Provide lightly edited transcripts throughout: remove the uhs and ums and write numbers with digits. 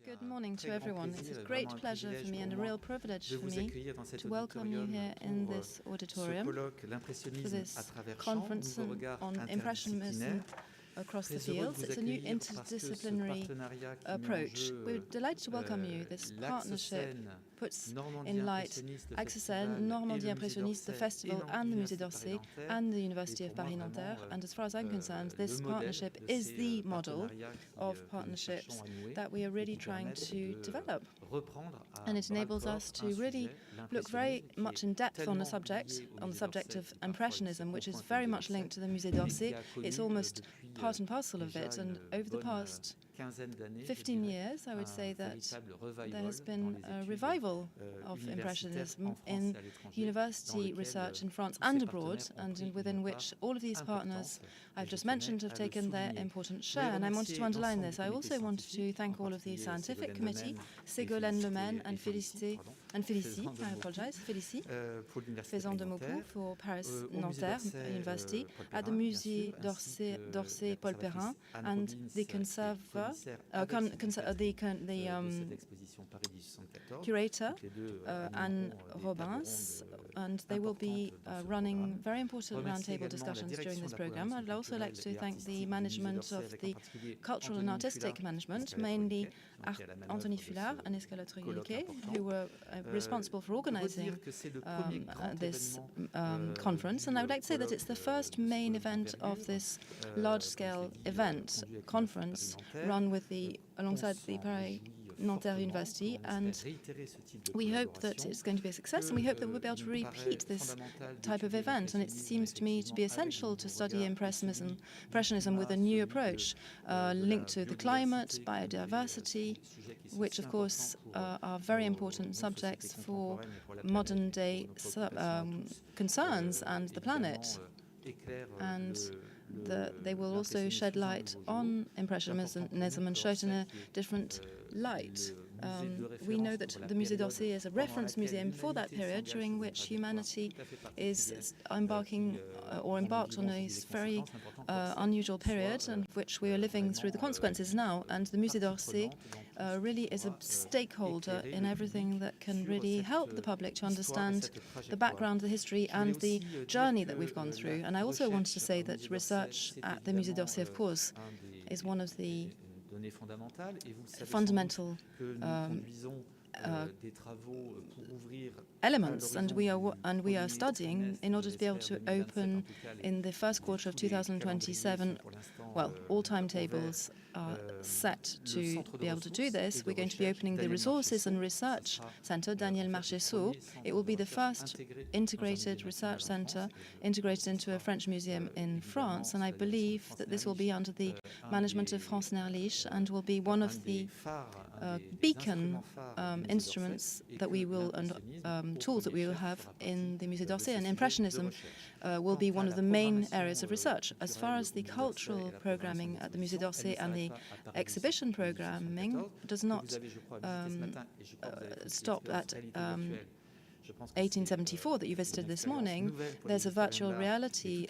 Good morning to everyone. It's a great pleasure for me and a real privilege for me to welcome you here in this auditorium for this conference on Impressionism across the fields. It's a new interdisciplinary approach. We're delighted to welcome you. This partnership puts in light Accessel, Normandie Impressionist, the festival, and the Musée d'Orsay, and the Université Paris Nanterre. And as far as I'm concerned, this partnership is the model of partnerships that we are really trying to develop. And it enables us to really look very much in depth on the subject of Impressionism, which is very much linked to the Musée d'Orsay. It's almost part and parcel of it. And over the past 15 years, I would say that there has been a revival of Impressionism in university research in France and abroad, and within which all of these partners I've just mentioned have taken their important share. And I wanted to underline this. I also wanted to thank all of the scientific committee, Ségolène Lemaine and Félicie, Faisant de Maupoux for Paris Nanterre University, at the Musée d'Orsay Paul Perrin, and the curator Anne Robins, and they will be running very important roundtable discussions during this program. I'd also like to thank the management of the cultural and artistic management, mainly Anthony Fullard and Escalotre who were responsible for organizing this conference. And I would like to say that it's the first main event of this large-scale event conference run with alongside the Paris Nanterre University, and we hope that it's going to be a success, and we hope that we'll be able to repeat this type of event. And it seems to me to be essential to study Impressionism with a new approach linked to the climate, biodiversity, which of course are very important subjects for modern-day concerns and the planet. And they will also shed light on Impressionism and show it in a different light. We know that the Musée d'Orsay is a reference museum for that period during which humanity is embarked on a very unusual period, and which we are living through the consequences now. And the Musée d'Orsay really is a stakeholder in everything that can really help the public to understand the background, the history, and the journey that we've gone through. And I also wanted to say that research at the Musée d'Orsay, of course, is one of the fundamental elements, and we are studying in order to be able to open in the first quarter of 2027. Well, all timetables are set to be able to do this. We're going to be opening the Resources and Research Center, Daniel Marchessault. It will be the first integrated research center integrated into a French museum in France, and I believe that this will be under the management of France Enriches and will be one of the beacon instruments that we will tools that we will have in the Musée d'Orsay, and Impressionism will be one of the main areas of research. As far as the cultural programming at the Musée d'Orsay and the exhibition programming does not stop at 1874 that you visited this morning. There's a virtual reality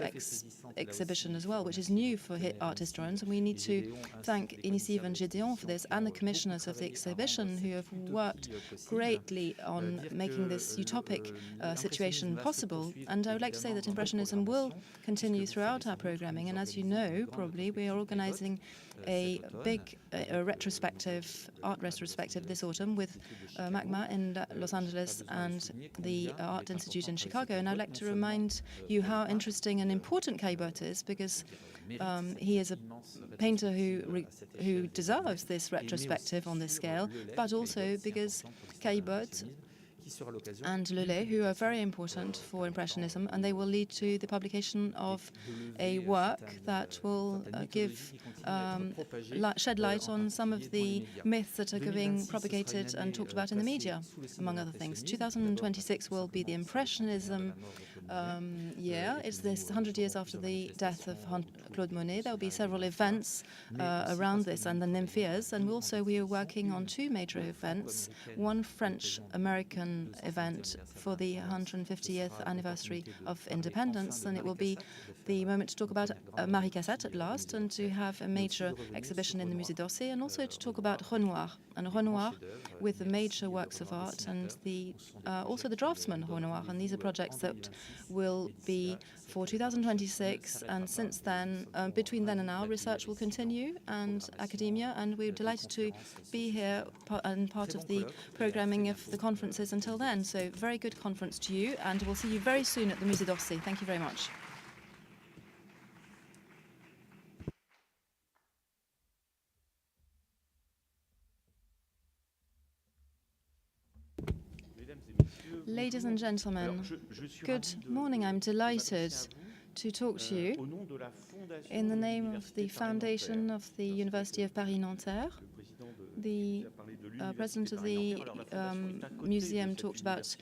exhibition as well, which is new for art historians, and we need to thank Initiative and Gédéon for this, and the commissioners of the exhibition who have worked greatly on making this utopic situation possible. And I would like to say that Impressionism will continue throughout our programming, and as you know, probably, we are organizing a big art retrospective this autumn with MACMA in Los Angeles and the Art Institute in Chicago. And I'd like to remind you how interesting and important Caillebotte is, because he is a painter who deserves this retrospective on this scale, but also because Caillebotte and Lelay, who are very important for Impressionism, and they will lead to the publication of a work that will shed light on some of the myths that are being propagated and talked about in the media, among other things. 2026 will be the Impressionism year. It's this 100 years after the death of Claude Monet. There will be several events around this and the Nymphéas, and also we are working on two major events, one French-American event for the 150th anniversary of independence, and it will be the moment to talk about Marie Cassatt at last, and to have a major exhibition in the Musée d'Orsay, and also to talk about Renoir, and Renoir with the major works of art, and also the draftsman Renoir, and these are projects that will be for 2026, and since then, between then and now, research will continue, and academia, and we're delighted to be here and part of the programming of the conferences until then. So very good conference to you, and we'll see you very soon at the Musée d'Orsay. Thank you very much. Ladies and gentlemen, good morning. I'm delighted to talk to you in the name of the foundation of the Université of Paris Nanterre. The president of the museum talked about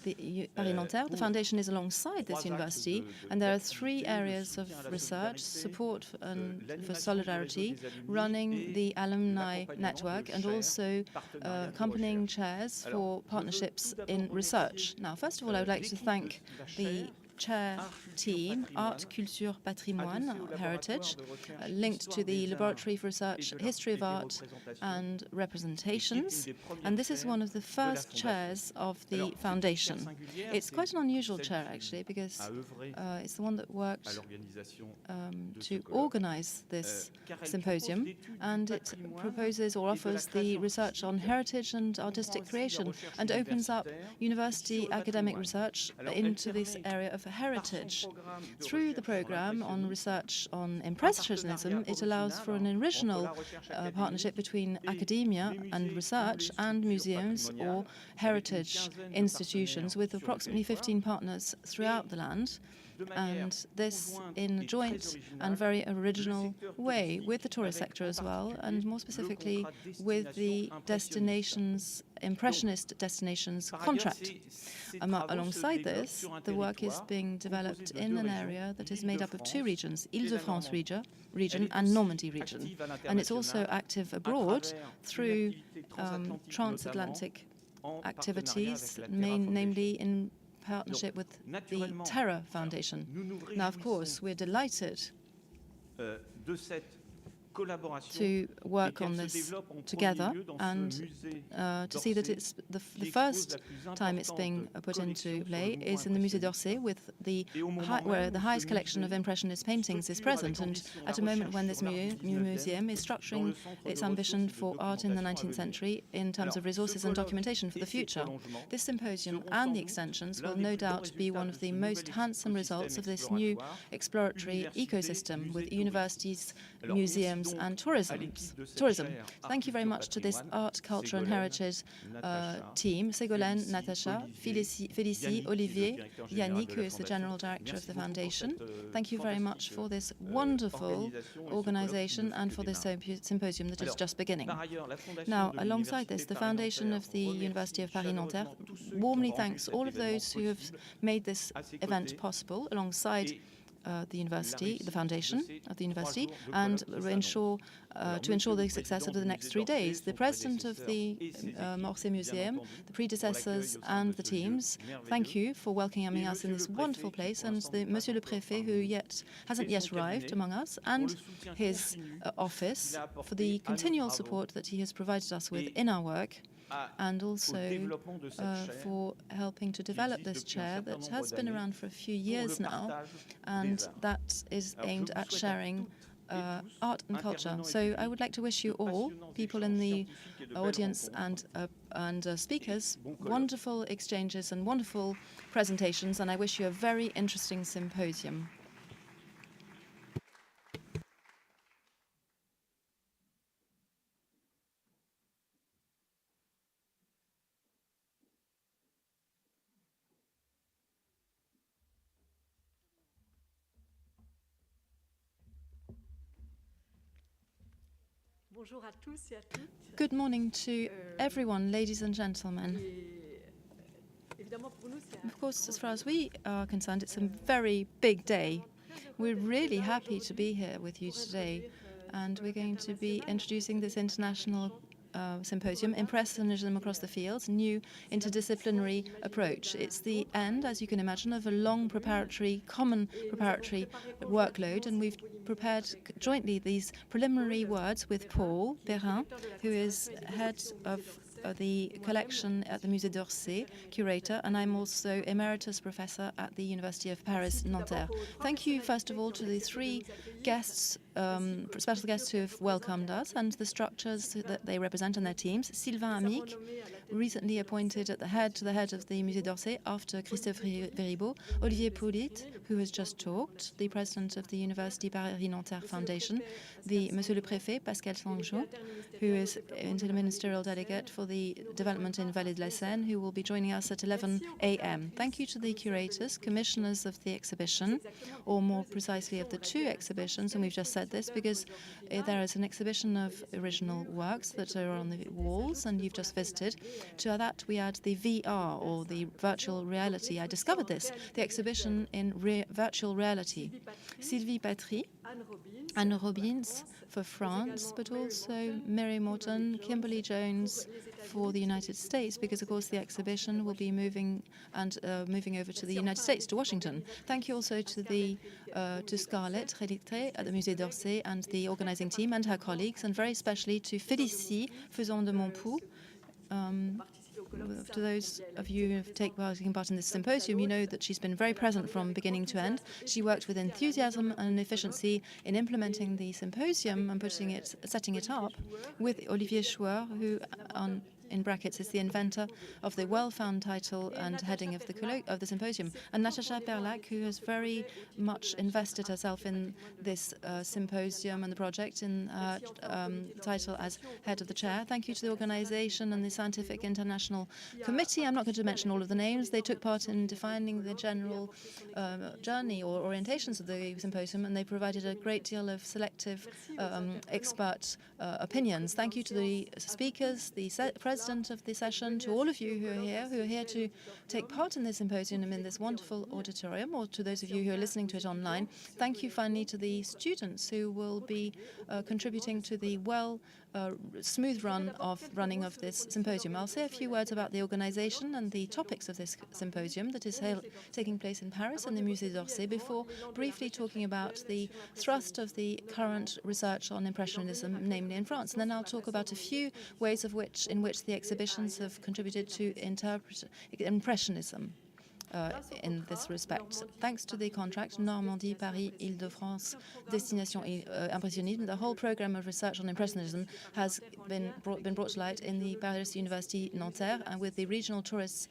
the Paris Nanterre. The foundation is alongside this university, and there are three areas of research: support for solidarity, running the alumni network, and also accompanying chairs for partnerships in research. Now, first of all, I would like to thank the chair team, Art, Culture, Patrimoine, Heritage, linked to the Laboratory for Research, History of Art and Representations. And this is one of the first chairs of the foundation. It's quite an unusual chair, actually, because it's the one that worked to organize this symposium, and it proposes or offers the research on heritage and artistic creation, and opens up university academic research into this area of heritage. Through the program on research on Impressionism, it allows for an original partnership between academia and research and museums or heritage institutions, with approximately 15 partners throughout the land, and this in a joint and very original way with the tourist sector as well, and more specifically with the destinations, Impressionist destinations Contrat. Alongside this, the work is being developed in an area that is made up of two regions, Ile-de-France region and Normandie region. And it's also active abroad through transatlantic activities, namely in partnership with the Terra Foundation. Now, of course, we're delighted to work on this together, and to see that it's the first time it's being put into play is in the Musée d'Orsay, with where the highest collection of Impressionist paintings is present, and at a moment when this new museum is structuring its ambition for art in the 19th century in terms of resources and documentation for the future. This symposium and the extensions will no doubt be one of the most handsome results of this new exploratory ecosystem with universities, museums and tourism. Thank you very much to this art, culture and heritage team, Ségolène, Natacha, Félicie, Olivier, Yannick, who is the General Director of the Foundation. Thank you very much for this wonderful organization and for this symposium that is just beginning. Now, alongside this, the Foundation of the University of Paris Nanterre warmly thanks all of those who have made this event possible, alongside the university, the foundation of the university, and to ensure the success of the next 3 days. The president of the Morisot Museum, the predecessors and the teams, thank you for welcoming us in this wonderful place, and the Monsieur le Préfet, who hasn't yet arrived among us, and his office for the continual support that he has provided us with in our work, and also for helping to develop this chair that has been around for a few years now, and that is aimed at sharing art and culture. So I would like to wish you all, people in the audience and speakers, wonderful exchanges and wonderful presentations, and I wish you a very interesting symposium. Good morning to everyone, ladies and gentlemen. Of course, as far as we are concerned, it's a very big day. We're really happy to be here with you today, and we're going to be introducing this international symposium, Impressionism Across the Fields, New Interdisciplinary Approach. It's the end, as you can imagine, of a long common preparatory workload, and we've prepared jointly these preliminary words with Paul Perrin, who is head of the collection at the Musée d'Orsay, curator, and I'm also emeritus professor at the Université of Paris Nanterre. Thank you, first of all, to the three guests, special guests who have welcomed us, and the structures that they represent and their teams. Sylvain Amic, recently appointed at the head of the Musée d'Orsay after Christophe Veribaud. Olivier Poulit, who has just talked, the president of the Université Paris Nanterre Foundation. Monsieur le Préfet, Pascal Sanjon, who is interministerial delegate for the development in Vallée de la Seine, who will be joining us at 11 a.m. Thank you to the curators, commissioners of the exhibition, or more precisely of the two exhibitions, and we've just said this because there is an exhibition of original works that are on the walls, and you've just visited. To that, we add the VR, or the virtual reality. I discovered this, the exhibition in virtual reality. Sylvie Patry, Anne Robbins for France, but also Mary Morton, Kimberly Jones for the United States, because, of course, the exhibition will be moving over to the United States, to Washington. Thank you also to Scarlett Rédictré at the Musée d'Orsay and the organizing team and her colleagues, and very especially to Félicie Faisan de Montpoux. To those of you who have taken part in this symposium, you know that she's been very present from beginning to end. She worked with enthusiasm and efficiency in implementing the symposium and setting it up with Olivier Schwer, who in brackets, is the inventor of the well-found title and heading of the symposium, and Natasha Perlac, who has very much invested herself in this symposium and the project in title as head of the chair. Thank you to the organization and the Scientific International Committee. I'm not going to mention all of the names. They took part in defining the general journey or orientations of the symposium, and they provided a great deal of selective expert opinions. Thank you to the speakers, the president of the session, to all of you who are here to take part in this symposium in this wonderful auditorium, or to those of you who are listening to it online. Thank you finally to the students who will be contributing to the smooth running of this symposium. I'll say a few words about the organization and the topics of this symposium that is taking place in Paris and the Musée d'Orsay, before briefly talking about the thrust of the current research on Impressionism, namely in France. And then I'll talk about a few ways in which the exhibitions have contributed to Impressionism. In this respect. Thanks to the contract, Normandie, Paris, Ile-de-France, Destination Impressionisme, the whole program of research on Impressionism has been brought to light in the Paris Université Nanterre and with the regional tourist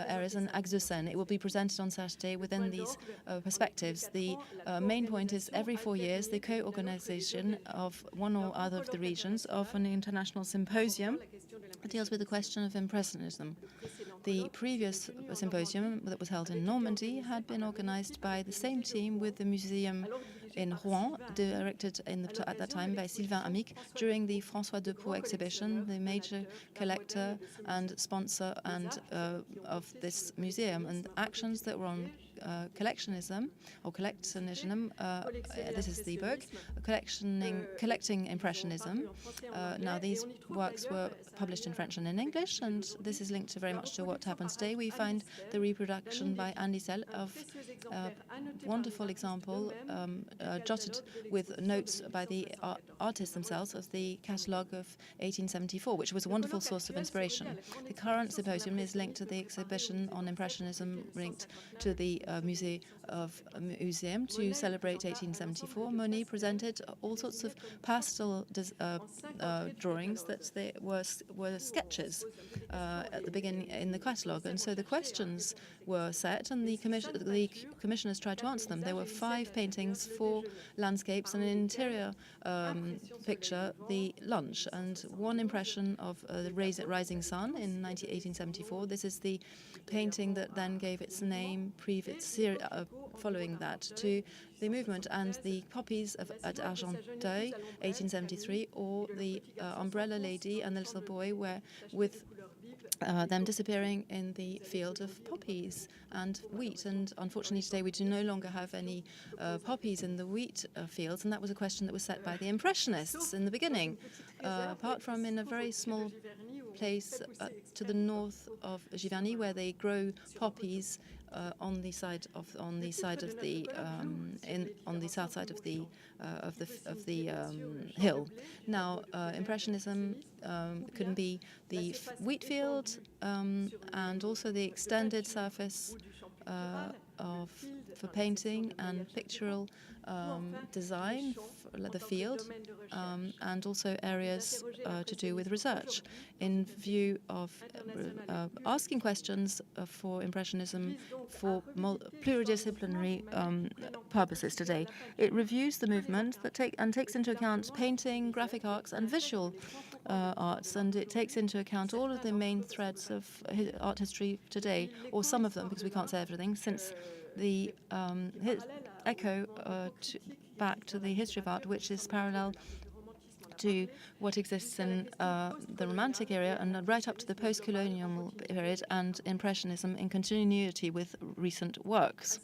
areas and Axe de Seine. It will be presented on Saturday within these perspectives. The main point is every 4 years, the co-organization of one or other of the regions of an international symposium that deals with the question of Impressionism. The previous symposium that was held in Normandie had been organized by the same team with the museum in Rouen, directed at that time by Sylvain Amic, during the François Depaux exhibition, the major collector and sponsor of this museum, and actions that were on collectionism or collectionism. This is the book, collecting Impressionism. Now these works were published in French and in English, and this is linked very much to what happens today. We find the reproduction by Andy Sell of a wonderful example jotted with notes by the artists themselves of the catalogue of 1874, which was a wonderful source of inspiration. The current symposium is linked to the exhibition on Impressionism, linked to the Museum to celebrate 1874. Monet presented all sorts of pastel drawings that they were sketches at the beginning in the catalogue, and so the questions were set, and the commissioners tried to answer them. There were 5 paintings, 4 landscapes, and an interior picture, the lunch, and 1 impression of the rising sun in 1874. This is the painting that then gave its name, following that, to the movement, and the poppies at Argenteuil, 1873, or the umbrella lady and the little boy, where with them disappearing in the field of poppies and wheat. And unfortunately today we do no longer have any poppies in the wheat fields, and that was a question that was set by the Impressionists in the beginning. Apart from in a very small place to the north of Giverny, where they grow poppies on the south side of the hill. Now, Impressionism can be the wheat field and also the extended surface for painting and pictorial design, the field, and also areas to do with research, in view of asking questions for Impressionism for pluridisciplinary purposes today. It reviews the movement that takes into account painting, graphic arts, and visual arts, and it takes into account all of the main threads of art history today, or some of them, because we can't say everything, since the echo back to the history of art, which is parallel to what exists in the Romantic era and right up to the post-colonial period, and Impressionism in continuity with recent works.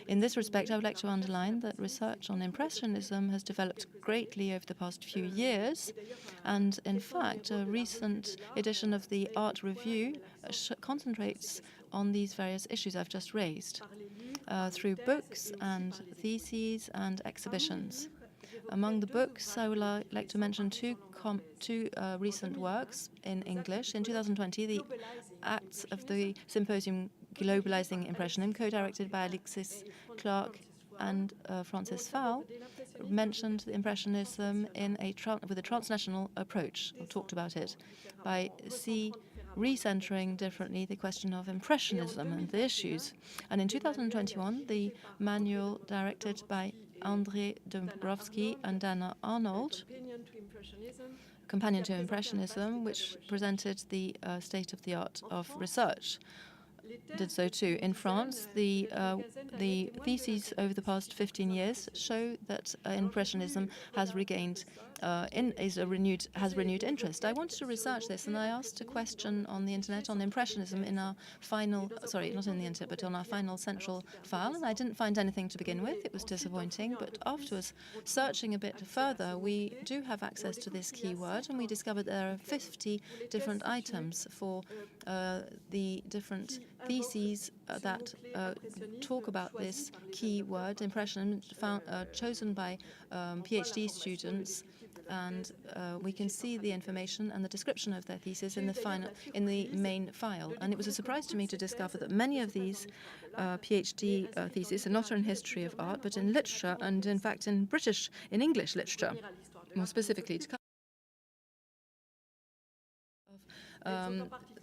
In this respect, I would like to underline that research on Impressionism has developed greatly over the past few years, and in fact, a recent edition of the Art Review concentrates on these various issues I've just raised through books and theses and exhibitions. Among the books, I would like to mention two recent works in English. In 2020, the acts of the symposium Globalizing Impressionism, co-directed by Alexis Clark and Francis Fowl, mentioned Impressionism with a transnational approach, or talked about it, by recentering differently the question of Impressionism and the issues. And in 2021, the manual directed by André Dąbrowski and Dana Arnold, Companion to Impressionism, which presented the state of the art of research, did so too. In France, the theses over the past 15 years show that Impressionism has regained has renewed interest. I wanted to research this, and I asked a question on the internet on Impressionism in our final, not in the internet, but on our final central file, and I didn't find anything to begin with. It was disappointing, but afterwards, searching a bit further, we do have access to this keyword, and we discovered there are 50 different items for the different theses that talk about this keyword, Impressionism, chosen by PhD students, and we can see the information and the description of their thesis in the main file. And it was a surprise to me to discover that many of these PhD theses are not in history of art, but in literature, and in fact in English literature, more specifically.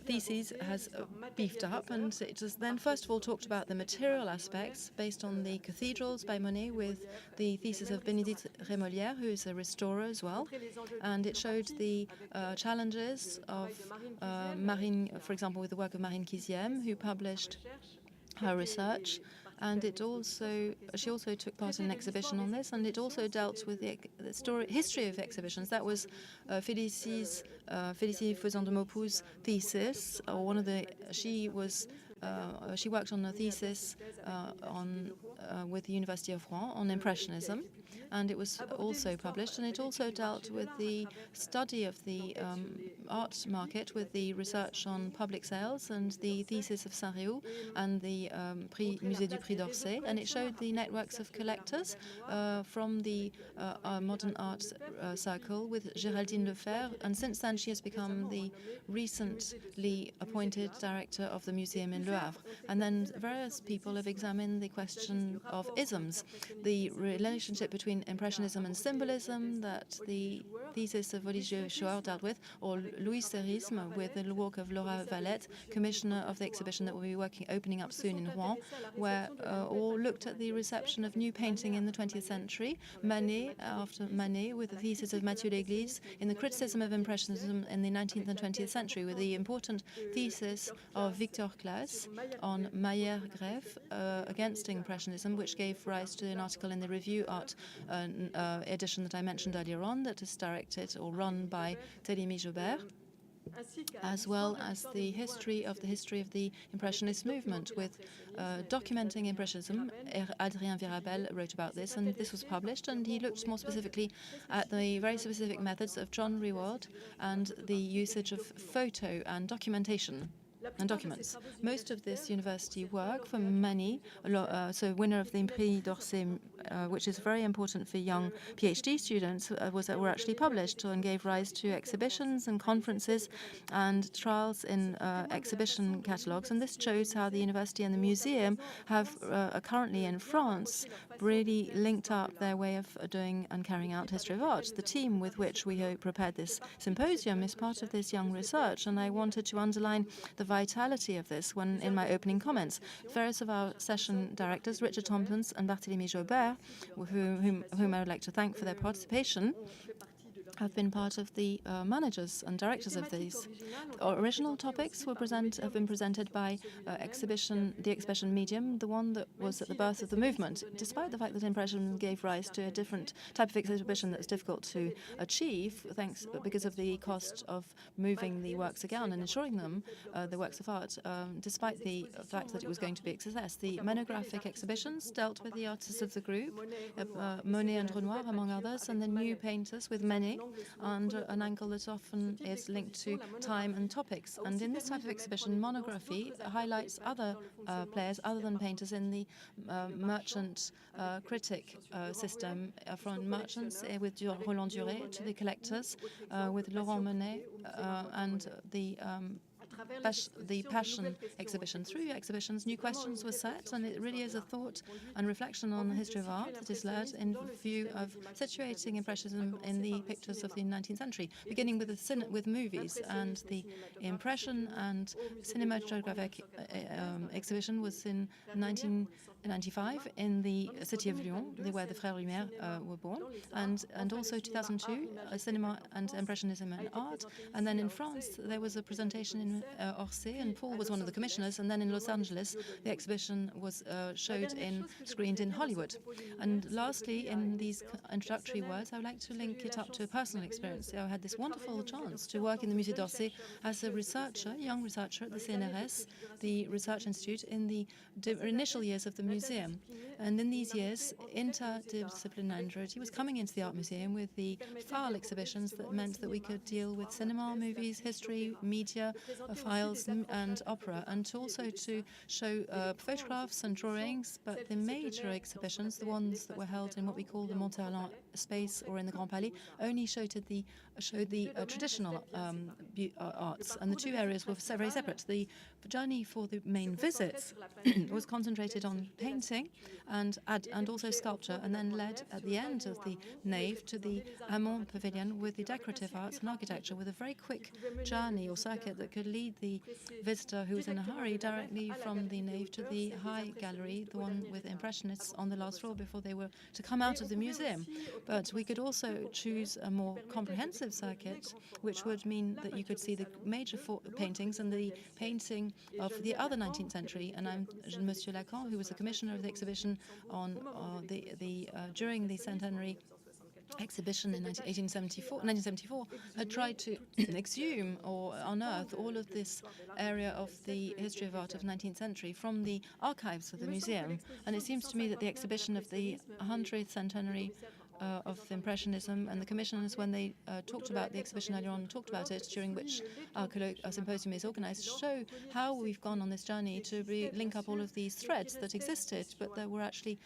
Theses has beefed up, and it has then first of all talked about the material aspects based on the cathedrals by Monet, with the thesis of Bénédicte Rémolière, who is a restorer as well, and it showed the challenges of Marine, for example, with the work of Marine Kiziem, who published her research. And she also took part in an exhibition on this, and it also dealt with the history of exhibitions. That was Félicie Faisant de Maupous's thesis, or she worked on a thesis with the Université of Rouen on Impressionism, and it was also published, and it also dealt with the study of the art market with the research on public sales and the thesis of Saint-Réou and the Musée du Prix d'Orsay, and it showed the networks of collectors from the modern art circle with Géraldine Lefebvre, and since then she has become the recently appointed director of the museum in Le Havre. And then various people have examined the question of isms, the relationship between Impressionism and symbolism that the thesis of Olivier Chouard dealt with, or Louis-Serisme with the work of Laura Valette, commissioner of the exhibition that will be opening up soon in Rouen, where all looked at the reception of new painting in the 20th century. Manet, after Manet, with the thesis of Mathieu Léglise in the criticism of Impressionism in the 19th and 20th century, with the important thesis of Victor Claes on Mayer-Grève against Impressionism, which gave rise to an article in the Review Art edition that I mentioned earlier on, that is directed or run by Télémy Jobert. as well as the history of the Impressionist movement, with documenting Impressionism. Adrien Virabel wrote about this, and this was published, and he looked more specifically at the very specific methods of John Reward and the usage of photo and documentation and documents. Most of this university work, for many, so winner of the Prix d'Orsay, which is very important for young PhD students, were actually published and gave rise to exhibitions and conferences and trials in exhibition catalogues. And this shows how the university and the museum have currently in France really linked up their way of doing and carrying out history of art. The team with which we prepared this symposium is part of this young research, and I wanted to underline the vitality of this when in my opening comments. Various of our session directors, Richard Tompkins and Barthélemy Jobert, whom I would like to thank for their participation, have been part of the managers and directors of these. Original topics have been presented by the exhibition medium, the one that was at the birth of the movement. Despite the fact that Impressionism gave rise to a different type of exhibition that was difficult to achieve, because of the cost of moving the works again and ensuring them, the works of art, despite the fact that it was going to be a success. The monographic exhibitions dealt with the artists of the group, Monet and Renoir, among others, and the new painters with Manet, and an angle that often is linked to time and topics. And in this type of exhibition, monography highlights other players other than painters in the merchant critic system, from merchants with Roland Duret to the collectors with Laurent Monet and the Passion exhibition. Through exhibitions, new questions were set, and it really is a thought and reflection on the history of art that is led in view of situating Impressionism in the pictures of the 19th century, beginning with movies. And the Impression and Cinematographic exhibition was in 1995 in the city of Lyon, where the Frères Lumière were born, and also 2002, Cinema and Impressionism and Art. And then in France, there was a presentation in Orsay, and Paul was one of the commissioners. And then in Los Angeles, the exhibition was screened in Hollywood. And lastly, in these introductory words, I would like to link it up to a personal experience. I had this wonderful chance to work in the Musée d'Orsay as a researcher, young researcher at the CNRS, the Research Institute, in the initial years of the museum. And in these years, interdisciplinarity was coming into the Art Museum with the file exhibitions that meant that we could deal with cinema, movies, history, media, files, and opera, and also to show photographs and drawings. But the major exhibitions, the ones that were held in what we call the Monterland space or in the Grand Palais, only showed the traditional arts, and the two areas were very separate. The journey for the main visits was concentrated on painting and also sculpture, and then led at the end of the nave to the Amont Pavilion with the decorative arts and architecture, with a very quick journey or circuit that could lead the visitor who was in a hurry directly from the nave to the high gallery, the one with Impressionists on the last floor, before they were to come out of the museum. But we could also choose a more comprehensive circuit, which would mean that you could see the major paintings and the painting of the other 19th century. And I'm Monsieur Lacan, who was the commissioner of the exhibition on during the centenary exhibition in 1974, had tried to exhume or unearth all of this area of the history of art of 19th century from the archives of the museum. And it seems to me that the exhibition of the 100th centenary of Impressionism, and the commissioners, when they talked about the exhibition earlier on, talked about it, during which our symposium is organized, show how we've gone on this journey to link up all of these threads that existed, but that were actually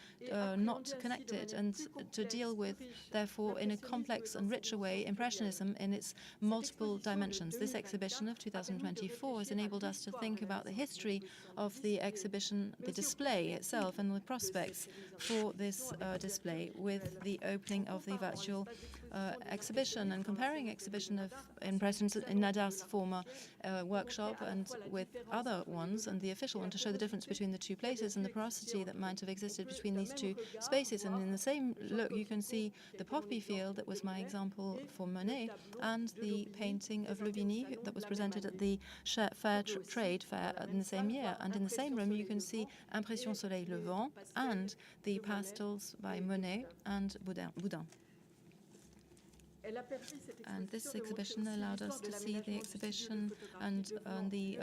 not connected, and to deal with, therefore, in a complex and richer way, Impressionism in its multiple dimensions. This exhibition of 2024 has enabled us to think about the history of the exhibition, the display itself, and the prospects for this display, with the opening of the virtual exhibition, and comparing exhibition of Impressionism in Nadar's former workshop and with other ones, and the official one, to show the difference between the two places and the porosity that might have existed between these two spaces. And in the same look, you can see the poppy field that was my example for Monet, and the painting of Levigny that was presented at the Trade Fair in the same year. And in the same room, you can see Impression Soleil Levant and the pastels by Monet and Boudin. And this exhibition allowed us to see the exhibition and the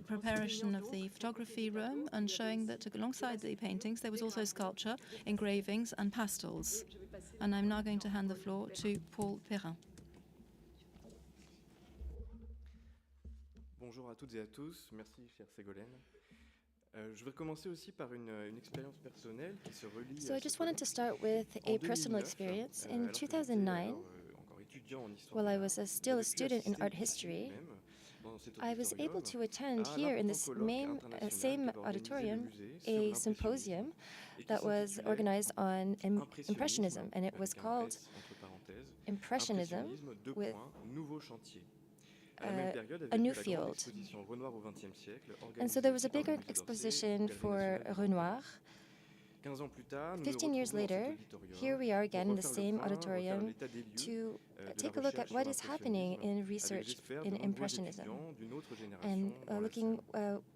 preparation of the photography room, and showing that alongside the paintings there was also sculpture, engravings and pastels. And I'm now going to hand the floor to Paul Perrin. Bonjour à toutes et à tous, merci chère Ségolène. Je vais commencer aussi par une expérience personnelle qui se relie. So I just wanted to start with a personal experience. In 2009, while I was still a student in art history, I was able to attend here in this same auditorium a symposium that was organized on Impressionism, and it was called Impressionism with a new field. And so there was a bigger exposition for Renoir. 15 years later, here we are again in the same auditorium to take a look at what is happening in research in Impressionism, and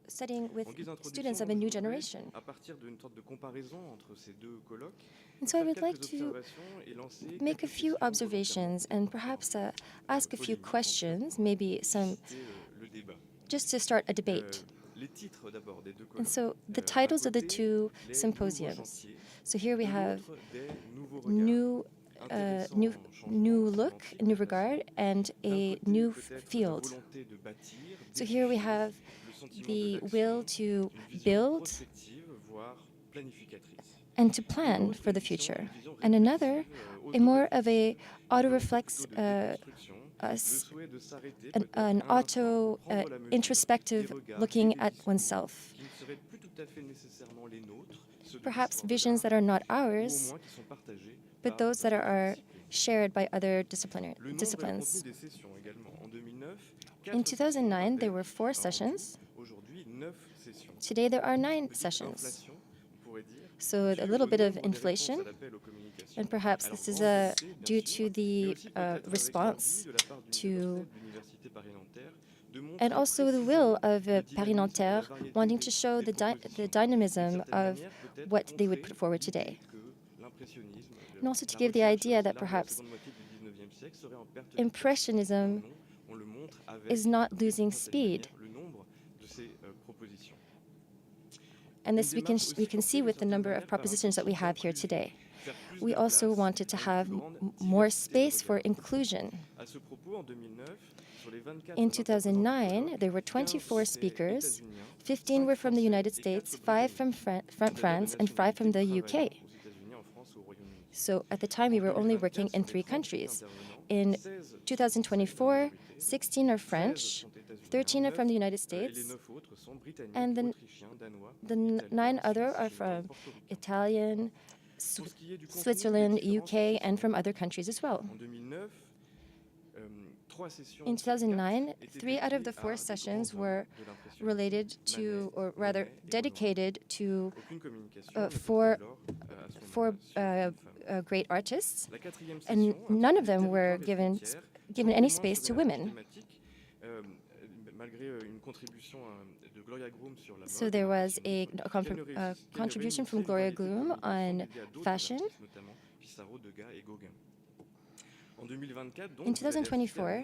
studying with students of a new generation. And so I would like to make a few observations and perhaps ask a few questions, maybe just to start a debate. And so the titles of the two symposiums. So here we have new look, new regard, and a new field. So here we have the will to build and to plan for the future. And another, more of a auto-reflex, an auto-introspective looking at oneself. Perhaps visions that are not ours, but those that are shared by other disciplines. In 2009, there were 4 sessions. Today, there are 9 sessions. So a little bit of inflation, and perhaps this is due to the response to, and also the will of Paris Nanterre wanting to show the dynamism of what they would put forward today. And also to give the idea that perhaps Impressionism is not losing speed. And this we can see with the number of propositions that we have here today. We also wanted to have more space for inclusion. In 2009, there were 24 speakers. 15 were from the United States, 5 from France, and 5 from the UK. So at the time, we were only working in 3 countries. In 2024, 16 are French, 13 are from the United States, and the 9 other are from Italian, Switzerland, UK, and from other countries as well. In 2009, 3 out of the 4 sessions were related to, or rather dedicated to, 4 great artists, and none of them were given any space to women. So there was a contribution from Gloria Groom on fashion. In 2024,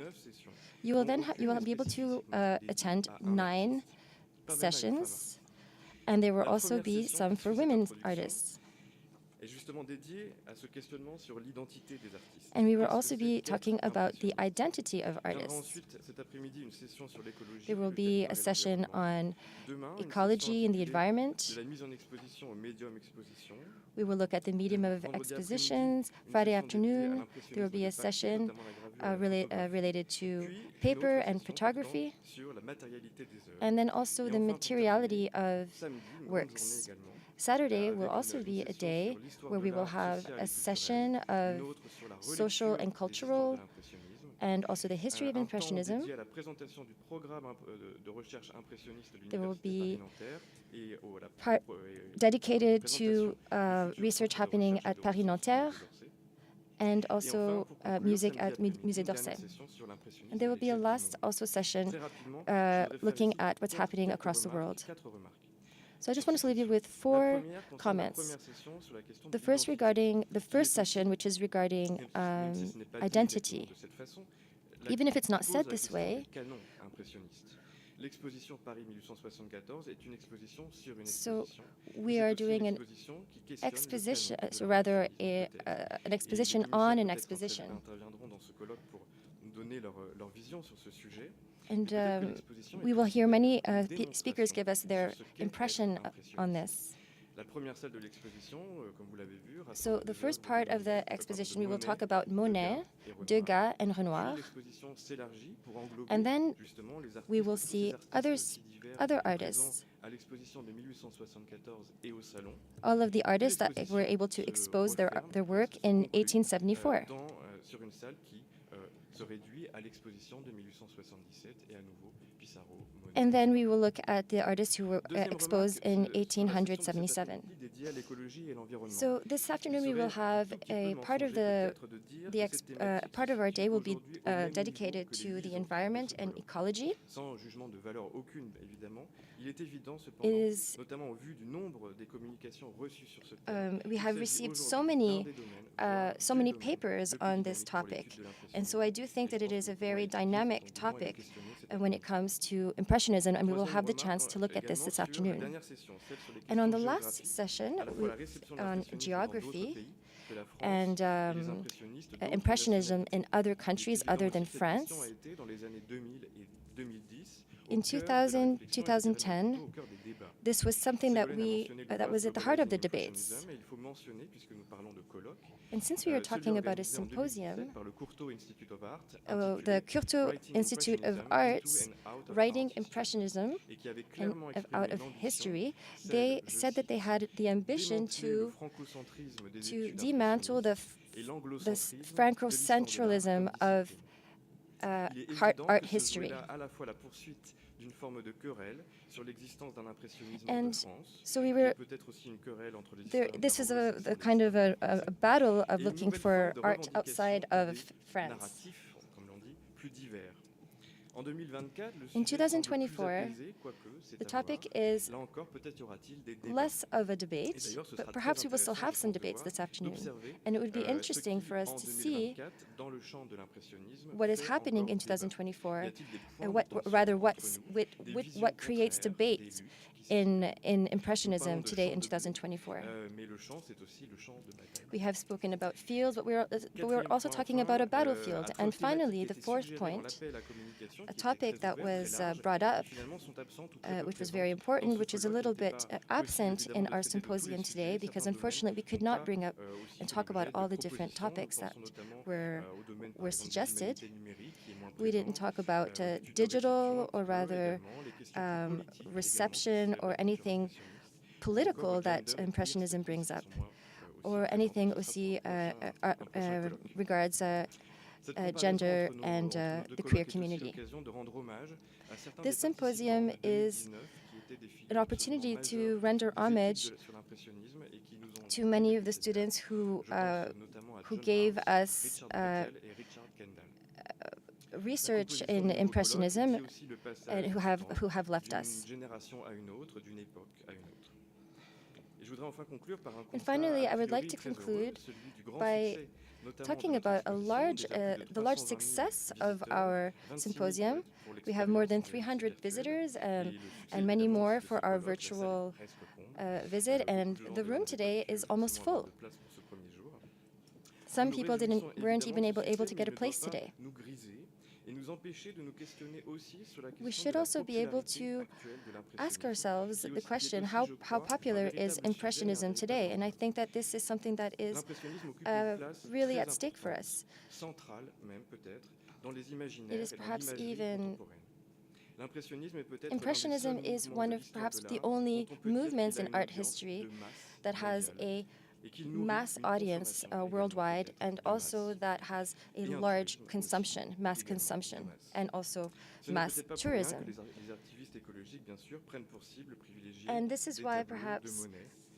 you will be able to attend 9 sessions, and there will also be some for women artists. And we will also be talking about the identity of artists. There will be a session on ecology and the environment. We will look at the medium of expositions. Friday afternoon, there will be a session related to paper and photography, and then also the materiality of works. Saturday will also be a day where we will have a session of social and cultural, and also the history of Impressionism. There will be part dedicated to research happening at Paris Nanterre, and also music at Musée d'Orsay. And there will be a last also session looking at what's happening across the world. So I just want to leave you with 4 comments. The first session, which is regarding identity. Even if it's not said this way, so we are doing an exposition, so rather an exposition on an exposition. And we will hear many speakers give us their impression on this. So the first part of the exposition, we will talk about Monet, Degas, and Renoir. And then we will see other artists. All of the artists that were able to expose their work in 1874. And then we will look at the artists who were exposed in 1877. So this afternoon we will have a part of part of our day will be dedicated to the environment and ecology. We have received so many papers on this topic, and so I do think that it is a very dynamic topic when it comes to Impressionism, and we will have the chance to look at this afternoon. And on the last session, on geography and Impressionism in other countries other than France, in 2010, this was something that was at the heart of the debates. And since we are talking about a symposium, the Courtauld Institute of Arts, writing Impressionism and out of history, they said that they had the ambition to dismantle the Franco-centralism of art history. And so we were there. This is a kind of a battle of looking for art outside of France. In 2024, the topic is less of a debate, but perhaps we will still have some debates this afternoon. And it would be interesting for us to see what is happening in 2024, and what creates debate in Impressionism today in 2024. We have spoken about fields, but we're also talking about a battlefield. And finally, the fourth point, a topic that was brought up, which was very important, which is a little bit absent in our symposium today, because unfortunately we could not bring up and talk about all the different topics that were suggested. We didn't talk about digital, or rather reception, or anything political that Impressionism brings up, or anything aussi regards gender and the queer community. This symposium is an opportunity to render homage to many of the students who gave us research in Impressionism and who have left us. And finally, I would like to conclude by talking about the large success of our symposium. We have more than 300 visitors and many more for our virtual visit, and the room today is almost full. Some people weren't even able to get a place today. We should also be able to ask ourselves the question, how popular is Impressionism today? And I think that this is something that is really at stake for us. It is perhaps even... Impressionism is one of perhaps the only movements in art history that has a mass audience worldwide, and also that has a large consumption, mass consumption, and also mass tourism. And this is why perhaps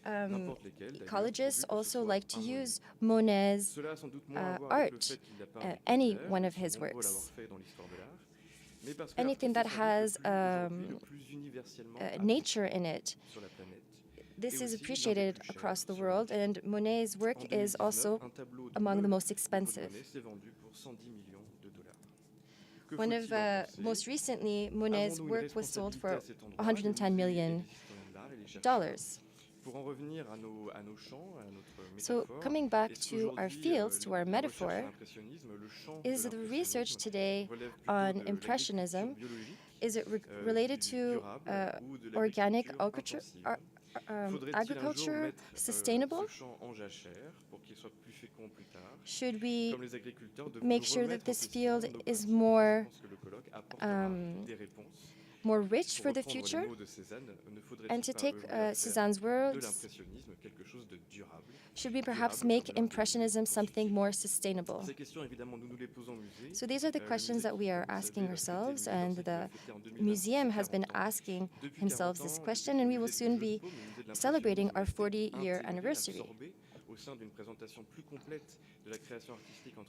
ecologists also like to use Monet's art, any one of his works. anything that has nature in it. This is appreciated across the world, and Monet's work is also among the most expensive. Most recently, Monet's work was sold for $110 million. So coming back to our fields, to our metaphor, is the research today on Impressionism, is it related to organic agriculture, sustainable? Should we make sure that this field is more rich for the future? And to take Cézanne's words, should we perhaps make Impressionism something more sustainable? So these are the questions that we are asking ourselves, and the museum has been asking himself this question, and we will soon be celebrating our 40-year anniversary.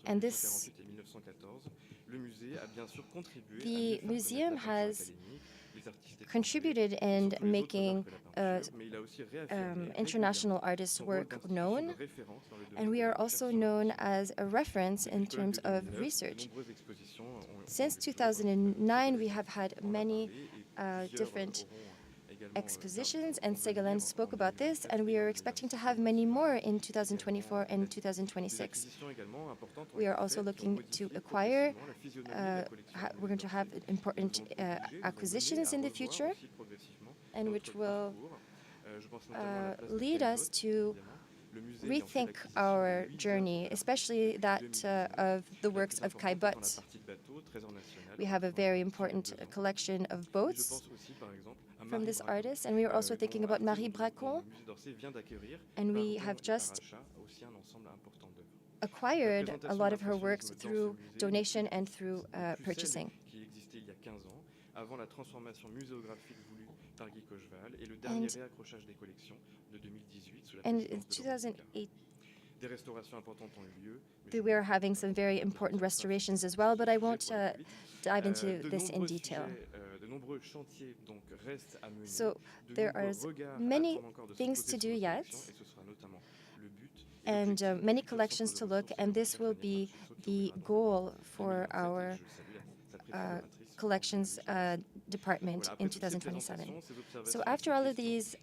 And the museum has contributed in making international artists' work known, and we are also known as a reference in terms of research. Since 2009, we have had many different expositions, and Ségolène spoke about this, and we are expecting to have many more in 2024 and 2026. We are also looking to acquire, we're going to have important acquisitions in the future, and which will lead us to rethink our journey, especially that of the works of Caillebotte. We have a very important collection of boats from this artist, and we are also thinking about Marie Bracon, and we have just acquired a lot of her works through donation and through purchasing. And in 2008, we are having some very important restorations as well, but I won't dive into this in detail. So there are many things to do yet, and many collections to look, and this will be the goal for our collections department in 2027. So after all of these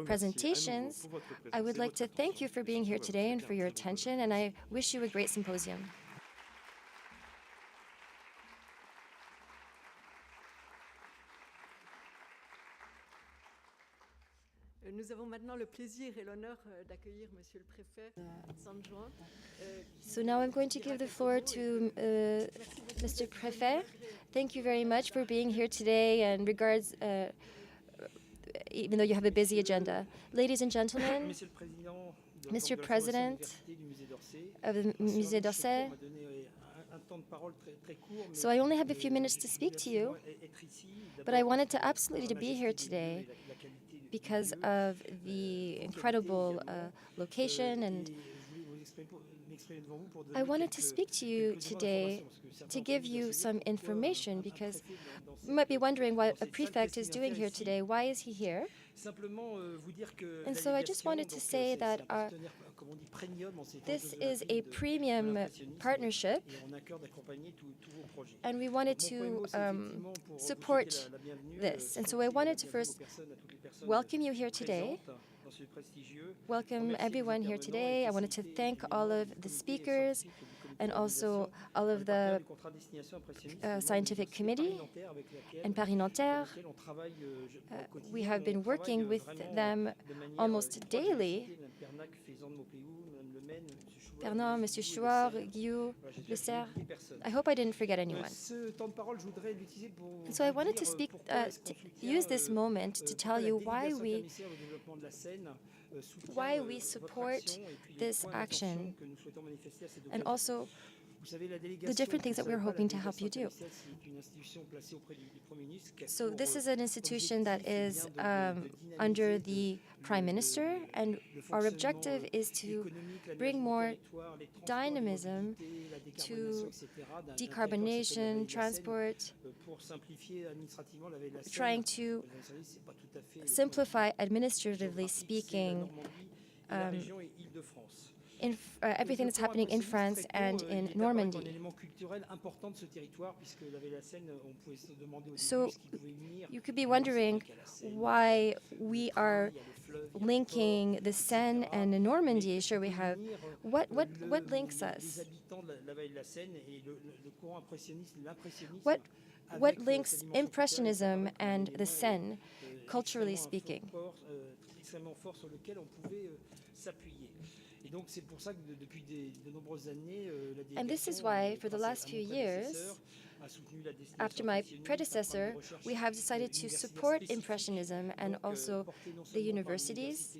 presentations, I would like to thank you for being here today and for your attention, and I wish you a great symposium. Nous avons maintenant le plaisir et l'honneur d'accueillir Monsieur le Préfet Saint-Jean. So now I'm going to give the floor to Mr. Préfet. Thank you very much for being here today, and regards, even though you have a busy agenda. Ladies and gentlemen, Mr. President of the Musée d'Orsay, so I only have a few minutes to speak to you, but I wanted to absolutely be here today because of the incredible location, and I wanted to speak to you today to give you some information, because you might be wondering what a prefect is doing here today. Why is he here? And so I just wanted to say that this is a premium partnership, and we wanted to support this. And so I wanted to first welcome you here today, welcome everyone here today. I wanted to thank all of the speakers and also all of the scientific committee and Paris Nanterre. We have been working with them almost daily. Bernard, Monsieur Chouard, Guillaume, Le Serre. I hope I didn't forget anyone. So I wanted to use this moment to tell you why we support this action, and also the different things that we're hoping to help you do. So this is an institution that is under the Prime Minister, and our objective is to bring more dynamism to decarbonation, transport, trying to simplify, administratively speaking, everything that's happening in France and in Normandy. So you could be wondering why we are linking the Seine and the Normandy. Sure, we have. What links us? What links Impressionism and the Seine, culturally speaking? And this is why, for the last few years, after my predecessor, we have decided to support Impressionism and also the universities,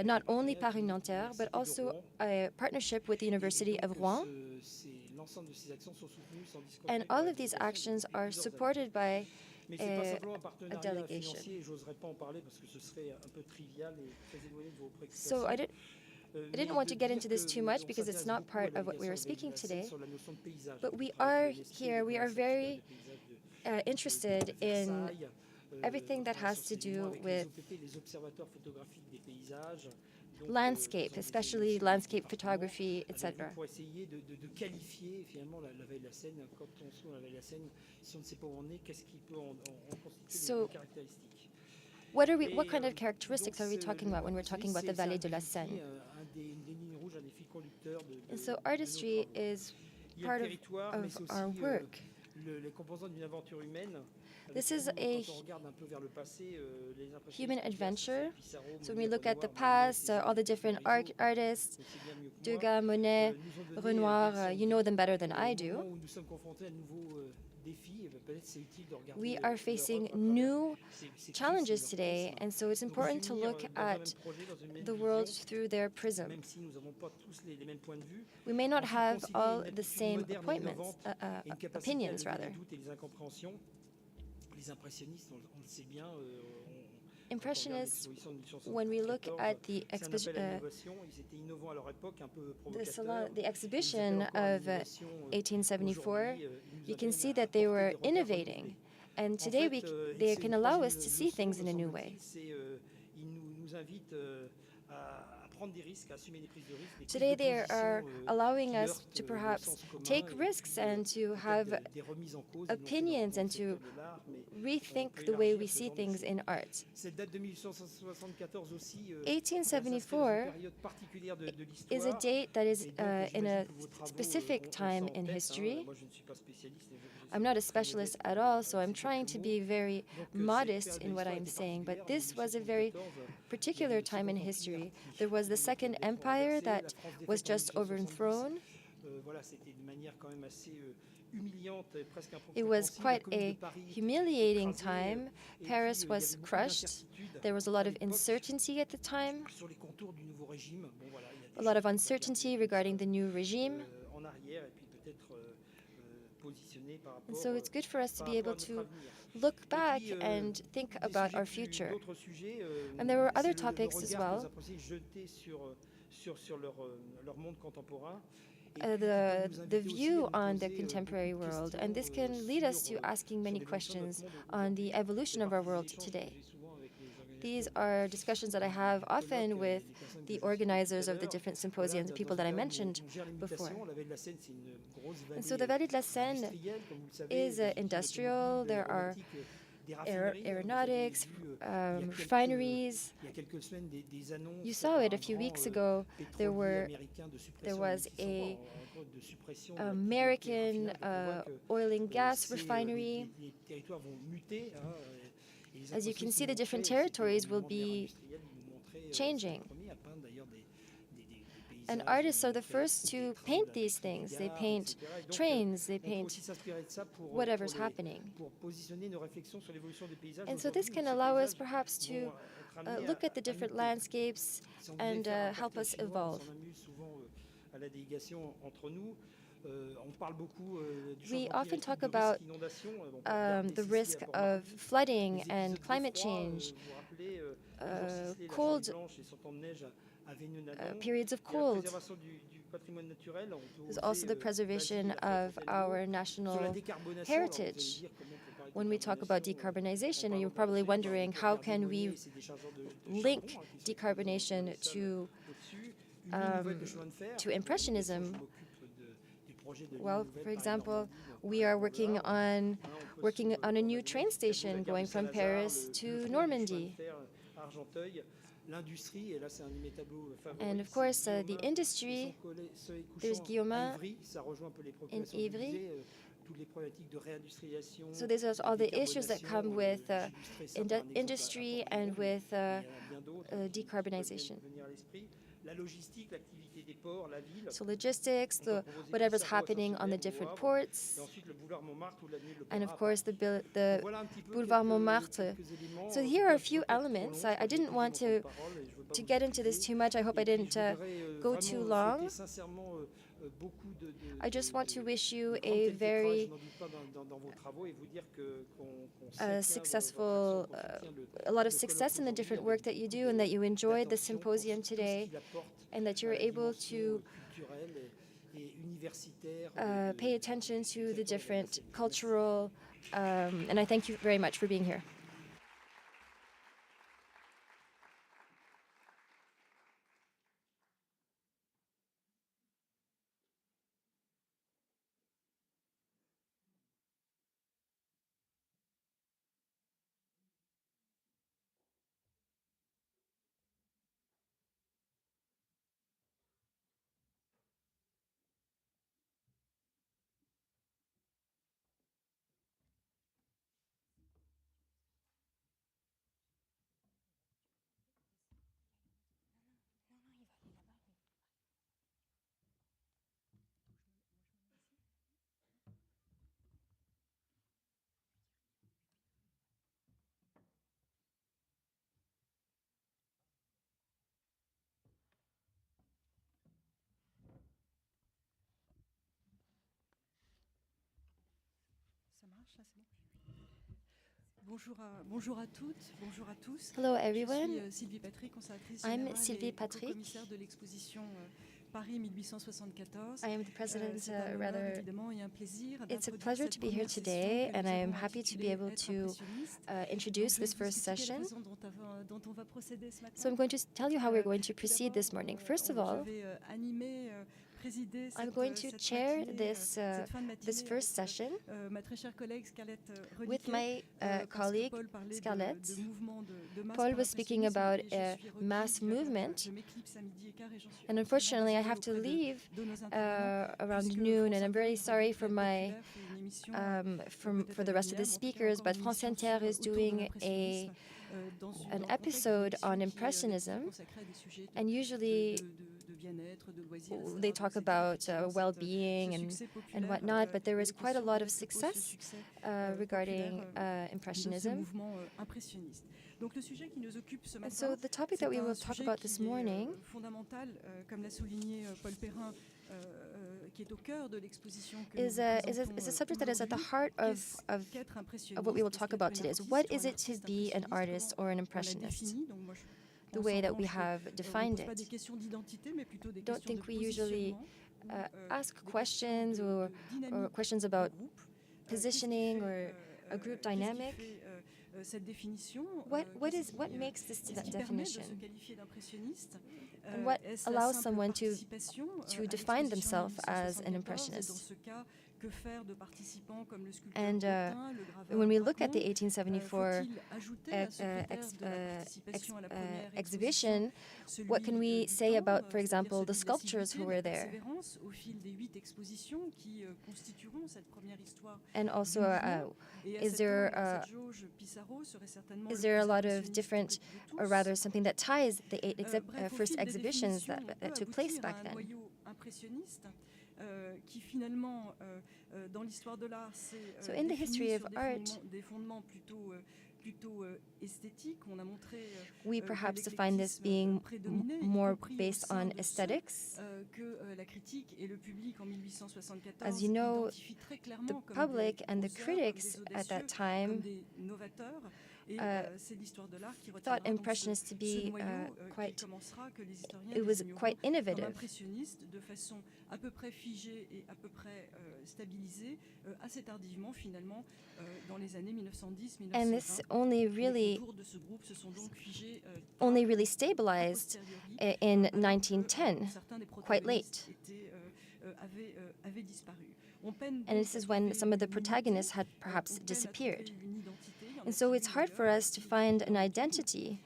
not only Paris Nanterre, but also a partnership with the University of Rouen. And all of these actions are supported by a delegation. So I didn't want to get into this too much because it's not part of what we were speaking today. But we are here, we are very interested in everything that has to do with landscape, especially landscape photography, etc. So what kind of characteristics are we talking about when we're talking about the Vallée de la Seine? And so artistry is part of our work. This is a human adventure. So when we look at the past, all the different artists, Degas, Monet, Renoir, you know them better than I do. We are facing new challenges today, and so it's important to look at the world through their prism. We may not have all the same opinions, rather. Impressionists, when we look at the exhibition of 1874, you can see that they were innovating. And today they can allow us to see things in a new way. Today they are allowing us to perhaps take risks and to have opinions and to rethink the way we see things in art. 1874 is a date that is in a specific time in history. I'm not a specialist at all, so I'm trying to be very modest in what I'm saying, but this was a very particular time in history. There was the Second Empire that was just overthrown. It was quite a humiliating time. Paris was crushed. There was a lot of uncertainty at the time, a lot of uncertainty regarding the new regime. And so it's good for us to be able to look back and think about our future. And there were other topics as well. The view on the contemporary world, and this can lead us to asking many questions on the evolution of our world today. These are discussions that I have often with the organizers of the different symposiums, the people that I mentioned before. And so the Vallée de la Seine is industrial. There are aeronautics, refineries. You saw it a few weeks ago. There was a American oil and gas refinery. As you can see, the different territories will be changing. And artists are the first to paint these things. They paint trains, they paint whatever's happening. And so this can allow us perhaps to look at the different landscapes and help us evolve. à la délégation entre nous. On parle beaucoup du We changement often climatique, talk du about risque inondation. On peut regarder the Cécile risk a pas of remarqué flooding les and épisodes climate de froid, change, vous vous rappelez, le jour Sisley, la cold journée blanche et son temps de neige à Vénus-Nadon. periods of Il y a la cold. préservation du patrimoine naturel. On peut There's oser, also the Basile, preservation la fois of Fontainebleau. our Sur la national décarbonation, alors vous allez heritage. dire comment on peut parler de When we talk about décarbonation, decarbonization, on you're parle probably de wondering how Pierre can we Démonier et ses déchargeurs de link charbon, qui sont decarbonation dans les salles to au-dessus. Une ligne nouvelle de chemin de fer. to Impressionism. Je m'occupe du projet de ligne Well, nouvelle for example, Paris-Normandie, donc we are Paris working Nord. on Maintenant, on peut a new train station going from Paris to Normandy. Argenteuil, l'industrie, et là c'est un de mes tableaux favoris. And of course, the industry, there's Guillaume ça rejoint un peu les in préoccupations que je Ivry. disais, toutes les problématiques de réindustrialisation. So there's also all the issues that come with j'illustrerai ça par un exemple industry à and Portugal, with mais il y en a bien d'autres qui peuvent decarbonization. venir à l'esprit. La logistique, l'activité des ports, la ville. So logistics, whatever's happening on the different ports, Et ensuite le boulevard Montmartre ou l'avenue de and of l'Opéra. course the Voilà un petit peu Boulevard quelques Montmartre. éléments. So here are a few elements. I didn't want to get into this too much. I hope I didn't go too long. I just want to wish you a very successful, a lot of success in the different work that you do, and that you enjoyed the symposium today, and that you're able to pay attention to the different cultural, and I thank you very much for being here. Bonjour à toutes, bonjour à tous. Hello everyone. Je suis Sylvie Patrick, conservatrice I'm générale Sylvie et Patrick. co-commissaire de l'exposition Paris 1874. I am the president, C'est un honneur, rather. évidemment, et un plaisir It's a d'introduire pleasure cette to be here première today, session que and nous I am avons happy to be intitulée able Être to impressionniste. introduce Donc, this je vais vous first expliquer session. la façon dont on va procéder ce matin. So I'm going to tell you how we're going to proceed this morning. First of all, je vais animer, présider I'm going to cette chair matinée, this fin de matinée this first avec, session ma très chère collègue Scarlett with Reniquet, my parce que colleague Paul parlait Scarlett. de mouvements de masse Paul par was speaking l'impressionnisme, about et a je suis requise, mass movement, je m'éclipse à midi et quart et j'en suis and absolument unfortunately, I désolée have to auprès leave de nos intervenants, around puisque noon, France and I'm very Inter, sorry Radio for Populaire, my fait une émission, for the rest of the speakers, but France Inter is doing an episode on Impressionism, and usually they talk about well-being and whatnot, but there is quite a lot of success regarding Impressionism. And so the topic that we will talk about this morning fondamental, comme l'a souligné Paul Perrin, qui est au cœur de l'exposition que is a subject that is at the heart of what we will talk about today. Is what is it to be an artist or an impressionist? The way that we have defined it. Don't think we usually ask questions or questions about positioning or a group dynamic. What makes this definition? And what allows someone to define themselves as an impressionist? And when we look at the 1874 exhibition, what can we say about, for example, the sculptures who were there? And also, is there a lot of different, or rather something that ties the first exhibitions that took place back then? So in the history of art, We perhaps define this being more based on aesthetics. As you know, the public and the critics at that time thought Impressionists to be it was quite innovative. And this only really stabilized in 1910, quite late. And this is when some of the protagonists had perhaps disappeared. And so it's hard for us to find an identity.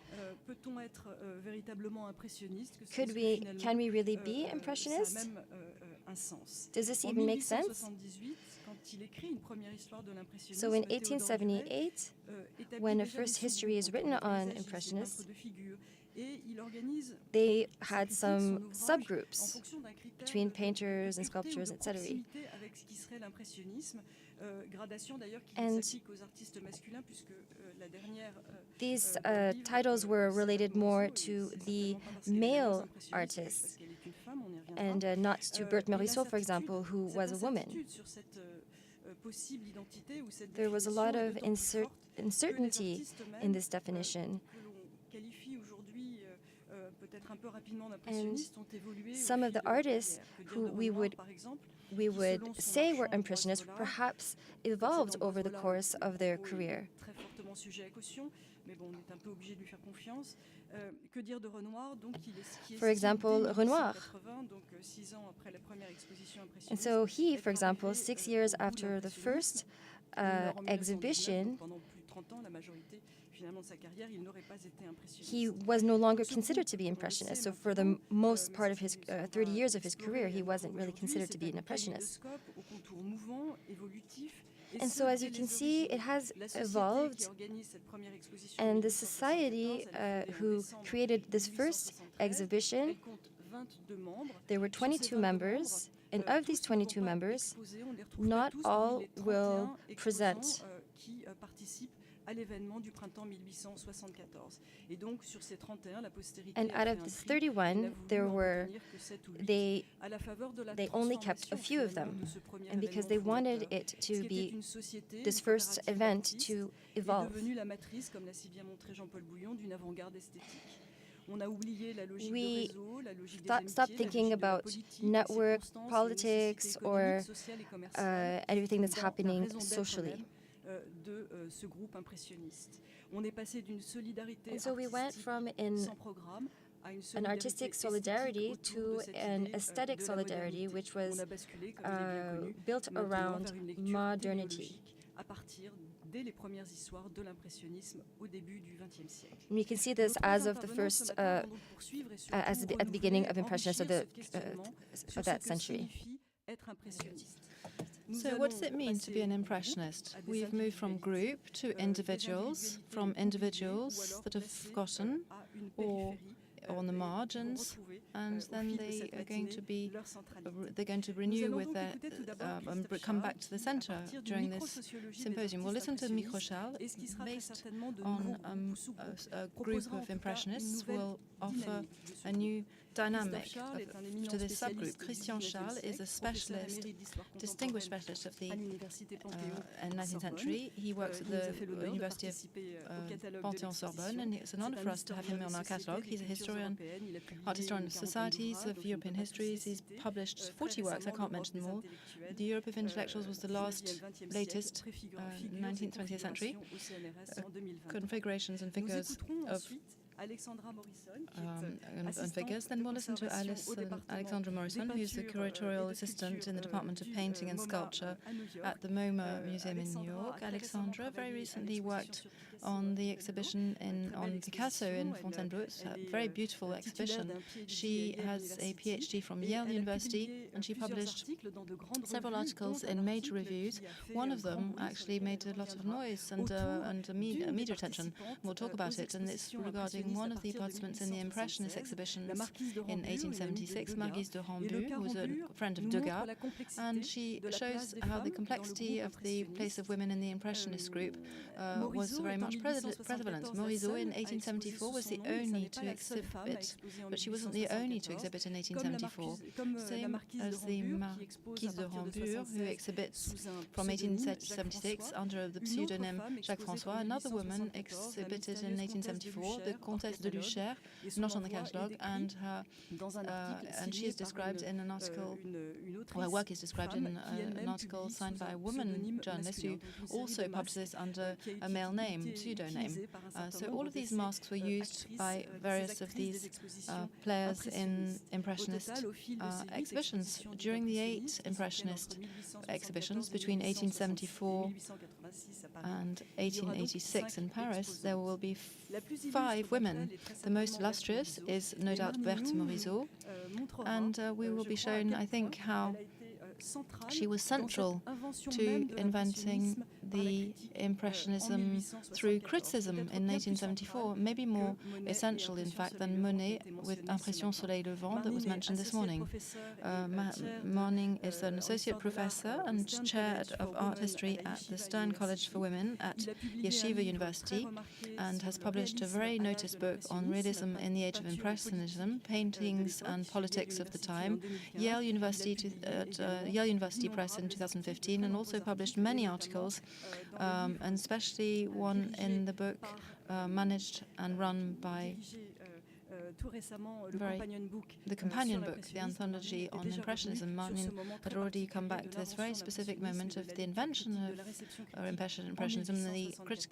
Can we really be Impressionist? Does this even make sense? So in 1878, when a first history is written on Impressionists, they had some subgroups between painters and sculptors, etc. And these titles were related more to the male artists and not to Berthe Morisot, for example, who was a woman. There was a lot of uncertainty in this definition. And some of the artists who we would say were Impressionists perhaps evolved over the course of their career. For example, Renoir. And so he, for example, 6 years after the first exhibition, he was no longer considered to be Impressionist. So for the most part of his 30 years of his career, he wasn't really considered to be an Impressionist. And so as you can see, it has evolved, and the society who created this first exhibition, there were 22 members, and of these 22 members, not all will present. And out of the 31, they only kept a few of them, and because they wanted it to be this first event to evolve. We stopped thinking about network politics or everything that's happening socially. And so we went from an artistic solidarity to an aesthetic solidarity, which was built around modernity. And you can see this as of the first, at the beginning of Impressionism of that century. So what does it mean to be an Impressionist? We've moved from group to individuals, from individuals that have forgotten or on the margins, and then they are going to renew with their and come back to the center during this symposium. We'll listen to Microchal, based on a group of Impressionists, will offer a new dynamic to this subgroup. Christian Charles is a specialist, distinguished specialist of the 19th century. He works at the Université Panthéon-Sorbonne, and it's an honor for us to have him on our catalogue. He's a historian, art historian of societies, of European histories. He's published 40 works, I can't mention them all. The Europe of Intellectuals was the latest 19th, 20th century. Configurations and figures of and figures. Then we'll listen to Alexandra Morrison, who's the curatorial assistant in the Department of Painting and Sculpture at the MoMA Museum in New York. Alexandra very recently worked on the exhibition on Picasso in Fontainebleau. It's a very beautiful exhibition. She has a PhD from Yale University, and she published several articles in major reviews. One of them actually made a lot of noise and media attention. We'll talk about it, and it's regarding including one of the participants in the Impressionist exhibitions in 1876, Marguise de Rambu, who was a friend of Degas, and she shows how the complexity of the place of women in the Impressionist group was very much prevalent. Morisot in 1874 was the only to exhibit, but she wasn't the only to exhibit in 1874. Same as the Marquise de Rambu, who exhibits from 1876 under the pseudonym Jacques François. Another woman exhibited in 1874, the Comtesse de Luchère, not on the catalogue, and she is described in an article, her work is described in an article signed by a woman journalist who also published this under a male name, pseudonym. So all of these masks were used by various of these players in Impressionist exhibitions. During the 8 Impressionist exhibitions between 1874 and 1886 in Paris, there will be 5 women. The most illustrious is no doubt Berthe Morisot, and we will be shown, I think, how she was central to inventing the Impressionism through criticism in 1874, maybe more essential, in fact, than Monet with Impression Soleil Levant that was mentioned this morning. Manning is an associate professor and chair of art history at the Stern College for Women at Yeshiva University, and has published a very noticed book on realism in the age of Impressionism, paintings and politics of the time, Yale University Press in 2015, and also published many articles, and especially one in the book managed and run by the companion book, the anthology on Impressionism. Martin had already come back to this very specific moment of the invention of Impressionism and the critics'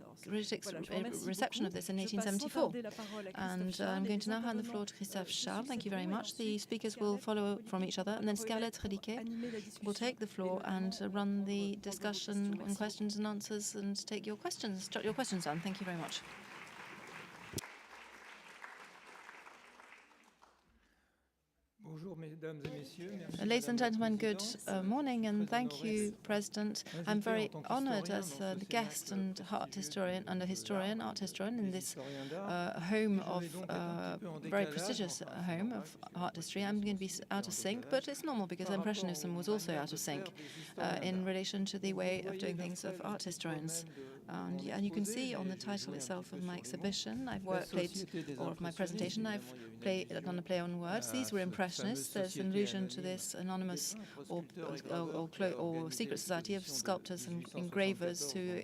reception of this in 1874. And I'm going to now hand the floor to Christophe Charles. Thank you very much. The speakers will follow from each other, and then Scarlett Rediquet will take the floor and run the discussion and questions and answers and take your questions. Jot your questions down. Thank you very much. Ladies and gentlemen, good morning, and thank you, President. I'm very honored as a guest and art historian in this home of very prestigious home of art history. I'm going to be out of sync, but it's normal because Impressionism was also out of sync in relation to the way of doing things of art historians. And you can see on the title itself of my exhibition, of my presentation, I've done a play on words. These were Impressionists. There's an allusion to this anonymous or secret society of sculptors and engravers who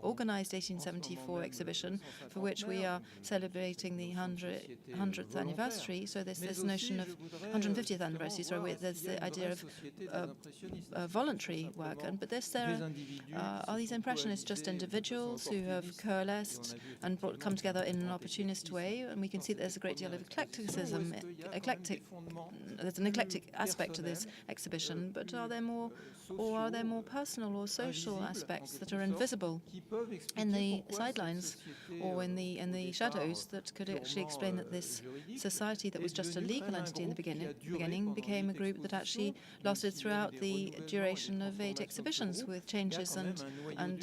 organized 1874 exhibition, for which we are celebrating the 100th anniversary. So there's this notion of 150th anniversary. Sorry, there's the idea of voluntary work. But are these Impressionists just individuals who have coalesced and come together in an opportunist way? And we can see that there's a great deal of eclecticism. There's an eclectic aspect to this exhibition, but are there more personal or social aspects that are invisible in the sidelines or in the shadows that could actually explain that this society that was just a legal entity in the beginning became a group that actually lasted throughout the duration of 8 exhibitions with changes and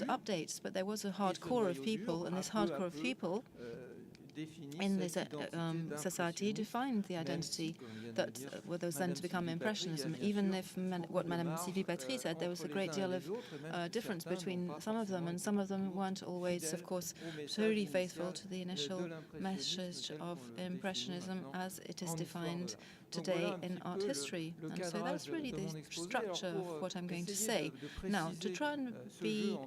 updates? But there was a hard core of people, and this hard core of people in this society defined the identity that was then to become Impressionism. Even if what Madame Sylvie Patry said, there was a great deal of difference between some of them, and some of them weren't always, of course, totally faithful to the initial message of Impressionism as it is defined today in art history. And so that's really the structure of what I'm going to say. Now, to try and be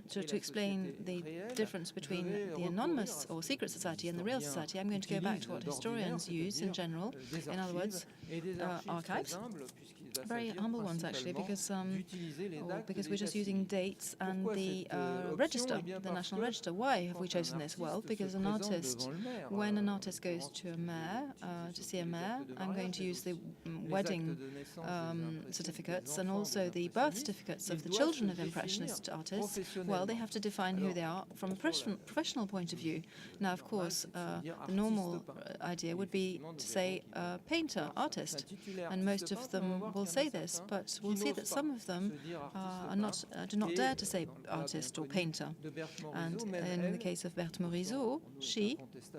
to explain the difference between the anonymous or secret society and the real society, I'm going to go back to what historians use in general. In other words, archives. Very humble ones, actually, because we're just using dates and the register, the National Register. Why have we chosen this? Well, because when an artist goes to a mayor to see a mayor. I'm going to use the wedding certificates and also the birth certificates of the children of Impressionist artists. Well, they have to define who they are from a professional point of view. Now, of course, the normal idea would be to say painter, artist, and most of them will say this, but we'll see that some of them do not dare to say artist or painter. And in the case of Berthe Morisot, she,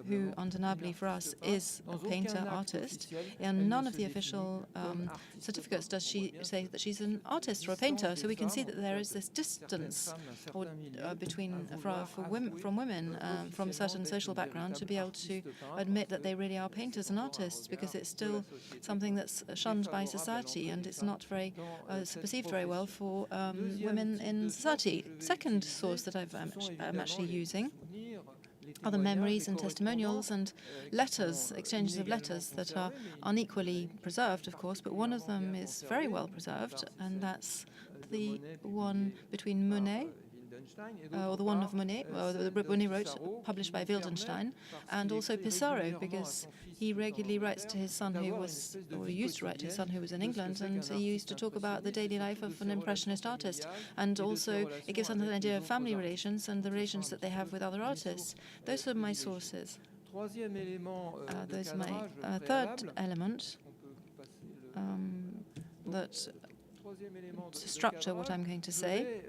who undeniably for us is a painter, artist, in none of the official certificates does she say that she's an artist or a painter. So we can see that there is this distance from women from a certain social background to be able to admit that they really are painters and artists, because it's still something that's shunned by society and it's not very perceived very well for women in society. Second source that I'm actually using are the memories and testimonials and letters, exchanges of letters that are unequally preserved, of course, but one of them is very well preserved, and that's the one between Monet, or the one of Monet, the Monet wrote, published by Wildenstein, and also Pissarro, because he regularly writes to his son who was, or he used to write to his son who was in England, and he used to talk about the daily life of an Impressionist artist, and also it gives us an idea of family relations and the relations that they have with other artists. Those are my sources. Those are my third element that to structure what I'm going to say.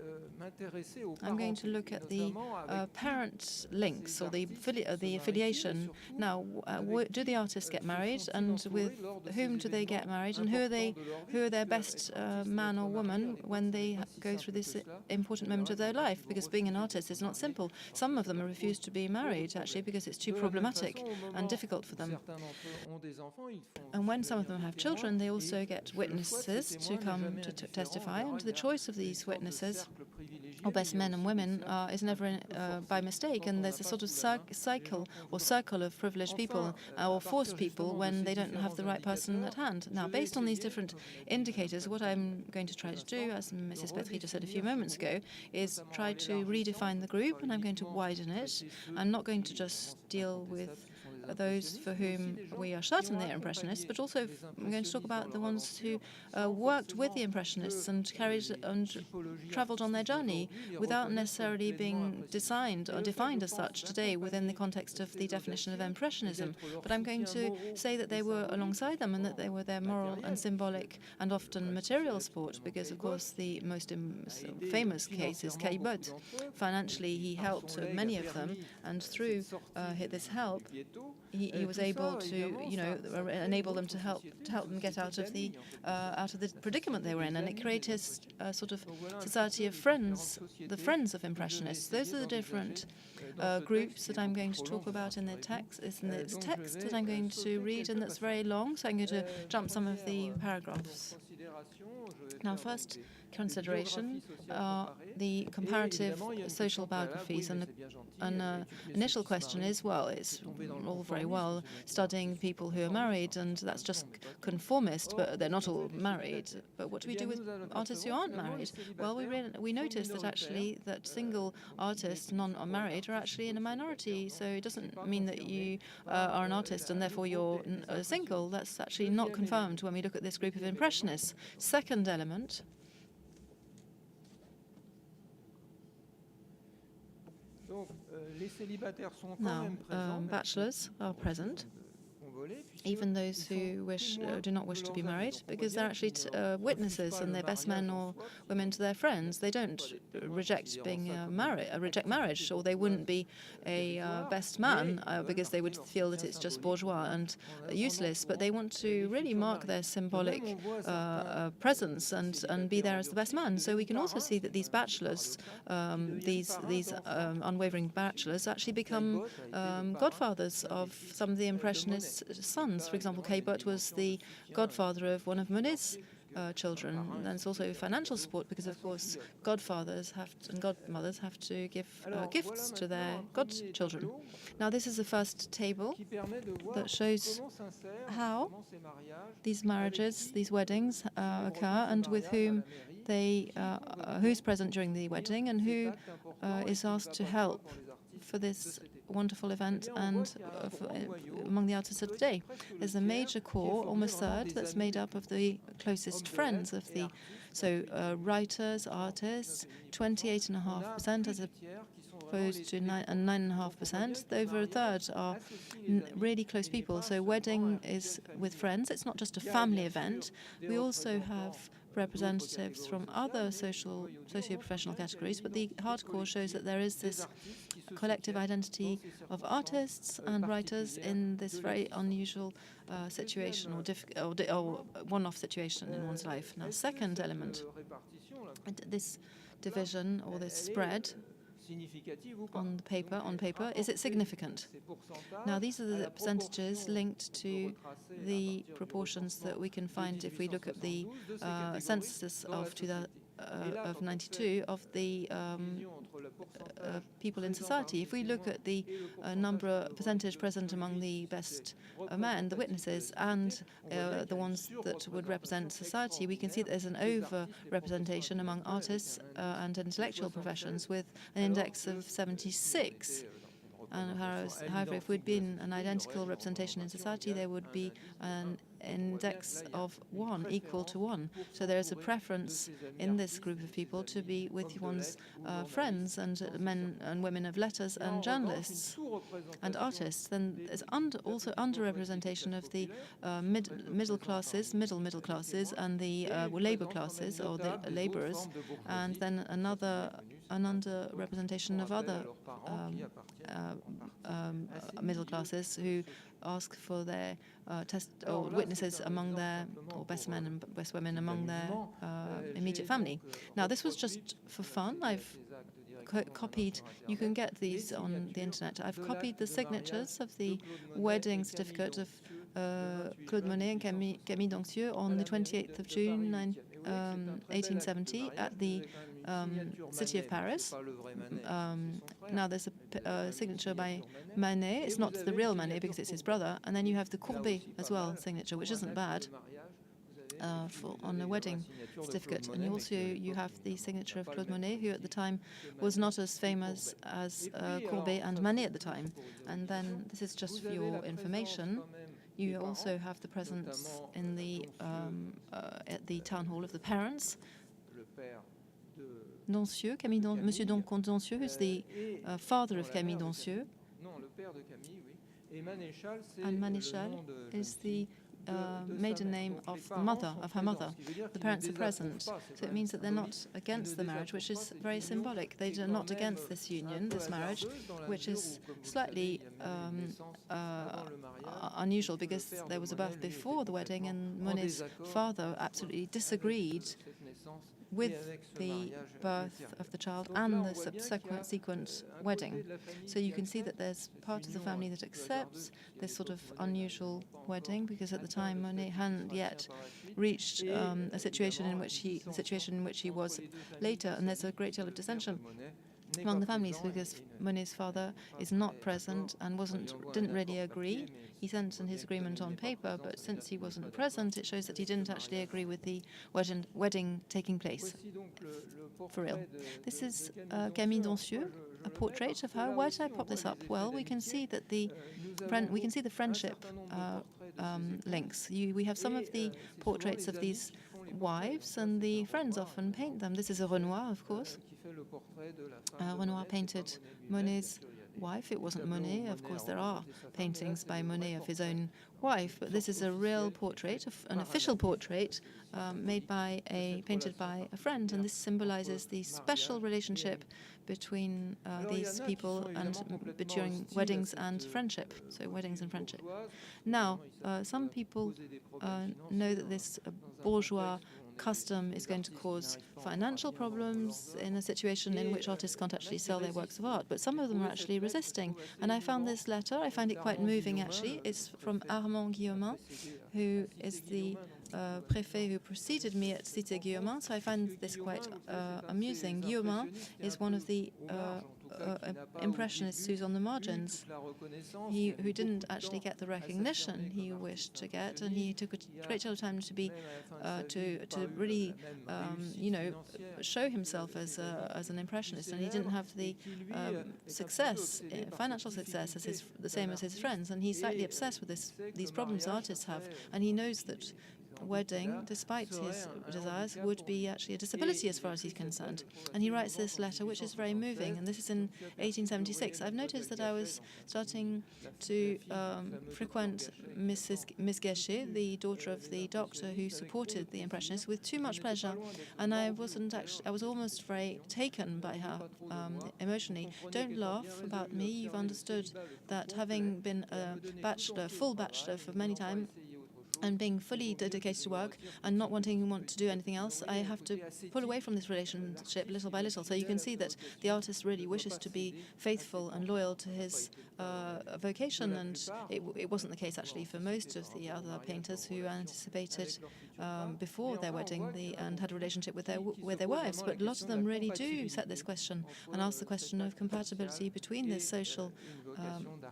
I'm going to look at the parent links or the affiliation. Now, do the artists get married, and with whom do they get married, and who are their best man or woman when they go through this important moment of their life? Because being an artist is not simple. Some of them refuse to be married, actually, because it's too problematic and difficult for them. And when some of them have children, they also get witnesses to come to testify, and the choice of these witnesses, or best men and women, is never by mistake, and there's a sort of circle of privileged people or forced people when they don't have the right person at hand. Now, based on these different indicators, what I'm going to try to do, as Mrs. Petri just said a few moments ago, is try to redefine the group, and I'm going to widen it. I'm not going to just deal with those for whom we are certain they are Impressionists, but also I'm going to talk about the ones who worked with the Impressionists and travelled on their journey without necessarily being defined as such today within the context of the definition of Impressionism. But I'm going to say that they were alongside them and that they were their moral and symbolic and often material support, because of course the most famous case is Caillebotte. Financially, he helped many of them, and through this help, he was able to, enable them to help them get out of the predicament they were in, and it created a sort of society of friends, the friends of Impressionists. Those are the different groups that I'm going to talk about in the text. It's in this text that I'm going to read, and that's very long, so I'm going to jump some of the paragraphs. Now, first consideration are the comparative social biographies, and an initial question is, well, it's all very well studying people who are married, and that's just conformist, but they're not all married. But what do we do with artists who aren't married? Well, we notice that actually that single artists, non-married, are actually in a minority, so it doesn't mean that you are an artist and therefore you're single. That's actually not confirmed when we look at this group of Impressionists. Second element, now, bachelors are present, even those who do not wish to be married, because they're actually witnesses and they're best men or women to their friends. They don't reject reject marriage, or they wouldn't be a best man because they would feel that it's just bourgeois and useless. But they want to really mark their symbolic presence and be there as the best man. So we can also see that these bachelors, these unwavering bachelors, actually become godfathers of some of the Impressionists' sons. For example, Caillebotte was the godfather of one of Monet's children. And it's also financial support, because of course godfathers and godmothers have to give gifts to their godchildren. Now, this is the first table that shows how these marriages, these weddings occur, and with whom who's present during the wedding and who is asked to help for this wonderful event and among the artists of today. There's a major core, almost third, that's made up of the closest friends of the, writers, artists, 28.5% as opposed to 9.5%. Over a third are really close people. So wedding is with friends. It's not just a family event. We also have representatives from other socio-professional categories, but the hardcore shows that there is this collective identity of artists and writers in this very unusual situation or one-off situation in one's life. Now, second element, this division or this spread on paper, is it significant? Now, these are the percentages linked to the proportions that we can find if we look at the census of 92 of the people in society. If we look at the percentage present among the best men, the witnesses, and the ones that would represent society, we can see that there's an over-representation among artists and intellectual professions with an index of 76. And however, if we'd been an identical representation in society, there would be an index of 1, equal to 1. So there is a preference in this group of people to be with one's friends and men and women of letters and journalists and artists. Then there's also underrepresentation of the middle classes, middle classes, and the labor classes or the laborers, and then an underrepresentation of other middle classes who ask for their witnesses among their, or best men and best women among their immediate family. Now, this was just for fun. I've copied, you can get these on the internet. I've copied the signatures of the wedding certificate of Claude Monet and Camille Dancieux on the 28th of June 1870 at the city of Paris. Now there's a signature by Manet. It's not the real Manet because it's his brother. And then you have the Courbet as well signature, which isn't bad on a wedding certificate. And you have the signature of Claude Monet, who at the time was not as famous as Courbet and Manet at the time. And then this is just for your information. You also have the presence in the at the town hall of the parents. Dancieux, Monsieur Dancieux, who's the father of Camille Dancieux. And Manéchal is the maiden name of the mother, of her mother. The parents are present. So it means that they're not against the marriage, which is very symbolic. They are not against this union, this marriage, which is slightly unusual because there was a birth before the wedding, and Monet's father absolutely disagreed with the birth of the child and the subsequent wedding. So you can see that there's part of the family that accepts this sort of unusual wedding, because at the time Monet hadn't yet reached a situation in which he was later, and there's a great deal of dissension among the families because Monet's father is not present and didn't really agree. He sent in his agreement on paper, but since he wasn't present, it shows that he didn't actually agree with the wedding taking place for real. This is Camille Dancieux, a portrait of her. Why did I pop this up? Well, we can see that the friendship links. We have some of the portraits of these wives, and the friends often paint them. This is a Renoir, of course. Renoir painted Monet's wife. It wasn't Monet. Of course, there are paintings by Monet of his own wife, but this is a real portrait, an official portrait painted by a friend, and this symbolizes the special relationship between these people and during weddings and friendship. So weddings and friendship. Now, some people know that this bourgeois custom is going to cause financial problems in a situation in which artists can't actually sell their works of art, but some of them are actually resisting. And I found this letter, I find it quite moving actually. It's from Armand Guillaumin, who is the préfet who preceded me at Cité Guillaumin, so I find this quite amusing. Guillaumin is one of the impressionist who's on the margins, who didn't actually get the recognition he wished to get, and he took a great deal of time to be to really show himself as an impressionist, and he didn't have the success, financial success, as the same as his friends, and he's slightly obsessed with these problems artists have, and he knows that wedding, despite his desires, would be actually a disability as far as he's concerned. And he writes this letter, which is very moving, and this is in 1876. I've noticed that I was starting to frequent Miss Guéchet, the daughter of the doctor who supported the Impressionists, with too much pleasure, and I was almost very taken by her emotionally. Don't laugh about me. You've understood that having been a full bachelor for many time, and being fully dedicated to work and not want to do anything else, I have to pull away from this relationship little by little. So you can see that the artist really wishes to be faithful and loyal to his vocation, and it wasn't the case actually for most of the other painters who anticipated before their wedding and had a relationship with their wives. But a lot of them really do set this question and ask the question of compatibility between this social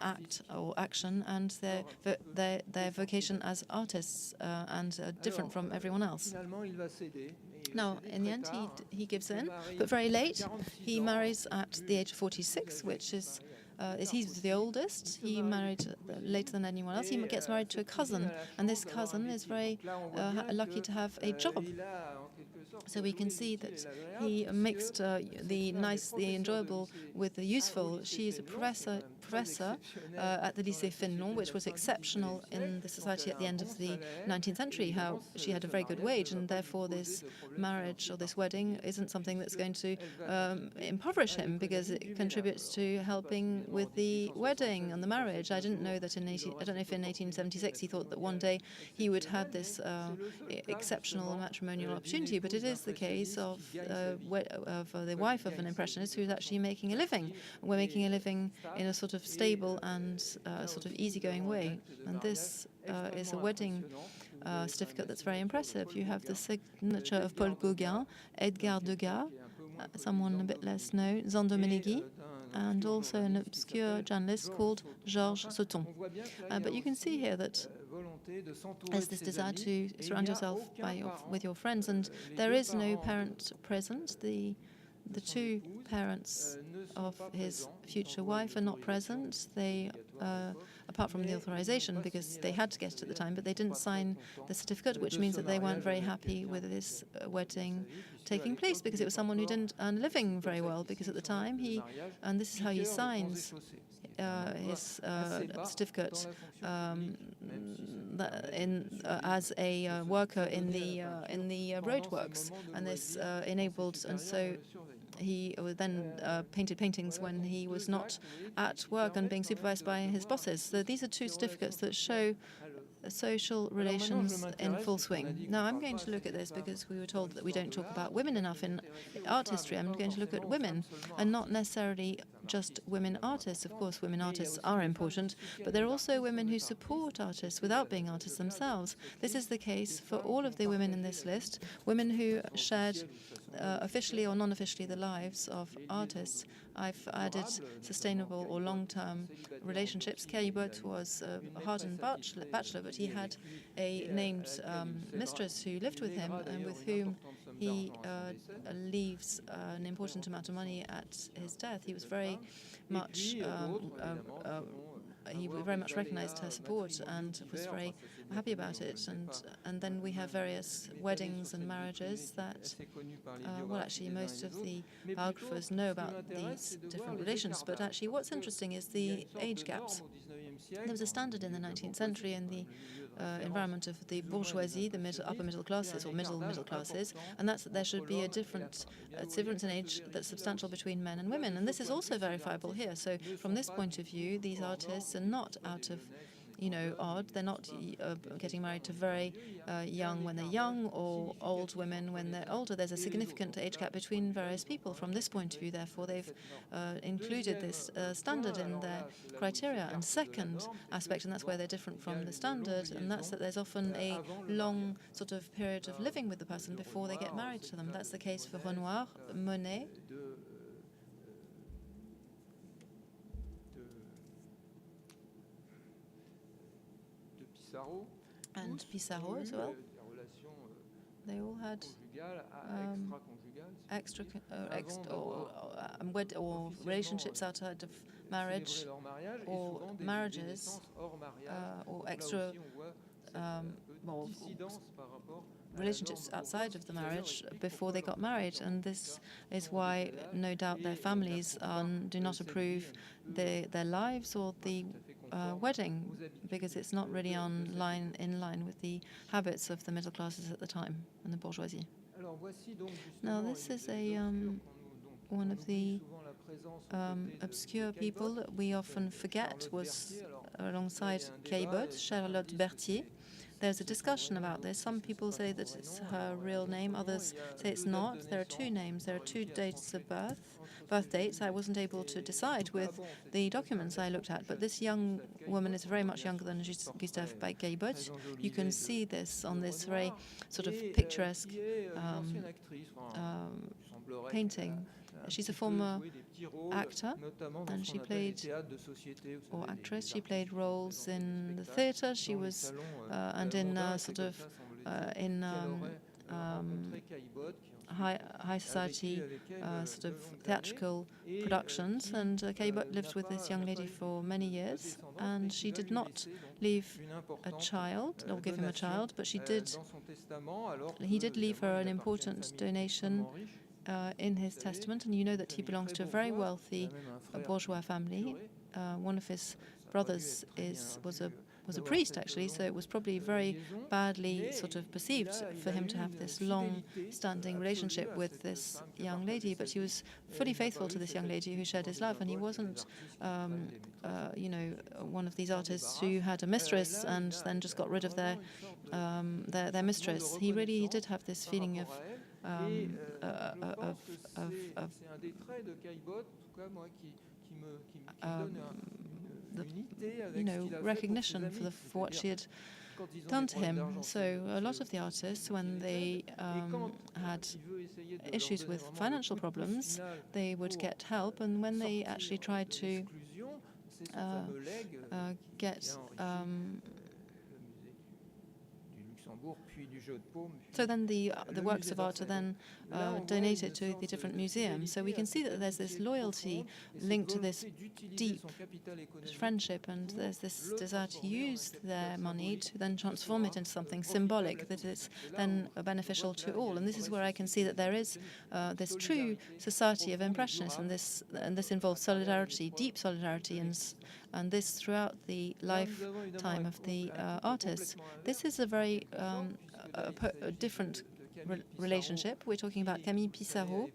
act or action and their vocation as artists, and different from everyone else. Now, in the end, he gives in, but very late. He marries at the age of 46, which is he's the oldest. He married later than anyone else. He gets married to a cousin, and this cousin is very lucky to have a job. So we can see that he mixed the enjoyable with the useful. She is a professor at the Lycée Fénelon, which was exceptional in the society at the end of the 19th century, how she had a very good wage, and therefore this marriage or this wedding isn't something that's going to impoverish him, because it contributes to helping with the wedding and the marriage. I didn't know that I don't know if in 1876 he thought that one day he would have this exceptional matrimonial opportunity, but it is the case of the wife of an impressionist who's actually making a living. We're making a living in a sort of stable and sort of easygoing way, and this is a wedding certificate that's very impressive. You have the signature of Paul Gauguin, Edgar Degas, someone a bit less known, Zandomenigy, and also an obscure journalist called Georges Sauton. But you can see here that there's this desire to surround yourself with your friends, and there is no parent present. The two parents of his future wife are not present. They, apart from the authorization, because they had to get it at the time, but they didn't sign the certificate, which means that they weren't very happy with this wedding taking place, because it was someone who didn't earn a living very well, because at the time and this is how he signs his certificate as a worker in the roadworks, and this enabled, and so he then painted paintings when he was not at work and being supervised by his bosses. So these are two certificates that show social relations in full swing. Now I'm going to look at this because we were told that we don't talk about women enough in art history. I'm going to look at women, and not necessarily just women artists. Of course, women artists are important, but there are also women who support artists without being artists themselves. This is the case for all of the women in this list, women who shared officially or non-officially the lives of artists. I've added sustainable or long-term relationships. Caillebotte was a hardened bachelor, but he had a named mistress who lived with him and with whom he leaves an important amount of money at his death. He was very much he very much recognized her support and was very happy about it. And then we have various weddings and marriages that, well, actually most of the biographers know about these different relations. But actually what's interesting is the age gaps. There was a standard in the 19th century in the environment of the bourgeoisie, the upper middle classes or middle classes, and that's that there should be a difference in age that's substantial between men and women, and this is also verifiable here. So from this point of view, these artists are not out of odd. They're not getting married to very young when they're young or old women when they're older. There's a significant age gap between various people. From this point of view, therefore, they've included this standard in their criteria. And second aspect, and that's where they're different from the standard, and that's that there's often a long sort of period of living with the person before they get married to them. That's the case for Renoir, Monet, and Pissarro as well. They all had or relationships outside of marriage, or marriages, or extra relationships outside of the marriage before they got married. And this is why, no doubt, their families do not approve their lives or the wedding, because it's not really in line with the habits of the middle classes at the time and the bourgeoisie. Now, this is one of the obscure people that we often forget was alongside Caillebotte, Charlotte Berthier. There's a discussion about this. Some people say that it's her real name, others say it's not. There are two names, there are two dates of birth dates. I wasn't able to decide with the documents I looked at, but this young woman is very much younger than Gustave Caillebotte. You can see this on this very sort of picturesque painting. She's a former actor, and she played, or actress, she played roles in the theatre. She was, and in high society sort of theatrical productions. And Caillebotte lived with this young lady for many years, and she did not leave a child or give him a child, but he did leave her an important donation in his testament. And you know that he belongs to a very wealthy bourgeois family. One of his brothers was a priest, actually, so it was probably very badly sort of perceived for him to have this long-standing relationship with this young lady. But he was fully faithful to this young lady who shared his love, and he wasn't, one of these artists who had a mistress and then just got rid of their mistress. He really did have this feeling of recognition for what she had done to him. So a lot of the artists, when they had issues with financial problems, they would get help, and when they actually tried to get so then the works of art are then donated to the different museums. So we can see that there's this loyalty linked to this deep friendship, and there's this desire to use their money to then transform it into something symbolic that is then beneficial to all. And this is where I can see that there is this true society of Impressionists, and this involves solidarity, deep solidarity, and this throughout the lifetime of the artists. This is a very a different relationship. We're talking about Camille Pissarro,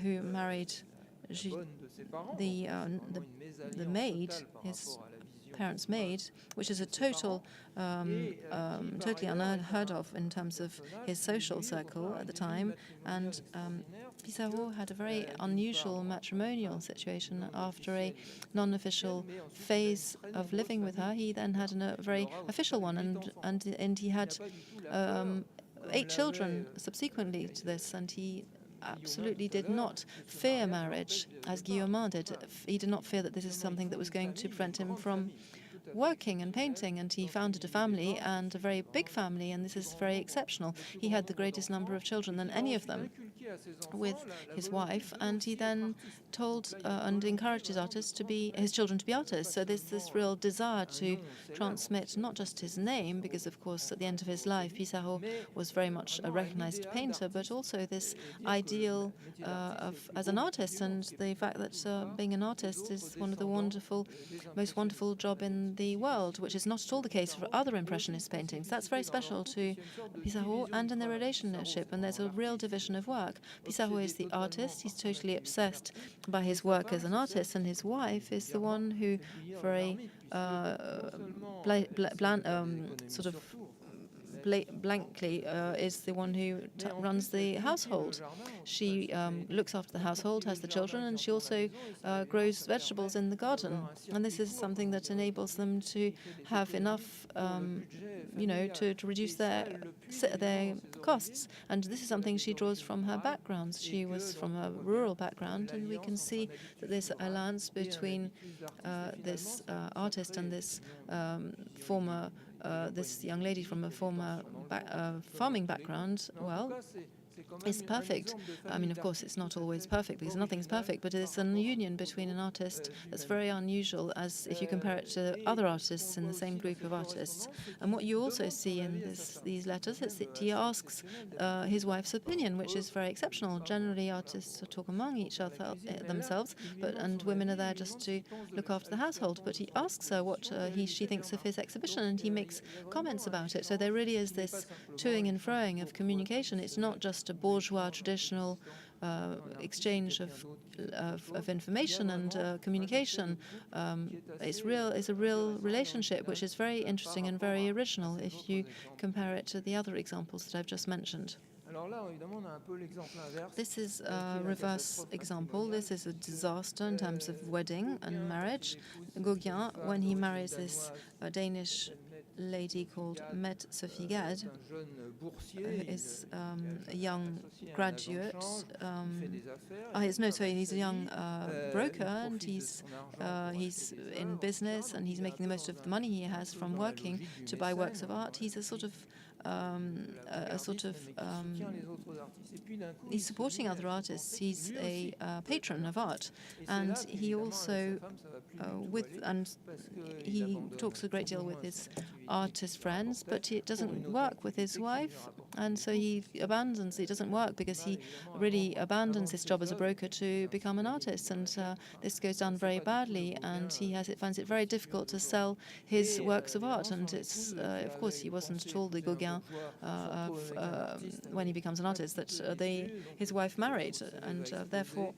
who married the maid, his parents' maid, which is a totally unheard of in terms of his social circle at the time. And Pissarro had a very unusual matrimonial situation. After a non-official phase of living with her, he then had a very official one, and he had 8 children subsequently to this, and he absolutely did not fear marriage, as Guillaumin did. He did not fear that this is something that was going to prevent him from working and painting, and he founded a family, and a very big family, and this is very exceptional. He had the greatest number of children than any of them with his wife, and he then told and encouraged his children to be artists. So there's this real desire to transmit not just his name, because of course at the end of his life Pissarro was very much a recognized painter, but also this ideal as an artist, and the fact that being an artist is one of the most wonderful job in the world, which is not at all the case for other Impressionist paintings. That's very special to Pissarro and in their relationship, and there's a real division of work. Pissarro is the artist, he's totally obsessed by his work as an artist, and his wife is the one who, for a blankly is the one who runs the household. She looks after the household, has the children, and she also grows vegetables in the garden. And this is something that enables them to have enough, to reduce their costs. And this is something she draws from her background. She was from a rural background, and we can see that this alliance between this artist and this former this young lady from a former farming background, well, is perfect. I mean, of course, it's not always perfect because nothing's perfect, but it's a union between an artist that's very unusual as if you compare it to other artists in the same group of artists. And what you also see in these letters is that he asks his wife's opinion, which is very exceptional. Generally, artists talk among each other themselves, and women are there just to look after the household. But he asks her what she thinks of his exhibition, and he makes comments about it. So there really is this toing and froing of communication. It's not just a bourgeois traditional exchange of information and communication. It's a real relationship, which is very interesting and very original if you compare it to the other examples that I've just mentioned. This is a reverse example. This is a disaster in terms of wedding and marriage. Gauguin, when he marries this Danish lady called Met Sophie Gad, who is a young graduate. He's a young broker, and he's in business, and he's making the most of the money he has from working to buy works of art. He's he's supporting other artists. He's a patron of art, and he also he talks a great deal with his artist friends, but it doesn't work with his wife, and so he abandons. It doesn't work because he really abandons his job as a broker to become an artist, and this goes down very badly, and he finds it very difficult to sell his works of art. And it's of course he wasn't at all the Gauguin when he becomes an artist that his wife married, and therefore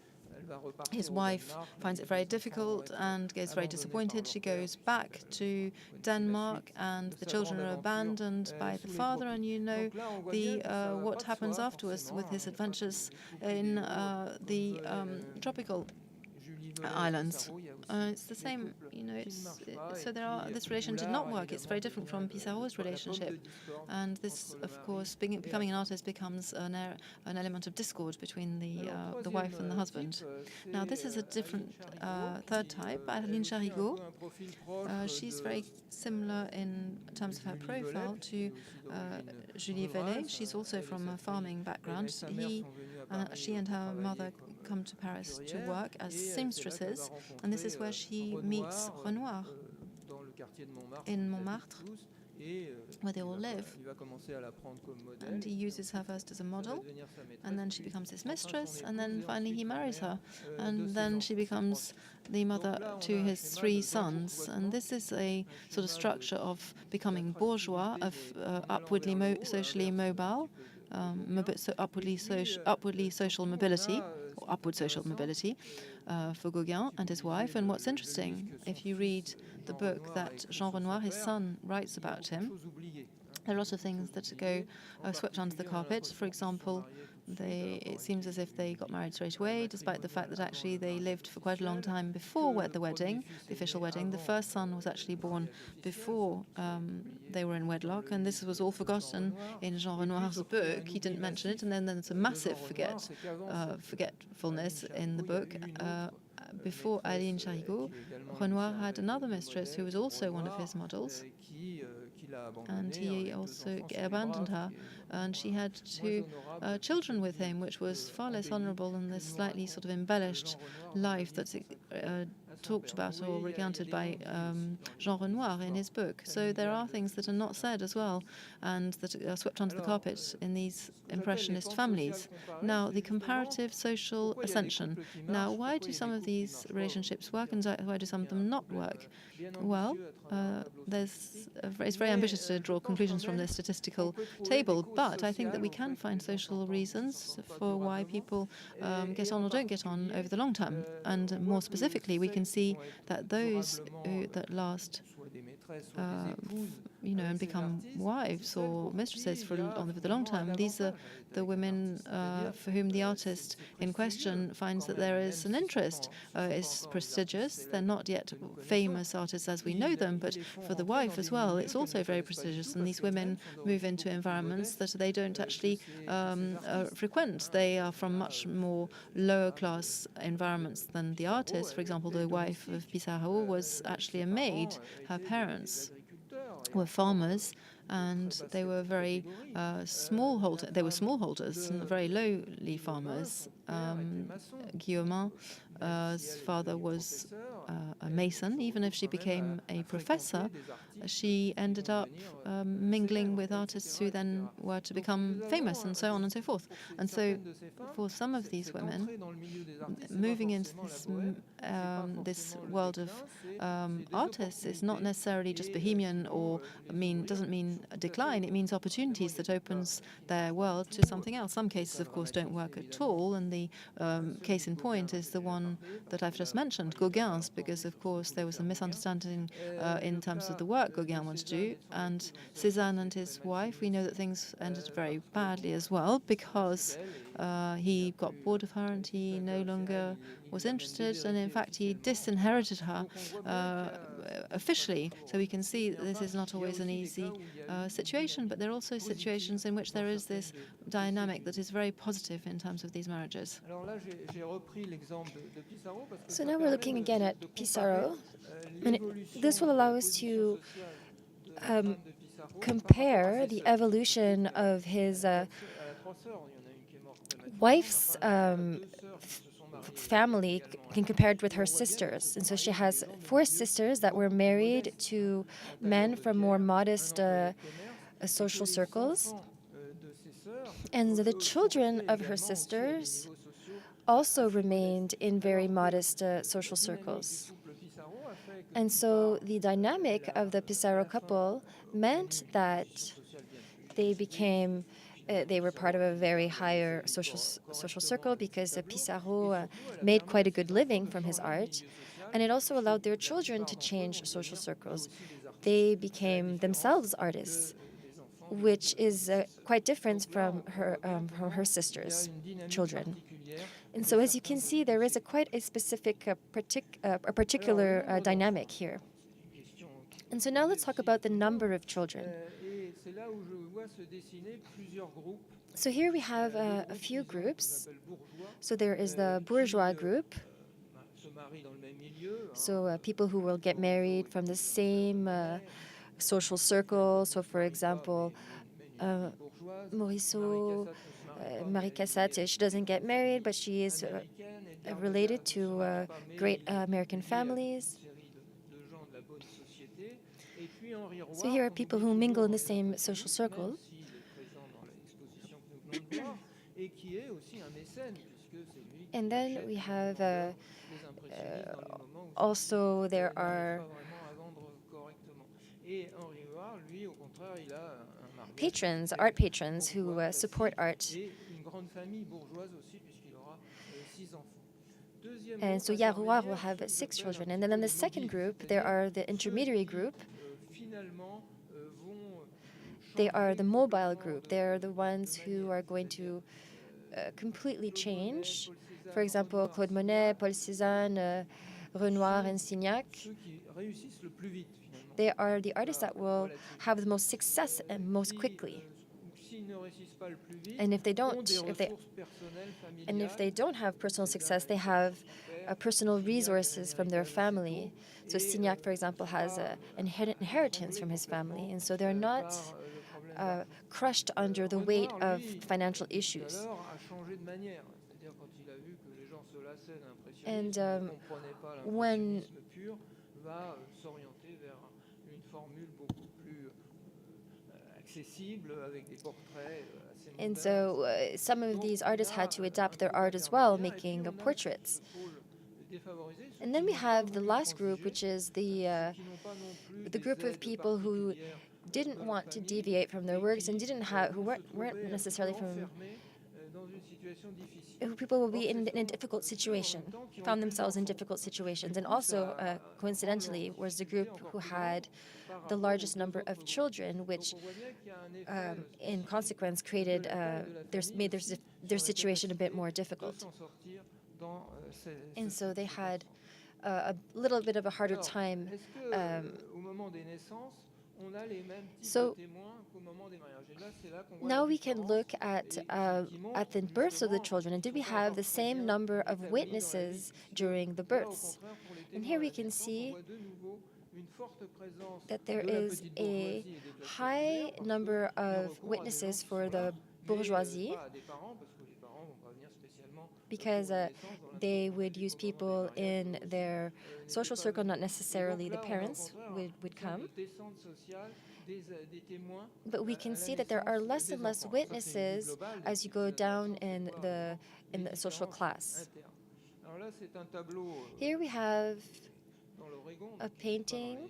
his wife finds it very difficult and gets very disappointed. She goes back to Denmark, and the children are abandoned by the father. And you know what happens afterwards with his adventures in the tropical islands. It's the same, you know. This relation did not work. It's very different from Pissarro's relationship, and this, of course, becoming an artist becomes an element of discord between the wife and the husband. Now, this is a different third type, Adeline Charigot. She's very similar in terms of her profile to Julie Velay. She's also from a farming background. She and her mother come to Paris to work as seamstresses, and this is where she meets Renoir in Montmartre, where they all live. And he uses her first as a model, and then she becomes his mistress, and then finally he marries her, and then she becomes the mother to his 3 sons. And this is a sort of structure of becoming bourgeois, of upwardly socially mobile, upwardly social mobility, or upward social mobility for Gauguin and his wife. And what's interesting, if you read the book that Jean Renoir, his son, writes about him, there are a lot of things that go swept under the carpet. For example, it seems as if they got married straight away, despite the fact that actually they lived for quite a long time before the wedding, the official wedding. The first son was actually born before they were in wedlock, and this was all forgotten in Jean Renoir's book. He didn't mention it, and then there's a massive forgetfulness in the book. Before Adeline Charigot, Renoir had another mistress who was also one of his models, and he also abandoned her, and she had 2 children with him, which was far less honorable than this slightly sort of embellished life that's talked about or recounted by Jean Renoir in his book. So there are things that are not said as well, and that are swept under the carpet in these Impressionist families. Now, the comparative social ascension. Now, why do some of these relationships work, and why do some of them not work? Well, it's very ambitious to draw conclusions from this statistical table, but I think that we can find social reasons for why people get on or don't get on over the long term. And more specifically, we can see that those that last and become wives or mistresses over the long term, these are the women for whom the artist in question finds that there is an interest. It's prestigious. They're not yet famous artists as we know them, but for the wife as well, it's also very prestigious. And these women move into environments that they don't actually frequent. They are from much more lower class environments than the artist. For example, the wife of Pissarro was actually a maid. Her parents were farmers, and they were very smallholders. They were smallholders and very lowly farmers. Guillaume's father was a mason. Even if she became a professor, she ended up mingling with artists who then were to become famous, and so on and so forth. And so, for some of these women, moving into this world of artists is not necessarily just bohemian or doesn't mean a decline. It means opportunities that opens their world to something else. Some cases, of course, don't work at all, and the case in point is the one that I've just mentioned, Gauguin's, because, of course, there was a misunderstanding in terms of the work Gauguin wanted to do. And Cézanne and his wife, we know that things ended very badly as well, because he got bored of her and he no longer was interested, and in fact he disinherited her officially. So we can see that this is not always an easy situation, but there are also situations in which there is this dynamic that is very positive in terms of these marriages. So now we're looking again at Pissarro, and this will allow us to compare the evolution of his wife's family compared with her sisters. And so she has 4 sisters that were married to men from more modest social circles. And the children of her sisters also remained in very modest social circles. And so the dynamic of the Pissarro couple meant that they were part of a very higher social circle, because Pissarro made quite a good living from his art. And it also allowed their children to change social circles. They became themselves artists, which is quite different from her sisters' children. And so, as you can see, there is quite a specific, particular dynamic here. And so now let's talk about the number of children. So here we have a few groups. So there is the bourgeois group, so people who will get married from the same social circle. So, for example, Morisot, Marie Cassatt, she doesn't get married, but she is related to great American families. So here are people who mingle in the same social circle. And then we have also there are patrons, art patrons, who support art. And so Yaroir will have 6 children. And then in the second group, there are the intermediary group. They are the mobile group. They are the ones who are going to completely change. For example, Claude Monet, Paul Cézanne, Renoir, and Signac. They are the artists that will have the most success and most quickly. And if they don't have personal success, they have personal resources from their family. So Signac, for example, has an inheritance from his family, and so they're not crushed under the weight of financial issues. And when and so some of these artists had to adapt their art as well, making portraits. And then we have the last group, which is the group of people who didn't want to deviate from their works and who weren't necessarily from. People will be in a difficult situation, found themselves in difficult situations, and also, coincidentally, was the group who had the largest number of children, which, in consequence, made their situation a bit more difficult. And so they had a little bit of a harder time. So now we can look at the births of the children, and did we have the same number of witnesses during the births? And here we can see that there is a high number of witnesses for the bourgeoisie, because they would use people in their social circle, not necessarily the parents would come. But we can see that there are less and less witnesses as you go down in the social class. Here we have a painting.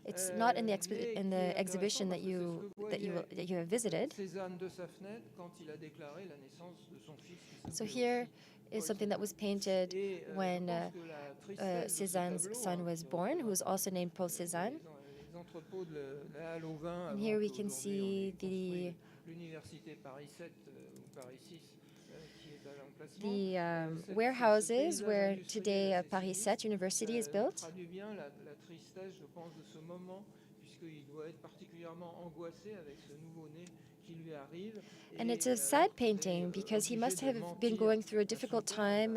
It's not in the exhibition that you have visited. So here is something that was painted when Cézanne's son was born, who was also named Paul Cézanne. And here we can see the warehouses where today Paris 7 University is built. And it's a sad painting because he must have been going through a difficult time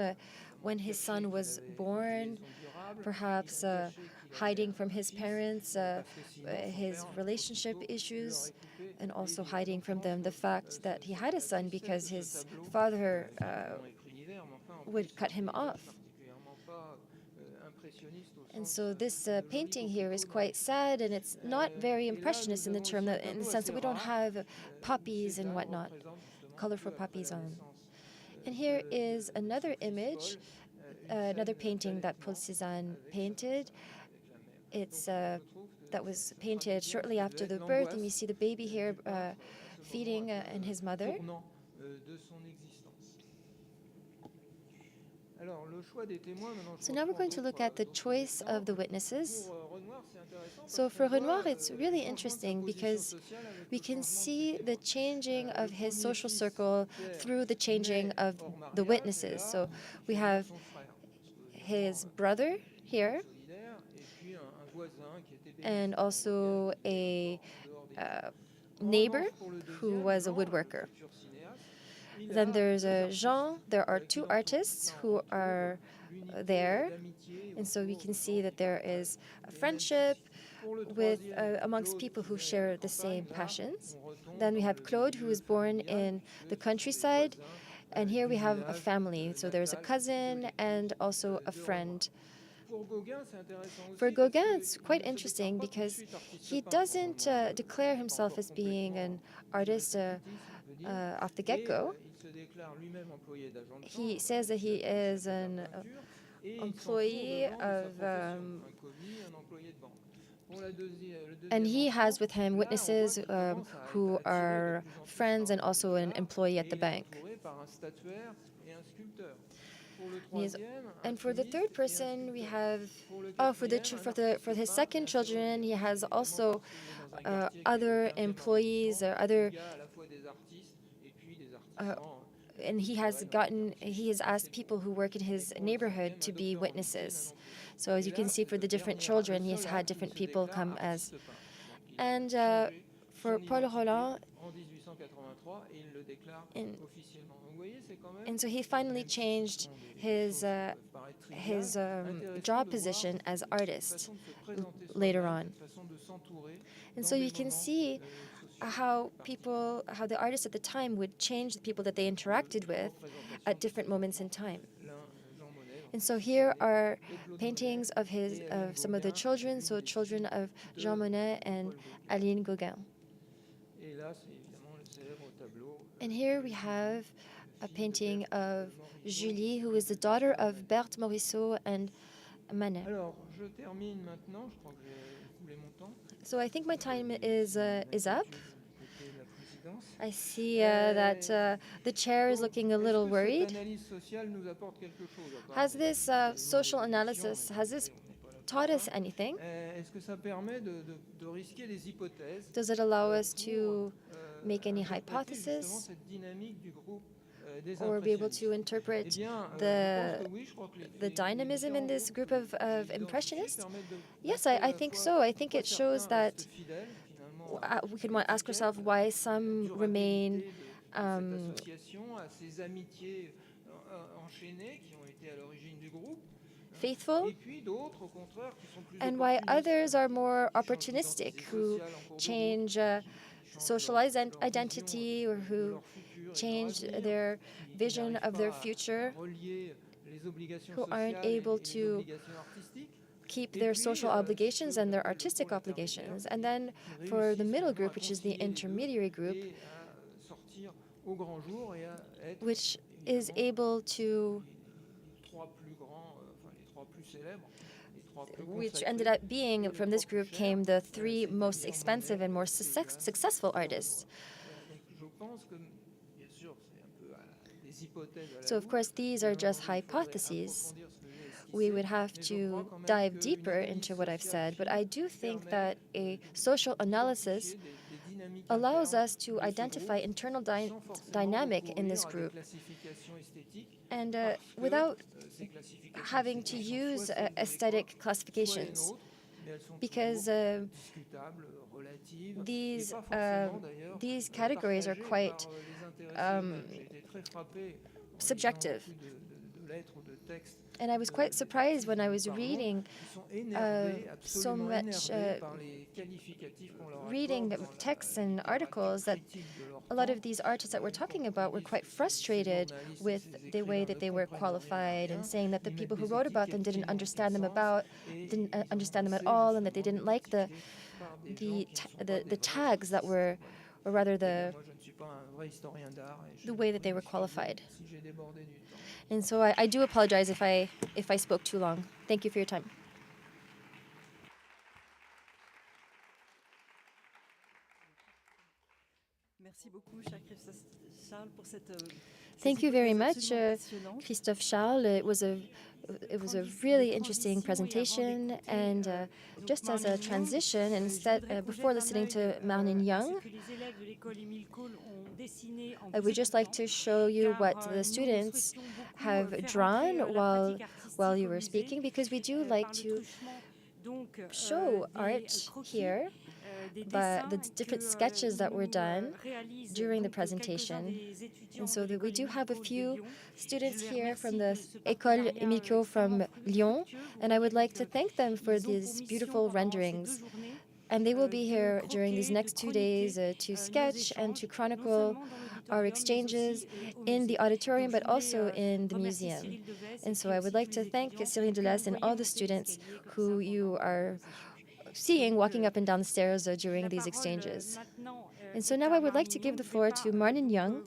when his son was born, perhaps hiding from his parents, his relationship issues, and also hiding from them the fact that he had a son because his father would cut him off. And so this painting here is quite sad, and it's not very impressionist in the sense that we don't have poppies and whatnot, colorful poppies on. And here is another image, another painting that Paul Cézanne painted. It's that was painted shortly after the birth, and you see the baby here feeding and his mother. So now we're going to look at the choice of the witnesses. So for Renoir, it's really interesting because we can see the changing of his social circle through the changing of the witnesses. So we have his brother here, and also a neighbor who was a woodworker. Then there's Jean. There are two artists who are there, and so we can see that there is a friendship with amongst people who share the same passions. Then we have Claude, who was born in the countryside, and here we have a family. So there's a cousin and also a friend. For Gauguin, it's quite interesting because he doesn't declare himself as being an artist off the get-go. He says that he is an employee of, and he has with him witnesses who are friends and also an employee at the bank. And for the third person, we have for his second children, he has also other employees or other. And he has asked people who work in his neighborhood to be witnesses. So as you can see, for the different children, he has had different people come as. And for Paul Roland, and so he finally changed his job position as artist later on. And so you can see how the artists at the time would change the people that they interacted with at different moments in time. And so here are paintings of some of the children, so children of Jean Monnet and Aline Gauguin. And here we have a painting of Julie, who is the daughter of Berthe Morisot and Manet. So I think my time is up. I see that the chair is looking a little worried. Has this social analysis, has this taught us anything? Does it allow us to make any hypothesis or be able to interpret the dynamism in this group of Impressionists? Yes, I think so. I think it shows that we can ask ourselves why some remain faithful, and why others are more opportunistic, who change social identity or who change their vision of their future, who aren't able to keep their social obligations and their artistic obligations. And then for the middle group, which is the intermediary group, which is able to, which ended up being, from this group came the three most expensive and more successful artists. So of course, these are just hypotheses. We would have to dive deeper into what I've said, but I do think that a social analysis allows us to identify internal dynamic in this group, and without having to use aesthetic classifications, because these categories are quite subjective. And I was quite surprised when I was reading so much, reading texts and articles, that a lot of these artists that we're talking about were quite frustrated with the way that they were qualified, and saying that the people who wrote about them didn't understand them at all, and that they didn't like the tags that were, or rather the way that they were qualified. And so I do apologize if I spoke too long. Thank you for your time. Thank you very much, Christophe Charles. It was a really interesting presentation, and just as a transition, instead, before listening to Marlene Young, I would just like to show you what the students have drawn while you were speaking, because we do like to show art here, but the different sketches that were done during the presentation. And so that we do have a few students here from the École Émile Caux from Lyon, and I would like to thank them for these beautiful renderings. And they will be here during these next 2 days to sketch and to chronicle our exchanges in the auditorium, but also in the museum. And so I would like to thank Cyril Delesse and all the students who you are seeing walking up and down the stairs during these exchanges. And so now I would like to give the floor to Marlene Young.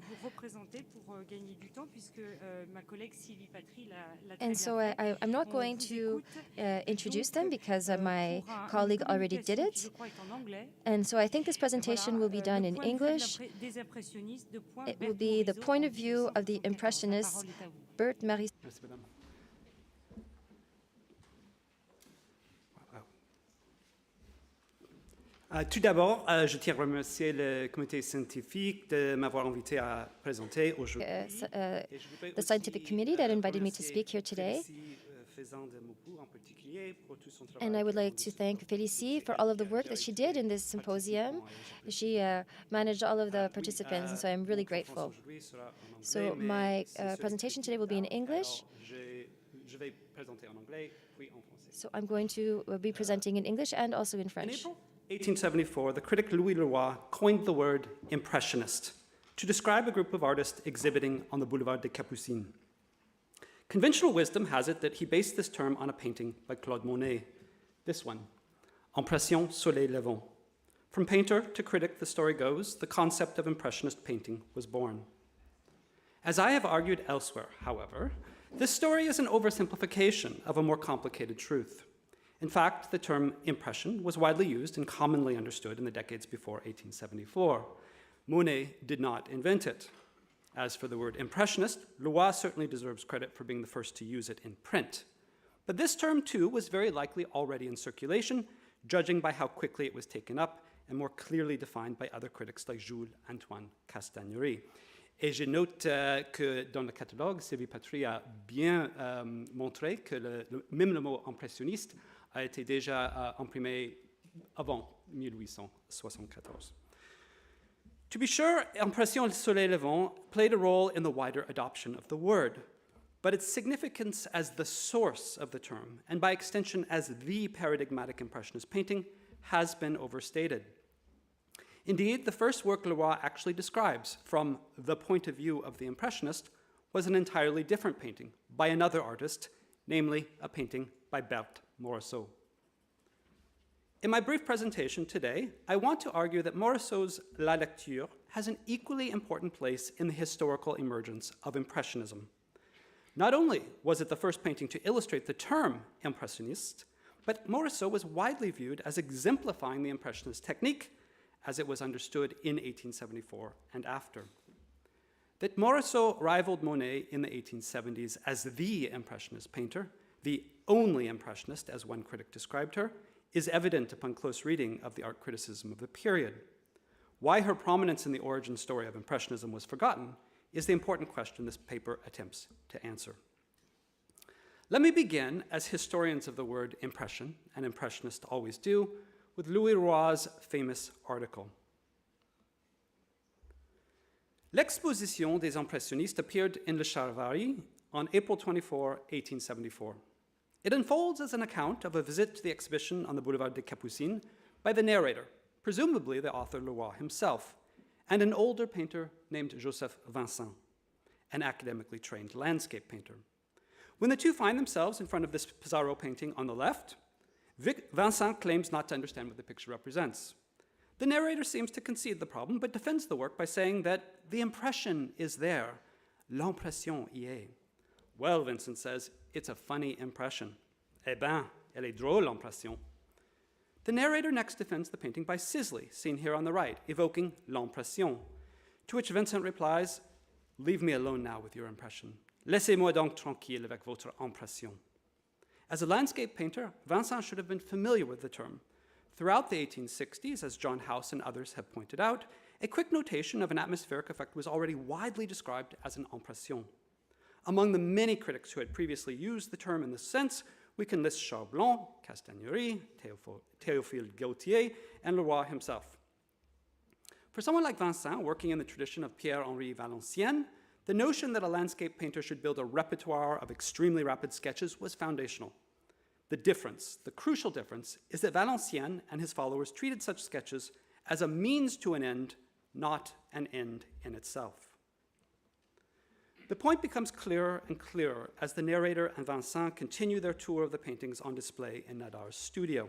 And so I'm not going to introduce them, because my colleague already did it. And so I think this presentation will be done in English. It will be the point of view of the Impressionists, Bert Marie. Tout d'abord, je tiens à remercier le comité scientifique de m'avoir invité à présenter aujourd'hui. The scientific committee that invited me to speak here today. And I would like to thank Félicie for all of the work that she did in this symposium. She managed all of the participants, and so I'm really grateful. So my presentation today will be in English. So I'm going to be presenting in English and also in French. 1874, the critic Louis Leroy coined the word Impressionist to describe a group of artists exhibiting on the Boulevard des Capucines. Conventional wisdom has it that he based this term on a painting by Claude Monet, this one, Impression Soleil Levant. From painter to critic, the story goes, the concept of Impressionist painting was born. As I have argued elsewhere, however, this story is an oversimplification of a more complicated truth. In fact, the term impression was widely used and commonly understood in the decades before 1874. Monet did not invent it. As for the word impressionist, Leroy certainly deserves credit for being the first to use it in print. But this term, too, was very likely already in circulation, judging by how quickly it was taken up and more clearly defined by other critics like Jules-Antoine Castagnery. Et je note que dans le catalogue, Sylvie Patry a bien montré que même le mot impressionniste a été déjà imprimé avant 1874. To be sure, Impression Soleil Levant played a role in the wider adoption of the word. but its significance as the source of the term, and by extension as the paradigmatic Impressionist painting, has been overstated. Indeed, the first work Leroy actually describes from the point of view of the Impressionist was an entirely different painting by another artist, namely a painting by Berthe Morisot. In my brief presentation today, I want to argue that Morisot's La Lecture has an equally important place in the historical emergence of Impressionism. Not only was it the first painting to illustrate the term Impressionist, but Morisot was widely viewed as exemplifying the Impressionist technique as it was understood in 1874 and after. That Morisot rivaled Monet in the 1870s as the Impressionist painter, the only Impressionist, as one critic described her, is evident upon close reading of the art criticism of the period. Why her prominence in the origin story of Impressionism was forgotten is the important question this paper attempts to answer. Let me begin, as historians of the word impression, and Impressionists always do, with Louis Roy's famous article. L'Exposition des Impressionnistes appeared in Le Charvary on April 24, 1874. It unfolds as an account of a visit to the exhibition on the Boulevard des Capucines by the narrator, presumably the author Leroy himself, and an older painter named Joseph Vincent, an academically trained landscape painter. When the two find themselves in front of this Pissarro painting on the left, Vincent claims not to understand what the picture represents. The narrator seems to concede the problem, but defends the work by saying that the impression is there, l'impression y est. Well, Vincent says, it's a funny impression. Eh ben, elle est drôle l'impression. The narrator next defends the painting by Sisley, seen here on the right, evoking l'impression, to which Vincent replies, leave me alone now with your impression. Laissez-moi donc tranquille avec votre impression. As a landscape painter, Vincent should have been familiar with the term. Throughout the 1860s, as John House and others have pointed out, a quick notation of an atmospheric effect was already widely described as an impression. Among the many critics who had previously used the term in this sense, we can list Charles Blanc, Castagnery, Théophile Gautier, and Leroy himself. For someone like Vincent, working in the tradition of Pierre-Henri Valenciennes, the notion that a landscape painter should build a repertoire of extremely rapid sketches was foundational. The difference, the crucial difference, is that Valenciennes and his followers treated such sketches as a means to an end, not an end in itself. The point becomes clearer and clearer as the narrator and Vincent continue their tour of the paintings on display in Nadar's studio.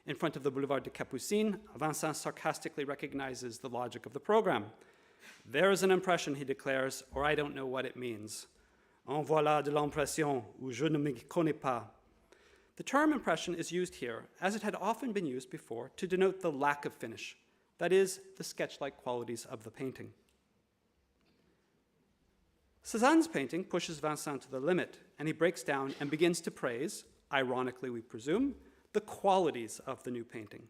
In front of the Boulevard des Capucines, Vincent sarcastically recognizes the logic of the program. There's an impression, he declares, or I don't know what it means. En voilà de l'impression, ou je ne m'y connais pas. The term impression is used here, as it had often been used before, to denote the lack of finish, that is, the sketch-like qualities of the painting. Cézanne's painting pushes Vincent to the limit, and he breaks down and begins to praise, ironically we presume, the qualities of the new painting.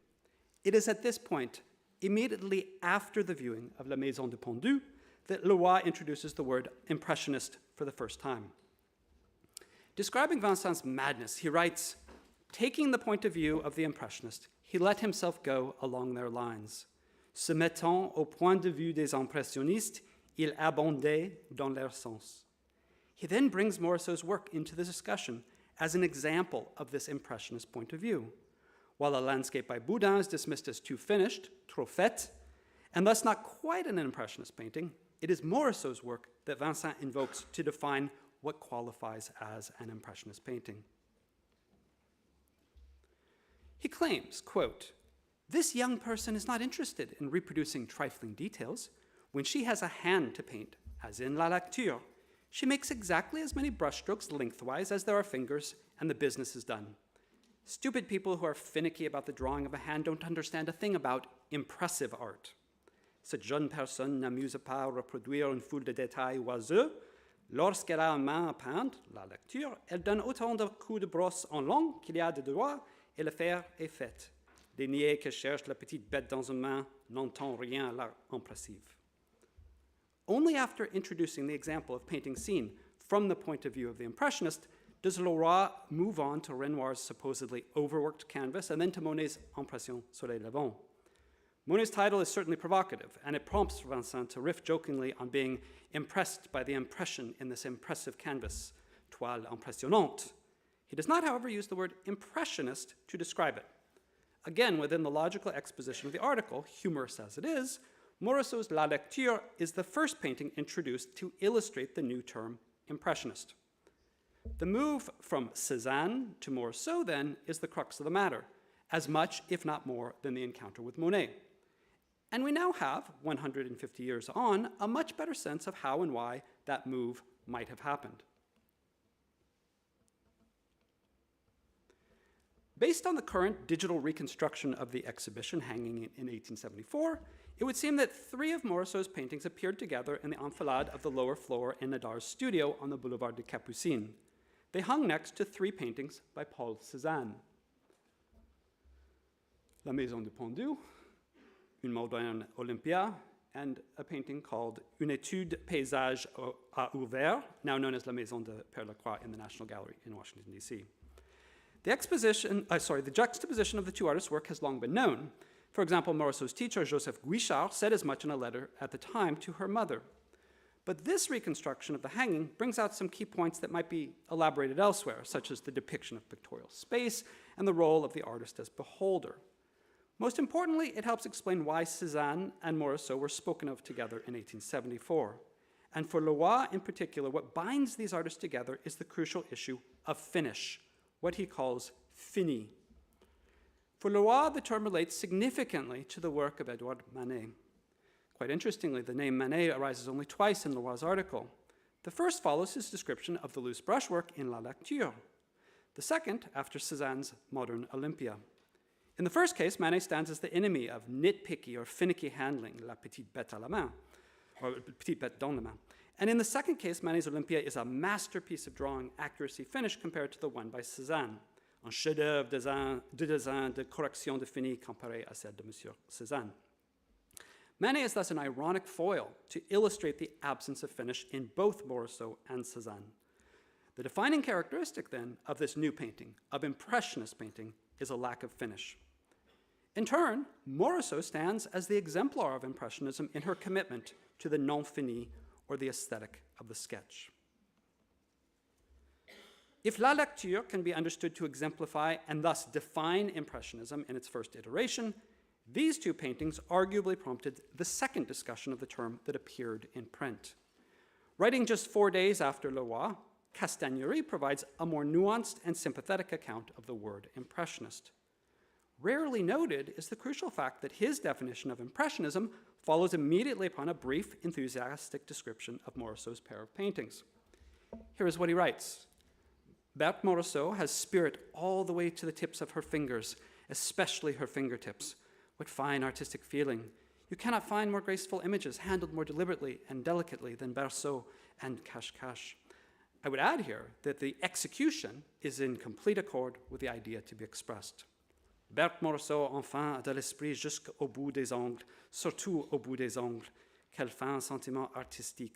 It is at this point, immediately after the viewing of La Maison du Pendu, that Leroy introduces the word impressionist for the first time. Describing Vincent's madness, he writes, taking the point of view of the impressionist, he let himself go along their lines. Se mettant au point de vue des impressionnistes, il abondait dans leur sens. He then brings Morisot's work into the discussion as an example of this impressionist point of view. While a landscape by Boudin is dismissed as too finished, trop fait, and thus not quite an impressionist painting, it is Morisot's work that Vincent invokes to define what qualifies as an impressionist painting. He claims, quote, this young person is not interested in reproducing trifling details. When she has a hand to paint, as in La Lecture, she makes exactly as many brushstrokes lengthwise as there are fingers, and the business is done. Stupid people who are finicky about the drawing of a hand don't understand a thing about impressive art. Cette jeune personne n'amuse pas à reproduire une foule de détails oiseux. Lorsqu'elle a une main à peindre, La Lecture, elle donne autant de coups de brosse en long qu'il y a de doigts, et l'affaire est faite. Les niais qui cherchent la petite bête dans une main n'entendent rien à l'art impressif. Only after introducing the example of painting seen from the point of view of the Impressionist does Leroy move on to Renoir's supposedly overworked canvas and then to Monet's Impression sur les levants. Monet's title is certainly provocative, and it prompts Vincent to riff jokingly on being impressed by the impression in this impressive canvas, toile impressionnante. He does not, however, use the word impressionist to describe it. Again, within the logical exposition of the article, humorous as it is, Morisot's La Lecture is the first painting introduced to illustrate the new term impressionist. The move from Cézanne to Morisot, then, is the crux of the matter, as much, if not more, than the encounter with Monet. And we now have, 150 years on, a much better sense of how and why that move might have happened. Based on the current digital reconstruction of the exhibition hanging in 1874, it would seem that 3 of Morisot's paintings appeared together in the enfilade of the lower floor in Nadar's studio on the Boulevard des Capucines. They hung next to 3 paintings by Paul Cézanne. La Maison du Pendu, Une moderne Olympia, and a painting called Une étude paysage à ouvert, now known as La Maison de Père Lacroix in the National Gallery in Washington, D.C. The juxtaposition of the 2 artists' work has long been known. For example, Morisot's teacher, Joseph Guichard, said as much in a letter at the time to her mother. But this reconstruction of the hanging brings out some key points that might be elaborated elsewhere, such as the depiction of pictorial space and the role of the artist as beholder. Most importantly, it helps explain why Cézanne and Morisot were spoken of together in 1874. And for Leroy in particular, what binds these artists together is the crucial issue of finish, what he calls fini. For Leroy, the term relates significantly to the work of Edouard Manet. Quite interestingly, the name Manet arises only twice in Leroy's article. The first follows his description of the loose brushwork in La Lecture. The second, after Cézanne's modern Olympia. In the first case, Manet stands as the enemy of nitpicky or finicky handling, la petite bête à la main, or petite bête dans la main. And in the second case, Manet's Olympia is a masterpiece of drawing accuracy finish compared to the one by Cézanne, un chef-d'œuvre de dessin de correction de fini comparé à celle de Monsieur Cézanne. Manet is thus an ironic foil to illustrate the absence of finish in both Morisot and Cézanne. The defining characteristic, then, of this new painting, of Impressionist painting, is a lack of finish. In turn, Morisot stands as the exemplar of Impressionism in her commitment to the non-fini, or the aesthetic of the sketch. If La Lecture can be understood to exemplify and thus define Impressionism in its first iteration, these 2 paintings arguably prompted the second discussion of the term that appeared in print. Writing just 4 days after Leroy, Castagneri provides a more nuanced and sympathetic account of the word Impressionist. Rarely noted is the crucial fact that his definition of Impressionism follows immediately upon a brief, enthusiastic description of Morisot's pair of paintings. Here is what he writes. Berthe Morisot has spirit all the way to the tips of her fingers, especially her fingertips. What fine artistic feeling. You cannot find more graceful images handled more deliberately and delicately than Berceau and Cache-Cache. I would add here that the execution is in complete accord with the idea to be expressed. Berthe Morisot, enfin, a de l'esprit jusqu'au bout des ongles, surtout au bout des ongles. Quel fin sentiment artistique.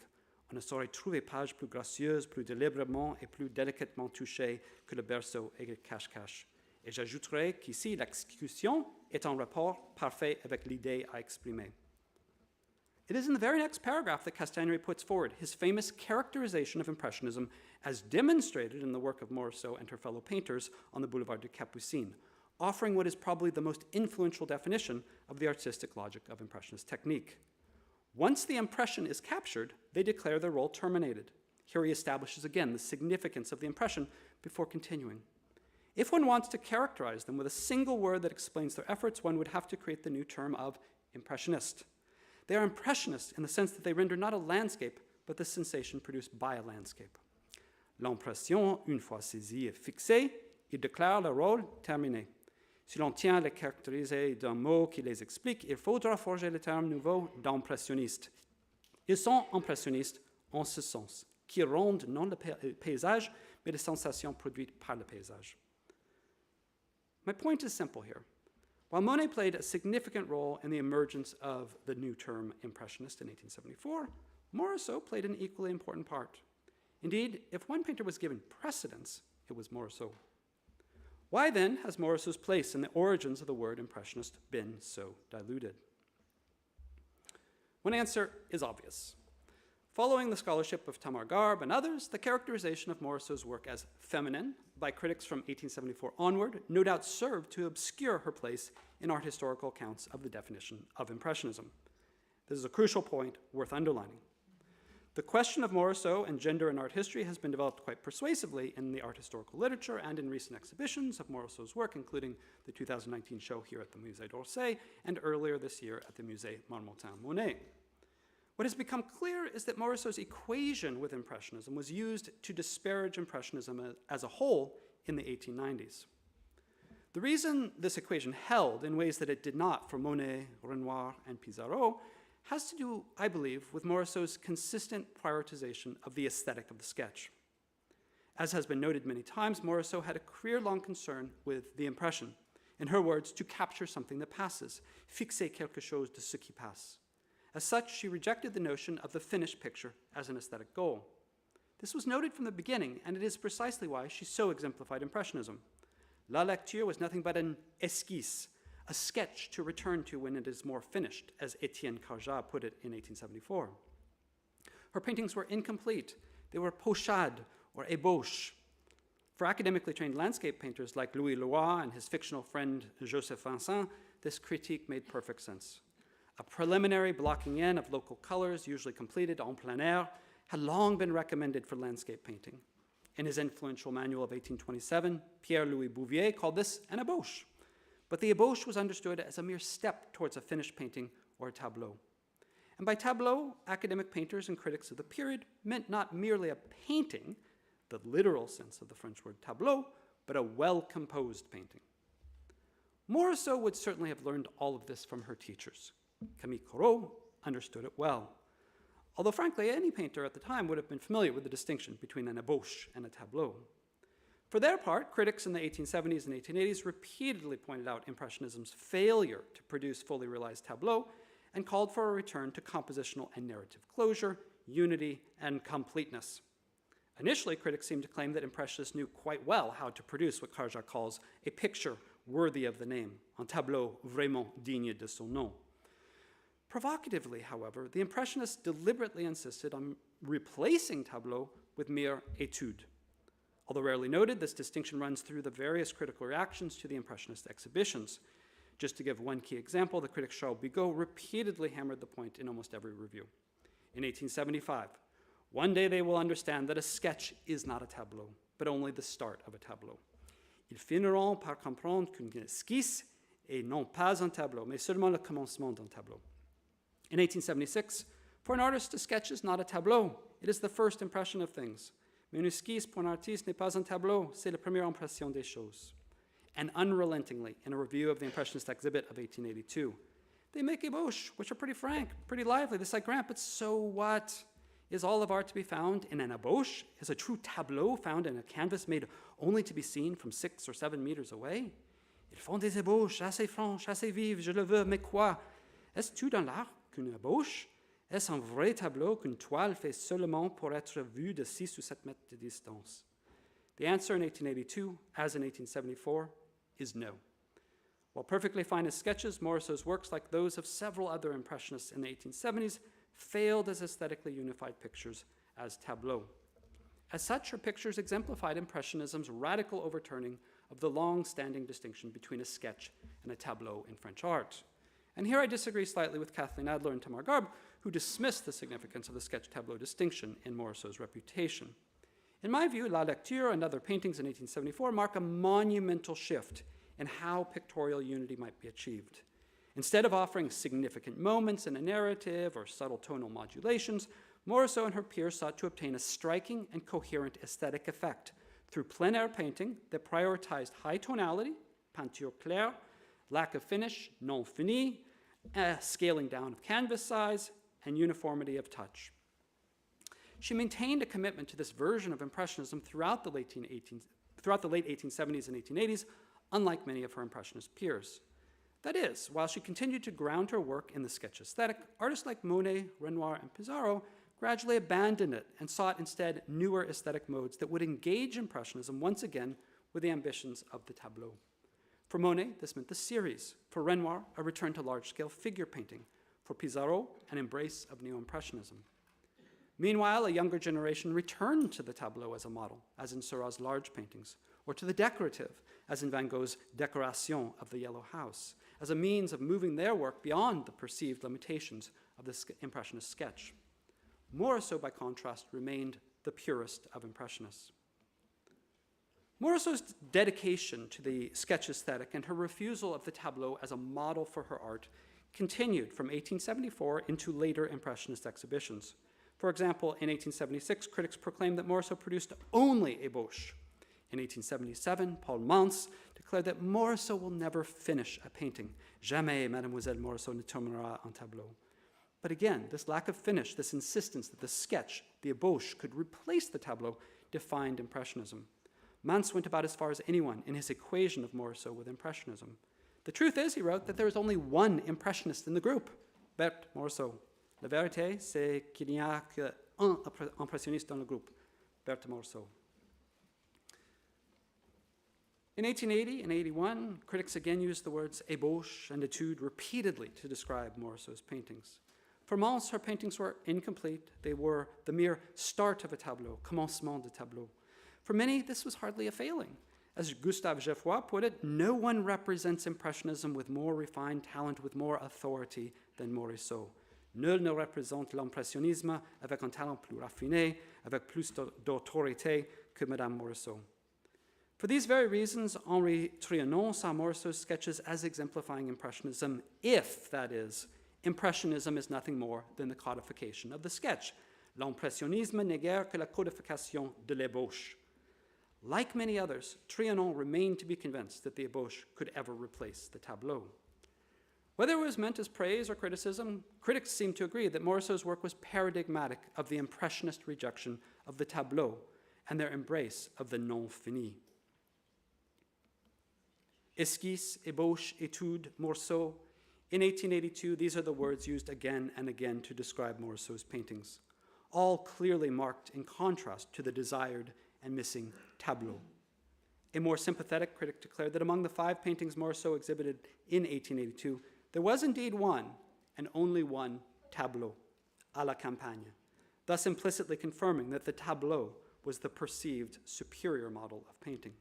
On ne saurait trouver page plus gracieuse, plus délibérément et plus délicatement touchée que le Berceau et le Cache-Cache. Et j'ajouterai qu'ici, l'exécution est en rapport parfait avec l'idée à exprimer. It is in the very next paragraph that Castagneri puts forward his famous characterization of Impressionism as demonstrated in the work of Morisot and her fellow painters on the Boulevard des Capucines, offering what is probably the most influential definition of the artistic logic of Impressionist technique. Once the impression is captured, they declare their role terminated. Here he establishes again the significance of the impression before continuing. If one wants to characterize them with a single word that explains their efforts, one would have to create the new term of Impressionist. They are Impressionists in the sense that they render not a landscape, but the sensation produced by a landscape. L'impression, une fois saisie et fixée, ils déclarent le rôle terminé. Si l'on tient les caractériser d'un mot qui les explique, il faudra forger le terme nouveau d'impressionniste. Ils sont impressionnistes en ce sens, qui rendent non le paysage, mais les sensations produites par le paysage. My point is simple here. While Monet played a significant role in the emergence of the new term Impressionist in 1874, Morisot played an equally important part. Indeed, if one painter was given precedence, it was Morisot. Why then has Morisot's place in the origins of the word Impressionist been so diluted? One answer is obvious. Following the scholarship of Tamar Garb and others, the characterization of Morisot's work as feminine by critics from 1874 onward no doubt served to obscure her place in art historical accounts of the definition of Impressionism. This is a crucial point worth underlining. The question of Morisot and gender in art history has been developed quite persuasively in the art historical literature and in recent exhibitions of Morisot's work, including the 2019 show here at the Musée d'Orsay and earlier this year at the Musée Marmottan-Monet. What has become clear is that Morisot's equation with Impressionism was used to disparage Impressionism as a whole in the 1890s. The reason this equation held in ways that it did not for Monet, Renoir, and Pissarro has to do, I believe, with Morisot's consistent prioritization of the aesthetic of the sketch. As has been noted many times, Morisot had a career-long concern with the impression. In her words, to capture something that passes, fixer quelque chose de ce qui passe. As such, she rejected the notion of the finished picture as an aesthetic goal. This was noted from the beginning, and it is precisely why she so exemplified Impressionism. La Lecture was nothing but an esquisse, a sketch to return to when it is more finished, as Étienne Carjat put it in 1874. Her paintings were incomplete. They were pochades or ébauches. For academically trained landscape painters like Louis Leroy and his fictional friend Joseph Vincent, this critique made perfect sense. A preliminary blocking in of local colors, usually completed en plein air, had long been recommended for landscape painting. In his influential manual of 1827, Pierre-Louis Bouvier called this an ébauche. But the ébauche was understood as a mere step towards a finished painting or a tableau. And by tableau, academic painters and critics of the period meant not merely a painting, the literal sense of the French word tableau, but a well-composed painting. Morisot would certainly have learned all of this from her teachers. Camille Corot understood it well. Although, frankly, any painter at the time would have been familiar with the distinction between an ébauche and a tableau. For their part, critics in the 1870s and 1880s repeatedly pointed out Impressionism's failure to produce fully realized tableaux and called for a return to compositional and narrative closure, unity, and completeness. Initially, critics seemed to claim that Impressionists knew quite well how to produce what Carjat calls a picture worthy of the name, un tableau vraiment digne de son nom. Provocatively, however, the Impressionists deliberately insisted on replacing tableau with mere étude. Although rarely noted, this distinction runs through the various critical reactions to the Impressionist exhibitions. Just to give one key example, the critic Charles Bigot repeatedly hammered the point in almost every review. In 1875, one day they will understand that a sketch is not a tableau, but only the start of a tableau. Ils finiront par comprendre qu'une esquisse est non pas un tableau, mais seulement le commencement d'un tableau. In 1876, for an artist, a sketch is not a tableau. It is the first impression of things. Mais une esquisse pour un artiste n'est pas un tableau, c'est la première impression des choses. And unrelentingly, in a review of the Impressionist exhibit of 1882, they make ébauches, which are pretty frank, pretty lively. This I grant, but so what? Is all of art to be found in an ébauche? Is a true tableau found in a canvas made only to be seen from 6 or 7 meters away? Ils font des ébauches assez franches, assez vives, je le veux, mais quoi? Est-ce tout dans l'art qu'une ébauche? Est-ce un vrai tableau qu'une toile fait seulement pour être vue de 6 ou 7 mètres de distance? The answer in 1882, as in 1874, is no. While perfectly fine as sketches, Morisot's works, like those of several other Impressionists in the 1870s, failed as aesthetically unified pictures as tableaux. As such, her pictures exemplified Impressionism's radical overturning of the long-standing distinction between a sketch and a tableau in French art. And here I disagree slightly with Kathleen Adler and Tamar Garb, who dismissed the significance of the sketch-tableau distinction in Morisot's reputation. In my view, La Lecture and other paintings in 1874 mark a monumental shift in how pictorial unity might be achieved. Instead of offering significant moments in a narrative or subtle tonal modulations, Morisot and her peers sought to obtain a striking and coherent aesthetic effect through plein air painting that prioritized high tonality, peinture claire, lack of finish, non fini, scaling down of canvas size, and uniformity of touch. She maintained a commitment to this version of Impressionism throughout the late 1870s and 1880s, unlike many of her Impressionist peers. That is, while she continued to ground her work in the sketch aesthetic, artists like Monet, Renoir, and Pissarro gradually abandoned it and sought instead newer aesthetic modes that would engage Impressionism once again with the ambitions of the tableau. For Monet, this meant the series. For Renoir, a return to large-scale figure painting. For Pissarro, an embrace of neo-impressionism. Meanwhile, a younger generation returned to the tableau as a model, as in Seurat's large paintings, or to the decorative, as in Van Gogh's Décoration of the Yellow House, as a means of moving their work beyond the perceived limitations of the Impressionist sketch. Morisot, by contrast, remained the purest of Impressionists. Morisot's dedication to the sketch aesthetic and her refusal of the tableau as a model for her art continued from 1874 into later Impressionist exhibitions. For example, in 1876, critics proclaimed that Morisot produced only ébauches. In 1877, Paul Mans declared that Morisot will never finish a painting. Jamais Mademoiselle Morisot ne terminera un tableau. But again, this lack of finish, this insistence that the sketch, the ébauche, could replace the tableau, defined Impressionism. Mans went about as far as anyone in his equation of Morisot with Impressionism. The truth is, he wrote, that there is only one Impressionist in the group, Berthe Morisot. La vérité, c'est qu'il n'y a qu'un impressionniste dans le groupe, Berthe Morisot. In 1880 and 81, critics again used the words ébauche and étude repeatedly to describe Morisot's paintings. For Mans, her paintings were incomplete. They were the mere start of a tableau, commencement de tableau. For many, this was hardly a failing. As Gustave Geoffroy put it, no one represents Impressionism with more refined talent, with more authority than Morisot. Nul ne représente l'impressionnisme avec un talent plus raffiné, avec plus d'autorité que Madame Morisot. For these very reasons, Henri Trianon saw Morisot's sketches as exemplifying Impressionism, if, that is, Impressionism is nothing more than the codification of the sketch. L'impressionnisme n'est guère que la codification de l'ébauche. Like many others, Trianon remained to be convinced that the ébauche could ever replace the tableau. Whether it was meant as praise or criticism, critics seem to agree that Morisot's work was paradigmatic of the Impressionist rejection of the tableau and their embrace of the non-fini. Esquisse, ébauche, étude, Morisot. In 1882, these are the words used again and again to describe Morisot's paintings, all clearly marked in contrast to the desired and missing tableau. A more sympathetic critic declared that among the 5 paintings Morisot exhibited in 1882, there was indeed one, and only one, tableau, à la campagne, thus implicitly confirming that the tableau was the perceived superior model of painting.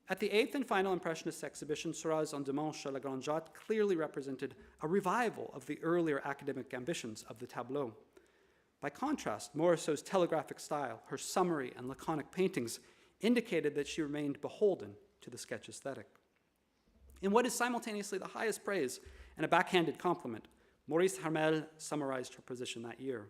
At the 8th and final Impressionist exhibition, Seurat's En Dimanche à la Grande Jatte clearly represented a revival of the earlier academic ambitions of the tableau. By contrast, Morisot's telegraphic style, her summary and laconic paintings, indicated that she remained beholden to the sketch aesthetic. In what is simultaneously the highest praise and a backhanded compliment, Maurice Harmel summarized her position that year.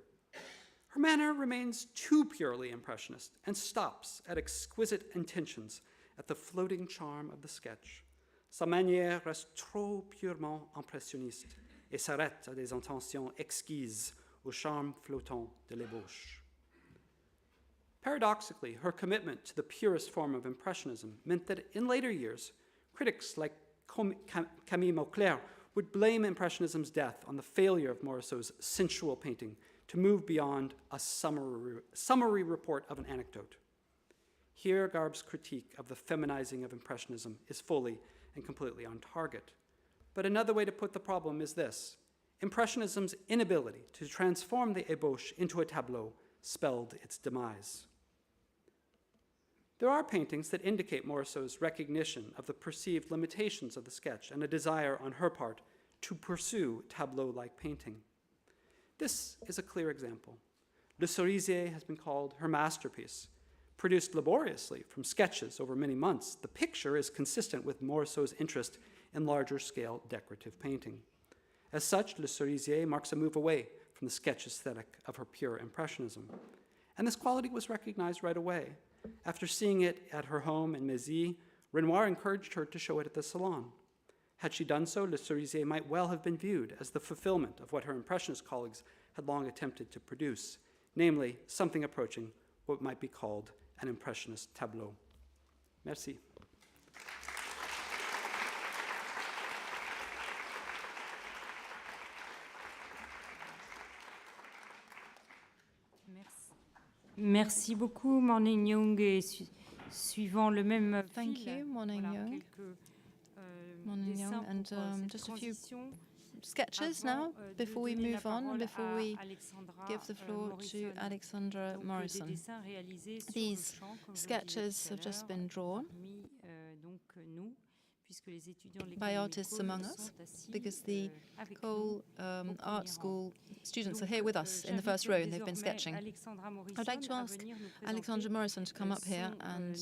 Her manner remains too purely Impressionist and stops at exquisite intentions, at the floating charm of the sketch. Sa manière reste trop purement impressionniste et s'arrête à des intentions exquises au charme flottant de l'ébauche. Paradoxically, her commitment to the purest form of Impressionism meant that in later years, critics like Camille Mauclair would blame Impressionism's death on the failure of Morisot's sensual painting to move beyond a summary report of an anecdote. Here, Garb's critique of the feminizing of Impressionism is fully and completely on target. But another way to put the problem is this: Impressionism's inability to transform the ébauche into a tableau spelled its demise. There are paintings that indicate Morisot's recognition of the perceived limitations of the sketch and a desire on her part to pursue tableau-like painting. This is a clear example. Le Cerisier has been called her masterpiece. Produced laboriously from sketches over many months, the picture is consistent with Morisot's interest in larger-scale decorative painting. As such, Le Cerisier marks a move away from the sketch aesthetic of her pure Impressionism. And this quality was recognized right away. After seeing it at her home in Mézy, Renoir encouraged her to show it at the Salon. Had she done so, Le Cerisier might well have been viewed as the fulfillment of what her Impressionist colleagues had long attempted to produce, namely something approaching what might be called an Impressionist tableau. Merci. Merci beaucoup, Morning Young, et suivant le même Thank fil, you, Morning voilà, Young. quelques Morning dessins Young, and pour cette just a few transition sketches now, before we move on, and before we give the floor to Alexandra Morrison. These sketches have just been drawn by artists among us, because the whole art school students are here with us in the first row and they've been sketching. I'd like to ask Alexandra Morrison to come up here and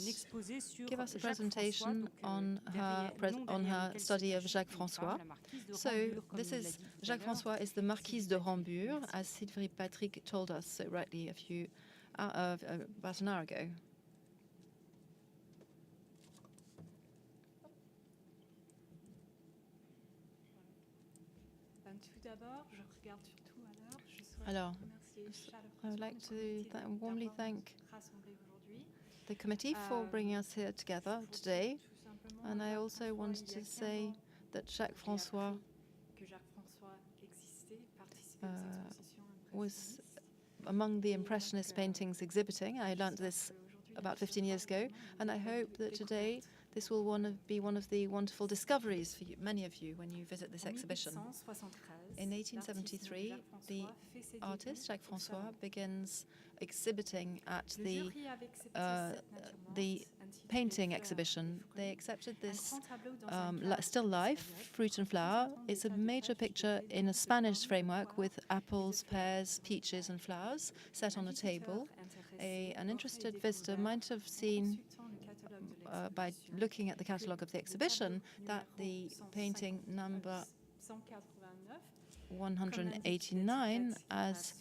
give us a presentation on her study of Jacques François. So this is, Jacques François is the Marquise de Rambures, as Sylvie Patrick told us so rightly about an hour ago. Alors, I would like to warmly thank the committee for bringing us here together today, and I also wanted to say that Jacques François was among the Impressionist paintings exhibiting. I learned this about 15 years ago, and I hope that today this will be one of the wonderful discoveries for many of you when you visit this exhibition. In 1873, the artist Jacques François begins exhibiting at the painting exhibition. They accepted this still life, fruit and flower. It's a major picture in a Spanish framework with apples, pears, peaches and flowers set on a table. An interested visitor might have seen by looking at the catalogue of the exhibition that the painting number 189, as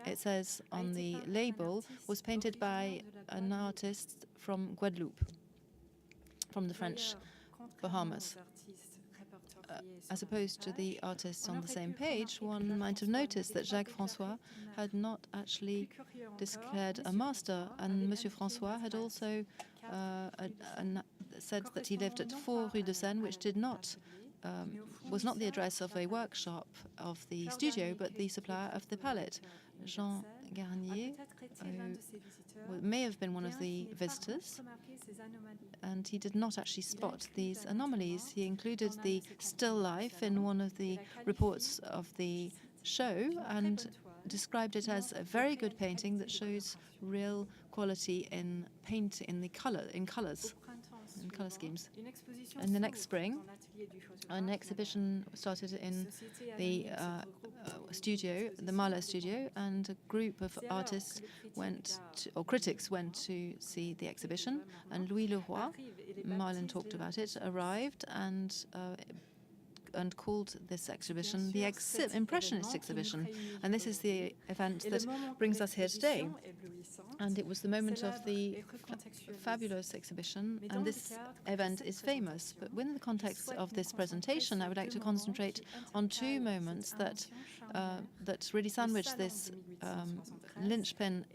it says on the label, was painted by an artist from Guadeloupe, from the French Bahamas. As opposed to the artists on the same page, one might have noticed that Jacques François had not actually declared a master, and Monsieur François had also said that he lived at 4 Rue de Seine, which was not the address of a workshop of the studio, but the supplier of the palette. Jean Garnier may have been one of the visitors, and he did not actually spot these anomalies. He included the still life in one of the reports of the show and described it as a very good painting that shows real quality in paint, in colors schemes. In the next spring, an exhibition started in the studio, the Mahler studio, and a group of artists critics went to see the exhibition, and Louis Leroy, Marlon talked about it, arrived and called this exhibition the Impressionist exhibition. And this is the event that brings us here today. And it was the moment of the fabulous exhibition, and this event is famous. But within the context of this presentation, I would like to concentrate on two moments that really sandwich this linchpin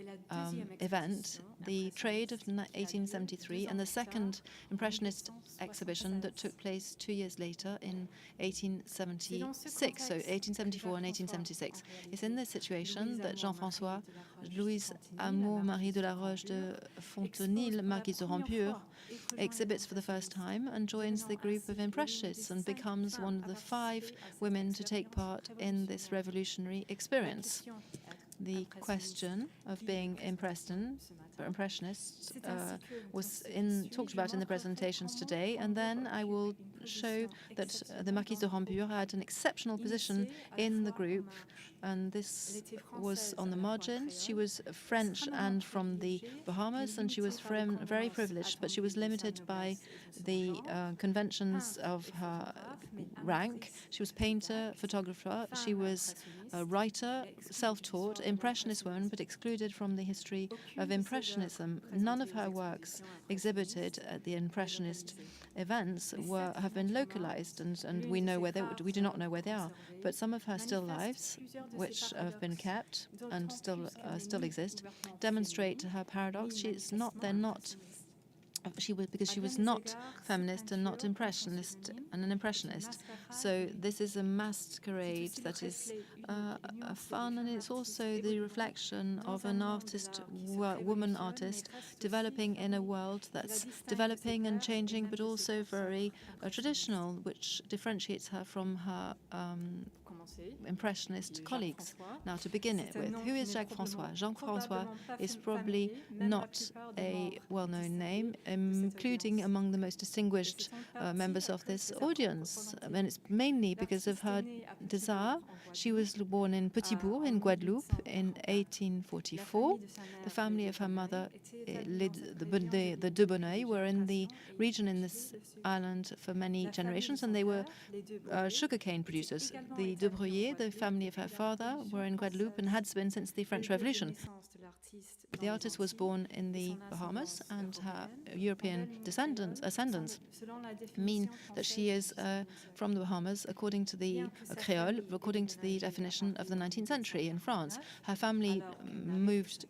event, the trade of 1873 and the second Impressionist exhibition that took place 2 years later in 1876, so 1874 and 1876. It's in this situation that Jean-François, Louise Marie de la Roche de Fontenille, Marquise de Rambures, exhibits for the first time and joins the group of Impressionists and becomes one of the 5 women to take part in this revolutionary experience. The question of being Impressionist was talked about in the presentations today, and then I will show that the Marquise de Rambures had an exceptional position in the group, and this was on the margins. She was French and from the Bahamas, and she was very privileged, but she was limited by the conventions of her rank. She was painter, photographer, she was a writer, self-taught, Impressionist woman, but excluded from the history of Impressionism. None of her works exhibited at the Impressionist events have been localized, and we do not know where they are. But some of her still lives, which have been kept and still exist, demonstrate her paradox. Because she was not feminist and not impressionist and an impressionist. So this is a masquerade that is fun, and it's also the reflection of an artist, woman artist, developing in a world that's developing and changing, but also very traditional, which differentiates her from her Impressionist colleagues. Now, to begin it with, who is Jacques François? Jean-François is probably not a well-known name, including among the most distinguished members of this audience. And it's mainly because of her desire. She was born in Petit-Bourg in Guadeloupe in 1844. The family of her mother, the de Bonneuil, were in the region in this island for many generations, and they were sugarcane producers. The de Breuiller, the family of her father, were in Guadeloupe and had been since the French Revolution. The artist was born in the Bahamas, and her European ascendants mean that she is from the Bahamas, according to the Creole, according to the definition of the 19th century in France. Her family moved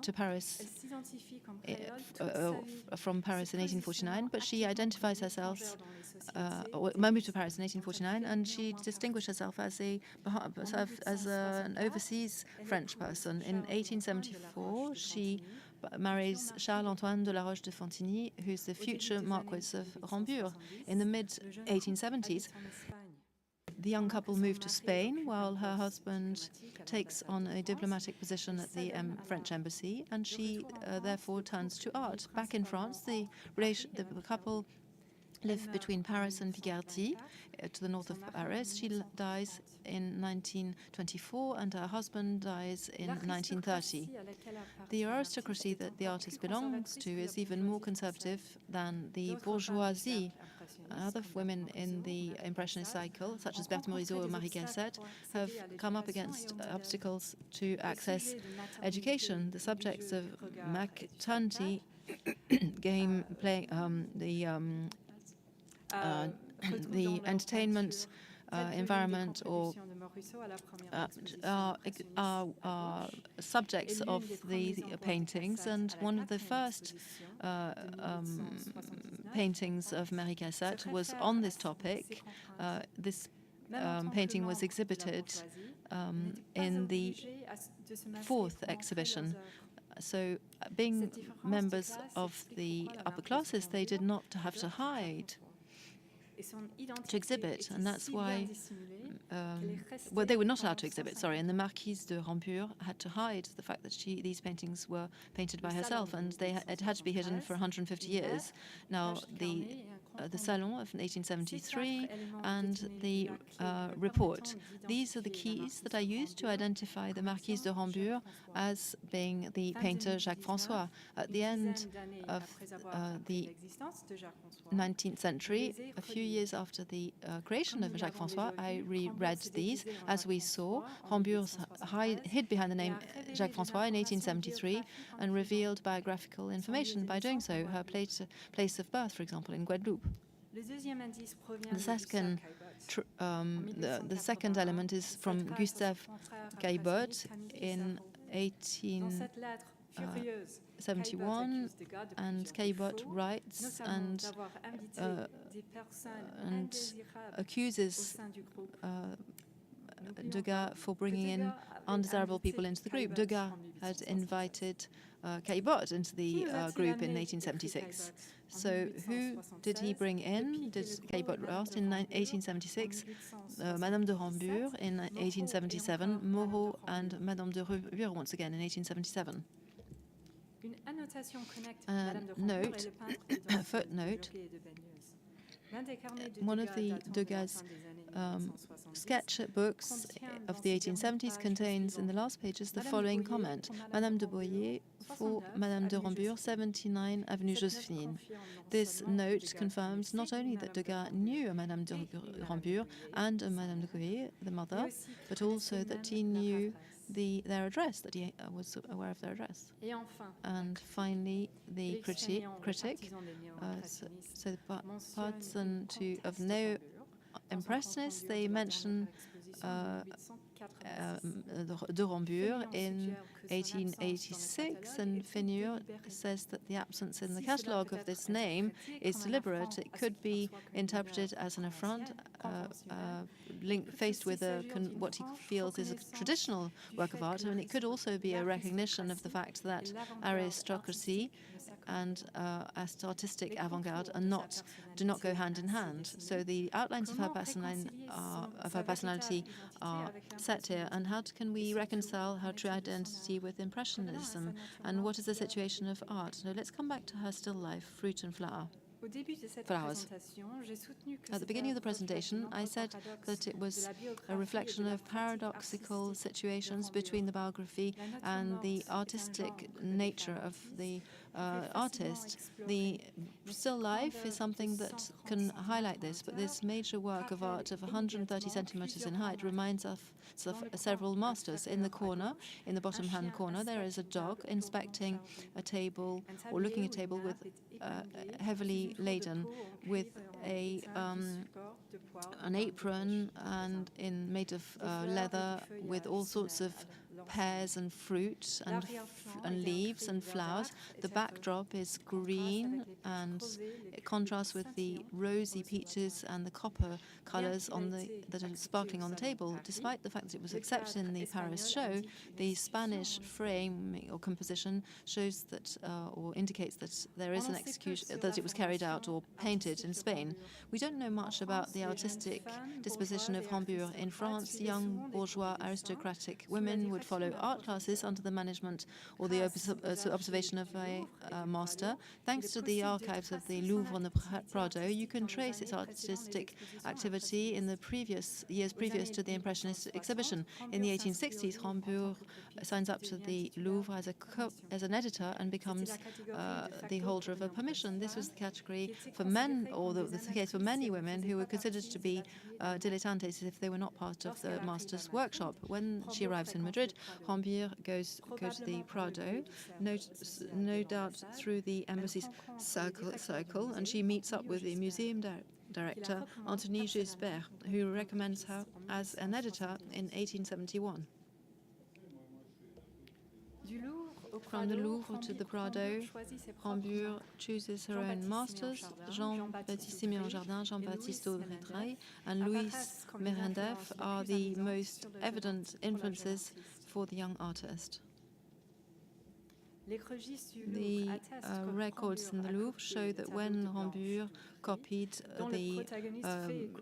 to Paris from Paris in 1849, but she identifies herself, moved to Paris in 1849, and she distinguished herself as an overseas French person. In 1874, she marries Charles-Antoine de la Roche de Fontigny, who's the future Marquis of Rambures. In the mid-1870s, the young couple moved to Spain, while her husband takes on a diplomatic position at the French embassy, and she therefore turns to art. Back in France, the couple live between Paris and Picardy, to the north of Paris. She dies in 1924, and her husband dies in 1930. The aristocracy that the artist belongs to is even more conservative than the bourgeoisie. Other women in the Impressionist cycle, such as Berthe Morisot or Marie Cassette, have come up against obstacles to access education. The subjects of maternity, game, play, the entertainment environment, or are subjects of the paintings. And one of the first paintings of Marie Cassette was on this topic. This painting was exhibited in the fourth exhibition. So, being members of the upper classes, they did not have to hide to exhibit, and that's why well, they were not allowed to exhibit, sorry, and the Marquise de Rambures had to hide the fact that these paintings were painted by herself, and it had to be hidden for 150 years. Now, the Salon of 1873 and the report. These are the keys that I used to identify the Marquise de Rambures as being the painter Jacques François. At the end of the 19th century, a few years after the creation of Jacques François, I reread these. As we saw, Rambures hid behind the name Jacques François in 1873 and revealed biographical information by doing so. Her place of birth, for example, in Guadeloupe. The second element is from Gustave Caillebotte in 1871, and Caillebotte writes and accuses Degas for bringing in undesirable people into the group. Degas had invited Caillebotte into the group in 1876. So who did he bring in? Did Caillebotte asked in 1876? Madame de Rambures in 1877, Moreau and Madame de Rambures once again in 1877. A footnote. One of the Degas sketchbooks of the 1870s contains in the last pages the following comment: Madame de Boyer for Madame de Rambures, 79 Avenue Josephine. This note confirms not only that Degas knew a Madame de Rambures and a Madame de Boyer, the mother, but also that he knew their address, that he was aware of their address. And finally, the critic, so the parts of neo-impressionists, they mention de Rambures in 1886, and Fénure says that the absence in the catalogue of this name is deliberate. It could be interpreted as an affront, faced with what he feels is a traditional work of art, and it could also be a recognition of the fact that aristocracy and artistic avant-garde do not go hand in hand. So the outlines of her personality are set here. And how can we reconcile her true identity with Impressionism? And what is the situation of art? So let's come back to her still life, Fruit and Flower. Flowers. At the beginning of the presentation, I said that it was a reflection of paradoxical situations between the biography and the artistic nature of the artist. The still life is something that can highlight this, but this major work of art of 130 centimeters in height reminds us of several masters. In the corner, in the bottom hand corner, there is a dog inspecting a table or looking at a table with heavily laden with an apron and made of leather with all sorts of pears and fruit and leaves and flowers. The backdrop is green and it contrasts with the rosy peaches and the copper colors that are sparkling on the table. Despite the fact that it was accepted in the Paris show, the Spanish frame or composition shows that or indicates that there is an execution, that it was carried out or painted in Spain. We don't know much about the artistic disposition of Rambure. In France, young bourgeois aristocratic women would follow art classes under the management or the observation of a master. Thanks to the archives of the Louvre and the Prado, you can trace its artistic activity in the years previous to the Impressionist exhibition. In the 1860s, Rambure signs up to the Louvre as an editor and becomes the holder of a permission. This was the category for men, or the case for many women who were considered to be dilettantes if they were not part of the master's workshop. When she arrives in Madrid, Rambure goes to the Prado, no doubt through the embassy's circle, and she meets up with the museum director, Anthony Gisbert, who recommends her as an editor in 1871. From the Louvre to the Prado, Rambure chooses her own masters, Jean-Baptiste Siméon Jardin, Jean-Baptiste Audrey, and Louise Marie are the most evident influences for the young artist. The records in the Louvre show that when Rambure copied the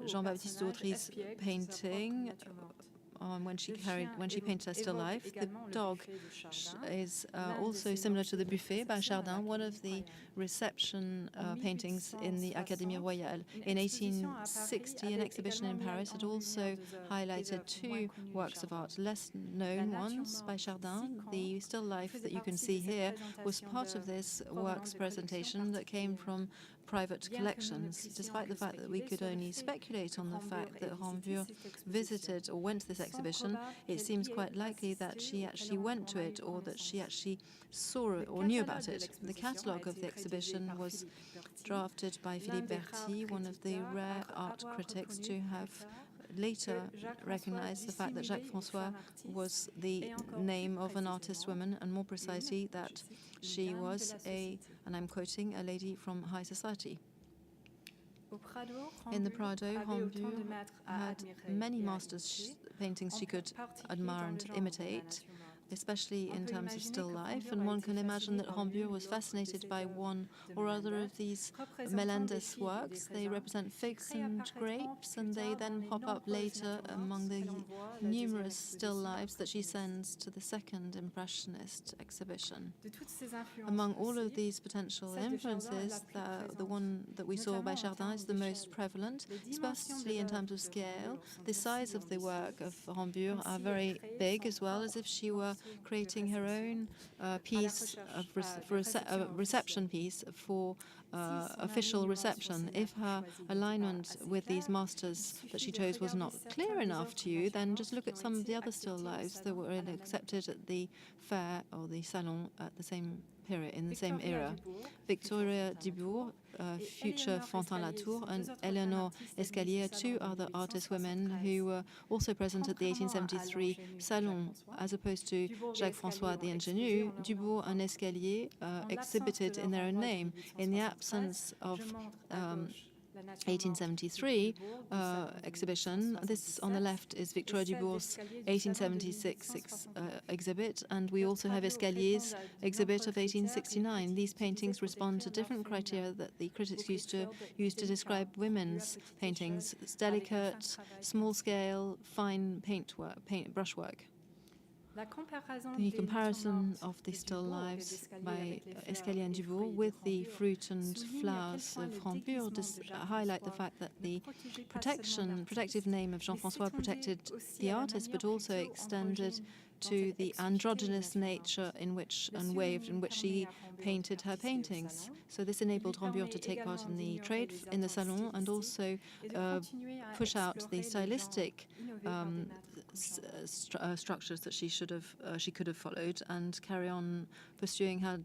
Jean-Baptiste Audry's painting, when she painted her still life, the dog is also similar to the buffet by Chardin, one of the reception paintings in the Académie Royale. In 1860, an exhibition in Paris had also highlighted two works of art, less known ones by Chardin. The still life that you can see here was part of this work's presentation that came from private collections. Despite the fact that we could only speculate on the fact that Rambure visited or went to this exhibition, it seems quite likely that she actually went to it or that she actually saw it or knew about it. The catalogue of the exhibition was drafted by Philippe Berthy, one of the rare art critics to have later recognized the fact that Jacques François was the name of an artist woman, and more precisely that she was and I'm quoting, a lady from high society. In the Prado, Rambure had many masters' paintings she could admire and imitate, especially in terms of still life, and one can imagine that Rambure was fascinated by one or other of these Melendez works. They represent figs and grapes, and they then pop up later among the numerous still lifes that she sends to the second Impressionist exhibition. Among all of these potential influences, the one that we saw by Chardin is the most prevalent, especially in terms of scale. The size of the work of Rambure are very big, as well as if she were creating her own piece, a reception piece for official reception. If her alignment with these masters that she chose was not clear enough to you, then just look at some of the other still lives that were accepted at the fair or the salon at the same period, in the same era. Victoria Dubourg, future Fantin-Latour, and Eleanor Escalier, two other artist women who were also present at the 1873 Salon, as opposed to Jacques-François the Ingénu. Dubourg and Escalier exhibited in their own name. In the absence of 1873 exhibition. This on the left is Victoria Dubourg's 1876 exhibit, and we also have Escalier's exhibit of 1869. These paintings respond to different criteria that the critics used to use to describe women's paintings: it's delicate, small scale, fine brushwork. The comparison of the still lives by Escalier and Dubourg with the fruit and flowers of Rambure highlight the fact that the protective name of Jean-François protected the artist, but also extended to the androgynous nature in which and wave in which she painted her paintings. So this enabled Rambure to take part in the trade in the salon and also push out the stylistic structures that she could have followed and carry on pursuing her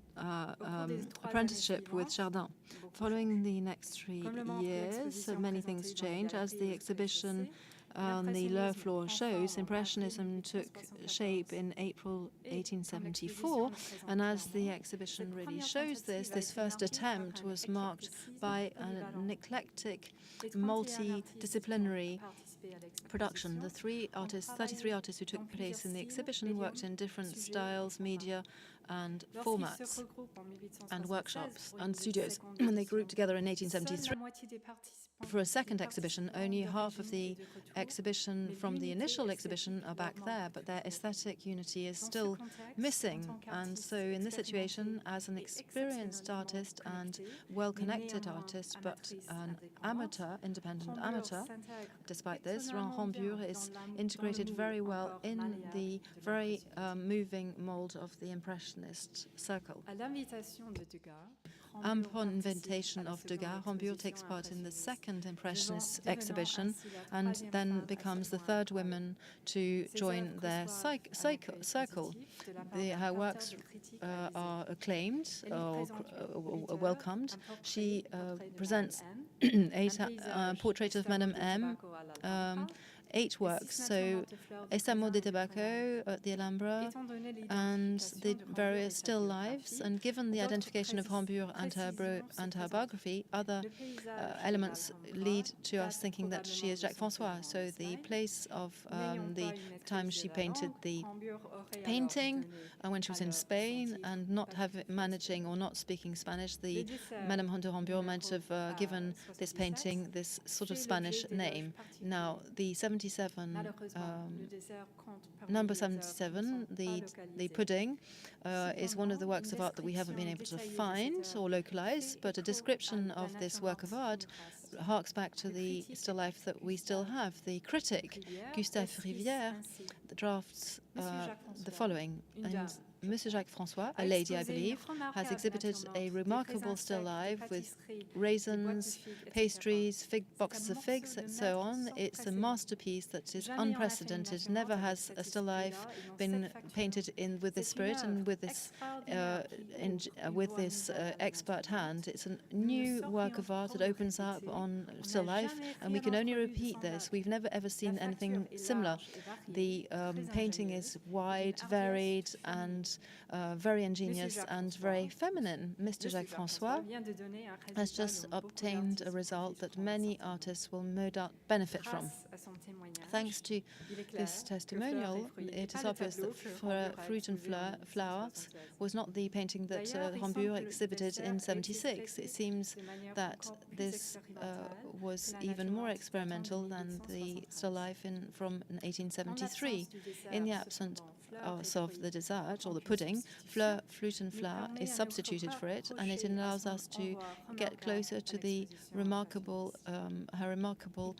apprenticeship with Chardin. Following the next 3 years, many things change. As the exhibition on the lower floor shows, Impressionism took shape in April 1874, and as the exhibition really shows this first attempt was marked by an eclectic, multidisciplinary production. The 33 artists who took place in the exhibition worked in different styles, media, and formats, and workshops and studios. When they grouped together in 1873 for a second exhibition, only half of the exhibition from the initial exhibition are back there, but their aesthetic unity is still missing. And so in this situation, as an experienced artist and well-connected artist, but an amateur, independent amateur, despite this, Rambure is integrated very well in the very moving mold of the Impressionist circle. Upon invitation of Degas, Rambure takes part in the second Impressionist exhibition and then becomes the third woman to join their circle. Her works are acclaimed or welcomed. She presents a portrait of Madame M, 8 works, so Estamo de Tabaco at the Alhambra, and the various still lives. And given the identification of Rambure and her biography, other elements lead to us thinking that she is Jacques-François. So the place of the time she painted the painting, when she was in Spain, and not managing or not speaking Spanish, the Madame de Rambure might have given this painting this sort of Spanish name. Now, the number 77, the pudding, is one of the works of art that we haven't been able to find or localize, but a description of this work of art harks back to the still life that we still have. The critic, Gustave Rivière, drafts the following. And Monsieur Jacques-François, a lady, I believe, has exhibited a remarkable still life with raisins, pastries, boxes of figs, and so on. It's a masterpiece that is unprecedented. Never has a still life been painted with this spirit and with this expert hand. It's a new work of art that opens up on still life, and we can only repeat this. We've never ever seen anything similar. The painting is wide, varied, and very ingenious and very feminine. Mr. Jacques-François has just obtained a result that many artists will no doubt benefit from. Thanks to this testimonial, it is obvious that Fruit and Flowers was not the painting that Rambure exhibited in 76. It seems that this was even more experimental than the still life from 1873. In the absence of the dessert or the pudding, Fruit and Flower is substituted for it, and it allows us to get closer to the her remarkable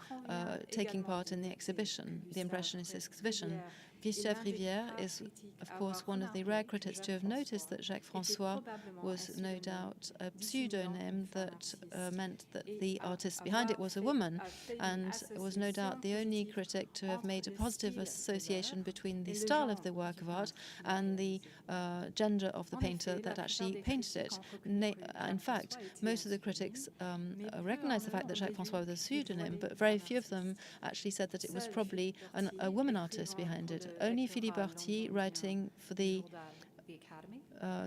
taking part in the exhibition, the Impressionist exhibition. Gustave Rivière is, of course, one of the rare critics to have noticed that Jacques François was no doubt a pseudonym that meant that the artist behind it was a woman, and was no doubt the only critic to have made a positive association between the style of the work of art and the gender of the painter that actually painted it. In fact, most of the critics recognized the fact that Jacques François was a pseudonym, but very few of them actually said that it was probably a woman artist behind it. Only Philippe Arty, writing for the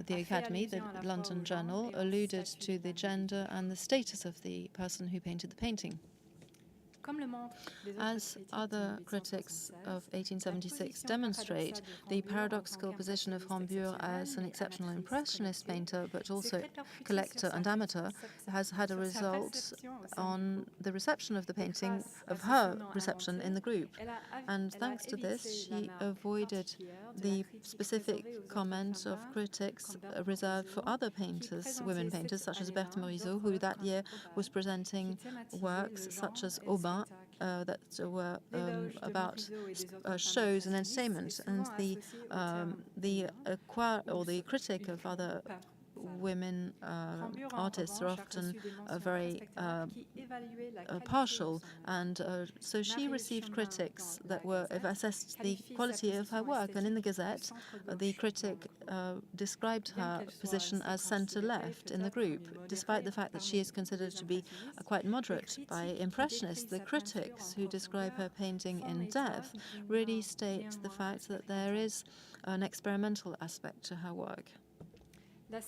Academy, the London Journal, alluded to the gender and the status of the person who painted the painting. As other critics of 1876 demonstrate, the paradoxical position of Rambure as an exceptional impressionist painter, but also collector and amateur, has had a result on the reception of the painting, of her reception in the group. And thanks to this, she avoided the specific comment of critics reserved for other painters, women painters, such as Berthe Morisot, who that year was presenting works such as Aubin, that were about shows and entertainment, and the critic of other women artists are often very partial, and so she received critics that assessed the quality of her work, and in the Gazette the critic described her position as centre-left in the group, despite the fact that she is considered to be quite moderate by Impressionists. The critics who describe her painting in depth really state the fact that there is an experimental aspect to her work. The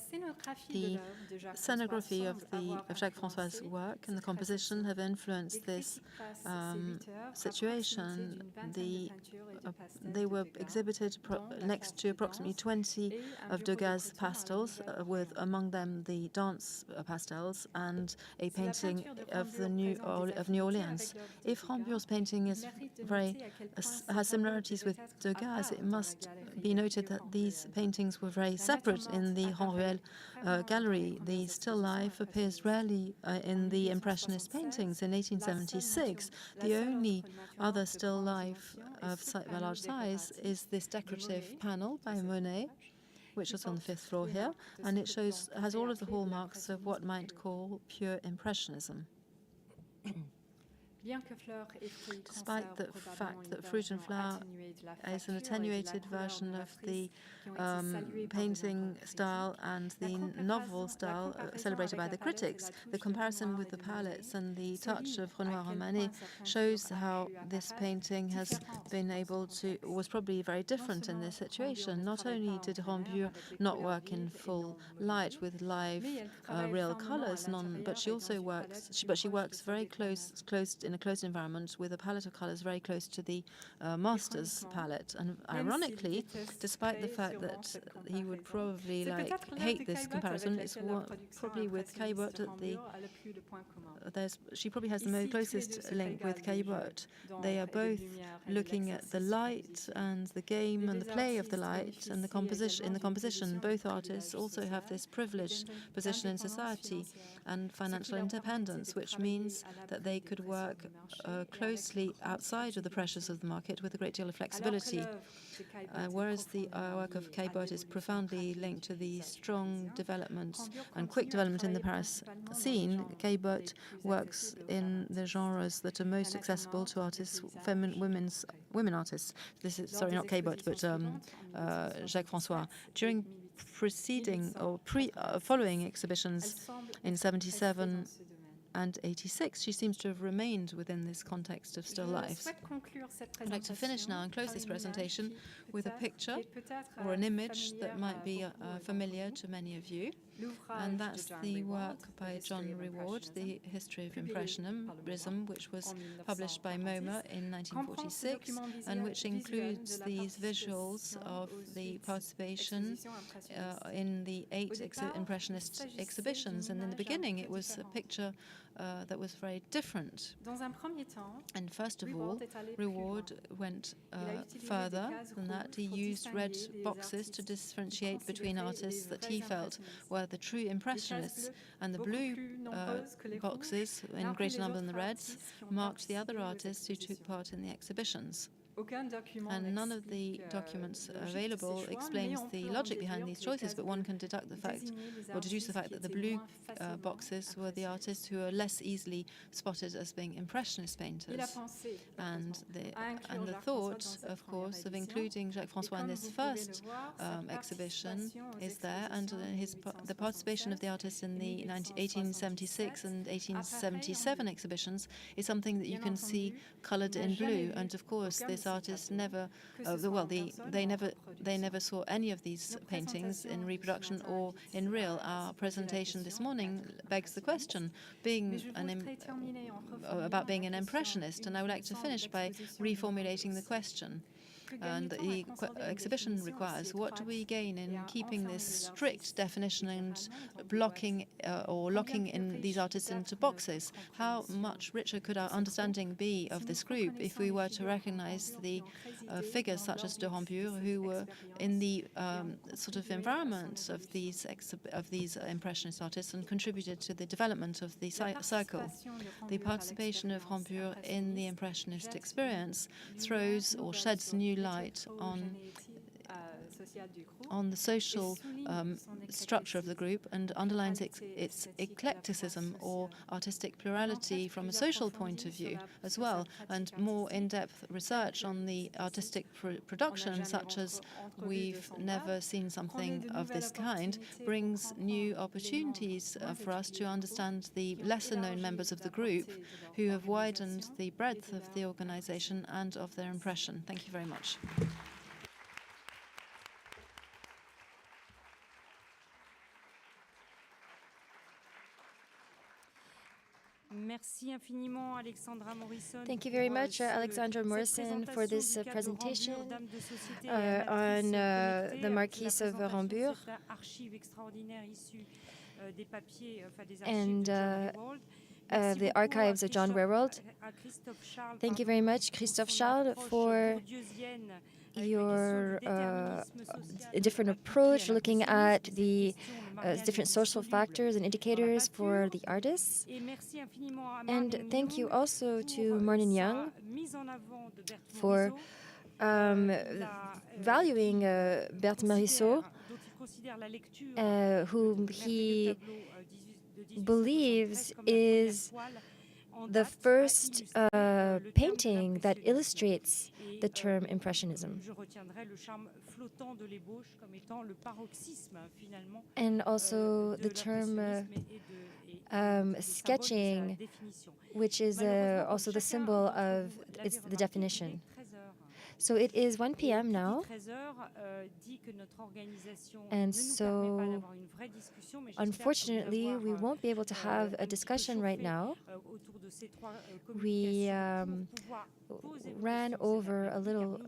scenography of Jacques François' work and the composition have influenced this situation. They were exhibited next to approximately 20 of Degas' pastels, with among them the dance pastels and a painting of New Orleans. If Rambure's painting is has similarities with Degas, it must be noted that these paintings were very separate in the Ruel gallery. The still life appears rarely in the Impressionist paintings. In 1876, the only other still life of a large size is this decorative panel by Monet, which is on the 5th floor here, and it has all of the hallmarks of what might call pure Impressionism. Despite the fact that Fruit and Flower is an attenuated version of the painting style and the novel style celebrated by the critics, the comparison with the palettes and the touch of Renoir and Manet shows how this painting was probably very different in this situation. Not only did Rambure not work in full light with live real colors, but she also works very close in a closed environment with a palette of colors very close to the master's palette. And ironically, despite the fact that he would probably hate this comparison, it's probably with Caillebotte that she probably has the most closest link with Caillebotte. They are both looking at the light and the game and the play of the light and the composition. In the composition, both artists also have this privileged position in society and financial independence, which means that they could work closely outside of the pressures of the market with a great deal of flexibility. Whereas the work of Caillebotte is profoundly linked to the strong development and quick development in the Paris scene, Caillebotte works in the genres that are most accessible to artists, women artists. This is, sorry, not Caillebotte, but Jacques François. During following exhibitions in 77 and 86, she seems to have remained within this context of still lifes. I'd like to finish now and close this presentation with a picture or an image that might be familiar to many of you, and that's the work by John Reward, The History of Impressionism, which was published by MoMA in 1946, and which includes these visuals of the participation in the 8 Impressionist exhibitions. And in the beginning, it was a picture that was very different. And first of all, Reward went further than that. He used red boxes to differentiate between artists that he felt were the true Impressionists, and the blue boxes, in greater number than the reds, marked the other artists who took part in the exhibitions. And none of the documents available explains the logic behind these choices, but one can deduct the fact, or deduce the fact that the blue boxes were the artists who are less easily spotted as being Impressionist painters. And the thought, of course, of including Jacques François in this first exhibition is there, and the participation of the artists in the 1876 and 1877 exhibitions is something that you can see colored in blue. And of course, this artist never, they never saw any of these paintings in reproduction or in real. Our presentation this morning begs the question, about being an Impressionist, and I would like to finish by reformulating the question. And the exhibition requires, what do we gain in keeping this strict definition and blocking or locking in these artists into boxes? How much richer could our understanding be of this group if we were to recognize the figures such as de Rambure, who were in the sort of environment of these Impressionist artists and contributed to the development of the circle? The participation of Rambure in the Impressionist experience throws or sheds new light on the social structure of the group and underlines its eclecticism or artistic plurality from a social point of view as well. And more in-depth research on the artistic production, such as we've never seen something of this kind, brings new opportunities for us to understand the lesser-known members of the group who have widened the breadth of the organization and of their impression. Thank you very much. Thank you very much, Alexandra Morrison, for this presentation on the Marquise of Rambure and the archives of John Werrold. Thank you very much, Christophe Charles, for your different approach, looking at the different social factors and indicators for the artists. And thank you also to Martin Young for valuing Berthe Morisot, whom he believes is the first painting that illustrates the term Impressionism. And also the term sketching, which is also the symbol of the definition. So it is 1 p.m. now, and so unfortunately we won't be able to have a discussion right now. We ran over a little.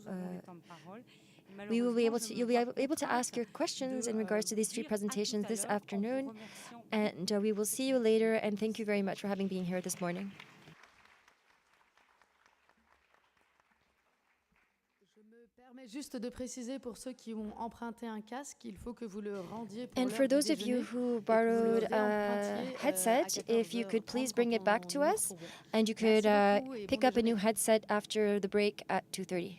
You'll be able to ask your questions in regards to these three presentations this afternoon, and we will see you later, and thank you very much for having been here this morning. And for those of you who borrowed a headset, if you could please bring it back to us, and you could pick up a new headset after the break at 2:30.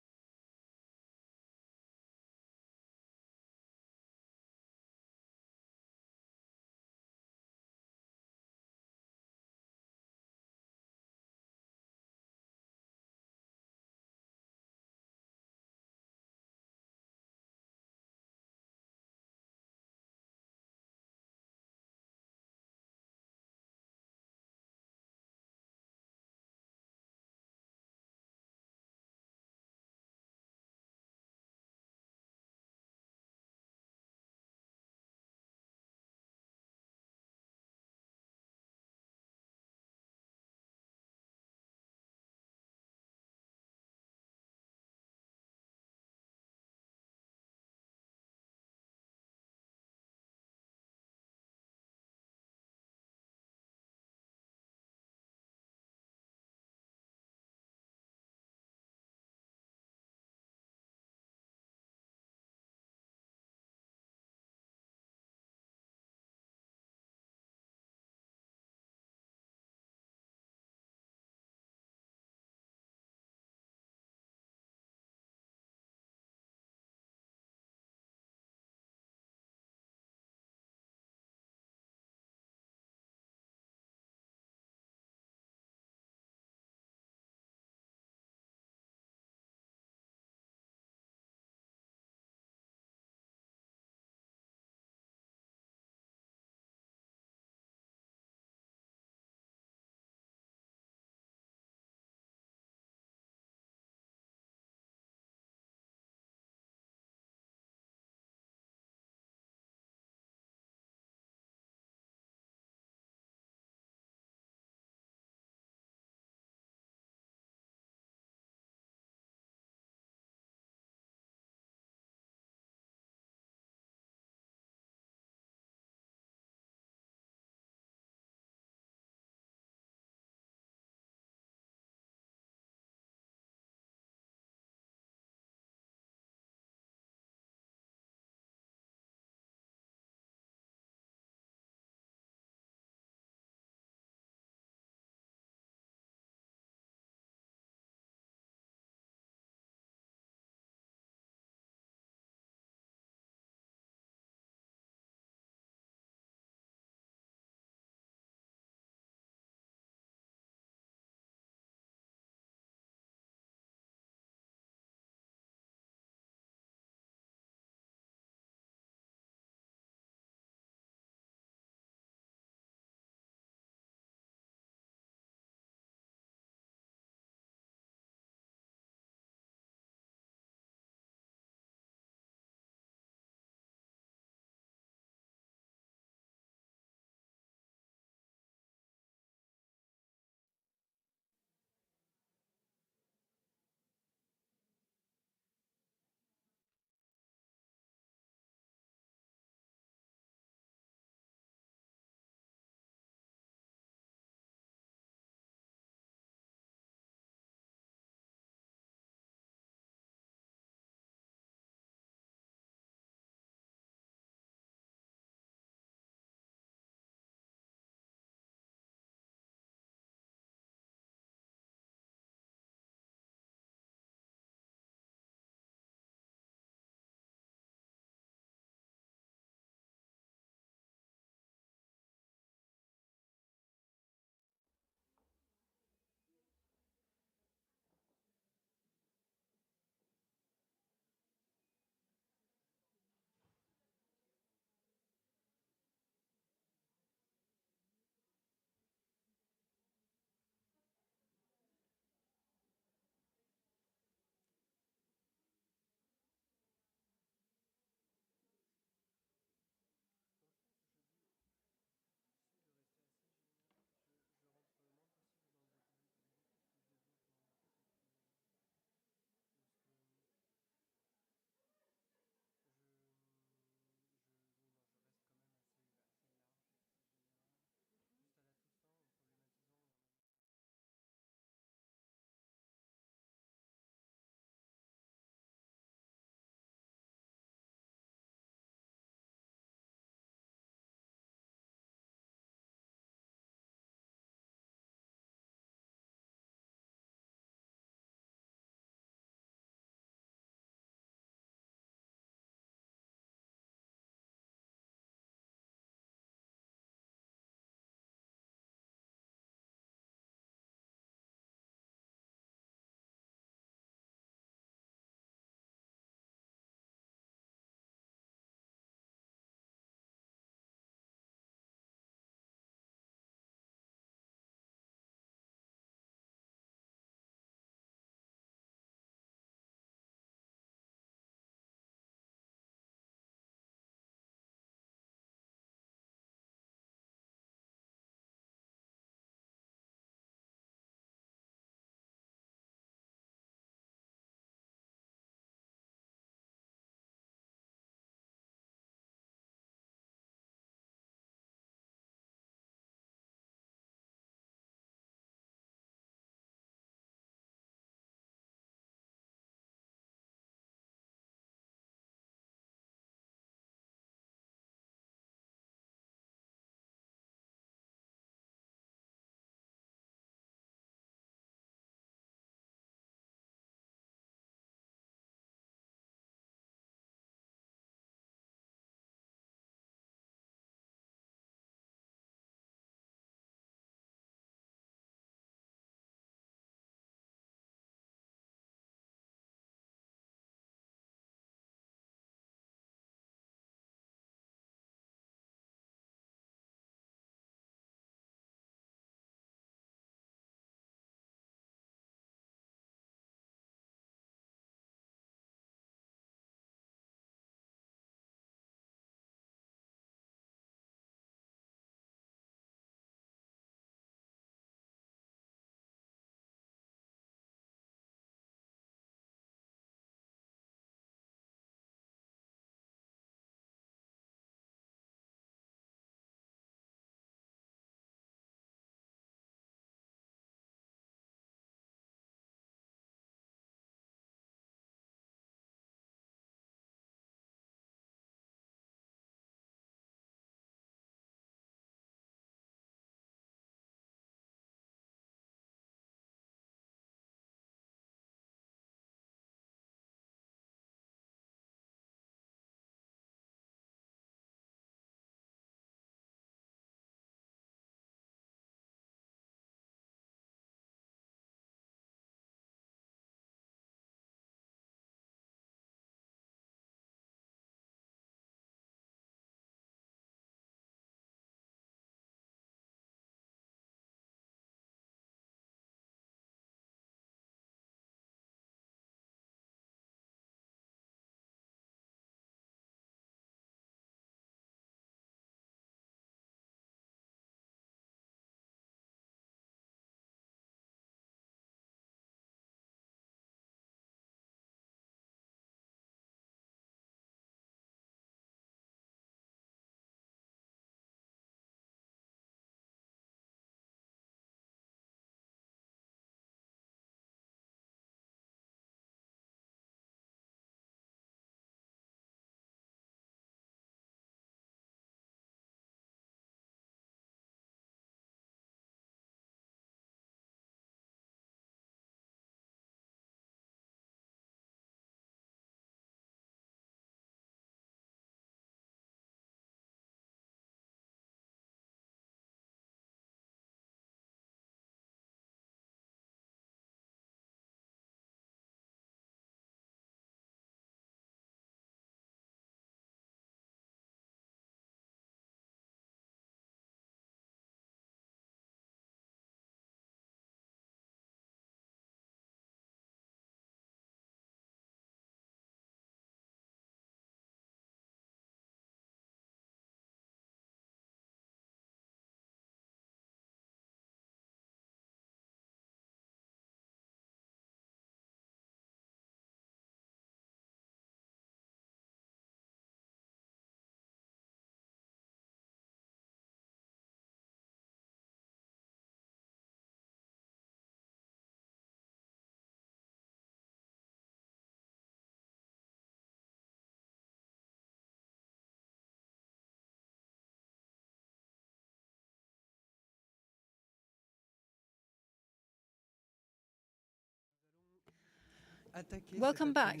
Welcome back.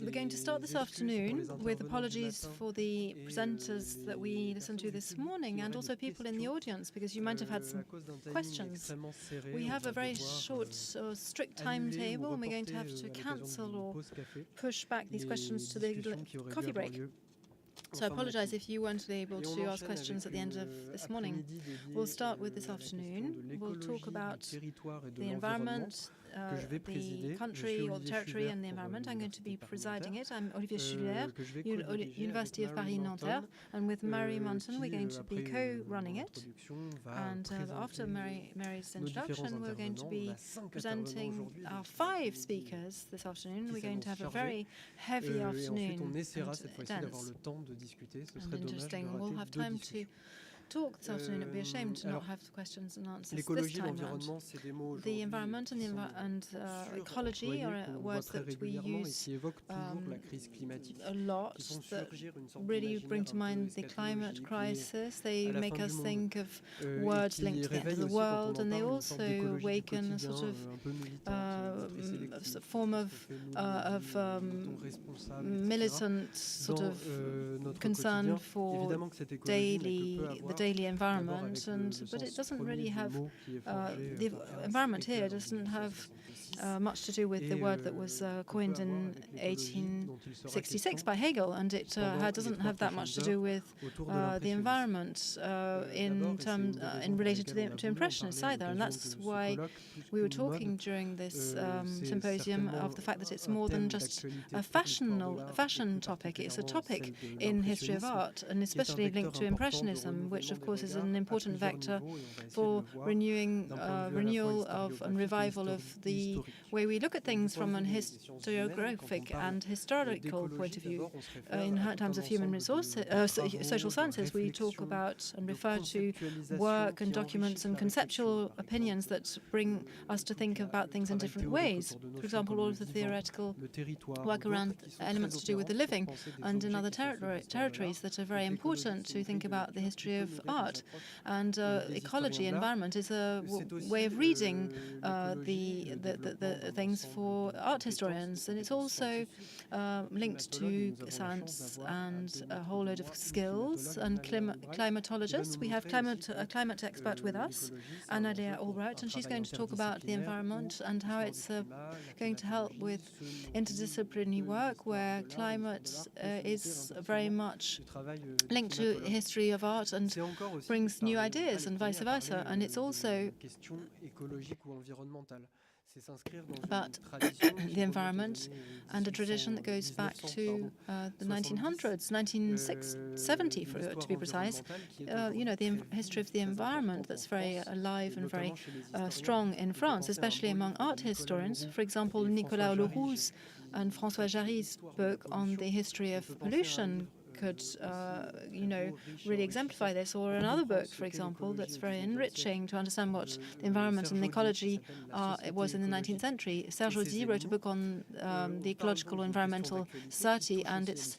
We're going to start this afternoon with apologies for the presenters that we listened to this morning and also people in the audience, because you might have had some questions. We have a very short or strict timetable, and we're going to have to cancel or push back these questions to the coffee break. So I apologize if you weren't able to ask questions at the end of this morning. We'll start with this afternoon. We'll talk about the environment, the country or the territory and the environment. I'm going to be presiding it. I'm Olivier Schuller, Université of Paris Nanterre, and with Mary Munton we're going to be co-running it. And after Mary's introduction, we're going to be presenting our 5 speakers this afternoon. We're going to have a very heavy afternoon and dense. And interesting. We'll have time to talk this afternoon. It would be a shame to not have questions and answers this time round. The environment and ecology are words that we use a lot, that really bring to mind the climate crisis. They make us think of words linked to the end of the world, and they also awaken a sort of form of militant sort of concern for the daily environment, but it doesn't really have the environment here doesn't have much to do with the word that was coined in 1866 by Hegel, and it doesn't have that much to do with the environment in relation to Impressionists either, and that's why we were talking during this symposium of the fact that it's more than just a fashion topic. It's a topic in history of art, and especially linked to Impressionism, which of course is an important vector for renewal of and revival of the way we look at things from an historiographic and historical point of view. In terms of human resources, social sciences, we talk about and refer to work and documents and conceptual opinions that bring us to think about things in different ways. For example, all of the theoretical work around elements to do with the living, and in other territories that are very important to think about the history of art. And ecology, environment, is a way of reading the things for art historians, and it's also linked to science and a whole load of skills and climatologists. We have a climate expert with us, Anna Lea Albright, and she's going to talk about the environment and how it's going to help with interdisciplinary work, where climate is very much linked to history of art and brings new ideas and vice versa. And it's also about the environment and a tradition that goes back to the 1900s, 1970 to be precise. The history of the environment that's very alive and very strong in France, especially among art historians. For example, Nicolas Leroux's and François Jarry's book on the history of pollution could, really exemplify this, or another book, for example, that's very enriching to understand what the environment and the ecology it was in the 19th century. Serge Audy wrote a book on the ecological or environmental society and its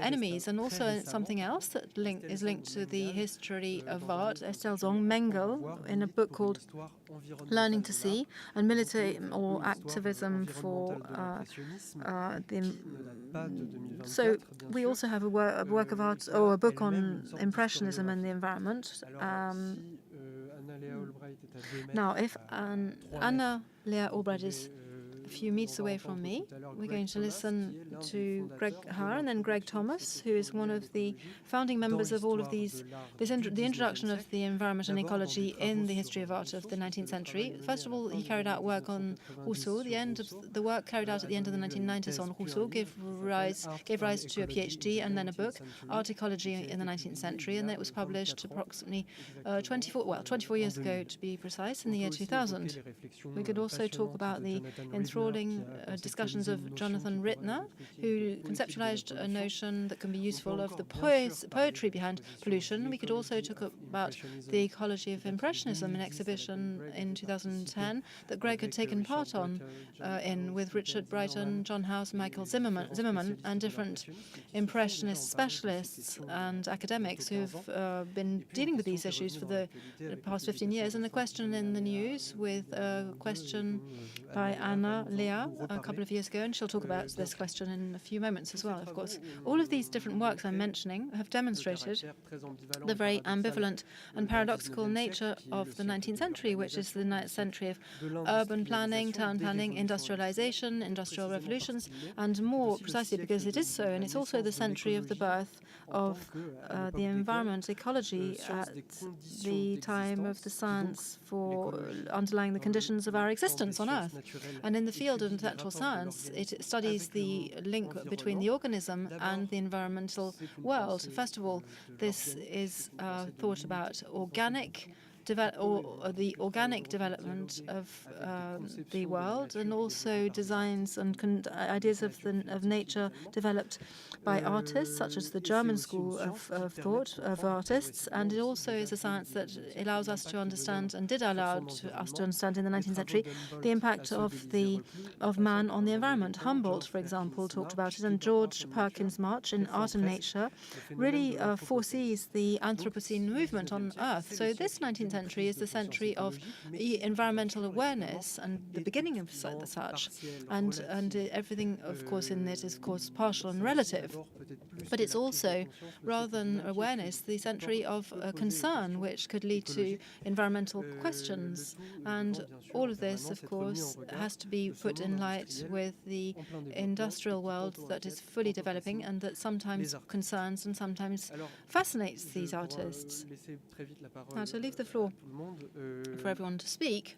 enemies, and also something else that is linked to the history of art, Estelle Zong-Mengel, in a book called Learning to See, and militant or activism for so we also have a work of art, or a book on Impressionism and the environment. Now, if Anna Lea Albright is a few meters away from me, we're going to listen to Greg Haar and then Greg Thomas, who is one of the founding members of all of the introduction of the environment and ecology in the history of art of the 19th century. First of all, he carried out work on Rousseau. The work carried out at the end of the 1990s on Rousseau gave rise to a PhD and then a book, Art Ecology in the 19th Century, and that was published approximately 24 years ago, to be precise, in the year 2000. We could also talk about the enthralling discussions of Jonathan Rittner, who conceptualized a notion that can be useful of the poetry behind pollution. We could also talk about the ecology of Impressionism, an exhibition in 2010 that Greg had taken part in with Richard Brighton, John House, Michael Zimmerman, and different Impressionist specialists and academics who've been dealing with these issues for the past 15 years. And the question in the news with a question by Anna Leah a couple of years ago, and she'll talk about this question in a few moments as well, of course. All of these different works I'm mentioning have demonstrated the very ambivalent and paradoxical nature of the 19th century, which is the century of urban planning, town planning, industrialization, industrial revolutions, and more precisely because it is so, and it's also the century of the birth of the environment, ecology, at the time of the science for underlying the conditions of our existence on Earth. And in the field of natural science, it studies the link between the organism and the environmental world. First of all, this is thought about the organic development of the world, and also designs and ideas of nature developed by artists, such as the German school of thought of artists. And it also is a science that allows us to understand, and did allow us to understand in the 19th century, the impact of man on the environment. Humboldt, for example, talked about it, and George Perkins March in Art and Nature really foresees the Anthropocene movement on Earth. So this 19th century is the century of environmental awareness and the beginning of such. And everything, of course, in it is, of course, partial and relative. But it's also, rather than awareness, the century of concern, which could lead to environmental questions. And all of this, of course, has to be put in light with the industrial world that is fully developing and that sometimes concerns and sometimes fascinates these artists. Now, to leave the floor for everyone to speak,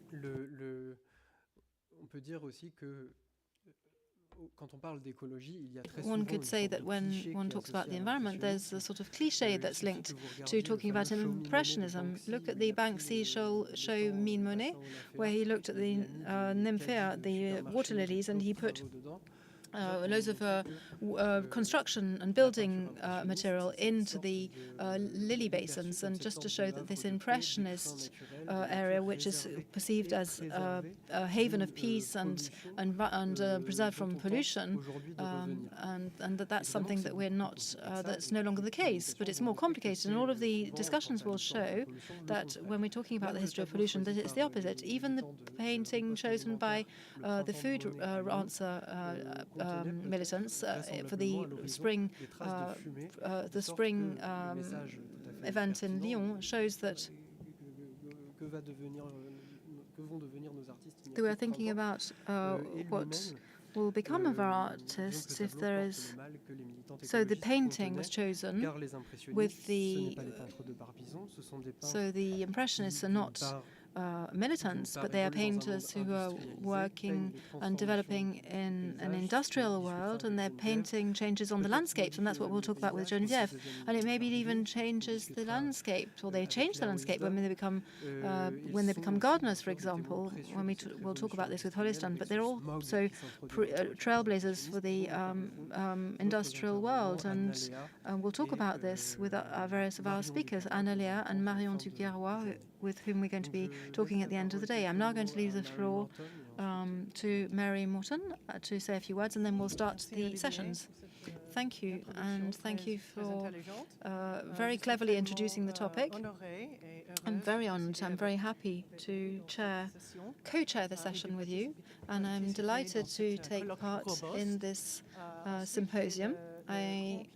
one could say that when one talks about the environment, there's a sort of cliche that's linked to talking about Impressionism. Look at the Banksy show Mine Monet, where he looked at the nymphea, the water lilies, and he put loads of construction and building material into the lily basins, and just to show that this Impressionist area, which is perceived as a haven of peace and preserved from pollution, and that's something that we're not, that's no longer the case, but it's more complicated. And all of the discussions will show that when we're talking about the history of pollution, that it's the opposite. Even the painting chosen by the food answer militants for the spring event in Lyon shows that they were thinking about what will become of our artists if there is. So the painting was chosen with the. So the Impressionists are not militants, but they are painters who are working and developing in an industrial world, and their painting changes on the landscapes, and that's what we'll talk about with Geneviève. And it maybe even changes the landscape, or they change the landscape when they become gardeners, for example. When we'll talk about this with Holliston, but they're also trailblazers for the industrial world, and we'll talk about this with various of our speakers, Anna Léa and Marion Duguerrois, with whom we're going to be talking at the end of the day. I'm now going to leave the floor to Mary Morton to say a few words, and then we'll start the sessions. Thank you, and thank you for very cleverly introducing the topic. I'm very honored. I'm very happy to co-chair the session with you, and I'm delighted to take part in this symposium. I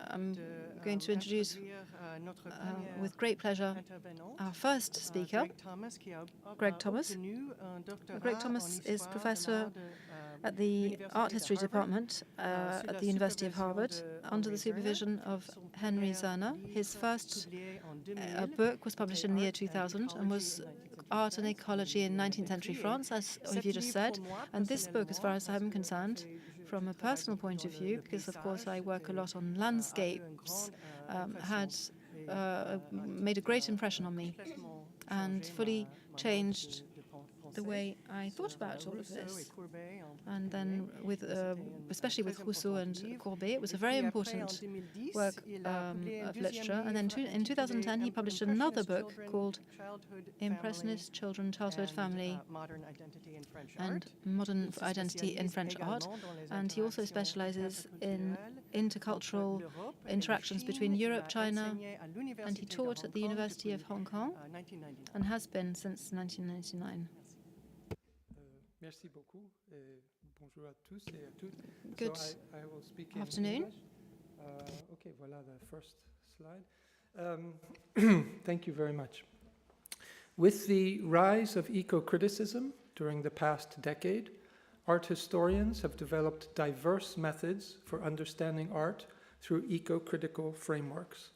am going to introduce, with great pleasure, our first speaker, Greg Thomas. Greg Thomas is professor at the Art History Department at the University of Harvard, under the supervision of Henry Zerner. His first book was published in the year 2000 and was Art and Ecology in 19th Century France, as you just said. And this book, as far as I'm concerned, from a personal point of view, because of course I work a lot on landscapes, had made a great impression on me and fully changed the way I thought about all of this. And then, especially with Rousseau and Courbet, it was a very important work of literature. And then in 2010, he published another book called Impressionist Children, Childhood, Family, and Modern Identity in French Art. And he also specializes in intercultural interactions between Europe, China, and he taught at the University of Hong Kong and has been since 1999. Merci beaucoup. Bonjour à tous et à toutes. Good So I will speak in afternoon. English. Okay, voilà the first slide. Thank you very much. With the rise of eco-criticism during the past decade, art historians have developed diverse methods for understanding art through eco-critical frameworks.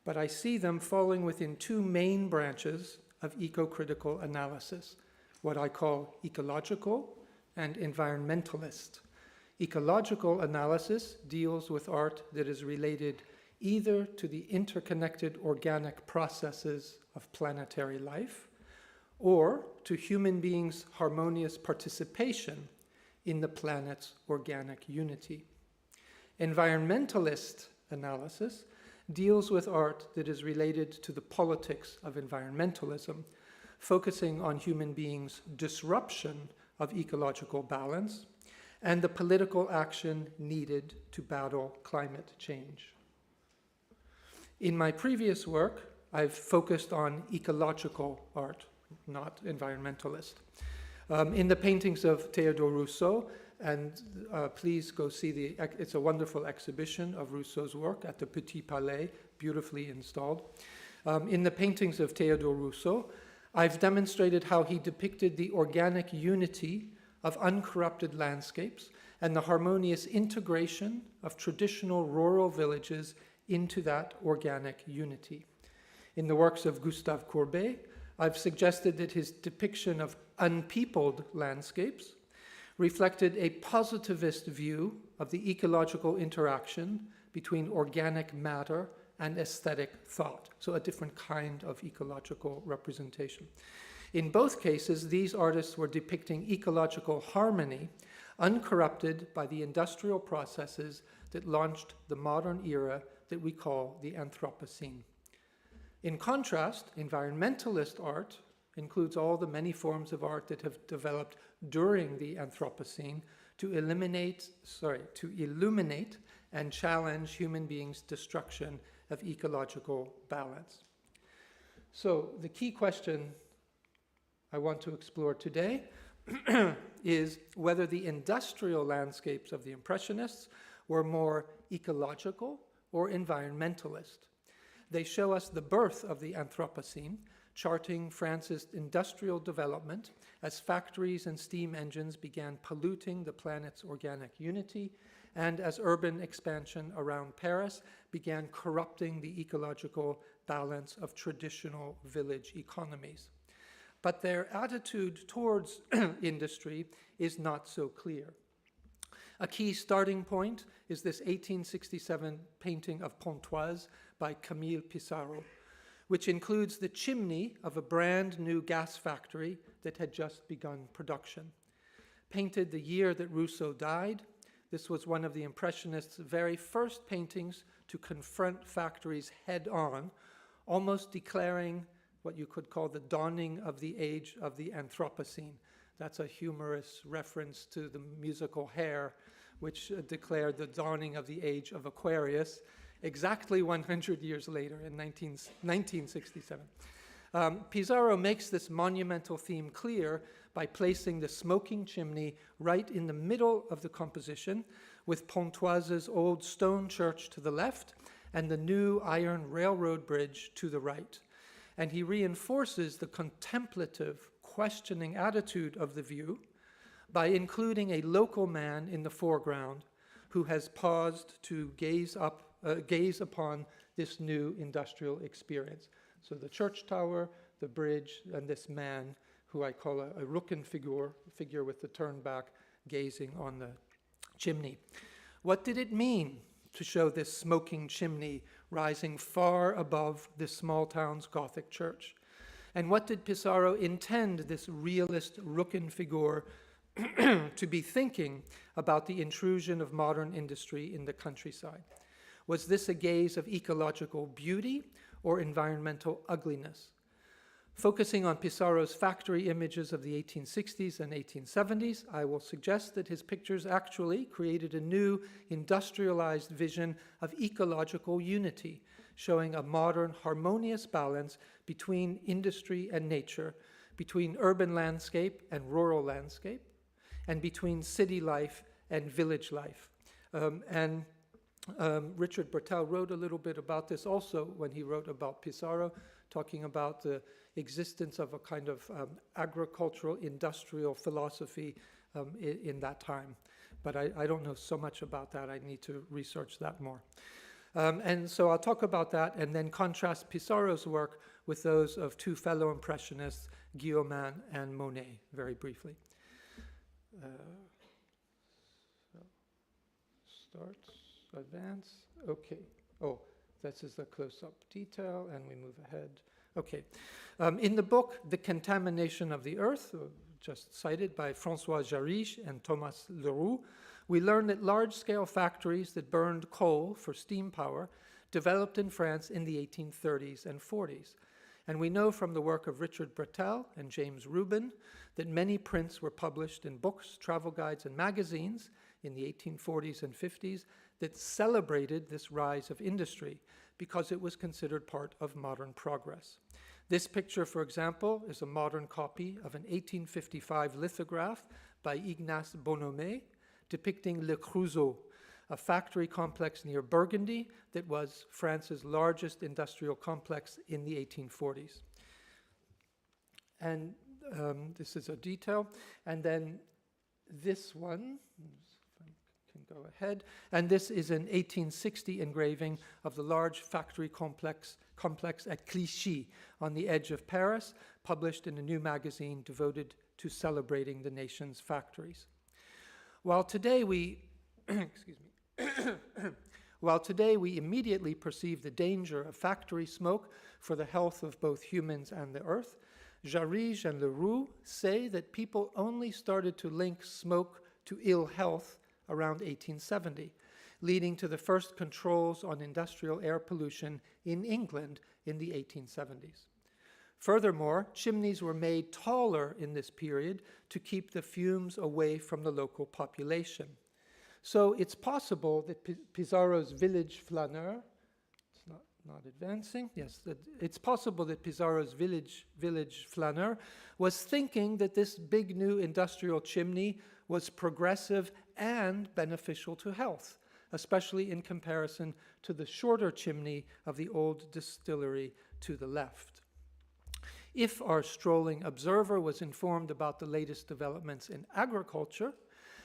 But I see them falling within two main branches of eco-critical analysis, what I call ecological and environmentalist. Ecological analysis deals with art that is related either to the interconnected organic processes of planetary life or to human beings' harmonious participation in the planet's organic unity. Environmentalist analysis deals with art that is related to the politics of environmentalism, focusing on human beings' disruption of ecological balance and the political action needed to battle climate change. In my previous work, I've focused on ecological art, not environmentalist. In the paintings of Théodore Rousseau, and please go see it's a wonderful exhibition of Rousseau's work at the Petit Palais, beautifully installed. In the paintings of Théodore Rousseau, I've demonstrated how he depicted the organic unity of uncorrupted landscapes and the harmonious integration of traditional rural villages into that organic unity. In the works of Gustave Courbet, I've suggested that his depiction of unpeopled landscapes reflected a positivist view of the ecological interaction between organic matter and aesthetic thought, so a different kind of ecological representation. In both cases, these artists were depicting ecological harmony, uncorrupted by the industrial processes that launched the modern era that we call the Anthropocene. In contrast, environmentalist art includes all the many forms of art that have developed during the Anthropocene to illuminate and challenge human beings' destruction of ecological balance. So the key question I want to explore today is whether the industrial landscapes of the Impressionists were more ecological or environmentalist. They show us the birth of the Anthropocene, charting France's industrial development as factories and steam engines began polluting the planet's organic unity, and as urban expansion around Paris began corrupting the ecological balance of traditional village economies. But their attitude towards industry is not so clear. A key starting point is this 1867 painting of Pontoise by Camille Pissarro, which includes the chimney of a brand new gas factory that had just begun production. Painted the year that Rousseau died, this was one of the Impressionists' very first paintings to confront factories head-on, almost declaring what you could call the dawning of the age of the Anthropocene. That's a humorous reference to the musical Hair, which declared the dawning of the age of Aquarius exactly 100 years later in 1967. Pissarro makes this monumental theme clear by placing the smoking chimney right in the middle of the composition, with Pontoise's old stone church to the left and the new iron railroad bridge to the right. And he reinforces the contemplative, questioning attitude of the view by including a local man in the foreground who has paused to gaze upon this new industrial experience. So the church tower, the bridge, and this man who I call a Rücken figure with the turn back, gazing on the chimney. What did it mean to show this smoking chimney rising far above this small town's Gothic church? And what did Pissarro intend this realist Rücken figure to be thinking about the intrusion of modern industry in the countryside? Was this a gaze of ecological beauty or environmental ugliness? Focusing on Pissarro's factory images of the 1860s and 1870s, I will suggest that his pictures actually created a new industrialized vision of ecological unity, showing a modern harmonious balance between industry and nature, between urban landscape and rural landscape, and between city life and village life. Richard Bertel wrote a little bit about this also when he wrote about Pissarro, talking about the existence of a kind of agricultural industrial philosophy in that time. But I don't know so much about that. I need to research that more. And so I'll talk about that and then contrast Pissarro's work with those of two fellow Impressionists, Guillaumin and Monet, very briefly. So start, advance, okay. Oh, this is the close-up detail, and we move ahead. Okay. In the book, The Contamination of the Earth, just cited by François Jarige and Thomas Leroux, we learn that large-scale factories that burned coal for steam power developed in France in the 1830s and 40s. And we know from the work of Richard Bertel and James Rubin that many prints were published in books, travel guides, and magazines in the 1840s and 50s that celebrated this rise of industry because it was considered part of modern progress. This picture, for example, is a modern copy of an 1855 lithograph by Ignace Bonhomet depicting Le Creusot, a factory complex near Burgundy that was France's largest industrial complex in the 1840s. And this is a detail. And then this one, can go ahead. And this is an 1860 engraving of the large factory complex at Clichy on the edge of Paris, published in a new magazine devoted to celebrating the nation's factories. While today we, excuse me, while today we immediately perceive the danger of factory smoke for the health of both humans and the earth, Jarige and Leroux say that people only started to link smoke to ill health around 1870, leading to the first controls on industrial air pollution in England in the 1870s. Furthermore, chimneys were made taller in this period to keep the fumes away from the local population. So it's possible that Pissarro's village flaneur, it's not advancing, yes, it's possible that Pissarro's village flaneur was thinking that this big new industrial chimney was progressive and beneficial to health, especially in comparison to the shorter chimney of the old distillery to the left. If our strolling observer was informed about the latest developments in agriculture,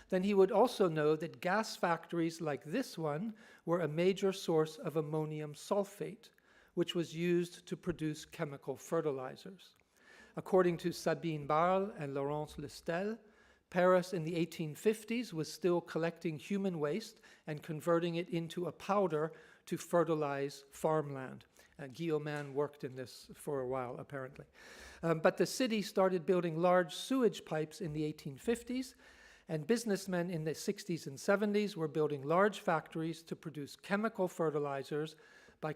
then he would also know that gas factories like this one were a major source of ammonium sulfate, which was used to produce chemical fertilizers. According to Sabine Barle and Laurence Lestel, Paris in the 1850s was still collecting human waste and converting it into a powder to fertilize farmland. Guillaumin worked in this for a while, apparently. But the city started building large sewage pipes in the 1850s, and businessmen in the 60s and 70s were building large factories to produce chemical fertilizers by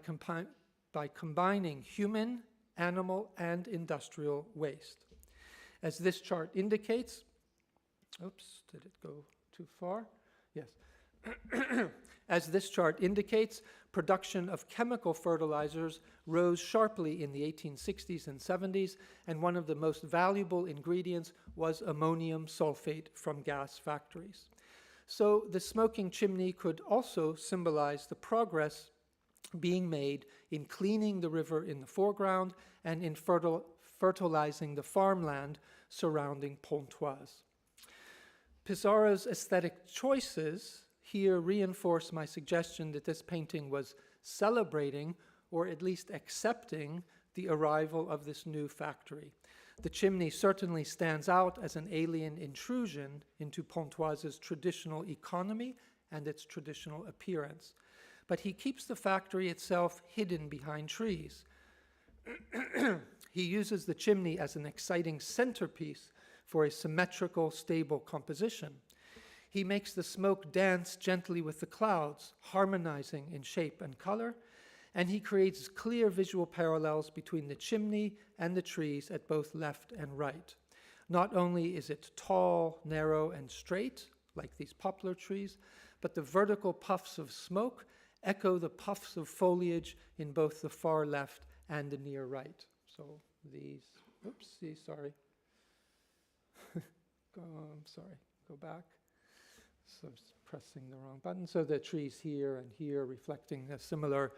combining human, animal, and industrial waste. As this chart indicates, oops, did it go too far? Yes. As this chart indicates, production of chemical fertilizers rose sharply in the 1860s and 70s, and one of the most valuable ingredients was ammonium sulfate from gas factories. So the smoking chimney could also symbolize the progress being made in cleaning the river in the foreground and in fertilizing the farmland surrounding Pontoise. Pissarro's aesthetic choices here reinforce my suggestion that this painting was celebrating, or at least accepting, the arrival of this new factory. The chimney certainly stands out as an alien intrusion into Pontoise's traditional economy and its traditional appearance. But he keeps the factory itself hidden behind trees. He uses the chimney as an exciting centerpiece for a symmetrical, stable composition. He makes the smoke dance gently with the clouds, harmonizing in shape and color, and he creates clear visual parallels between the chimney and the trees at both left and right. Not only is it tall, narrow, and straight, like these poplar trees, but the vertical puffs of smoke echo the puffs of foliage in both the far left and the near right. So these, oopsie, sorry. sorry, go back. So pressing the wrong button. So the trees here and here reflecting a similar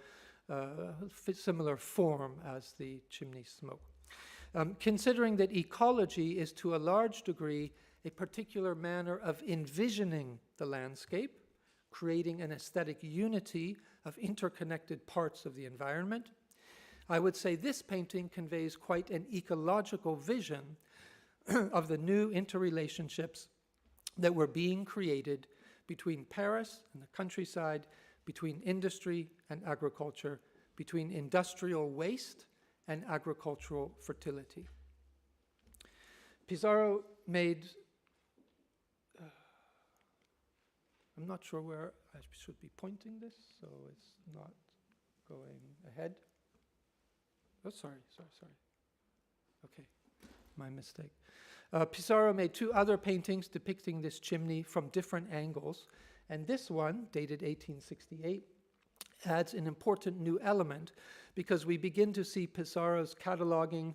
form as the chimney smoke. Considering that ecology is to a large degree a particular manner of envisioning the landscape, creating an aesthetic unity of interconnected parts of the environment, I would say this painting conveys quite an ecological vision of the new interrelationships that were being created between Paris and the countryside, between industry and agriculture, between industrial waste and agricultural fertility. Pissarro made, I'm not sure where I should be pointing this, so it's not going ahead. Oh, sorry. Okay, my mistake. Pissarro made two other paintings depicting this chimney from different angles, and this one, dated 1868, adds an important new element because we begin to see Pissarro cataloging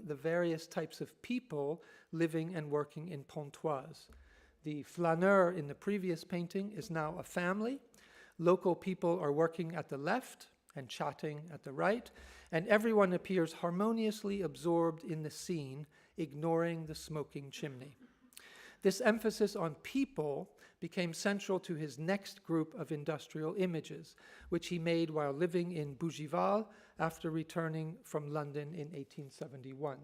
the various types of people living and working in Pontoise. The flaneur in the previous painting is now a family. Local people are working at the left and chatting at the right, and everyone appears harmoniously absorbed in the scene, ignoring the smoking chimney. This emphasis on people became central to his next group of industrial images, which he made while living in Bougival after returning from London in 1871.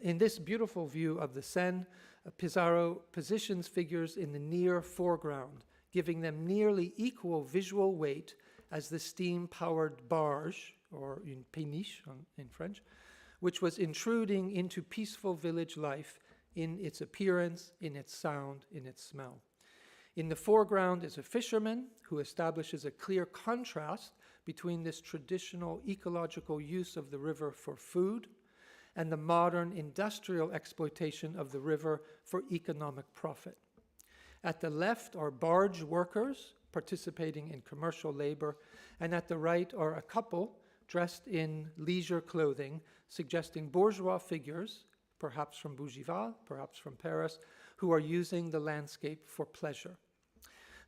In this beautiful view of the Seine, Pissarro positions figures in the near foreground, giving them nearly equal visual weight as the steam-powered barge, or une péniche in French, which was intruding into peaceful village life in its appearance, in its sound, in its smell. In the foreground is a fisherman who establishes a clear contrast between this traditional ecological use of the river for food and the modern industrial exploitation of the river for economic profit. At the left are barge workers participating in commercial labor, and at the right are a couple dressed in leisure clothing, suggesting bourgeois figures, perhaps from Bougival, perhaps from Paris, who are using the landscape for pleasure.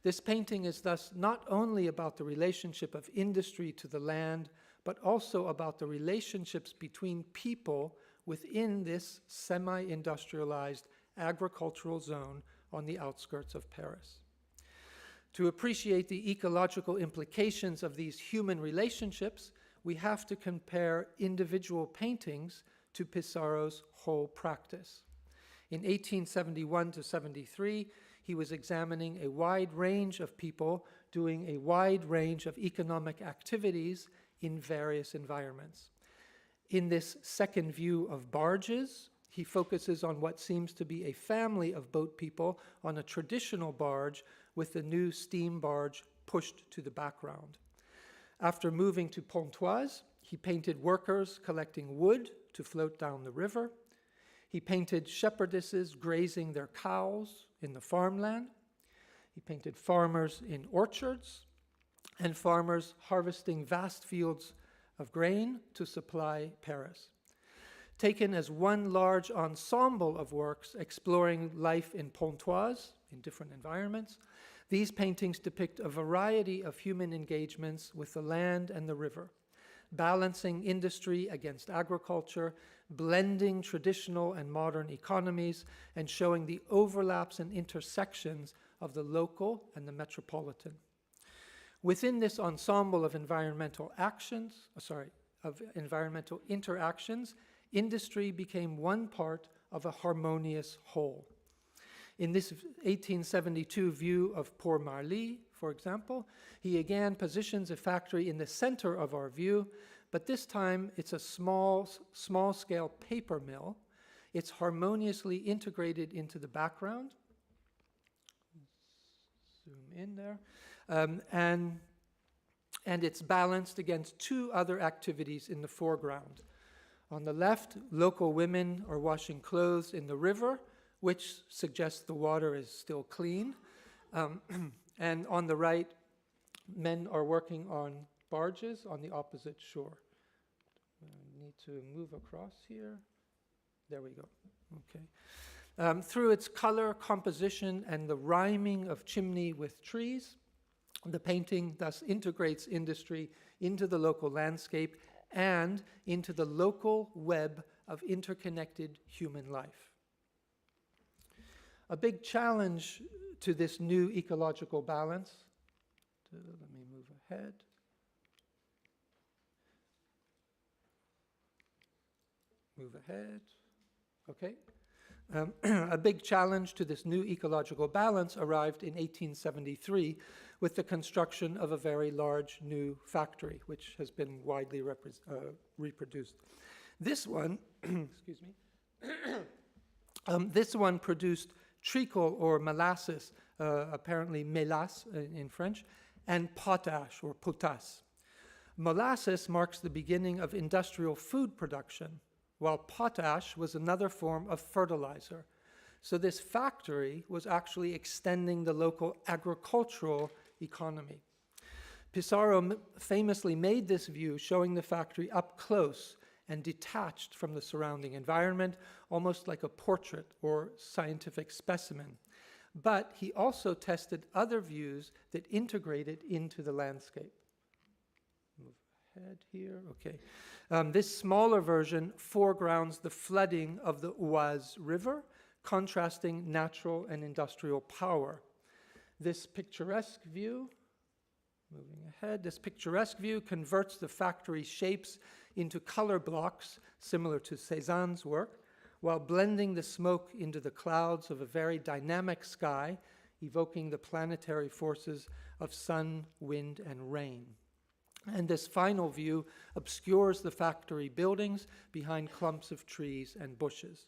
This painting is thus not only about the relationship of industry to the land, but also about the relationships between people within this semi-industrialized agricultural zone on the outskirts of Paris. To appreciate the ecological implications of these human relationships, we have to compare individual paintings to Pissarro's whole practice. In 1871 to 73, he was examining a wide range of people doing a wide range of economic activities in various environments. In this second view of barges, he focuses on what seems to be a family of boat people on a traditional barge with the new steam barge pushed to the background. After moving to Pontoise, he painted workers collecting wood to float down the river. He painted shepherdesses grazing their cows in the farmland. He painted farmers in orchards and farmers harvesting vast fields of grain to supply Paris. Taken as one large ensemble of works exploring life in Pontoise, in different environments, these paintings depict a variety of human engagements with the land and the river, balancing industry against agriculture, blending traditional and modern economies, and showing the overlaps and intersections of the local and the metropolitan. Within this ensemble of environmental interactions, industry became one part of a harmonious whole. In this 1872 view of Port Marly, for example, he again positions a factory in the center of our view, but this time it's a small-scale paper mill. It's harmoniously integrated into the background. Zoom in there. And it's balanced against two other activities in the foreground. On the left, local women are washing clothes in the river, which suggests the water is still clean. And on the right, men are working on barges on the opposite shore. I need to move across here. There we go. Okay. Through its color, composition, and the rhyming of chimney with trees, the painting thus integrates industry into the local landscape and into the local web of interconnected human life. A big challenge to this new ecological balance, let me move ahead. Move ahead. Okay. A big challenge to this new ecological balance arrived in 1873 with the construction of a very large new factory, which has been widely reproduced. This one, excuse me, this one produced treacle or molasses, apparently mélasse in French, and potash or potasse. Molasses marks the beginning of industrial food production, while potash was another form of fertilizer. So this factory was actually extending the local agricultural economy. Pissarro famously made this view, showing the factory up close and detached from the surrounding environment, almost like a portrait or scientific specimen. But he also tested other views that integrated into the landscape. Move ahead here, okay. This smaller version foregrounds the flooding of the Oise River, contrasting natural and industrial power. This picturesque view, moving ahead, this picturesque view converts the factory's shapes into color blocks, similar to Cézanne's work, while blending the smoke into the clouds of a very dynamic sky, evoking the planetary forces of sun, wind, and rain. And this final view obscures the factory buildings behind clumps of trees and bushes.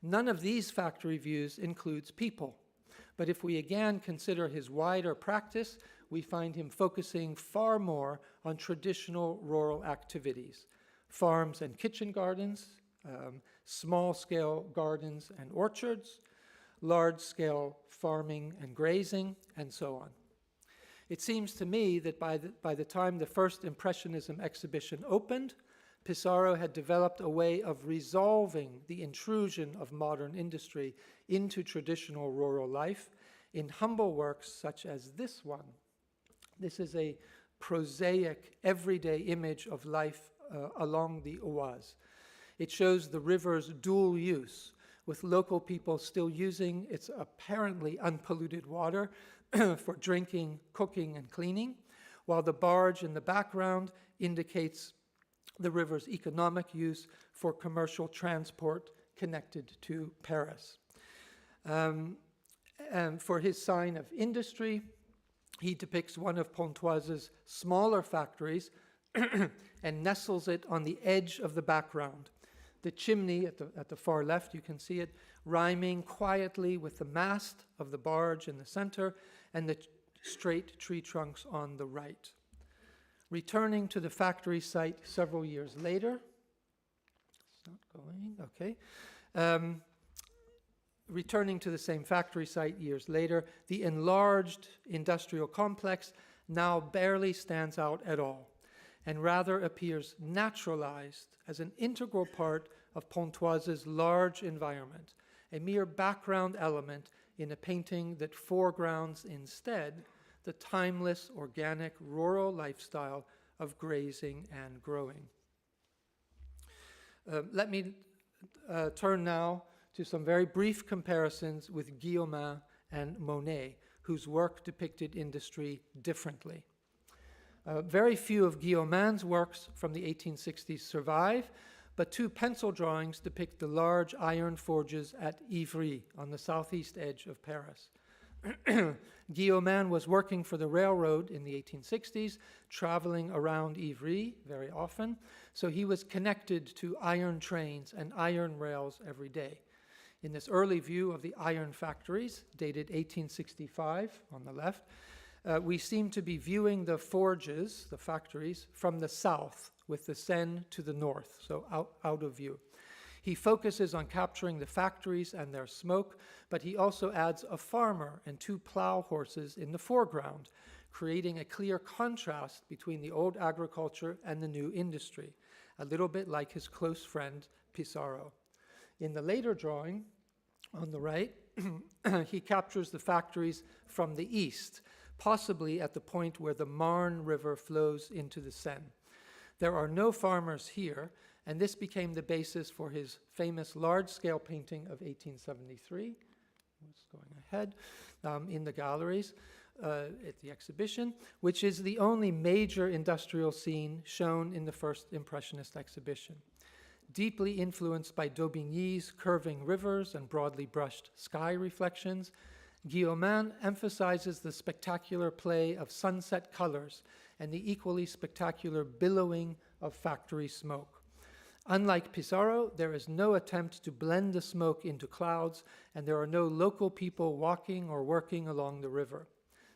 None of these factory views includes people, but if we again consider his wider practice, we find him focusing far more on traditional rural activities, farms and kitchen gardens, small-scale gardens and orchards, large-scale farming and grazing, and so on. It seems to me that by the time the first Impressionism exhibition opened, Pissarro had developed a way of resolving the intrusion of modern industry into traditional rural life in humble works such as this one. This is a prosaic, everyday image of life along the Oise. It shows the river's dual use, with local people still using its apparently unpolluted water for drinking, cooking, and cleaning, while the barge in the background indicates the river's economic use for commercial transport connected to Paris. And for his sign of industry, he depicts one of Pontoise's smaller factories and nestles it on the edge of the background. The chimney at the far left, you can see it, rhyming quietly with the mast of the barge in the center and the straight tree trunks on the right. Returning to the factory site several years later, it's not going, okay. Returning to the same factory site years later, the enlarged industrial complex now barely stands out at all, and rather appears naturalized as an integral part of Pontoise's large environment, a mere background element in a painting that foregrounds instead the timeless, organic, rural lifestyle of grazing and growing. Let me turn now to some very brief comparisons with Guillaumin and Monet, whose work depicted industry differently. Very few of Guillaumin's works from the 1860s survive, but two pencil drawings depict the large iron forges at Ivry on the southeast edge of Paris. Guillaumin was working for the railroad in the 1860s, traveling around Ivry very often, so he was connected to iron trains and iron rails every day. In this early view of the iron factories, dated 1865 on the left, we seem to be viewing the forges, the factories, from the south, with the Seine to the north, so out of view. He focuses on capturing the factories and their smoke, but he also adds a farmer and two plow horses in the foreground, creating a clear contrast between the old agriculture and the new industry, a little bit like his close friend Pissarro. In the later drawing, on the right, he captures the factories from the east, possibly at the point where the Marne River flows into the Seine. There are no farmers here, and this became the basis for his famous large-scale painting of 1873. What's going ahead? In the galleries at the exhibition, which is the only major industrial scene shown in the first Impressionist exhibition. Deeply influenced by Daubigny's curving rivers and broadly brushed sky reflections, Guillaumin emphasizes the spectacular play of sunset colors and the equally spectacular billowing of factory smoke. Unlike Pissarro, there is no attempt to blend the smoke into clouds, and there are no local people walking or working along the river.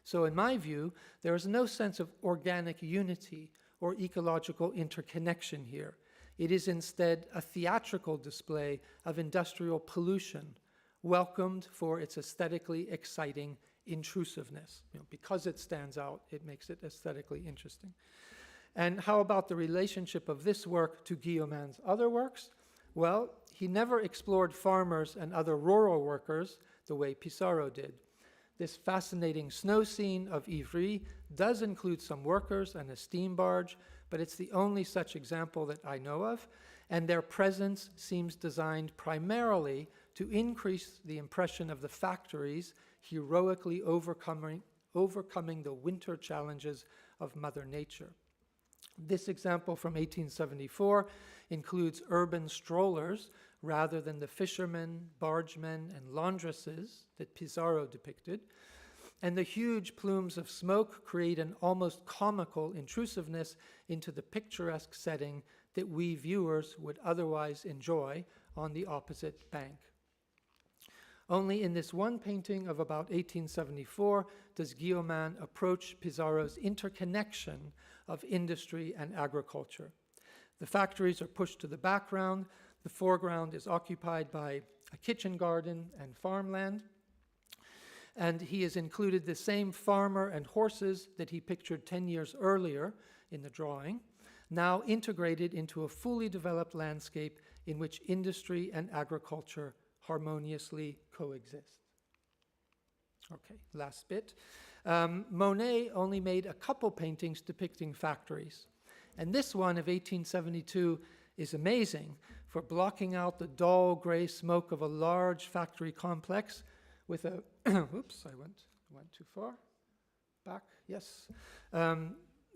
So in my view, there is no sense of organic unity or ecological interconnection here. It is instead a theatrical display of industrial pollution, welcomed for its aesthetically exciting intrusiveness. Because it stands out, it makes it aesthetically interesting. And how about the relationship of this work to Guillaumin's other works? Well, he never explored farmers and other rural workers the way Pissarro did. This fascinating snow scene of Ivry does include some workers and a steam barge, but it's the only such example that I know of, and their presence seems designed primarily to increase the impression of the factories heroically overcoming the winter challenges of Mother Nature. This example from 1874 includes urban strollers rather than the fishermen, bargemen, and laundresses that Pissarro depicted, and the huge plumes of smoke create an almost comical intrusiveness into the picturesque setting that we viewers would otherwise enjoy on the opposite bank. Only in this one painting of about 1874 does Guillaumin approach Pissarro's interconnection of industry and agriculture. The factories are pushed to the background. The foreground is occupied by a kitchen garden and farmland. And he has included the same farmer and horses that he pictured 10 years earlier in the drawing, now integrated into a fully developed landscape in which industry and agriculture harmoniously coexist. Okay, last bit. Monet only made a couple paintings depicting factories. And this one of 1872 is amazing for blocking out the dull gray smoke of a large factory complex with a, oops, I went too far. Back, yes.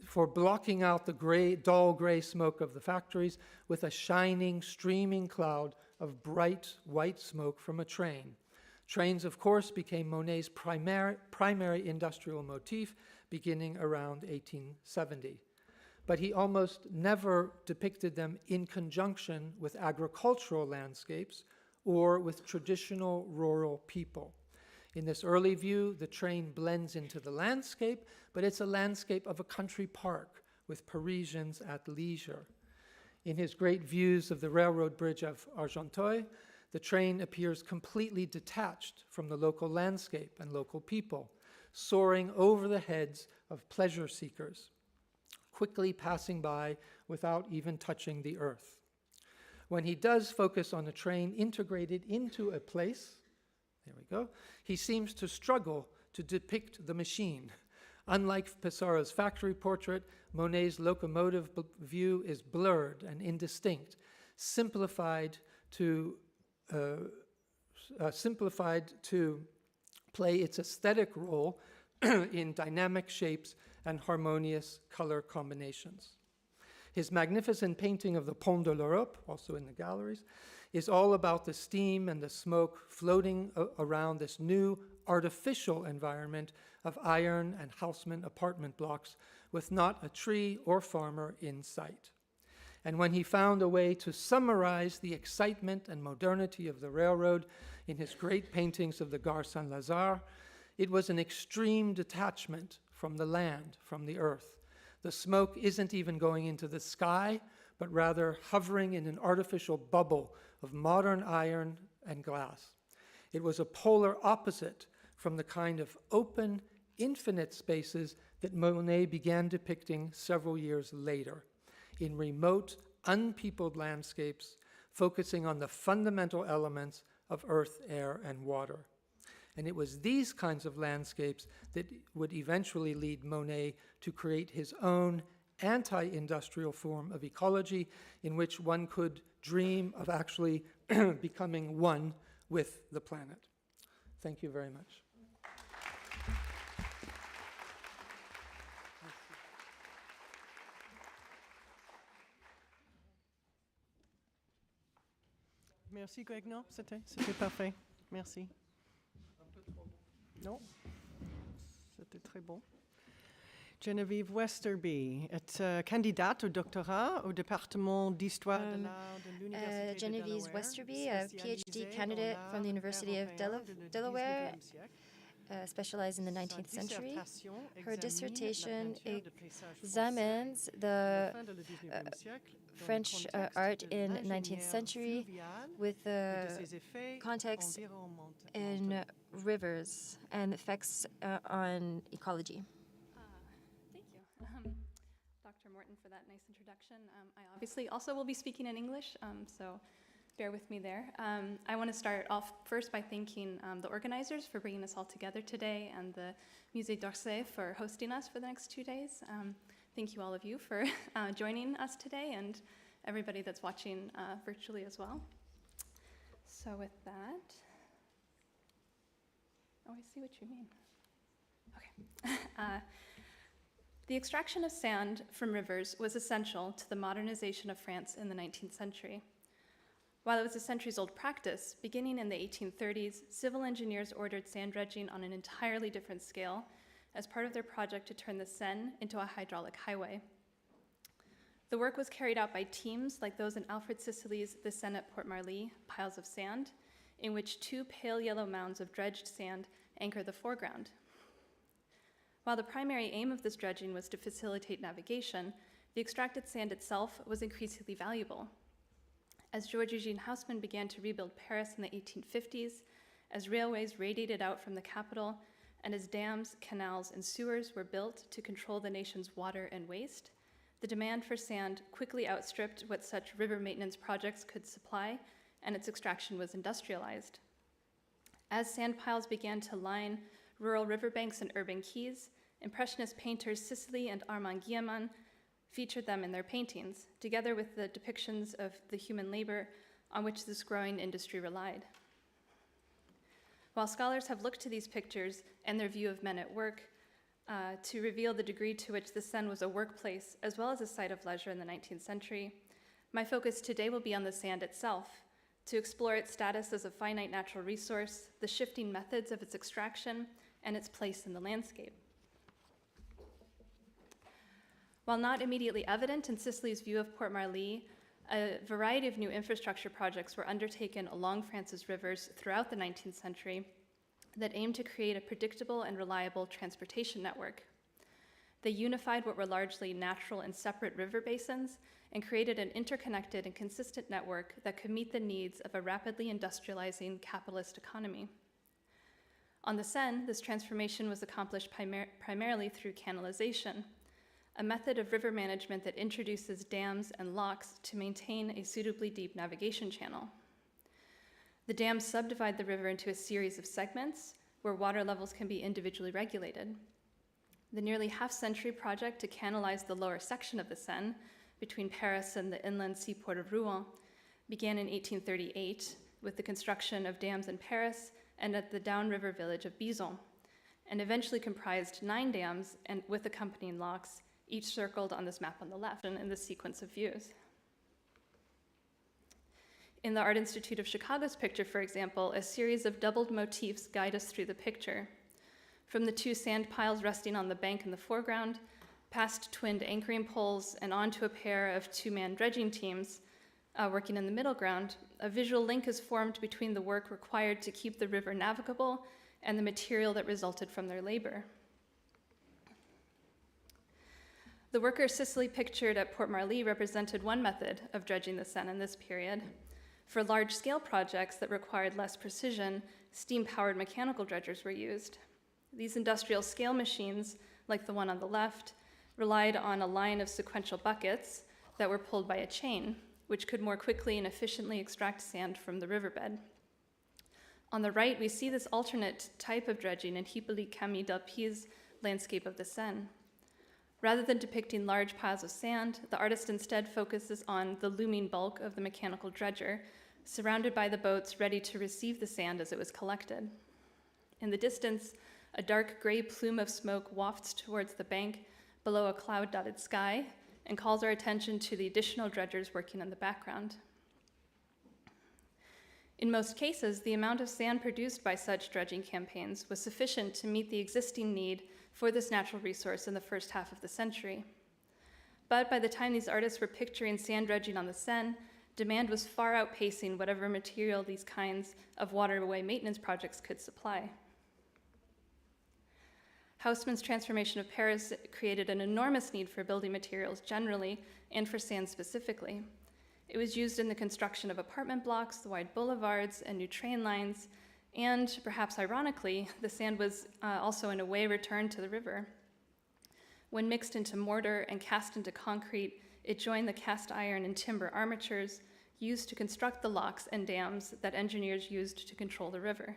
For blocking out the dull gray smoke of the factories with a shining, streaming cloud of bright white smoke from a train. Trains, of course, became Monet's primary industrial motif beginning around 1870. But he almost never depicted them in conjunction with agricultural landscapes or with traditional rural people. In this early view, the train blends into the landscape, but it's a landscape of a country park with Parisians at leisure. In his great views of the railroad bridge of Argenteuil, the train appears completely detached from the local landscape and local people, soaring over the heads of pleasure seekers, quickly passing by without even touching the earth. When he does focus on a train integrated into a place, there we go, he seems to struggle to depict the machine. Unlike Pissarro's factory portrait, Monet's locomotive view is blurred and indistinct, simplified to play its aesthetic role in dynamic shapes and harmonious color combinations. His magnificent painting of the Pont de l'Europe, also in the galleries, is all about the steam and the smoke floating around this new artificial environment of iron and Haussmann apartment blocks with not a tree or farmer in sight. And when he found a way to summarize the excitement and modernity of the railroad in his great paintings of the Gare Saint-Lazare, it was an extreme detachment from the land, from the earth. The smoke isn't even going into the sky, but rather hovering in an artificial bubble of modern iron and glass. It was a polar opposite from the kind of open, infinite spaces that Monet began depicting several years later, in remote, unpeopled landscapes focusing on the fundamental elements of earth, air, and water. And it was these kinds of landscapes that would eventually lead Monet to create his own anti-industrial form of ecology in which one could dream of actually becoming one with the planet. Thank you very much. Merci Greg, non, c'était parfait. Merci. Non, c'était très bon. Geneviève Westerby est candidate au doctorat au département d'histoire de l'art de l'Université de Geneviève Delaware, Westerby, a PhD candidate from the University of Delaware, specialized in the 19th century. Her dissertation examines the French art in 19th century with the context in rivers and effects on ecology. Thank you, Dr. Morton, for that nice introduction. I obviously also will be speaking in English, so bear with me there. I want to start off first by thanking the organizers for bringing us all together today and the Musée d'Orsay for hosting us for the next 2 days. Thank you all of you for joining us today and everybody that's watching virtually as well. So with that, oh, I see what you mean. Okay. The extraction of sand from rivers was essential to the modernization of France in the 19th century. While it was a centuries-old practice, beginning in the 1830s, civil engineers ordered sand dredging on an entirely different scale as part of their project to turn the Seine into a hydraulic highway. The work was carried out by teams like those in Alfred Sisley's The Seine at Port-Marly, Piles of Sand, in which 2 pale yellow mounds of dredged sand anchor the foreground. While the primary aim of this dredging was to facilitate navigation, the extracted sand itself was increasingly valuable. As Georges-Eugène Haussmann began to rebuild Paris in the 1850s, as railways radiated out from the capital, and as dams, canals, and sewers were built to control the nation's water and waste, the demand for sand quickly outstripped what such river maintenance projects could supply, and its extraction was industrialized. As sand piles began to line rural riverbanks and urban quays, Impressionist painters Sisley and Armand Guillemot featured them in their paintings, together with the depictions of the human labor on which this growing industry relied. While scholars have looked to these pictures and their view of men at work to reveal the degree to which the Seine was a workplace as well as a site of leisure in the 19th century, my focus today will be on the sand itself, to explore its status as a finite natural resource, the shifting methods of its extraction, and its place in the landscape. While not immediately evident in Sisley's view of Port-Marly, a variety of new infrastructure projects were undertaken along France's rivers throughout the 19th century that aimed to create a predictable and reliable transportation network. They unified what were largely natural and separate river basins and created an interconnected and consistent network that could meet the needs of a rapidly industrializing capitalist economy. On the Seine, this transformation was accomplished primarily through canalization, a method of river management that introduces dams and locks to maintain a suitably deep navigation channel. The dams subdivide the river into a series of segments where water levels can be individually regulated. The nearly half-century project to canalize the lower section of the Seine between Paris and the inland seaport of Rouen began in 1838 with the construction of dams in Paris and at the downriver village of Bison, and eventually comprised 9 dams and with accompanying locks, each circled on this map on the left in the sequence of views. In the Art Institute of Chicago's picture, for example, a series of doubled motifs guide us through the picture. From the 2 sand piles resting on the bank in the foreground, past twinned anchoring poles, and onto a pair of 2-man dredging teams working in the middle ground, a visual link is formed between the work required to keep the river navigable and the material that resulted from their labor. The workers Sisley pictured at Port-Marly represented one method of dredging the Seine in this period. For large-scale projects that required less precision, steam-powered mechanical dredgers were used. These industrial-scale machines, like the one on the left, relied on a line of sequential buckets that were pulled by a chain, which could more quickly and efficiently extract sand from the riverbed. On the right, we see this alternate type of dredging in Hippolyte Camille Delpy's landscape of the Seine. Rather than depicting large piles of sand, the artist instead focuses on the looming bulk of the mechanical dredger, surrounded by the boats ready to receive the sand as it was collected. In the distance, a dark gray plume of smoke wafts towards the bank below a cloud-dotted sky and calls our attention to the additional dredgers working in the background. In most cases, the amount of sand produced by such dredging campaigns was sufficient to meet the existing need for this natural resource in the first half of the century. But by the time these artists were picturing sand dredging on the Seine, demand was far outpacing whatever material these kinds of waterway maintenance projects could supply. Haussmann's transformation of Paris created an enormous need for building materials generally and for sand specifically. It was used in the construction of apartment blocks, the wide boulevards, and new train lines, and perhaps ironically, the sand was also in a way returned to the river. When mixed into mortar and cast into concrete, it joined the cast iron and timber armatures used to construct the locks and dams that engineers used to control the river.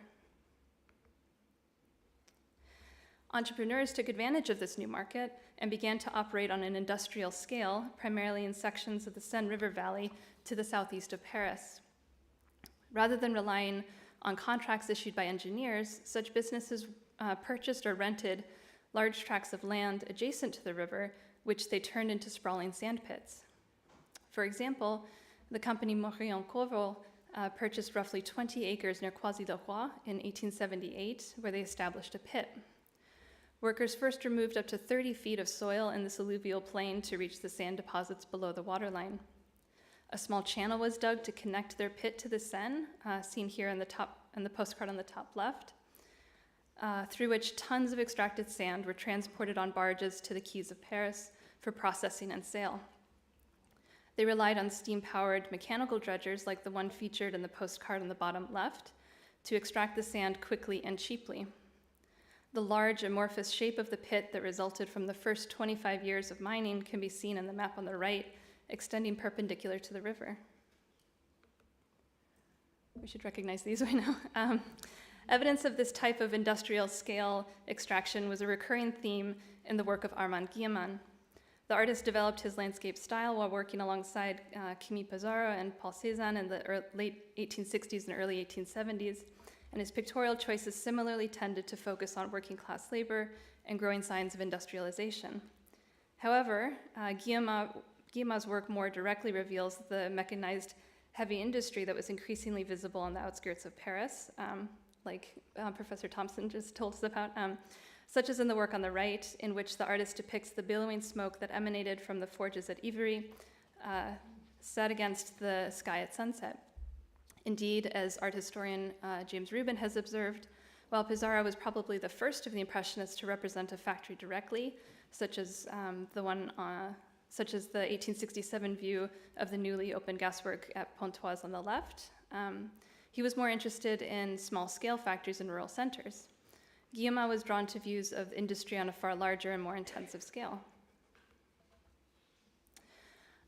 Entrepreneurs took advantage of this new market and began to operate on an industrial scale, primarily in sections of the Seine River Valley to the southeast of Paris. Rather than relying on contracts issued by engineers, such businesses purchased or rented large tracts of land adjacent to the river, which they turned into sprawling sand pits. For example, the company Morisot purchased roughly 20 acres near Croisy-le-Roi in 1878, where they established a pit. Workers first removed up to 30 feet of soil in this alluvial plain to reach the sand deposits below the waterline. A small channel was dug to connect their pit to the Seine, seen here in the postcard on the top left, through which tons of extracted sand were transported on barges to the quays of Paris for processing and sale. They relied on steam-powered mechanical dredgers like the one featured in the postcard on the bottom left to extract the sand quickly and cheaply. The large amorphous shape of the pit that resulted from the first 25 years of mining can be seen in the map on the right, extending perpendicular to the river. We should recognize these by now. Evidence of this type of industrial scale extraction was a recurring theme in the work of Armand Guillemin. The artist developed his landscape style while working alongside Camille Pissarro and Paul Cézanne in the late 1860s and early 1870s, and his pictorial choices similarly tended to focus on working class labor and growing signs of industrialization. However, Guillemin's work more directly reveals the mechanized heavy industry that was increasingly visible on the outskirts of Paris, like Professor Thompson just told us about, such as in the work on the right, in which the artist depicts the billowing smoke that emanated from the forges at Ivry, set against the sky at sunset. Indeed, as art historian James Rubin has observed, while Pissarro was probably the first of the Impressionists to represent a factory directly, such as the 1867 view of the newly opened gaswork at Pontoise on the left, he was more interested in small-scale factories in rural centers. Guillemin was drawn to views of industry on a far larger and more intensive scale.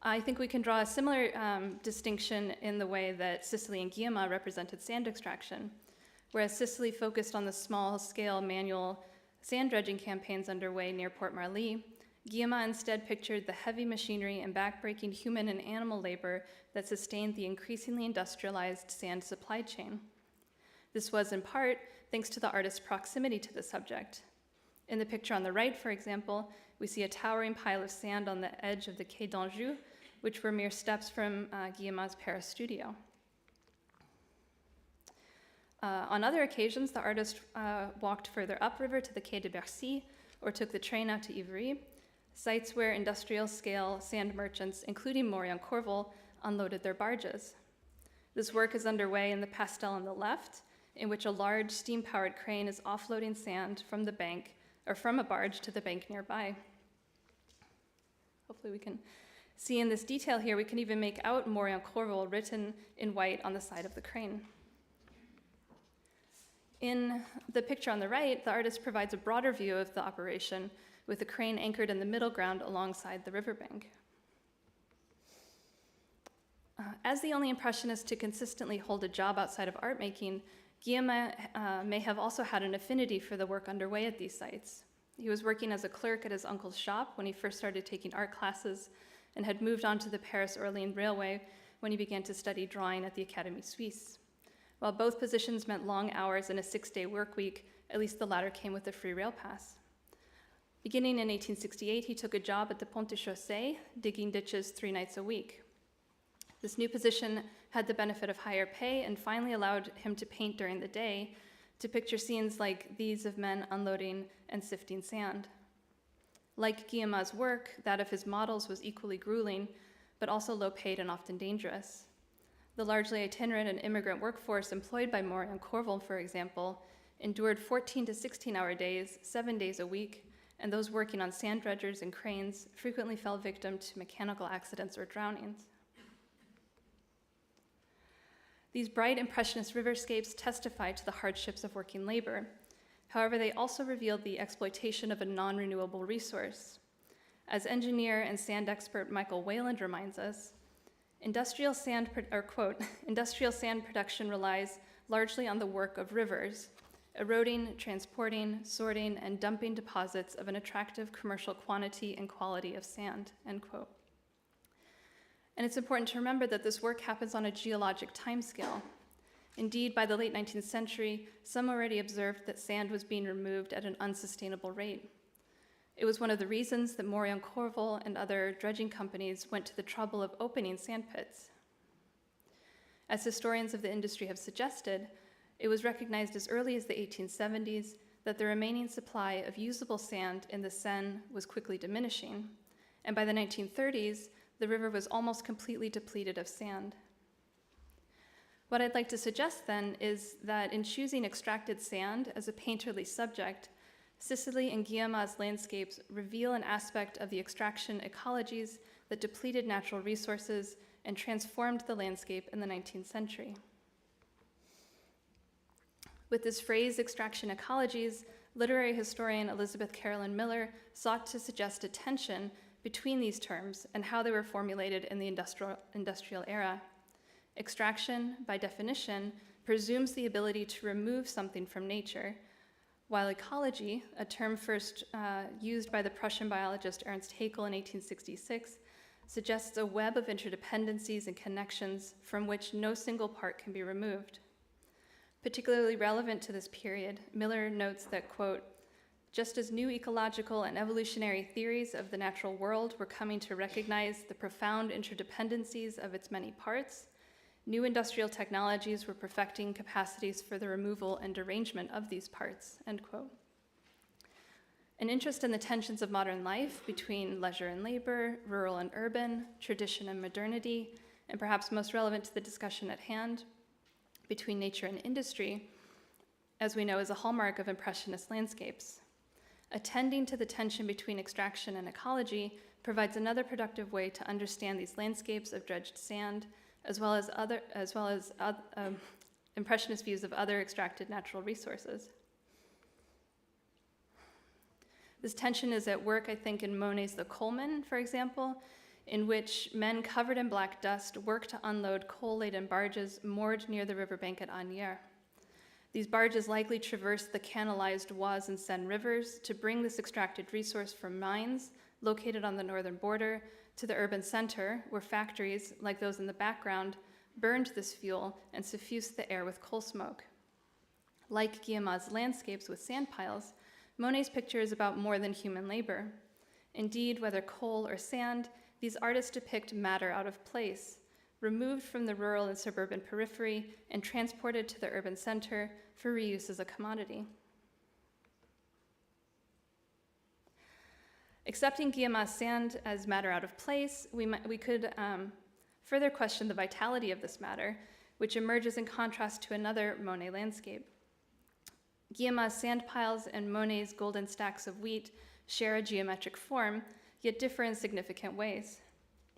I think we can draw a similar distinction in the way that Sicily and Guillemin represented sand extraction. Whereas Sicily focused on the small-scale manual sand dredging campaigns underway near Port Marly, Guillemin instead pictured the heavy machinery and backbreaking human and animal labor that sustained the increasingly industrialized sand supply chain. This was, in part, thanks to the artist's proximity to the subject. In the picture on the right, for example, we see a towering pile of sand on the edge of the Quai d'Anjou, which were mere steps from Guillemin's Paris studio. On other occasions, the artist walked further upriver to the Quai de Bercy or took the train out to Ivry, sites where industrial-scale sand merchants, including Morian-Corville, unloaded their barges. This work is underway in the pastel on the left, in which a large steam-powered crane is offloading sand from the bank, or from a barge to the bank nearby. Hopefully we can see in this detail here, we can even make out Morian-Corville written in white on the side of the crane. In the picture on the right, the artist provides a broader view of the operation with the crane anchored in the middle ground alongside the riverbank. As the only Impressionist to consistently hold a job outside of art making, Guillaume may have also had an affinity for the work underway at these sites. He was working as a clerk at his uncle's shop when he first started taking art classes and had moved on to the Paris-Orléans Railway when he began to study drawing at the Académie Suisse. While both positions meant long hours and a 6-day work week, at least the latter came with a free rail pass. Beginning in 1868, he took a job at the Pont de Chaussée, digging ditches 3 nights a week. This new position had the benefit of higher pay and finally allowed him to paint during the day, to picture scenes like these of men unloading and sifting sand. Like Guillaume's work, that of his models was equally grueling, but also low-paid and often dangerous. The largely itinerant and immigrant workforce employed by Moret and Corville, for example, endured 14 to 16-hour days, 7 days a week, and those working on sand dredgers and cranes frequently fell victim to mechanical accidents or drownings. These bright Impressionist riverscapes testify to the hardships of working labor. However, they also revealed the exploitation of a non-renewable resource. As engineer and sand expert Michael Wayland reminds us, industrial sand production relies largely on the work of rivers, eroding, transporting, sorting, and dumping deposits of an attractive commercial quantity and quality of sand, end quote. And it's important to remember that this work happens on a geologic timescale. Indeed, by the late 19th century, some already observed that sand was being removed at an unsustainable rate. It was one of the reasons that Moret and Corville and other dredging companies went to the trouble of opening sand pits. As historians of the industry have suggested, it was recognized as early as the 1870s that the remaining supply of usable sand in the Seine was quickly diminishing, and by the 1930s, the river was almost completely depleted of sand. What I'd like to suggest then is that in choosing extracted sand as a painterly subject, Sicily and Guillaume's landscapes reveal an aspect of the extraction ecologies that depleted natural resources and transformed the landscape in the 19th century. With this phrase, extraction ecologies, literary historian Elizabeth Carolyn Miller sought to suggest a tension between these terms and how they were formulated in the industrial era. Extraction, by definition, presumes the ability to remove something from nature, while ecology, a term first used by the Prussian biologist Ernst Haeckel in 1866, suggests a web of interdependencies and connections from which no single part can be removed. Particularly relevant to this period, Miller notes that, quote, just as new ecological and evolutionary theories of the natural world were coming to recognize the profound interdependencies of its many parts, new industrial technologies were perfecting capacities for the removal and derangement of these parts, end quote. An interest in the tensions of modern life between leisure and labor, rural and urban, tradition and modernity, and perhaps most relevant to the discussion at hand, between nature and industry, as we know, is a hallmark of Impressionist landscapes. Attending to the tension between extraction and ecology provides another productive way to understand these landscapes of dredged sand, as well as Impressionist views of other extracted natural resources. This tension is at work, I think, in Monet's The Coalman, for example, in which men covered in black dust work to unload coal-laden barges moored near the riverbank at Asnières. These barges likely traverse the canalized Oise and Seine rivers to bring this extracted resource from mines located on the northern border to the urban center, where factories, like those in the background, burned this fuel and suffused the air with coal smoke. Like Guillaume's landscapes with sand piles, Monet's picture is about more than human labor. Indeed, whether coal or sand, these artists depict matter out of place, removed from the rural and suburban periphery and transported to the urban center for reuse as a commodity. Accepting Guillaume's sand as matter out of place, we could further question the vitality of this matter, which emerges in contrast to another Monet landscape. Guillaume's sand piles and Monet's golden stacks of wheat share a geometric form, yet differ in significant ways.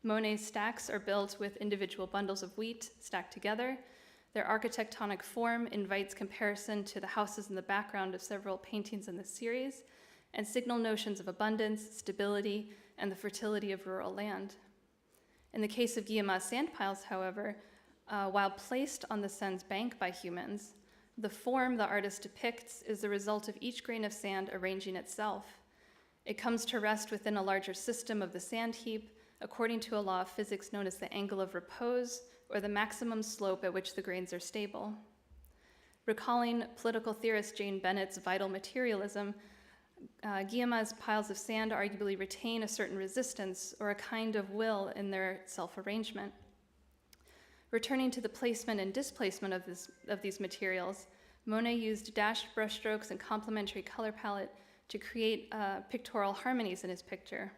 Monet's stacks are built with individual bundles of wheat stacked together. Their architectonic form invites comparison to the houses in the background of several paintings in this series, and signal notions of abundance, stability, and the fertility of rural land. In the case of Guillemin's sand piles, however, while placed on the Seine's bank by humans, the form the artist depicts is the result of each grain of sand arranging itself. It comes to rest within a larger system of the sand heap, according to a law of physics known as the angle of repose, or the maximum slope at which the grains are stable. Recalling political theorist Jane Bennett's vital materialism, Guillemin's piles of sand arguably retain a certain resistance or a kind of will in their self-arrangement. Returning to the placement and displacement of these materials, Monet used dashed brushstrokes and complementary color palette to create pictorial harmonies in his picture.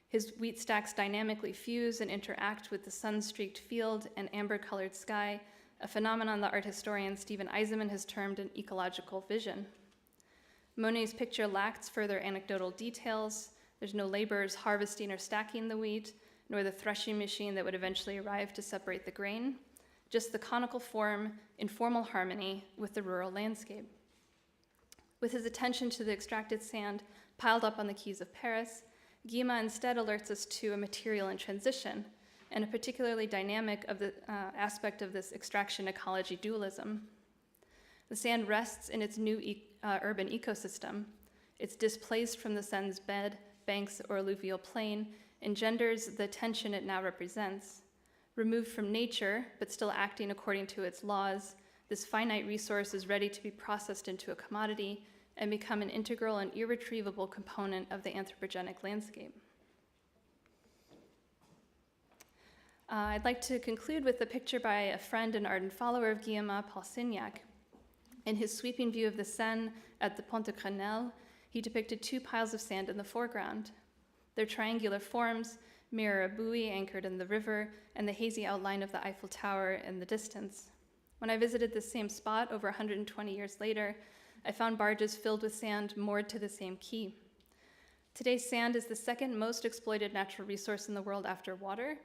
His wheat stacks dynamically fuse and interact with the sun-streaked field and amber-colored sky, a phenomenon the art historian Stephen Eisenman has termed an ecological vision. Monet's picture lacks further anecdotal details. There's no laborers harvesting or stacking the wheat, nor the threshing machine that would eventually arrive to separate the grain, just the conical form in formal harmony with the rural landscape. With his attention to the extracted sand piled up on the quays of Paris, Guillemin instead alerts us to a material in transition, and a particularly dynamic aspect of this extraction ecology dualism. The sand rests in its new urban ecosystem. It's displaced from the Seine's bed, banks, or alluvial plain, engenders the tension it now represents. Removed from nature, but still acting according to its laws, this finite resource is ready to be processed into a commodity and become an integral and irretrievable component of the anthropogenic landscape. I'd like to conclude with a picture by a friend and ardent follower of Guillemin, Paul Signac. In his sweeping view of the Seine at the Pont de Grenelle, he depicted two piles of sand in the foreground. Their triangular forms mirror a buoy anchored in the river and the hazy outline of the Eiffel Tower in the distance. When I visited this same spot over 120 years later, I found barges filled with sand moored to the same quay. Today, sand is the second most exploited natural resource in the world after water,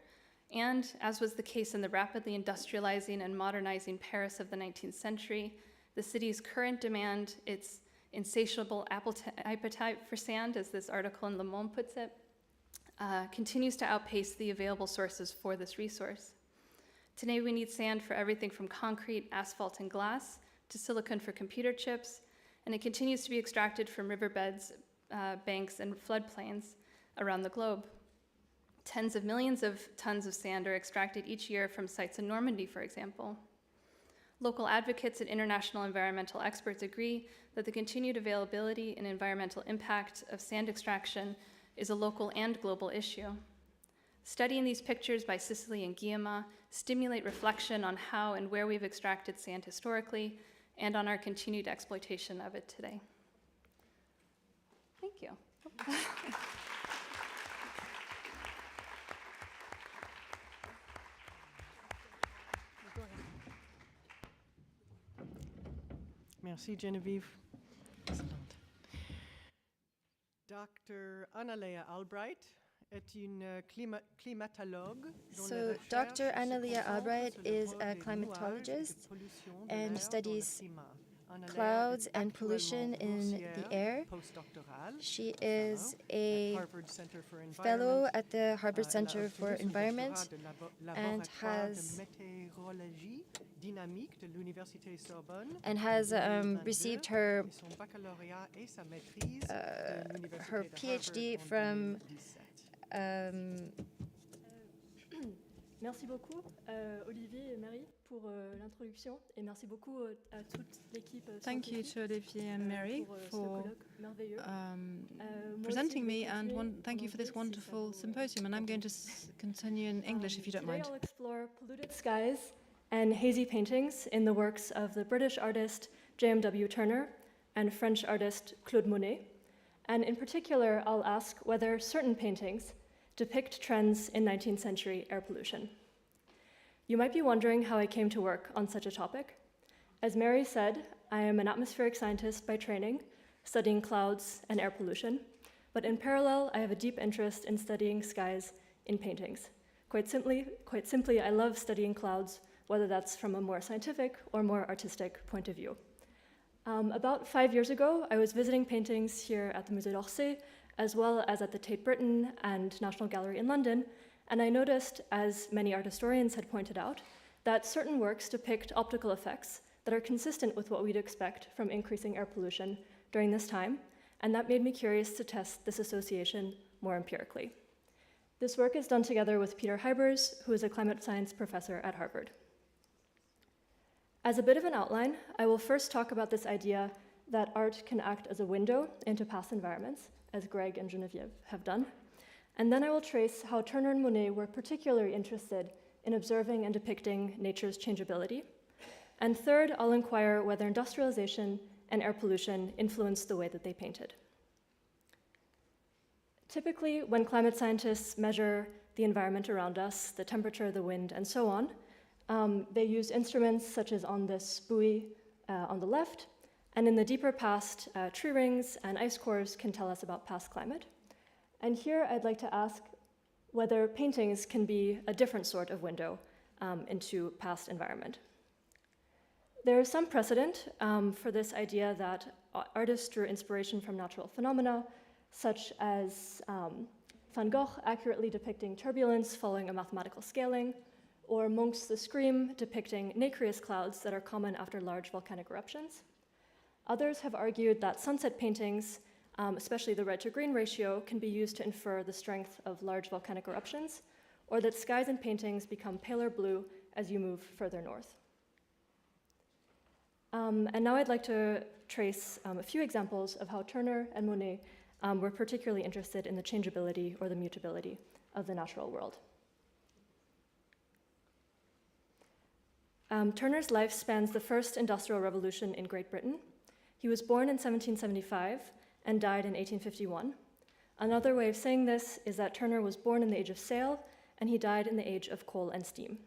and as was the case in the rapidly industrializing and modernizing Paris of the 19th century, the city's current demand, its insatiable appetite for sand, as this article in Le Monde puts it, continues to outpace the available sources for this resource. Today, we need sand for everything from concrete, asphalt, and glass to silicon for computer chips, and it continues to be extracted from riverbeds, banks, and floodplains around the globe. Tens of millions of tons of sand are extracted each year from sites in Normandy, for example. Local advocates and international environmental experts agree that the continued availability and environmental impact of sand extraction is a local and global issue. Studying these pictures by Cicely and Guillemin stimulate reflection on how and where we've extracted sand historically and on our continued exploitation of it today. Thank you. Merci Geneviève. Excellent. Dr. Annalea Albright est une climatologue. So Dr. Annalea Albright is a climatologist and studies clouds and pollution in the air. She is a fellow at the Harvard Center for Environment and has received her PhD from Merci beaucoup, Olivier et Marie, pour l'introduction, et merci beaucoup à toute l'équipe. Thank you to Olivier and Mary for presenting me, and thank you for this wonderful symposium. And I'm going to continue in English, if you don't mind. Today I'll explore polluted skies and hazy paintings in the works of the British artist J.M.W. Turner and French artist Claude Monet. And in particular, I'll ask whether certain paintings depict trends in 19th century air pollution. You might be wondering how I came to work on such a topic. As Mary said, I am an atmospheric scientist by training, studying clouds and air pollution, but in parallel, I have a deep interest in studying skies in paintings. Quite simply, I love studying clouds, whether that's from a more scientific or more artistic point of view. About 5 years ago, I was visiting paintings here at the Musée d'Orsay, as well as at the Tate Britain and National Gallery in London, And I noticed, as many art historians had pointed out, that certain works depict optical effects that are consistent with what we'd expect from increasing air pollution during this time, and that made me curious to test this association more empirically. This work is done together with Peter Hybers, who is a climate science professor at Harvard. As a bit of an outline, I will first talk about this idea that art can act as a window into past environments, as Greg and Geneviève have done. And then I will trace how Turner and Monet were particularly interested in observing and depicting nature's changeability. And third, I'll inquire whether industrialization and air pollution influenced the way that they painted. Typically, when climate scientists measure the environment around us, the temperature, the wind, and so on, they use instruments such as on this buoy on the left, and in the deeper past, tree rings and ice cores can tell us about past climate. And here I'd like to ask whether paintings can be a different sort of window into past environment. There is some precedent for this idea that artists drew inspiration from natural phenomena, such as Van Gogh accurately depicting turbulence following a mathematical scaling, or Munch's The Scream depicting nacreous clouds that are common after large volcanic eruptions. Others have argued that sunset paintings, especially the red to green ratio, can be used to infer the strength of large volcanic eruptions, or that skies in paintings become paler blue as you move further north. And now I'd like to trace a few examples of how Turner and Monet were particularly interested in the changeability or the mutability of the natural world. Turner's life spans the first industrial revolution in Great Britain. He was born in 1775 and died in 1851. Another way of saying this is that Turner was born in the age of sail and he died in the age of coal and steam.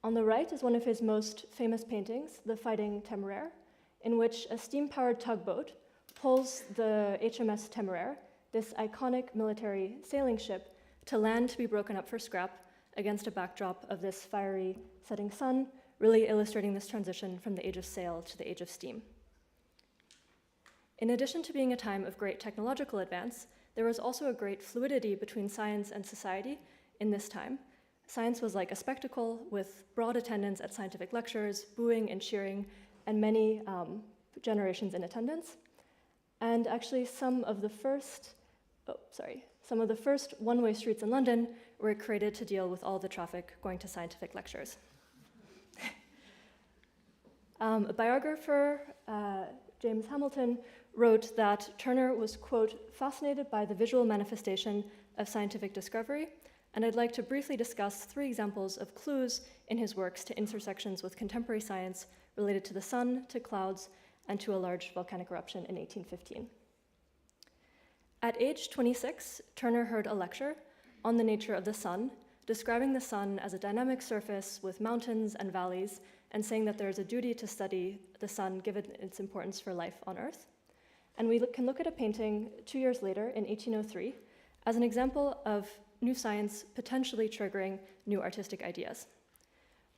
On the right is one of his most famous paintings, The Fighting Temeraire, in which a steam-powered tugboat pulls the HMS Temeraire, this iconic military sailing ship, to land to be broken up for scrap against a backdrop of this fiery setting sun, really illustrating this transition from the age of sail to the age of steam. In addition to being a time of great technological advance, there was also a great fluidity between science and society in this time. Science was like a spectacle with broad attendance at scientific lectures, booing and cheering, and many generations in attendance. And actually some of the first one-way streets in London were created to deal with all the traffic going to scientific lectures. A biographer, James Hamilton, wrote that Turner was, quote, fascinated by the visual manifestation of scientific discovery, and I'd like to briefly discuss 3 examples of clues in his works to intersections with contemporary science related to the sun, to clouds, and to a large volcanic eruption in 1815. At age 26, Turner heard a lecture on the nature of the sun, describing the sun as a dynamic surface with mountains and valleys, and saying that there is a duty to study the sun given its importance for life on Earth. And we can look at a painting 2 years later, in 1803, as an example of new science potentially triggering new artistic ideas.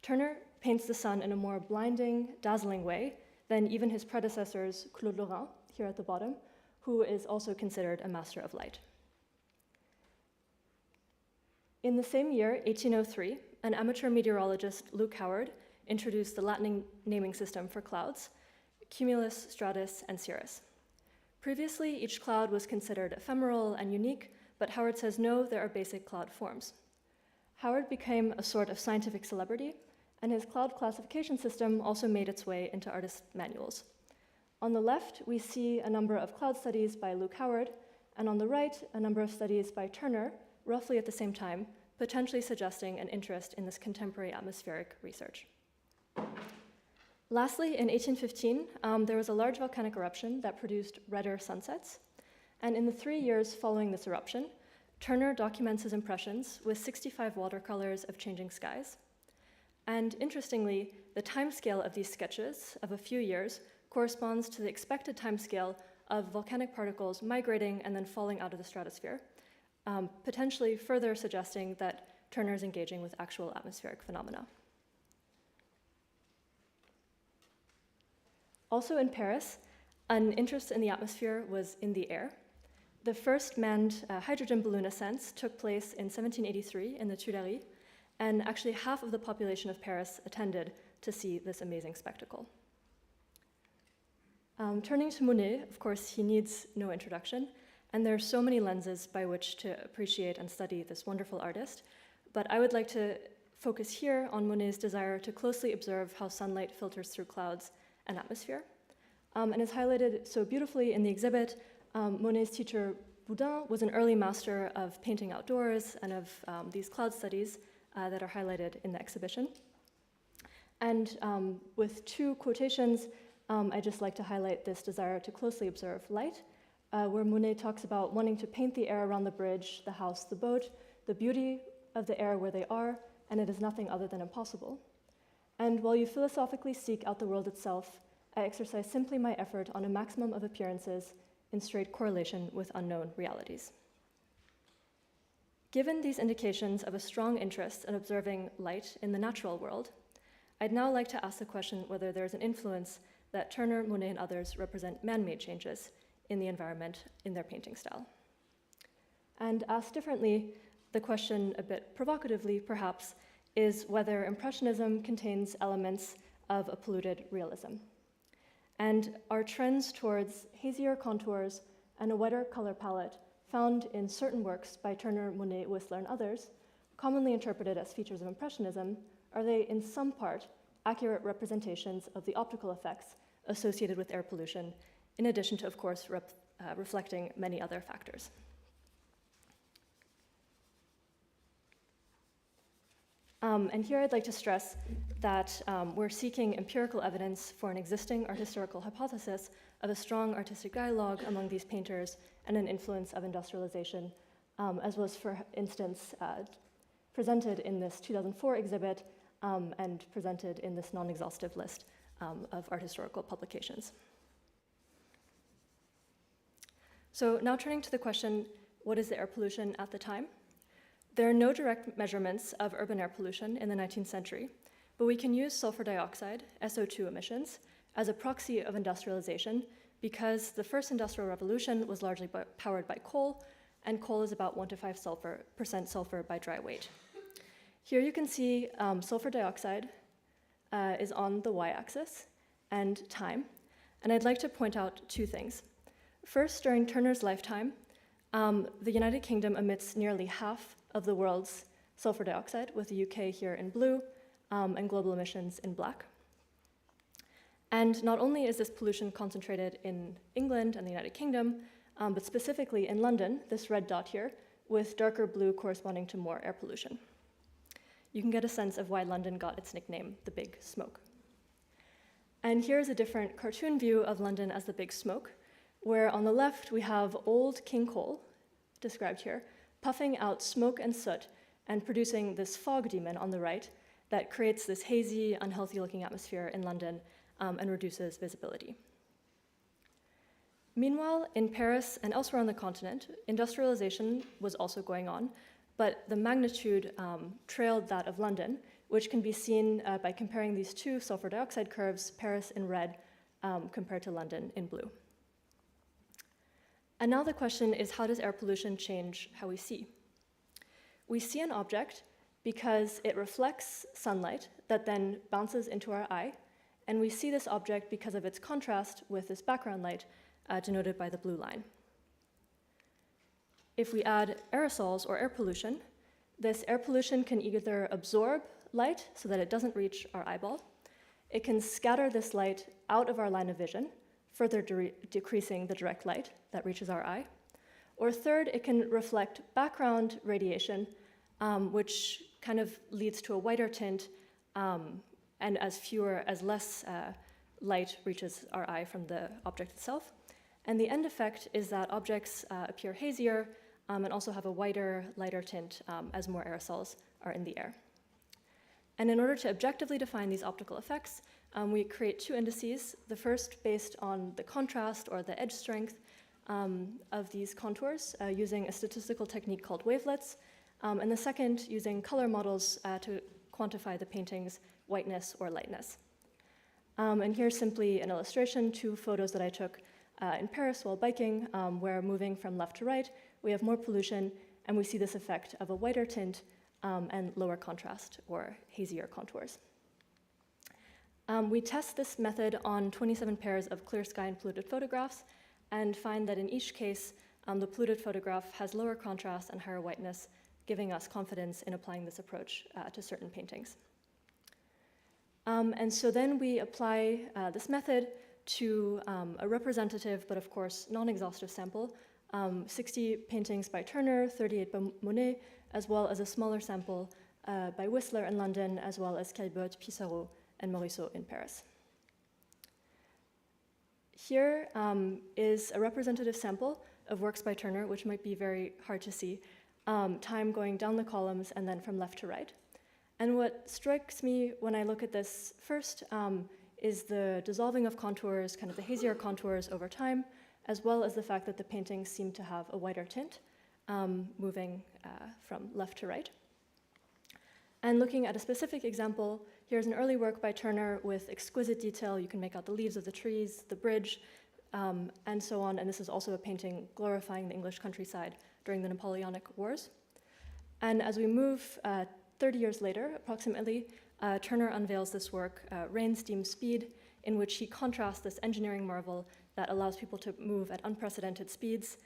Turner paints the sun in a more blinding, dazzling way than even his predecessors, Claude Lorrain, here at the bottom, who is also considered a master of light. In the same year, 1803, an amateur meteorologist, Luke Howard, introduced the Latin naming system for clouds, cumulus, stratus, and cirrus. Previously, each cloud was considered ephemeral and unique, but Howard says no, there are basic cloud forms. Howard became a sort of scientific celebrity, and his cloud classification system also made its way into artist manuals. On the left, we see a number of cloud studies by Luke Howard, and on the right, a number of studies by Turner, roughly at the same time, potentially suggesting an interest in this contemporary atmospheric research. Lastly, in 1815, there was a large volcanic eruption that produced redder sunsets, and in the 3 years following this eruption, Turner documents his impressions with 65 watercolors of changing skies. And interestingly, the timescale of these sketches of a few years corresponds to the expected timescale of volcanic particles migrating and then falling out of the stratosphere, potentially further suggesting that Turner is engaging with actual atmospheric phenomena. Also in Paris, an interest in the atmosphere was in the air. The first manned hydrogen balloon ascents took place in 1783 in the Tuileries, and actually half of the population of Paris attended to see this amazing spectacle. Turning to Monet, of course, he needs no introduction, and there are so many lenses by which to appreciate and study this wonderful artist, but I would like to focus here on Monet's desire to closely observe how sunlight filters through clouds and atmosphere. And is highlighted so beautifully in the exhibit. Monet's teacher, Boudin, was an early master of painting outdoors and of these cloud studies that are highlighted in the exhibition. And with two quotations, I'd just like to highlight this desire to closely observe light, where Monet talks about wanting to paint the air around the bridge, the house, the boat, the beauty of the air where they are, and it is nothing other than impossible. And while you philosophically seek out the world itself, I exercise simply my effort on a maximum of appearances in straight correlation with unknown realities. Given these indications of a strong interest in observing light in the natural world, I'd now like to ask the question whether there's an influence that Turner, Monet, and others represent man-made changes in the environment in their painting style. And asked differently, the question, a bit provocatively perhaps, is whether Impressionism contains elements of a polluted realism. And are trends towards hazier contours and a wetter color palette found in certain works by Turner, Monet, Whistler, and others, commonly interpreted as features of Impressionism, are they in some part accurate representations of the optical effects associated with air pollution, in addition to, of course, reflecting many other factors? And here I'd like to stress that we're seeking empirical evidence for an existing art historical hypothesis of a strong artistic dialogue among these painters and an influence of industrialization, as was, for instance, presented in this 2004 exhibit and presented in this non-exhaustive list of art historical publications. So now turning to the question, what is the air pollution at the time? There are no direct measurements of urban air pollution in the 19th century, but we can use sulfur dioxide, SO2 emissions, as a proxy of industrialization because the first industrial revolution was largely powered by coal, and coal is about 1 to 5% sulfur by dry weight. Here you can see sulfur dioxide is on the y-axis and time, and I'd like to point out two things. First, during Turner's lifetime, the United Kingdom emits nearly half of the world's sulfur dioxide, with the UK here in blue and global emissions in black. And not only is this pollution concentrated in England and the United Kingdom, but specifically in London, this red dot here, with darker blue corresponding to more air pollution. You can get a sense of why London got its nickname, the Big Smoke. And here's a different cartoon view of London as the Big Smoke, where on the left we have old king coal, described here, puffing out smoke and soot and producing this fog demon on the right that creates this hazy, unhealthy-looking atmosphere in London and reduces visibility. Meanwhile, in Paris and elsewhere on the continent, industrialization was also going on, but the magnitude trailed that of London, which can be seen by comparing these two sulfur dioxide curves, Paris in red compared to London in blue. And now the question is, how does air pollution change how we see? We see an object because it reflects sunlight that then bounces into our eye, and we see this object because of its contrast with this background light denoted by the blue line. If we add aerosols or air pollution, this air pollution can either absorb light so that it doesn't reach our eyeball, it can scatter this light out of our line of vision, further decreasing the direct light that reaches our eye. Or third, it can reflect background radiation, which kind of leads to a whiter tint, and as less light reaches our eye from the object itself. And the end effect is that objects appear hazier and also have a whiter, lighter tint as more aerosols are in the air. And in order to objectively define these optical effects, we create two indices, the first based on the contrast or the edge strength of these contours using a statistical technique called wavelets, and the second using color models to quantify the painting's whiteness or lightness. And here's simply an illustration, two photos that I took in Paris while biking, where moving from left to right, we have more pollution, and we see this effect of a whiter tint and lower contrast or hazier contours. We test this method on 27 pairs of clear sky and polluted photographs and find that in each case, the polluted photograph has lower contrast and higher whiteness, giving us confidence in applying this approach to certain paintings. And so then we apply this method to a representative, but of course non-exhaustive sample, 60 paintings by Turner, 38 by Monet, as well as a smaller sample by Whistler in London, as well as Caillebotte, Pissarro, and Morisot in Paris. Here is a representative sample of works by Turner, which might be very hard to see, time going down the columns and then from left to right. And what strikes me when I look at this first is the dissolving of contours, kind of the hazier contours over time, as well as the fact that the paintings seem to have a whiter tint, moving from left to right. And looking at a specific example, here's an early work by Turner with exquisite detail. You can make out the leaves of the trees, the bridge, and so on. And this is also a painting glorifying the English countryside during the Napoleonic Wars. And as we move 30 years later, approximately, Turner unveils this work, Rain, Steam, Speed, in which he contrasts this engineering marvel that allows people to move at unprecedented speeds,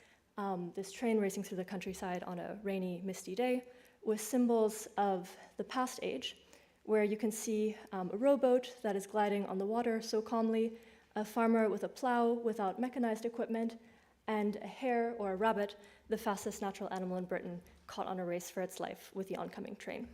this train racing through the countryside on a rainy, misty day, with symbols of the past age, where you can see a rowboat that is gliding on the water so calmly, a farmer with a plow without mechanized equipment, and a hare or a rabbit, the fastest natural animal in Britain, caught on a race for its life with the oncoming train.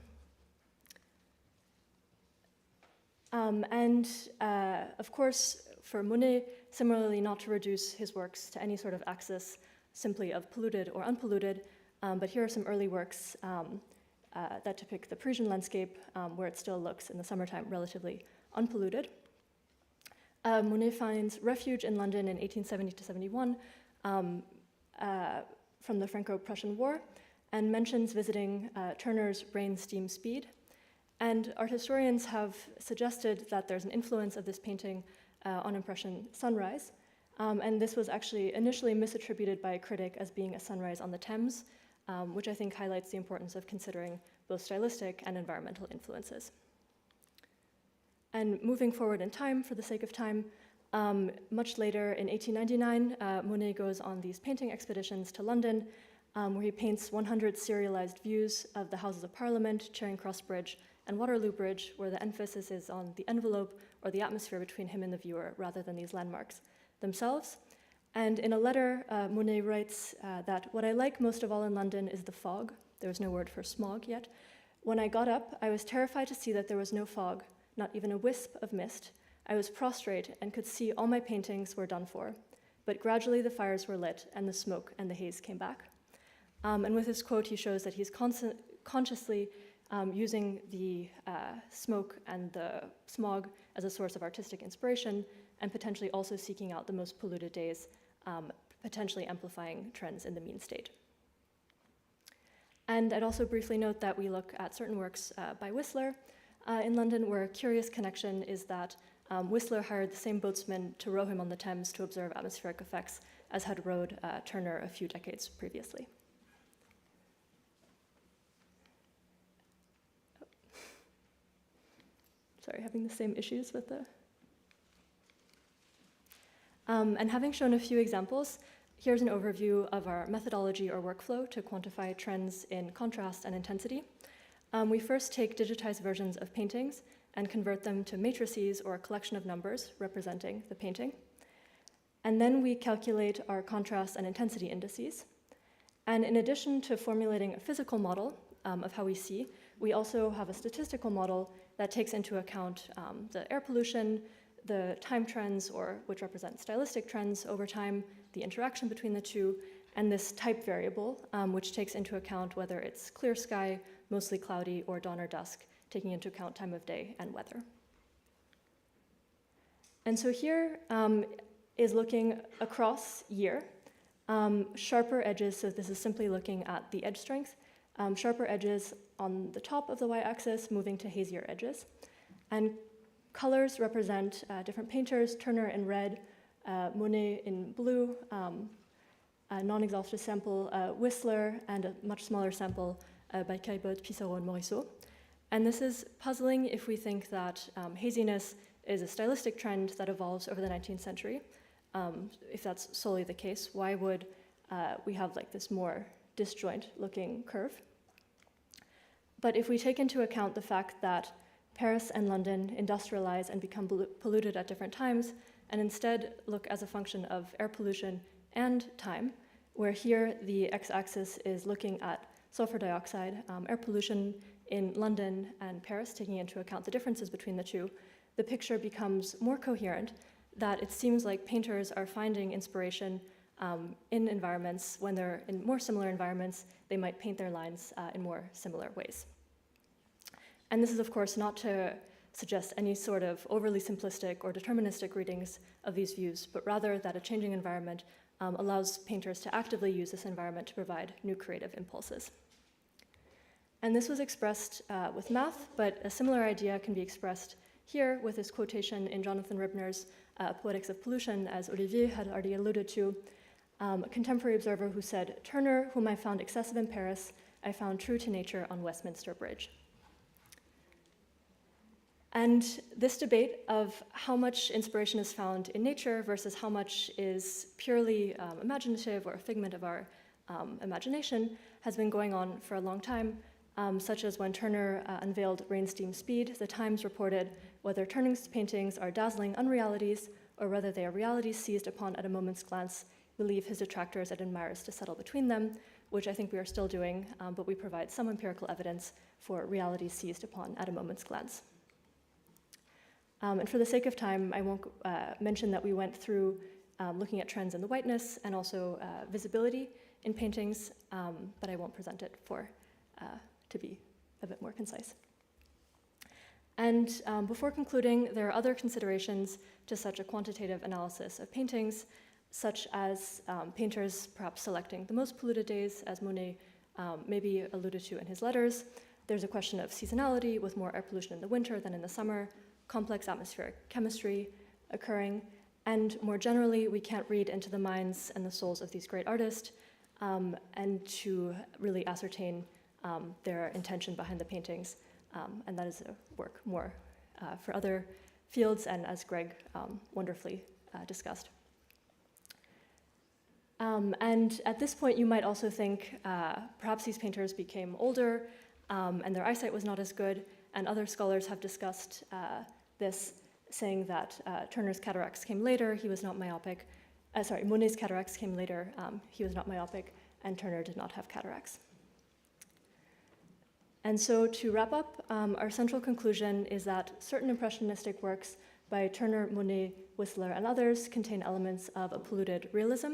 Of course, for Monet, similarly not to reduce his works to any sort of axis simply of polluted or unpolluted, but here are some early works that depict the Parisian landscape, where it still looks in the summertime relatively unpolluted. Monet finds refuge in London in 1870 to 71 from the Franco-Prussian War, and mentions visiting Turner's Rain, Steam, Speed. And art historians have suggested that there's an influence of this painting on Impression sunrise. And this was actually initially misattributed by a critic as being a sunrise on the Thames, which I think highlights the importance of considering both stylistic and environmental influences. And moving forward in time, for the sake of time, much later in 1899, Monet goes on these painting expeditions to London, where he paints 100 serialized views of the Houses of Parliament, Charing Cross Bridge, and Waterloo Bridge, where the emphasis is on the envelope or the atmosphere between him and the viewer, rather than these landmarks themselves. And in a letter, Monet writes that what I like most of all in London is the fog. There was no word for smog yet. When I got up, I was terrified to see that there was no fog, not even a wisp of mist. I was prostrate and could see all my paintings were done for. But gradually the fires were lit and the smoke and the haze came back. And with this quote, he shows that he's consciously using the smoke and the smog as a source of artistic inspiration, and potentially also seeking out the most polluted days, potentially amplifying trends in the mean state. And I'd also briefly note that we look at certain works by Whistler in London, where a curious connection is that Whistler hired the same boatsman to row him on the Thames to observe atmospheric effects as had rowed Turner a few decades previously. Sorry, having the same issues with the... and having shown a few examples, here's an overview of our methodology or workflow to quantify trends in contrast and intensity. We first take digitized versions of paintings and convert them to matrices or a collection of numbers representing the painting. And then we calculate our contrast and intensity indices. And in addition to formulating a physical model of how we see, we also have a statistical model that takes into account the air pollution, the time trends, or which represent stylistic trends over time, the interaction between the two, and this type variable, which takes into account whether it's clear sky, mostly cloudy, or dawn or dusk, taking into account time of day and weather. And so here is looking across year, sharper edges, so this is simply looking at the edge strength, sharper edges on the top of the y-axis, moving to hazier edges. And colors represent different painters, Turner in red, Monet in blue, a non-exhaustive sample, Whistler, and a much smaller sample by Caillebotte, Pissarro, and Morisot. And this is puzzling if we think that haziness is a stylistic trend that evolves over the 19th century. If that's solely the case, why would we have like this more disjoint-looking curve? But if we take into account the fact that Paris and London industrialize and become polluted at different times, and instead look as a function of air pollution and time, where here the x-axis is looking at sulfur dioxide, air pollution in London and Paris, taking into account the differences between the two, the picture becomes more coherent, that it seems like painters are finding inspiration in environments. When they're in more similar environments, they might paint their lines in more similar ways. And this is, of course, not to suggest any sort of overly simplistic or deterministic readings of these views, but rather that a changing environment allows painters to actively use this environment to provide new creative impulses. And this was expressed with math, but a similar idea can be expressed here with this quotation in Jonathan Ribner's Poetics of Pollution, as Olivier had already alluded to, a contemporary observer who said, "Turner, whom I found excessive in Paris, I found true to nature on Westminster Bridge." And this debate of how much inspiration is found in nature versus how much is purely imaginative or a figment of our imagination has been going on for a long time, such as when Turner unveiled Rain, Steam, Speed. The Times reported whether Turner's paintings are dazzling unrealities or whether they are realities seized upon at a moment's glance. We leave his detractors and admirers to settle between them, which I think we are still doing, but we provide some empirical evidence for realities seized upon at a moment's glance. And for the sake of time, I won't mention that we went through looking at trends in the whiteness and also visibility in paintings, but I won't present it to be a bit more concise. And before concluding, there are other considerations to such a quantitative analysis of paintings, such as painters perhaps selecting the most polluted days, as Monet maybe alluded to in his letters. There's a question of seasonality, with more air pollution in the winter than in the summer, complex atmospheric chemistry occurring, and more generally, we can't read into the minds and the souls of these great artists and to really ascertain their intention behind the paintings, and that is a work more for other fields, and as Greg wonderfully discussed. And at this point, you might also think perhaps these painters became older and their eyesight was not as good, and other scholars have discussed this, saying that Turner's cataracts came later, he was not myopic. Monet's cataracts came later, he was not myopic, and Turner did not have cataracts. And so to wrap up, our central conclusion is that certain impressionistic works by Turner, Monet, Whistler, and others contain elements of a polluted realism.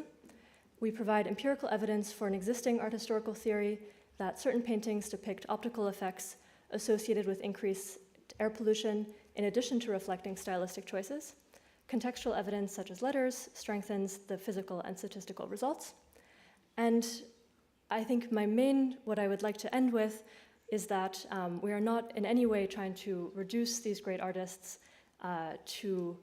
We provide empirical evidence for an existing art historical theory that certain paintings depict optical effects associated with increased air pollution in addition to reflecting stylistic choices. Contextual evidence such as letters strengthens the physical and statistical results. And I think what I would like to end with is that we are not in any way trying to reduce these great artists to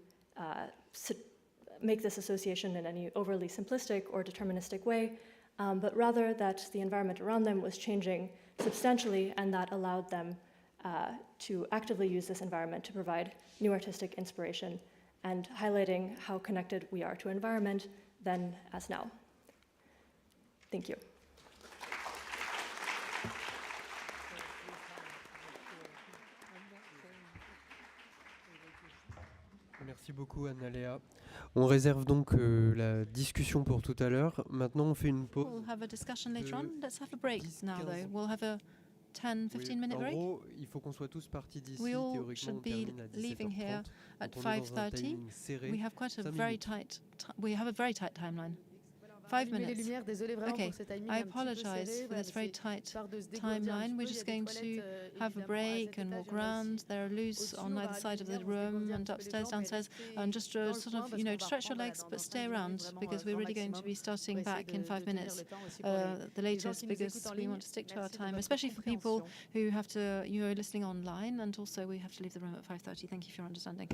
make this association in any overly simplistic or deterministic way, but rather that the environment around them was changing substantially, and that allowed them to actively use this environment to provide new artistic inspiration, and highlighting how connected we are to environment then as now. Thank you. Merci beaucoup Anna-Léa. On réserve donc la discussion pour tout à l'heure. Maintenant, on fait une pause. We'll have a discussion later on. Let's have a break now, though. We'll have a 10-15-minute break. En gros, il faut qu'on soit tous partis d'ici. We all Théoriquement, should on be termine à leaving here 17h30. at Donc, on est dans un 5:30. timing serré. We have quite a very tight. We have a very tight timeline. 5 minutes. Okay, I apologize for this very tight timeline. We're just going to have a break and walk around. There are loose on either side of the room and upstairs, downstairs, and just sort of, stretch your legs, but stay around, because we're really going to be starting back in 5 minutes, the latest, because we want to stick to our time, especially for people who have to, listening online, and also we have to leave the room at 5:30. Thank you for your understanding.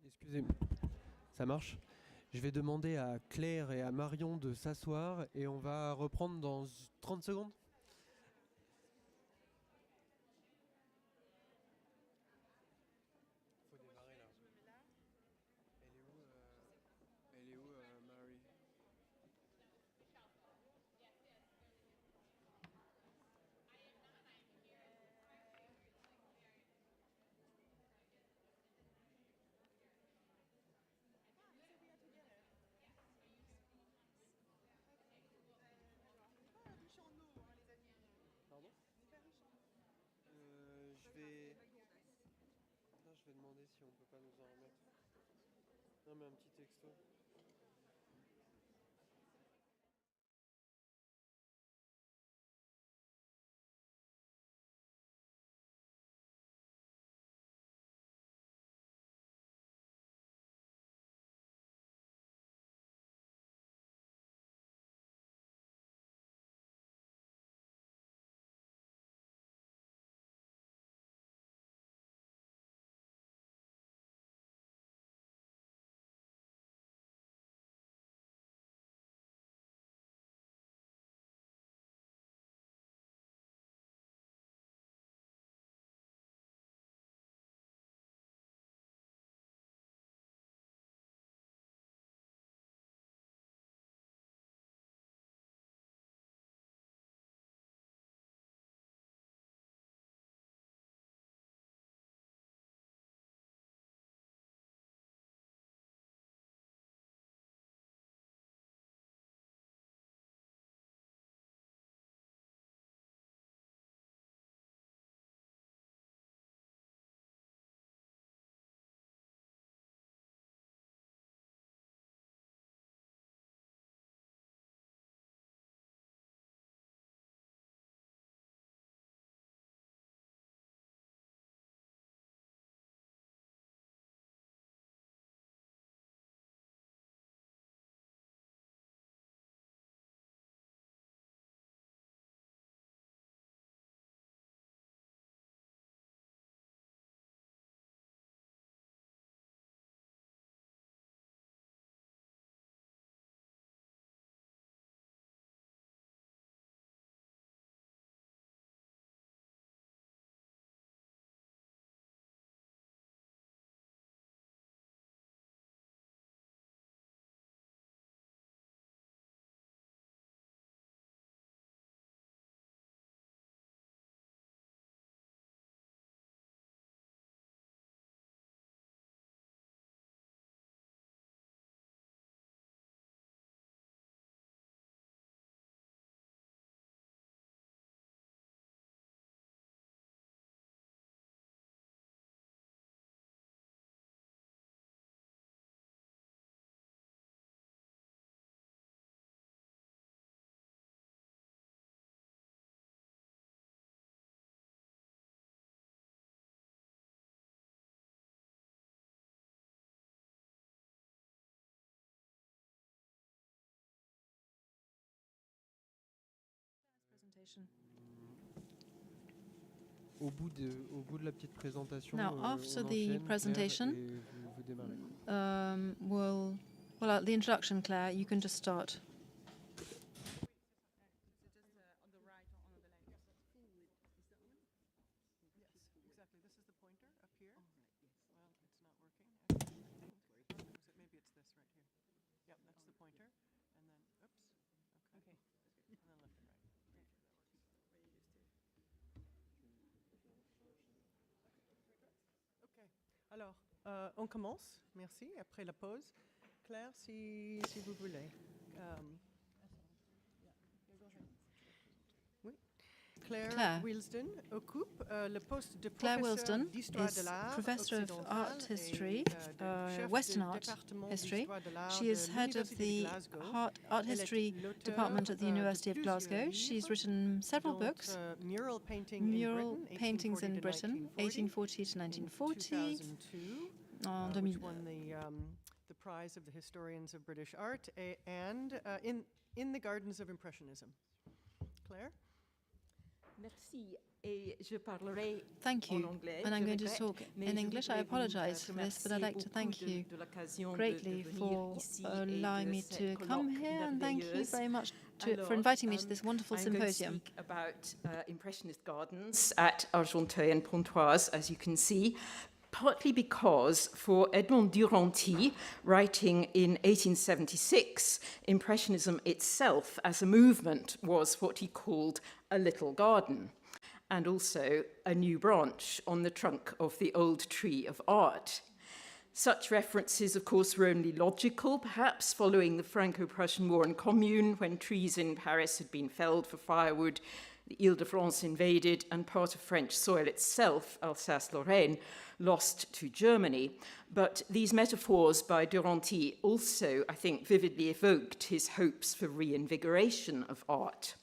Excusez, ça marche? Je vais demander à Claire et à Marion de s'asseoir et on va reprendre dans 30 secondes. Faut démarrer là. Elle est où Marie? Pardon? Je vais demander si on peut pas nous en remettre. Non mais un petit texto. Au bout de la petite présentation, Now, after on the enchaîne, presentation, Claire, et vous démarrez. well, the introduction, Claire, you can just start. Exactly. This is the pointer up here. Well, it's not working. Maybe it's this right here. Yep, that's the pointer. And then, oops. Okay. And then left and right. OK. Alors, on commence. Merci. Après la pause. Claire, si vous voulez. Claire Wilsden occupe le poste de professeur d'histoire de l'art, professor of art history, Western art history. She is head of the art history department at the University of Glasgow. She's written several books, mural paintings in Britain, 1840 to 1940, which won the prize of the historians of British art, and in the gardens of Impressionism. Claire? Thank you, and I'm going to talk in English. I apologize for this, but I'd like to thank you greatly for allowing me to come here, and thank you very much for inviting me to this wonderful symposium. I'm going to speak about Impressionist gardens at Argenteuil and Pontoise, as you can see, partly because for Edmond Duranty, writing in 1876, Impressionism itself as a movement was what he called a little garden, and also a new branch on the trunk of the old tree of art. Such references, of course, were only logical, perhaps following the Franco-Prussian War and Commune, when trees in Paris had been felled for firewood, the Ile-de-France invaded, and part of French soil itself, Alsace-Lorraine, lost to Germany. But these metaphors by Duranty also, I think, vividly evoked his hopes for reinvigoration of art.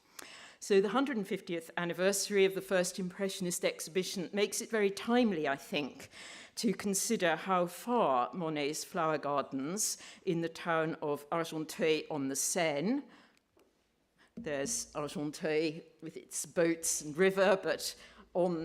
So the 150th anniversary of the first Impressionist exhibition makes it very timely, I think, to consider how far Monet's flower gardens in the town of Argenteuil on the Seine, there's Argenteuil with its boats and river, but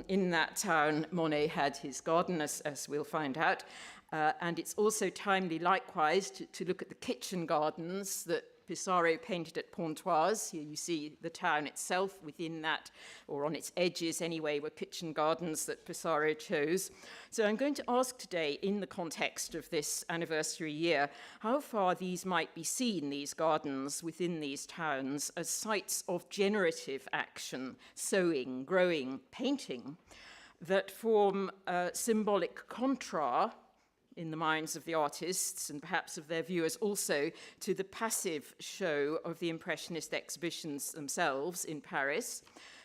in that town, Monet had his garden, as we'll find out. And it's also timely, likewise, to look at the kitchen gardens that Pissarro painted at Pontoise. Here you see the town itself. Within that, or on its edges anyway, were kitchen gardens that Pissarro chose. So I'm going to ask today, in the context of this anniversary year, how far these might be seen, these gardens within these towns, as sites of generative action, sowing, growing, painting, that form a symbolic contrast in the minds of the artists and perhaps of their viewers also to the passive show of the Impressionist exhibitions themselves in Paris.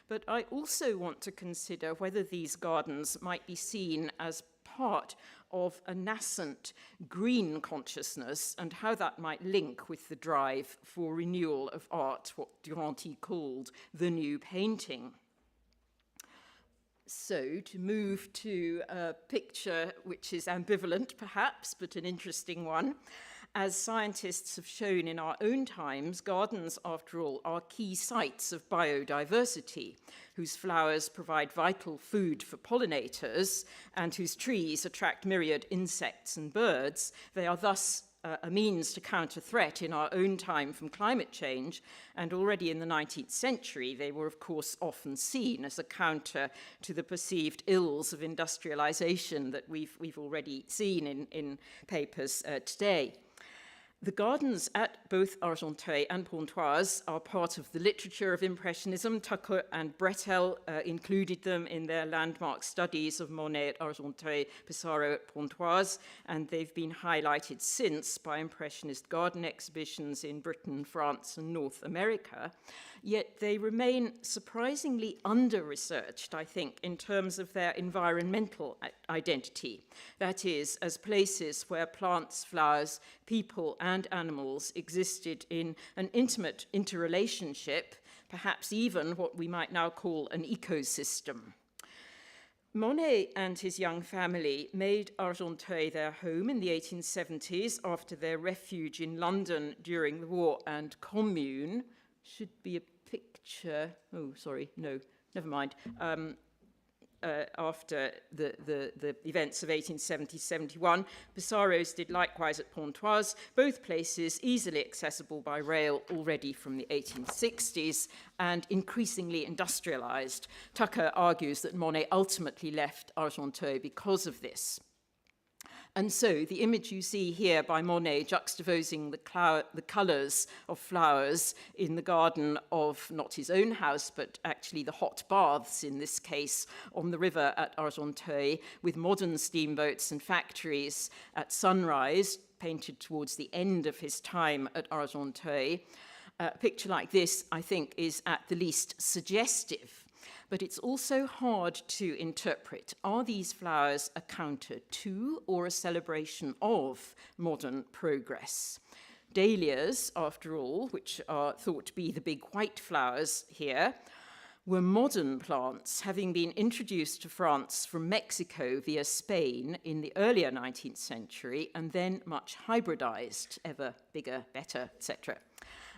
But I also want to consider whether these gardens might be seen as part of a nascent green consciousness and how that might link with the drive for renewal of art, what Duranty called the new painting. So, to move to a picture which is ambivalent, perhaps, but an interesting one. As scientists have shown in our own times, gardens, after all, are key sites of biodiversity, whose flowers provide vital food for pollinators and whose trees attract myriad insects and birds. They are thus a means to counter threat in our own time from climate change, and already in the 19th century they were of course often seen as a counter to the perceived ills of industrialization that we've already seen in papers today. The gardens at both Argenteuil and Pontoise are part of the literature of Impressionism. Tucker and Bretel included them in their landmark studies of Monet at Argenteuil, Pissarro at Pontoise, and they've been highlighted since by Impressionist garden exhibitions in Britain, France, and North America. Yet they remain surprisingly under-researched, I think, in terms of their environmental identity. That is, as places where plants, flowers, people, and animals existed in an intimate interrelationship, perhaps even what we might now call an ecosystem. Monet and his young family made Argenteuil their home in the 1870s after their refuge in London during the war and Commune. Should be a picture, oh, sorry, no, never mind. After the events of 1870-71, Pissarro's did likewise at Pontoise, both places easily accessible by rail already from the 1860s and increasingly industrialized. Tucker argues that Monet ultimately left Argenteuil because of this. And so the image you see here by Monet juxtaposing the colors of flowers in the garden of not his own house, but actually the hot baths in this case on the river at Argenteuil, with modern steamboats and factories at sunrise, painted towards the end of his time at Argenteuil. A picture like this, I think, is at the least suggestive. But it's also hard to interpret. Are these flowers a counter to or a celebration of modern progress? Dahlias, after all, which are thought to be the big white flowers here, were modern plants, having been introduced to France from Mexico via Spain in the earlier 19th century, and then much hybridized, ever bigger, better, etc.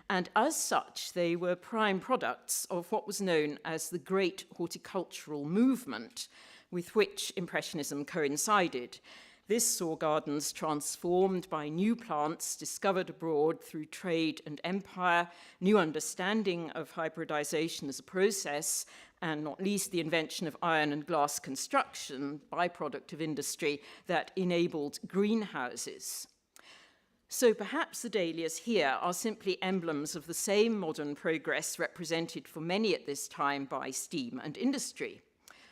And as such, they were prime products of what was known as the Great Horticultural Movement, with which Impressionism coincided. This saw gardens transformed by new plants discovered abroad through trade and empire, new understanding of hybridization as a process, and not least the invention of iron and glass construction, byproduct of industry, that enabled greenhouses. So perhaps the dahlias here are simply emblems of the same modern progress represented for many at this time by steam and industry,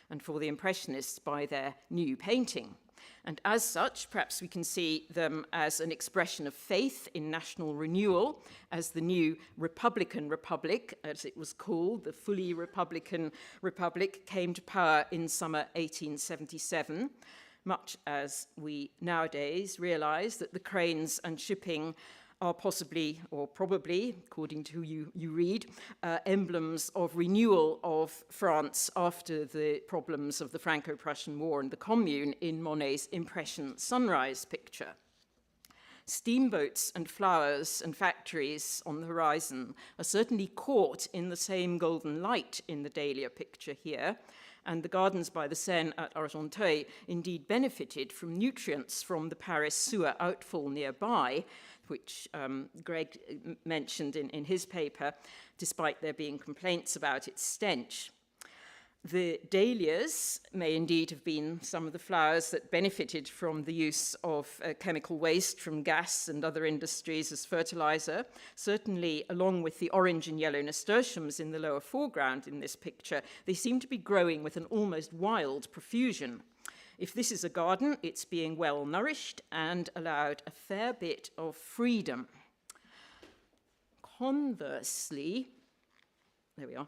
and for the Impressionists by their new painting. And as such, perhaps we can see them as an expression of faith in national renewal, as the new Republican Republic, as it was called, the fully Republican Republic, came to power in summer 1877, much as we nowadays realize that the cranes and shipping are possibly, or probably, according to who you read, emblems of renewal of France after the problems of the Franco-Prussian War and the Commune in Monet's Impression sunrise picture. Steamboats and flowers and factories on the horizon are certainly caught in the same golden light in the dahlia picture here, and the gardens by the Seine at Argenteuil indeed benefited from nutrients from the Paris sewer outfall nearby, which Greg mentioned in his paper, despite there being complaints about its stench. The dahlias may indeed have been some of the flowers that benefited from the use of chemical waste from gas and other industries as fertilizer. Certainly, along with the orange and yellow nasturtiums in the lower foreground in this picture, they seem to be growing with an almost wild profusion. If this is a garden, it's being well nourished and allowed a fair bit of freedom. Conversely, there we are,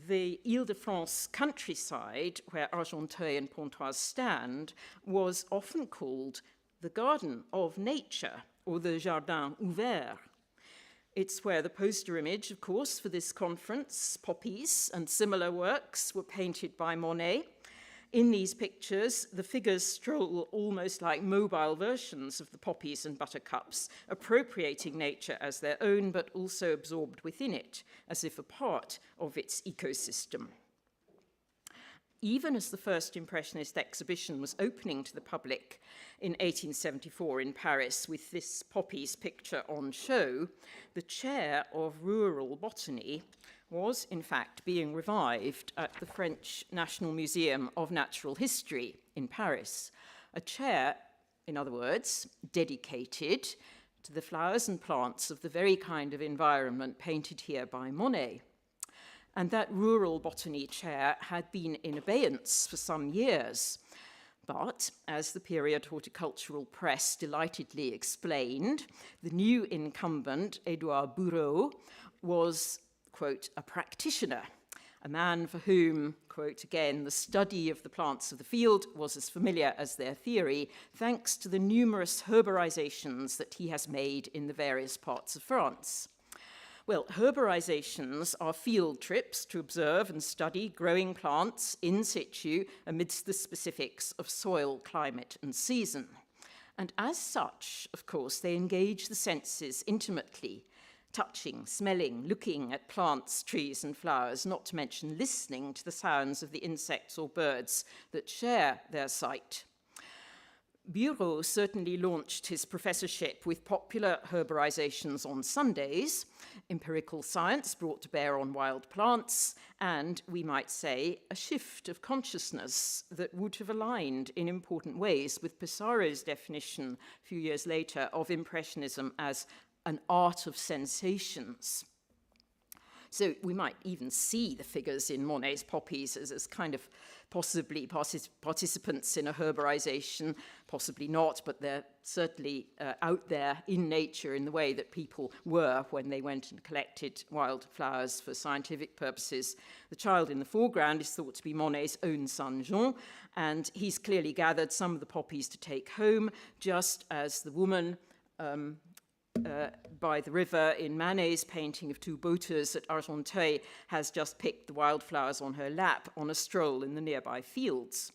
the Ile-de-France countryside, where Argenteuil and Pontoise stand, was often called the Garden of Nature, or the Jardin Ouvert. It's where the poster image, of course, for this conference, poppies and similar works were painted by Monet. In these pictures, the figures stroll almost like mobile versions of the poppies and buttercups, appropriating nature as their own, but also absorbed within it, as if a part of its ecosystem. Even as the first Impressionist exhibition was opening to the public in 1874 in Paris with this poppies picture on show, the chair of rural botany was, in fact, being revived at the French National Museum of Natural History in Paris. A chair, in other words, dedicated to the flowers and plants of the very kind of environment painted here by Monet. And that rural botany chair had been in abeyance for some years. But, as the period horticultural press delightedly explained, the new incumbent, Edouard Bourreau, was, quote, a practitioner, a man for whom, quote again, the study of the plants of the field was as familiar as their theory, thanks to the numerous herborizations that he has made in the various parts of France. Well, herborizations are field trips to observe and study growing plants in situ amidst the specifics of soil, climate, and season. And as such, of course, they engage the senses intimately, touching, smelling, looking at plants, trees, and flowers, not to mention listening to the sounds of the insects or birds that share their sight. Bureau certainly launched his professorship with popular herborizations on Sundays, empirical science brought to bear on wild plants, and, we might say, a shift of consciousness that would have aligned in important ways with Pissarro's definition a few years later of Impressionism as an art of sensations. So we might even see the figures in Monet's poppies as kind of possibly participants in a herborization, possibly not, but they're certainly out there in nature in the way that people were when they went and collected wildflowers for scientific purposes. The child in the foreground is thought to be Monet's own son, Jean, and he's clearly gathered some of the poppies to take home, just as the woman by the river in Manet's painting of two boaters at Argenteuil has just picked the wildflowers on her lap on a stroll in the nearby fields.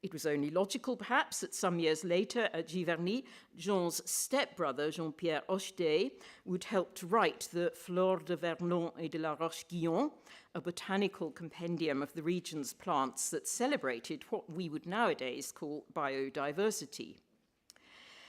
It was only logical, perhaps, that some years later at Giverny, Jean's stepbrother, Jean-Pierre Hochedet, would help to write the Flore de Vernon et de la Roche-Guyon, a botanical compendium of the region's plants that celebrated what we would nowadays call biodiversity.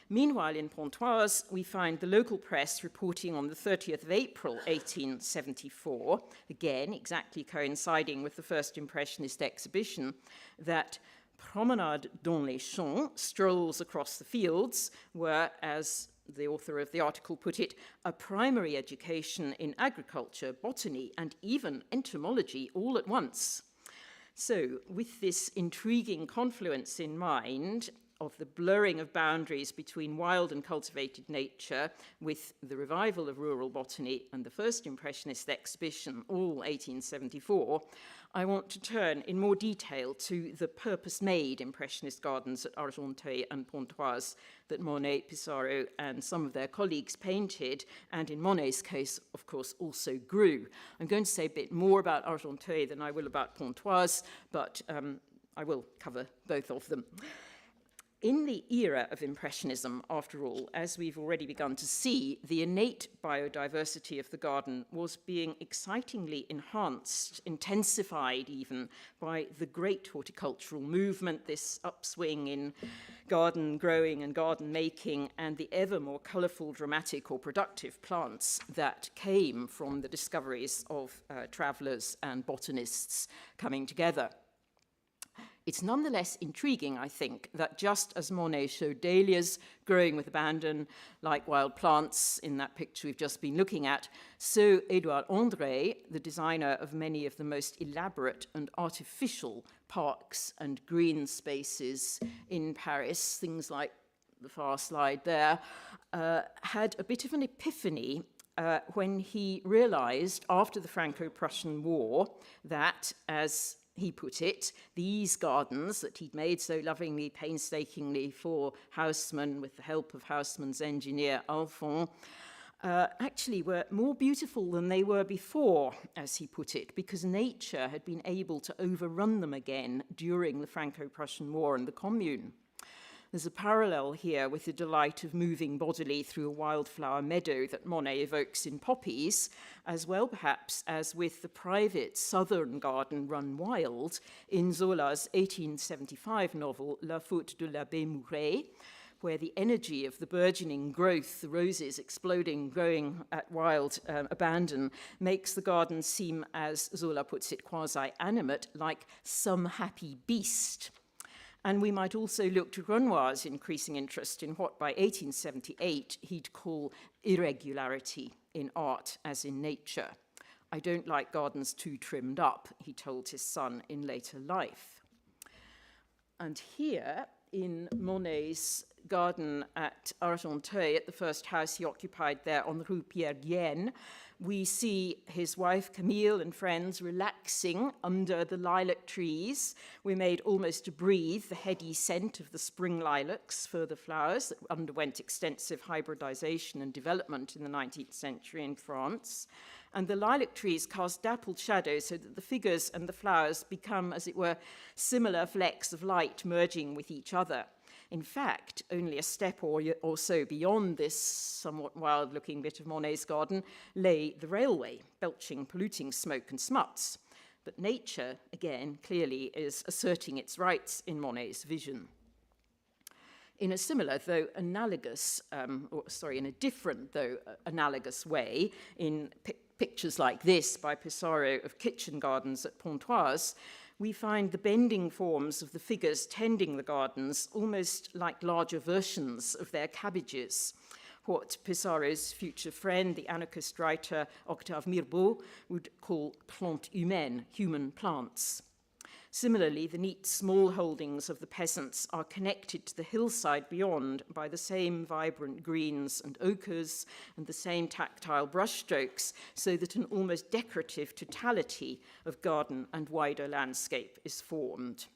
Meanwhile, in Pontoise, we find the local press reporting on the 30th of April 1874, again exactly coinciding with the first Impressionist exhibition, that promenade dans les champs, strolls across the fields, were, as the author of the article put it, a primary education in agriculture, botany, and even entomology all at once. So, with this intriguing confluence in mind, of the blurring of boundaries between wild and cultivated nature with the revival of rural botany and the first Impressionist exhibition, all 1874, I want to turn in more detail to the purpose-made Impressionist gardens at Argenteuil and Pontoise that Monet, Pissarro, and some of their colleagues painted, and in Monet's case, of course, also grew. I'm going to say a bit more about Argenteuil than I will about Pontoise, but I will cover both of them. In the era of Impressionism, after all, as we've already begun to see, the innate biodiversity of the garden was being excitingly enhanced, intensified even, by the great horticultural movement, this upswing in garden growing and garden making, and the ever more colourful, dramatic or productive plants that came from the discoveries of travellers and botanists coming together. It's nonetheless intriguing, I think, that just as Monet showed dahlias growing with abandon like wild plants in that picture we've just been looking at, so Édouard André, the designer of many of the most elaborate and artificial parks and green spaces in Paris, things like the far slide there, had a bit of an epiphany when he realized after the Franco-Prussian War that, as he put it, these gardens that he'd made so lovingly, painstakingly for Haussmann with the help of Haussmann's engineer Alphon, actually were more beautiful than they were before, as he put it, because nature had been able to overrun them again during the Franco-Prussian War and the Commune. There's a parallel here with the delight of moving bodily through a wildflower meadow that Monet evokes in Poppies, as well perhaps as with the private southern garden run wild in Zola's 1875 novel La Faute de l'Abbé Mouret, where the energy of the burgeoning growth, the roses exploding, growing at wild abandon, makes the garden seem, as Zola puts it, quasi-animate, like some happy beast. And we might also look to Renoir's increasing interest in what by 1878 he'd call irregularity in art as in nature. I don't like gardens too trimmed up, he told his son in later life. And here in Monet's garden at Argenteuil, at the first house he occupied there on the Rue Pierre-Guienne, we see his wife Camille and friends relaxing under the lilac trees. We're made almost to breathe the heady scent of the spring lilacs, further flowers that underwent extensive hybridization and development in the 19th century in France. And the lilac trees cast dappled shadows so that the figures and the flowers become, as it were, similar flecks of light merging with each other. In fact, only a step or so beyond this somewhat wild-looking bit of Monet's garden lay the railway, belching polluting smoke and smuts. But nature, again, clearly is asserting its rights in Monet's vision. In a similar, though analogous, in a different, though analogous way, in pictures like this by Pissarro of kitchen gardens at Pontoise, we find the bending forms of the figures tending the gardens almost like larger versions of their cabbages, what Pissarro's future friend, the anarchist writer Octave Mirbeau, would call plantes humaines, human plants. Similarly, the neat small holdings of the peasants are connected to the hillside beyond by the same vibrant greens and ochres and the same tactile brushstrokes, so that an almost decorative totality of garden and wider landscape is formed.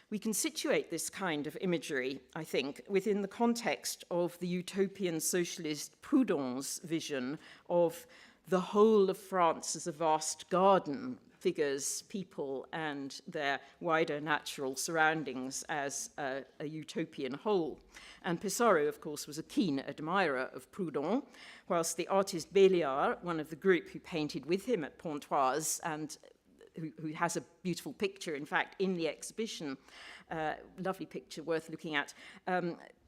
We can situate this kind of imagery, I think, within the context of the utopian socialist Proudhon's vision of the whole of France as a vast garden, figures, people, and their wider natural surroundings as a utopian whole. And Pissarro, of course, was a keen admirer of Proudhon, whilst the artist Béliard, one of the group who painted with him at Pontoise, and who has a beautiful picture, in fact, in the exhibition, lovely picture worth looking at.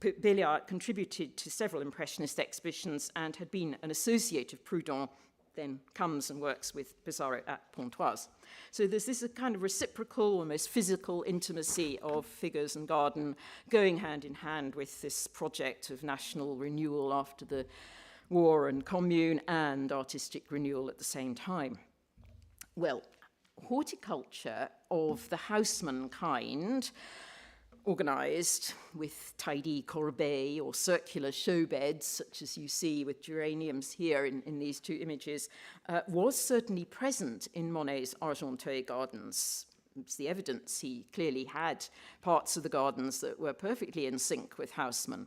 Béliard contributed to several Impressionist exhibitions and had been an associate of Proudhon, then comes and works with Pissarro at Pontoise. So there's this kind of reciprocal, almost physical intimacy of figures and garden going hand in hand with this project of national renewal after the war and commune and artistic renewal at the same time. Well, horticulture of the houseman kind, organized with tidy corbeilles or circular show beds, such as you see with geraniums here in these two images, was certainly present in Monet's Argenteuil gardens. It's the evidence he clearly had parts of the gardens that were perfectly in sync with housemen.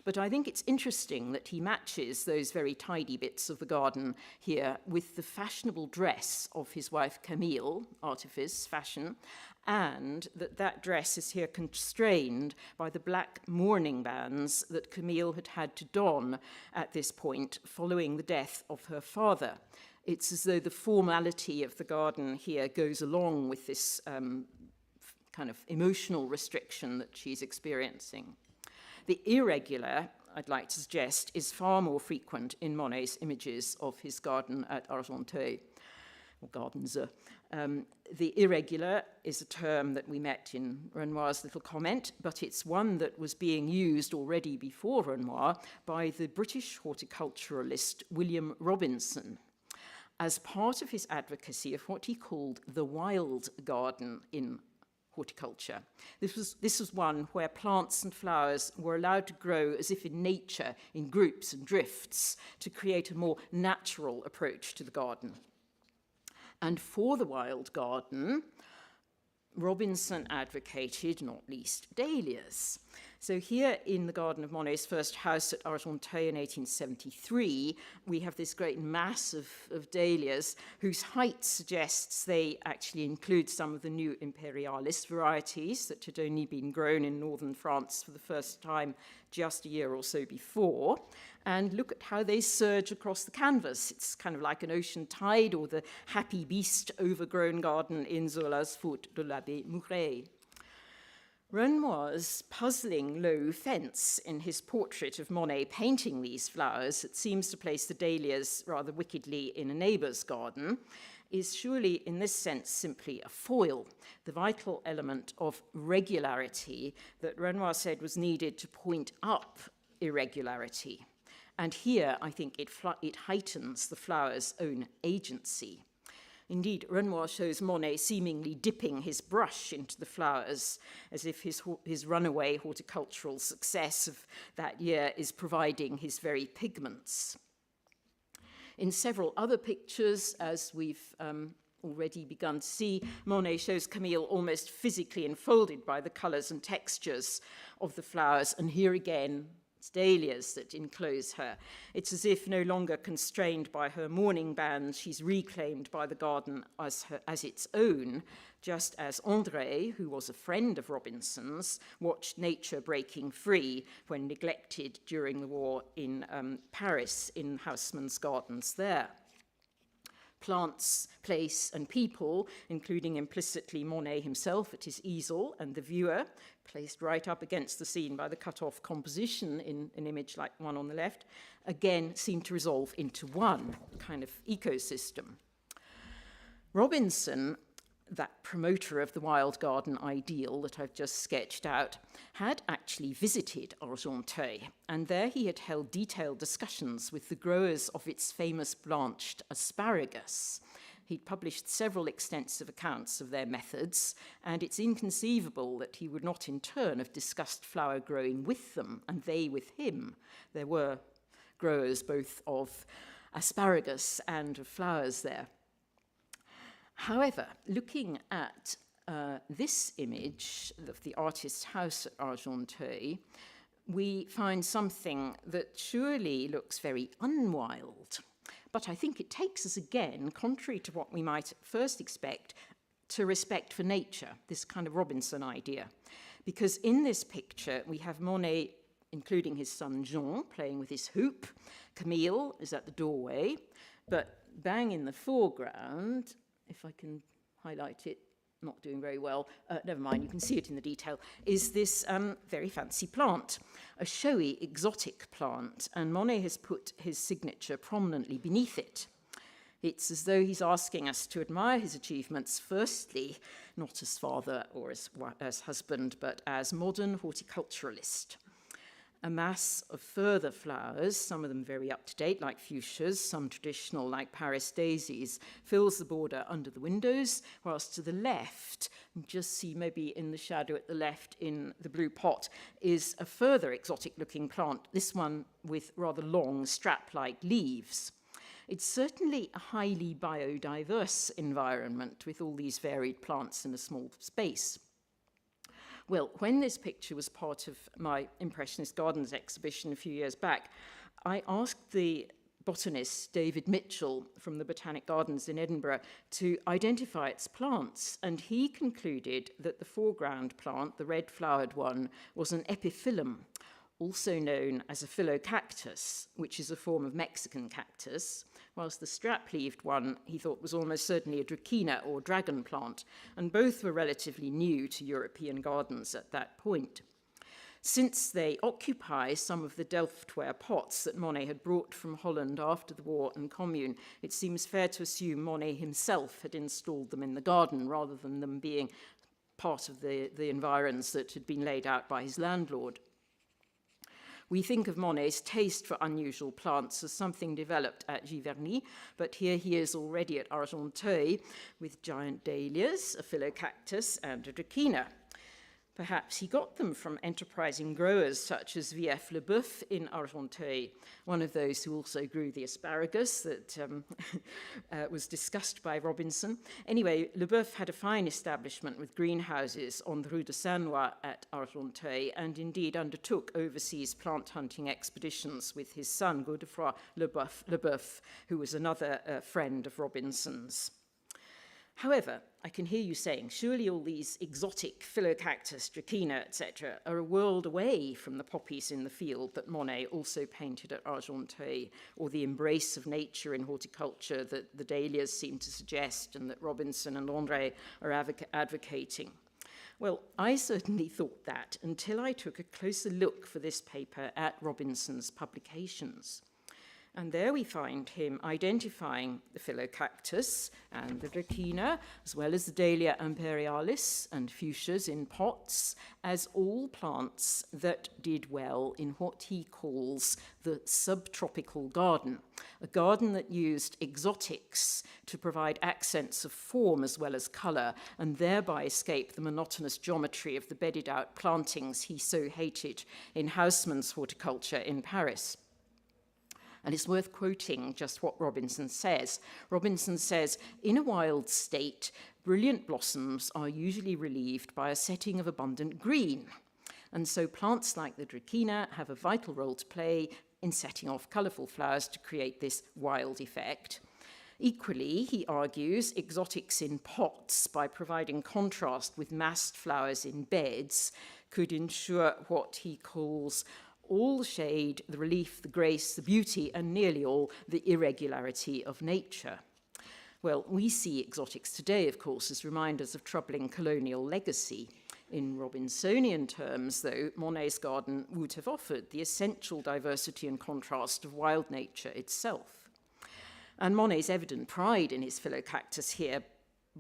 But I think it's interesting that he matches those very tidy bits of the garden here with the fashionable dress of his wife Camille, artifice, fashion, and that dress is here constrained by the black mourning bands that Camille had had to don at this point following the death of her father. It's as though the formality of the garden here goes along with this kind of emotional restriction that she's experiencing. The irregular, I'd like to suggest, is far more frequent in Monet's images of his garden at Argenteuil, or gardens. The irregular is a term that we met in Renoir's little comment, but it's one that was being used already before Renoir by the British horticulturalist William Robinson as part of his advocacy of what he called the wild garden in horticulture. This was one where plants and flowers were allowed to grow as if in nature, in groups and drifts, to create a more natural approach to the garden. And for the wild garden, Robinson advocated, not least, dahlias. So here in the garden of Monet's first house at Argenteuil in 1873, we have this great mass of dahlias whose height suggests they actually include some of the new imperialist varieties that had only been grown in northern France for the first time just a year or so before. And look at how they surge across the canvas. It's kind of like an ocean tide or the happy beast overgrown garden in Zola's Faute de l'Abbé Mouret. Renoir's puzzling low fence in his portrait of Monet painting these flowers, that seems to place the dahlias rather wickedly in a neighbour's garden, is surely in this sense simply a foil, the vital element of regularity that Renoir said was needed to point up irregularity. And here, I think, it heightens the flower's own agency. Indeed, Renoir shows Monet seemingly dipping his brush into the flowers, as if his runaway horticultural success of that year is providing his very pigments. In several other pictures, as we've already begun to see, Monet shows Camille almost physically enfolded by the colours and textures of the flowers, and here again, dahlias that enclose her. It's as if no longer constrained by her mourning bands, she's reclaimed by the garden as its own, just as André, who was a friend of Robinson's, watched nature breaking free when neglected during the war in Paris in Haussmann's gardens there. Plants, place, and people, including implicitly Monet himself at his easel and the viewer, placed right up against the scene by the cut-off composition in an image like one on the left, again seem to resolve into one kind of ecosystem. Robinson, that promoter of the wild garden ideal that I've just sketched out, had actually visited Argenteuil, and there he had held detailed discussions with the growers of its famous blanched asparagus. He'd published several extensive accounts of their methods, and it's inconceivable that he would not in turn have discussed flower growing with them, and they with him. There were growers both of asparagus and of flowers there. However, looking at this image of the artist's house at Argenteuil, we find something that surely looks very unwild. but I think it takes us again, contrary to what we might at first expect, to respect for nature, this kind of Robinson idea. Because in this picture, we have Monet, including his son Jean, playing with his hoop. Camille is at the doorway, but bang in the foreground, if I can highlight it, not doing very well, never mind, you can see it in the detail, is this very fancy plant, a showy exotic plant, and Monet has put his signature prominently beneath it. It's as though he's asking us to admire his achievements, firstly, not as father or as husband, but as modern horticulturalist. A mass of further flowers, some of them very up-to-date, like fuchsias, some traditional, like Paris daisies, fills the border under the windows, whilst to the left, you just see maybe in the shadow at the left in the blue pot, is a further exotic-looking plant, this one with rather long strap-like leaves. It's certainly a highly biodiverse environment with all these varied plants in a small space. Well, when this picture was part of my Impressionist Gardens exhibition a few years back, I asked the botanist David Mitchell from the Botanic Gardens in Edinburgh to identify its plants, and he concluded that the foreground plant, the red-flowered one, was an epiphyllum, also known as a phylocactus, which is a form of Mexican cactus, whilst the strap-leaved one he thought was almost certainly a dracaena or dragon plant, and both were relatively new to European gardens at that point. Since they occupy some of the Delftware pots that Monet had brought from Holland after the war and commune, it seems fair to assume Monet himself had installed them in the garden rather than them being part of the environs that had been laid out by his landlord. We think of Monet's taste for unusual plants as something developed at Giverny, but here he is already at Argenteuil with giant dahlias, a phylocactus, and a dracaena. Perhaps he got them from enterprising growers such as V.F. Leboeuf in Argenteuil, one of those who also grew the asparagus that was discussed by Robinson. Anyway, Leboeuf had a fine establishment with greenhouses on the Rue de Saint-Noix at Argenteuil, and indeed undertook overseas plant hunting expeditions with his son, Godefroy Leboeuf, who was another friend of Robinson's. However, I can hear you saying, surely all these exotic phylocactus, dracaena, etc., are a world away from the poppies in the field that Monet also painted at Argenteuil, or the embrace of nature in horticulture that the dahlias seem to suggest and that Robinson and André are advocating. Well, I certainly thought that until I took a closer look for this paper at Robinson's publications. And there we find him identifying the phylocactus and the dracaena, as well as the Dahlia imperialis and fuchsias in pots, as all plants that did well in what he calls the subtropical garden, a garden that used exotics to provide accents of form as well as colour, and thereby escape the monotonous geometry of the bedded-out plantings he so hated in Haussmann's horticulture in Paris. And it's worth quoting just what Robinson says. Robinson says, in a wild state, brilliant blossoms are usually relieved by a setting of abundant green. And so plants like the dracaena have a vital role to play in setting off colourful flowers to create this wild effect. Equally, he argues, exotics in pots, by providing contrast with massed flowers in beds, could ensure what he calls all the shade, the relief, the grace, the beauty, and nearly all the irregularity of nature. Well, we see exotics today, of course, as reminders of troubling colonial legacy. In Robinsonian terms, though, Monet's garden would have offered the essential diversity and contrast of wild nature itself. And Monet's evident pride in his phylocactus here,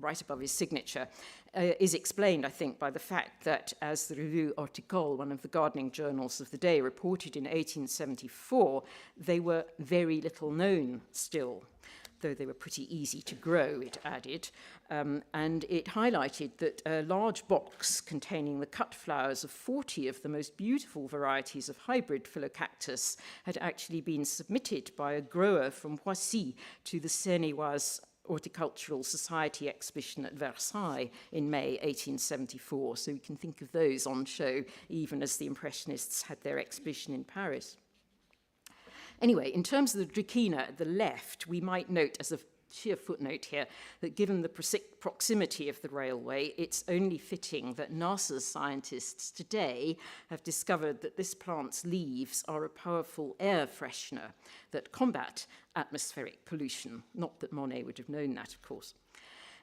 right above his signature, is explained, I think, by the fact that, as the Revue Horticole, one of the gardening journals of the day, reported in 1874, they were very little known still, though they were pretty easy to grow, it added. And it highlighted that a large box containing the cut flowers of 40 of the most beautiful varieties of hybrid phylocactus had actually been submitted by a grower from Poissy to the Seine-et-Oise Horticultural Society exhibition at Versailles in May 1874. So we can think of those on show even as the Impressionists had their exhibition in Paris. Anyway, in terms of the Dracaena at the left, we might note as a sheer footnote here that given the proximity of the railway, it's only fitting that NASA's scientists today have discovered that this plant's leaves are a powerful air freshener that combat atmospheric pollution. Not that Monet would have known that, of course.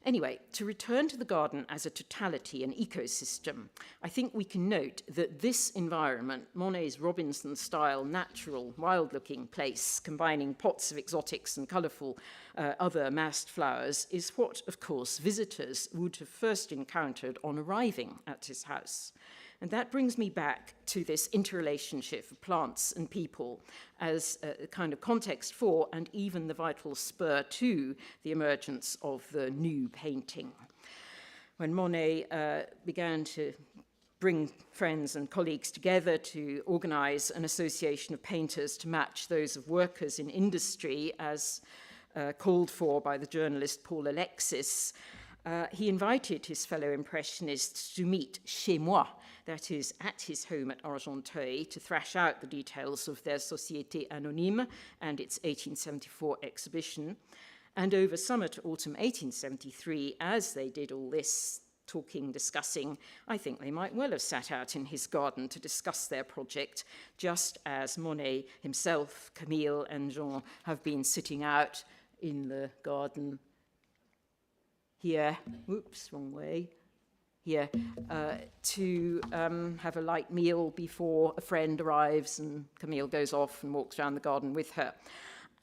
Anyway, to return to the garden as a totality, an ecosystem, I think we can note that this environment, Monet's Robinson-style, natural, wild-looking place, combining pots of exotics and colourful other massed flowers, is what, of course, visitors would have first encountered on arriving at his house. And that brings me back to this interrelationship of plants and people as a kind of context for and even the vital spur to the emergence of the new painting. When Monet began to bring friends and colleagues together to organize an association of painters to match those of workers in industry as called for by the journalist Paul Alexis, he invited his fellow Impressionists to meet chez moi, that is, at his home at Argenteuil, to thrash out the details of their Société Anonyme and its 1874 exhibition. And over summer to autumn 1873, as they did all this, talking, discussing, I think they might well have sat out in his garden to discuss their project, just as Monet himself, Camille, and Jean have been sitting out in the garden here, oops, wrong way, here, to have a light meal before a friend arrives and Camille goes off and walks around the garden with her.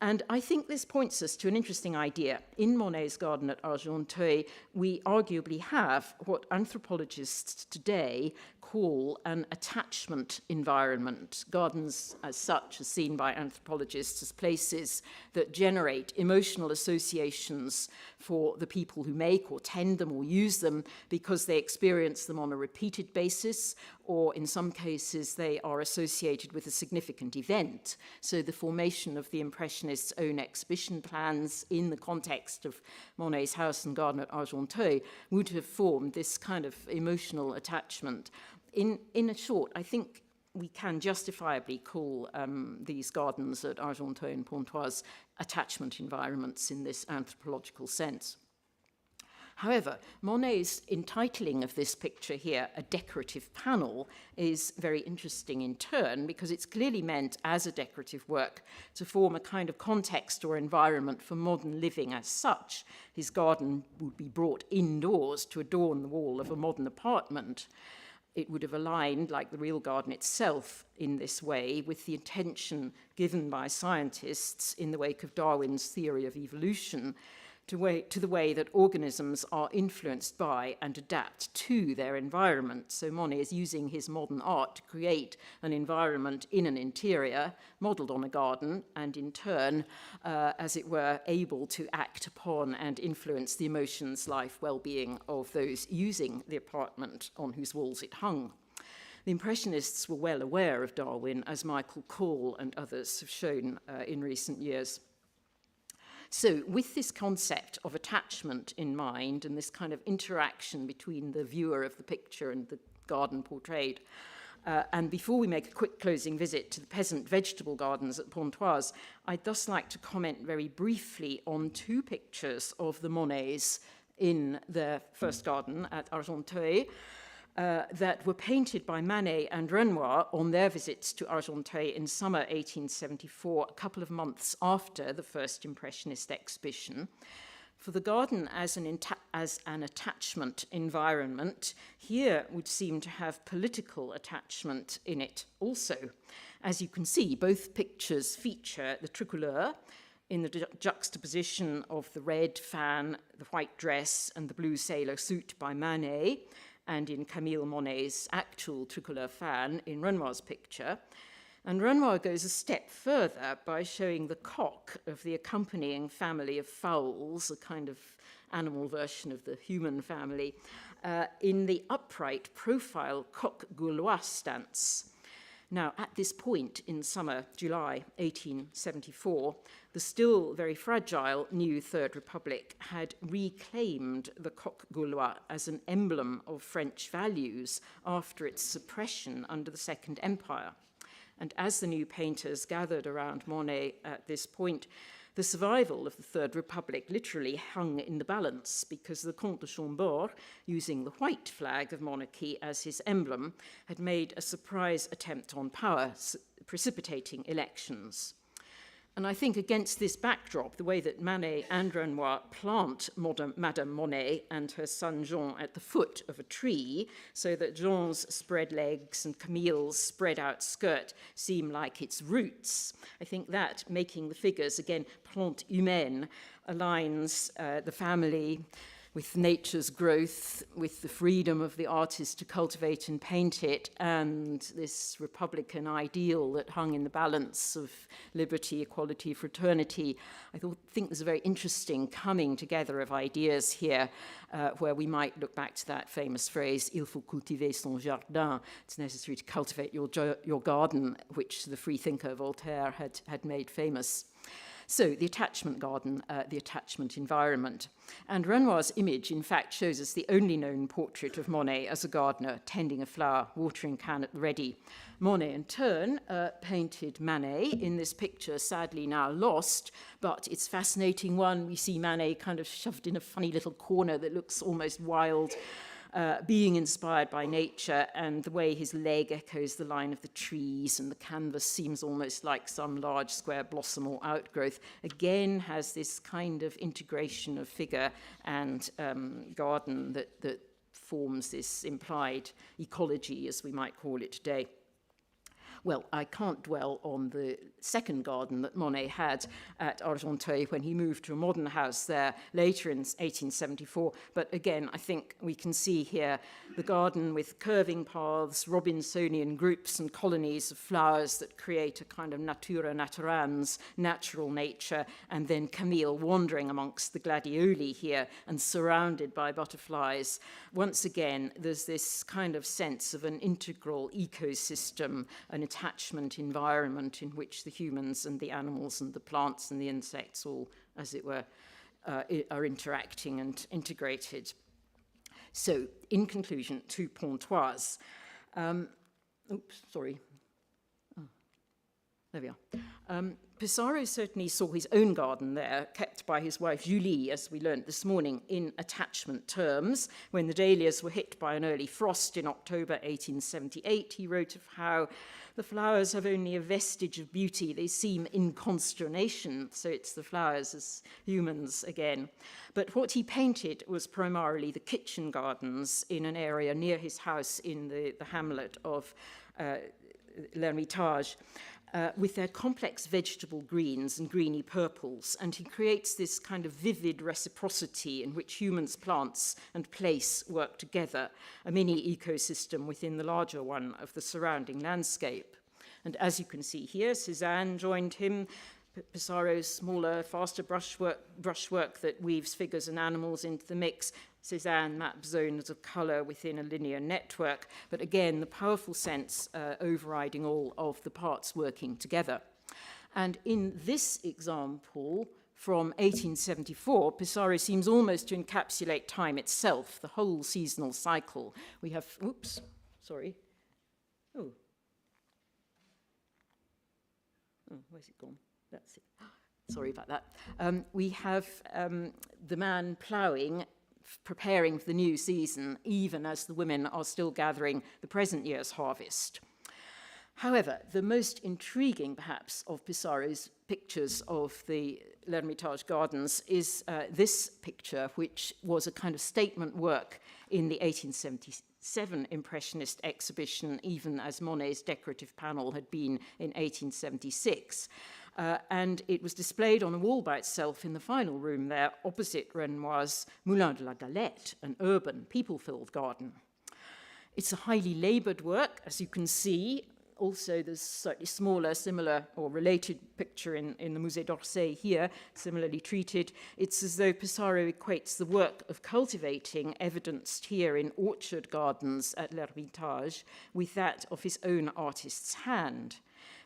And I think this points us to an interesting idea. In Monet's garden at Argenteuil, we arguably have what anthropologists today call an attachment environment. Gardens as such are seen by anthropologists as places that generate emotional associations for the people who make or tend them or use them because they experience them on a repeated basis, or in some cases they are associated with a significant event. So the formation of the Impressionists' own exhibition plans in the context of Monet's house and garden at Argenteuil would have formed this kind of emotional attachment. In a short, I think we can justifiably call these gardens at Argenteuil and Pontoise attachment environments in this anthropological sense. However, Monet's entitling of this picture here, a decorative panel, is very interesting in turn because it's clearly meant as a decorative work to form a kind of context or environment for modern living as such. His garden would be brought indoors to adorn the wall of a modern apartment. It would have aligned, like the real garden itself, in this way with the attention given by scientists in the wake of Darwin's theory of evolution to the way that organisms are influenced by and adapt to their environment. So Monet is using his modern art to create an environment in an interior modelled on a garden and in turn, as it were, able to act upon and influence the emotions, life, well-being of those using the apartment on whose walls it hung. The Impressionists were well aware of Darwin, as Michael Call and others have shown in recent years. So with this concept of attachment in mind and this kind of interaction between the viewer of the picture and the garden portrayed, and before we make a quick closing visit to the peasant vegetable gardens at Pontoise, I'd thus like to comment very briefly on two pictures of the Monets in their first garden at Argenteuil, that were painted by Manet and Renoir on their visits to Argenteuil in summer 1874, a couple of months after the first Impressionist exhibition. For the garden as an attachment environment, here would seem to have political attachment in it also. As you can see, both pictures feature the tricolore in the juxtaposition of the red fan, the white dress, and the blue sailor suit by Manet, and in Camille Monet's actual tricolor fan in Renoir's picture. And Renoir goes a step further by showing the cock of the accompanying family of fowls, a kind of animal version of the human family, in the upright profile coq gaulois stance. Now, at this point in summer, July 1874, the still very fragile new Third Republic had reclaimed the coq gaulois as an emblem of French values after its suppression under the Second Empire. And as the new painters gathered around Monet at this point, the survival of the Third Republic literally hung in the balance, because the Comte de Chambord, using the white flag of monarchy as his emblem, had made a surprise attempt on power, precipitating elections. And I think against this backdrop, the way that Manet and Renoir plant Madame Monet and her son Jean at the foot of a tree, so that Jean's spread legs and Camille's spread out skirt seem like its roots, I think that, making the figures, again, plante humaine, aligns the family with nature's growth, with the freedom of the artist to cultivate and paint it, and this republican ideal that hung in the balance of liberty, equality, fraternity. I think there's a very interesting coming together of ideas here, where we might look back to that famous phrase, il faut cultiver son jardin. It's necessary to cultivate your garden, which the freethinker Voltaire had made famous. So the attachment garden, the attachment environment. And Renoir's image, in fact, shows us the only known portrait of Monet as a gardener, tending a flower, watering can at the ready. Monet, in turn, painted Manet in this picture, sadly now lost, but it's a fascinating one. We see Manet kind of shoved in a funny little corner that looks almost wild, being inspired by nature, and the way his leg echoes the line of the trees, and the canvas seems almost like some large square blossom or outgrowth, again has this kind of integration of figure and garden that forms this implied ecology, as we might call it today. Well, I can't dwell on the second garden that Monet had at Argenteuil when he moved to a modern house there later in 1874. But again, I think we can see here the garden with curving paths, Robinsonian groups and colonies of flowers that create a kind of natura naturans, natural nature, and then Camille wandering amongst the gladioli here and surrounded by butterflies. Once again, there's this kind of sense of an integral ecosystem, an attachment environment in which the humans and the animals and the plants and the insects all, as it were, are interacting and integrated. So, in conclusion, to Pontoise. There we are. Pissarro certainly saw his own garden there, kept by his wife Julie, as we learnt this morning, in attachment terms. When the dahlias were hit by an early frost in October 1878, he wrote of how the flowers have only a vestige of beauty. They seem in consternation, so it's the flowers as humans again. But what he painted was primarily the kitchen gardens in an area near his house in the hamlet of l'Hermitage. With their complex vegetable greens and greeny purples, and he creates this kind of vivid reciprocity in which humans, plants, and place work together, a mini ecosystem within the larger one of the surrounding landscape. And as you can see here, Cézanne joined him, Pissarro's smaller, faster brushwork that weaves figures and animals into the mix. Cézanne maps zones of colour within a linear network, but again, the powerful sense overriding all of the parts working together. And in this example, from 1874, Pissarro seems almost to encapsulate time itself, the whole seasonal cycle. We have, where's it gone? That's it. Sorry about that. We have the man ploughing, preparing for the new season, even as the women are still gathering the present year's harvest. However, the most intriguing, perhaps, of Pissarro's pictures of the l'Hermitage gardens is this picture, which was a kind of statement work in the 1877 Impressionist exhibition, even as Monet's decorative panel had been in 1876. And it was displayed on a wall by itself in the final room there, opposite Renoir's Moulin de la Galette, an urban, people-filled garden. It's a highly laboured work, as you can see. Also, there's a slightly smaller, similar or related picture in the Musée d'Orsay here, similarly treated. It's as though Pissarro equates the work of cultivating, evidenced here in orchard gardens at l'Hermitage, with that of his own artist's hand.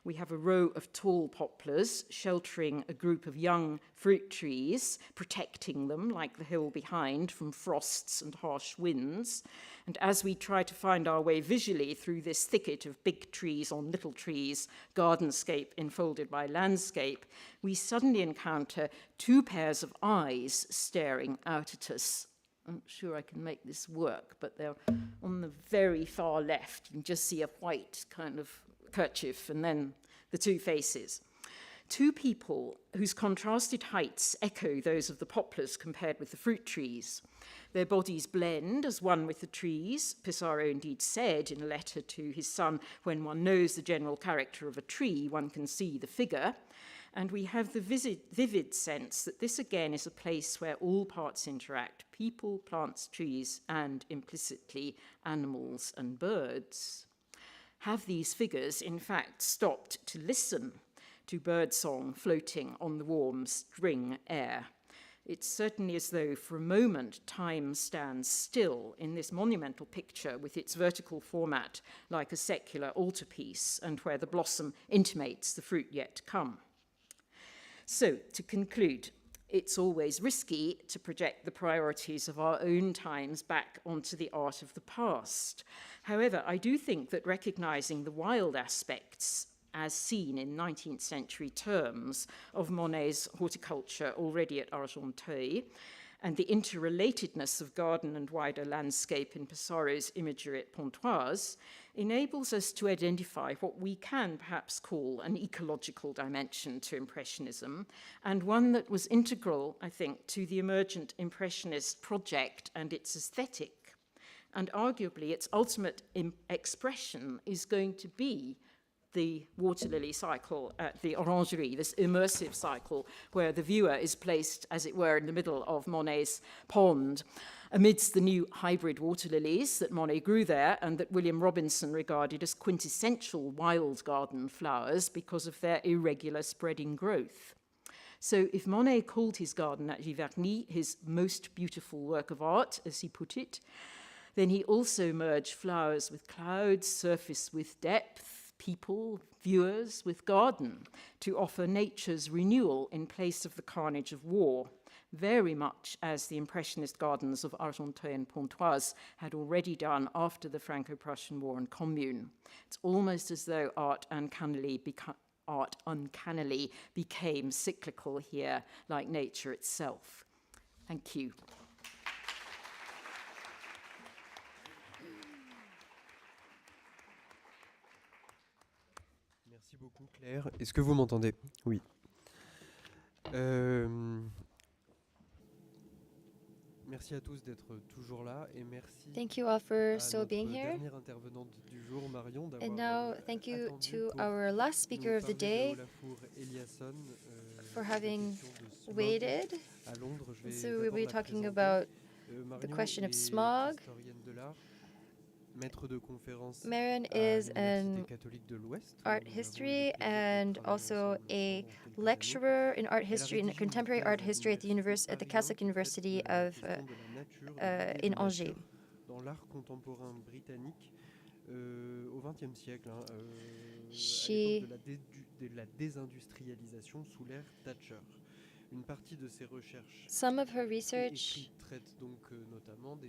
We have a row of tall poplars sheltering a group of young fruit trees, protecting them, like the hill behind, from frosts and harsh winds. And as we try to find our way visually through this thicket of big trees on little trees, gardenscape enfolded by landscape, we suddenly encounter two pairs of eyes staring out at us. I'm sure I can make this work, but they're on the very far left. You can just see a white kind of kerchief and then the two faces. Two people whose contrasted heights echo those of the poplars compared with the fruit trees. Their bodies blend as one with the trees. Pissarro indeed said in a letter to his son, when one knows the general character of a tree, one can see the figure. And we have the vivid sense that this again is a place where all parts interact, people, plants, trees, and implicitly animals and birds. Have these figures, in fact, stopped to listen to birdsong floating on the warm spring air? It's certainly as though for a moment time stands still in this monumental picture with its vertical format like a secular altarpiece and where the blossom intimates the fruit yet to come. So, to conclude, it's always risky to project the priorities of our own times back onto the art of the past. However, I do think that recognizing the wild aspects, as seen in 19th century terms, of Monet's horticulture already at Argenteuil, and the interrelatedness of garden and wider landscape in Pissarro's imagery at Pontoise, enables us to identify what we can perhaps call an ecological dimension to Impressionism, and one that was integral, I think, to the emergent Impressionist project and its aesthetic. And arguably, its ultimate expression is going to be the water lily cycle at the Orangerie, this immersive cycle where the viewer is placed, as it were, in the middle of Monet's pond, amidst the new hybrid water lilies that Monet grew there and that William Robinson regarded as quintessential wild garden flowers because of their irregular spreading growth. So if Monet called his garden at Giverny his most beautiful work of art, as he put it, then he also merged flowers with clouds, surface with depth, people, viewers with garden, to offer nature's renewal in place of the carnage of war, very much as the Impressionist gardens of Argenteuil and Pontoise had already done after the Franco-Prussian War and Commune. It's almost as though art uncannily became cyclical here, like nature itself. Thank you. Merci beaucoup, Claire. Est-ce que vous m'entendez? Oui. Merci à tous d'être toujours là et merci. Thank you all for à still being notre here. dernière intervenante du jour, Marion, d'avoir And now, thank you attendu to pour our last speaker nous of the parler de day Olafur Eliasson, for la having question de smog waited. à Londres. Je vais So we'll d'abord be la talking présenter. about the Marion question of est smog. historienne de l'art, maître de conférence Marion à is l'Université an catholique de l'Ouest. art Nous avons history eu le plaisir de and travailler also ensemble a pendant quelques années. lecturer in art Elle a history and rédigé une contemporary thèse art à history at l'Université the Paris Catholic Nanterre University sur la of question de la nature, de in la nature Angers. dans l'art contemporain britannique au XXe siècle, à l'époque de la désindustrialisation sous l'ère Thatcher. Une partie de ses recherches traite donc notamment de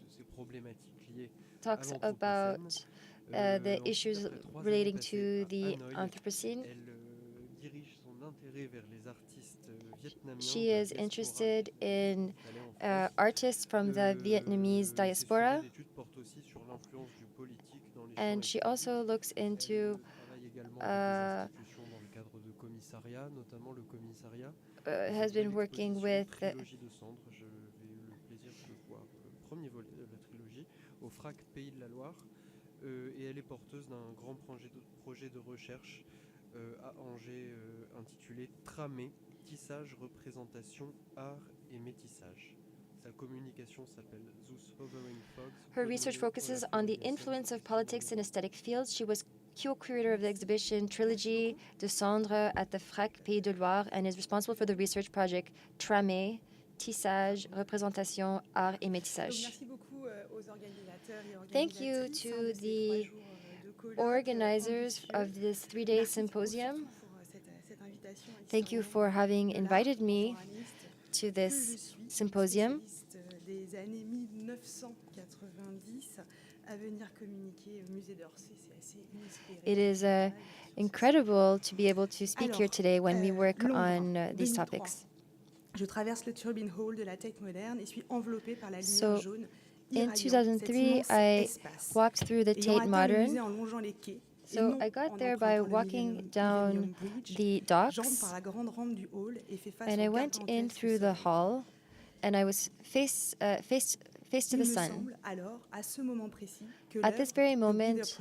ces problématiques liées talks à about the Ensuite, issues après 3 relating années passées to the à Hanoï, Anthropocene. elle dirige son intérêt vers les artistes vietnamiens. She is interested in artists from the Vietnamese diaspora. And she also looks into has been working with au FRAC Pays de la Loire et elle est porteuse d'un grand projet de recherche à Angers intitulé Tramé, tissage, représentation, art et métissage. Sa communication s'appelle Those Hovering Fogs. Her research focuses on the influence of politics in aesthetic fields. She was co-curator of the exhibition Trilogy de Cendres at the FRAC Pays de Loire and is responsible for the research project Tramé, tissage, représentation, art et métissage. Merci beaucoup aux organisateurs et Thank you to the organizers of this 3-day symposium. Thank you for having invited me to this symposium. It is incredible to be able to speak here today when we work on these topics. So, in 2003, I walked through the Tate Modern. So I got there by walking down the docks, and I went in through the hall, and I was face to the sun. At this very moment,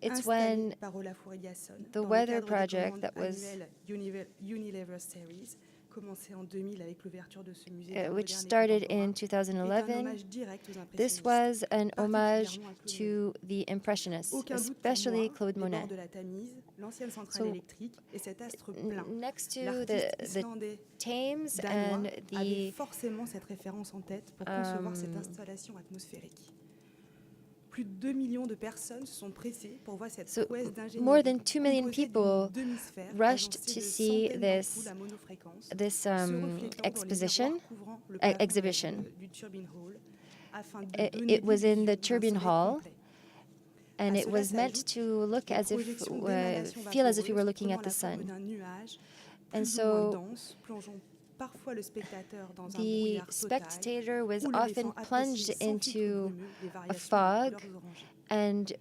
it's when the weather project that was which started in 2011. This was an homage to the Impressionists, especially Claude Monet. So, next to the Thames and the so more than 2 million people rushed to see this exhibition. It was in the Turbine Hall, and it was meant to look as if, feel as if you were looking at the sun. And so the spectator was often plunged into a fog, and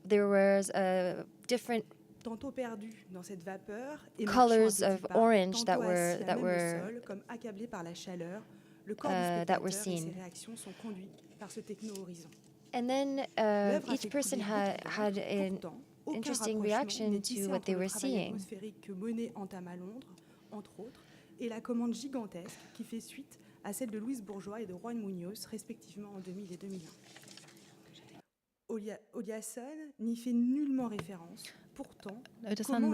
there was different colors of orange that were seen. And then each person had an interesting reaction to what they were seeing. Et la commande gigantesque qui fait suite à celle de Louise Bourgeois et de Juan Muñoz, respectivement en 2000 et 2001. Oliasson n'y fait nullement référence. Pourtant, comment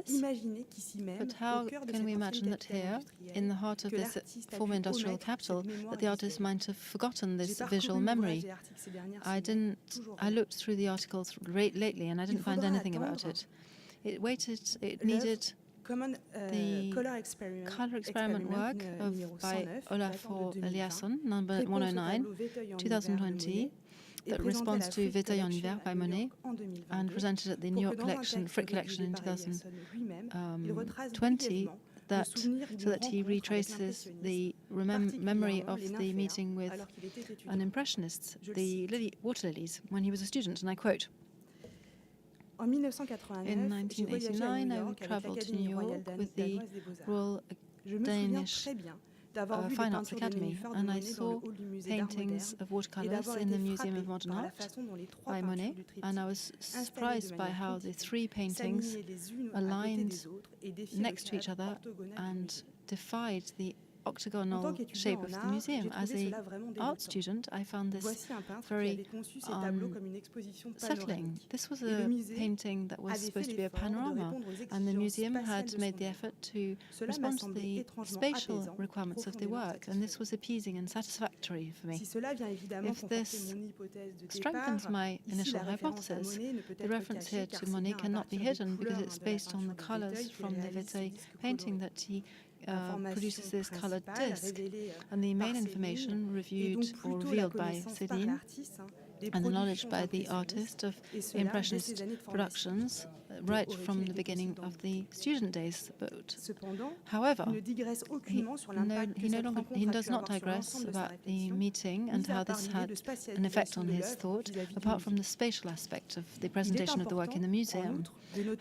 imaginer qu'ici même, au cœur de cette architecture in the heart of this former industrial capital, that the artist might have forgotten this visual memory? I looked through the articles lately and I didn't find anything about it. It needed the color experiment work by Olafur Eliasson, number 109, 2020, that responds to Vieuteuil en hiver by Monet, and presented at the New York Frick Collection in 2020, so that he retraces the memory of the meeting with an Impressionist, the water lilies, when he was a student, and I quote, In 1989, I traveled to New York with the Royal Danish Fine Arts Academy, and I saw paintings of watercolors in the Museum of Modern Art by Monet, and I was surprised by how the three paintings aligned next to each other and defied the octagonal shape of the museum. As an art student, I found this very unsettling. This was a painting that was supposed to be a panorama, and the museum had made the effort to respond to the spatial requirements of the work, and this was appeasing and satisfactory for me. If this strengthens my initial hypothesis, the reference here to Monet cannot be hidden because it's based on the colors from the Vieuteuil painting that he produces this colored disc, and the main information revealed by Céline and the knowledge by the artist of Impressionist productions right from the beginning of the student days. But however, he does not digress about the meeting and how this had an effect on his thought, apart from the spatial aspect of the presentation of the work in the museum.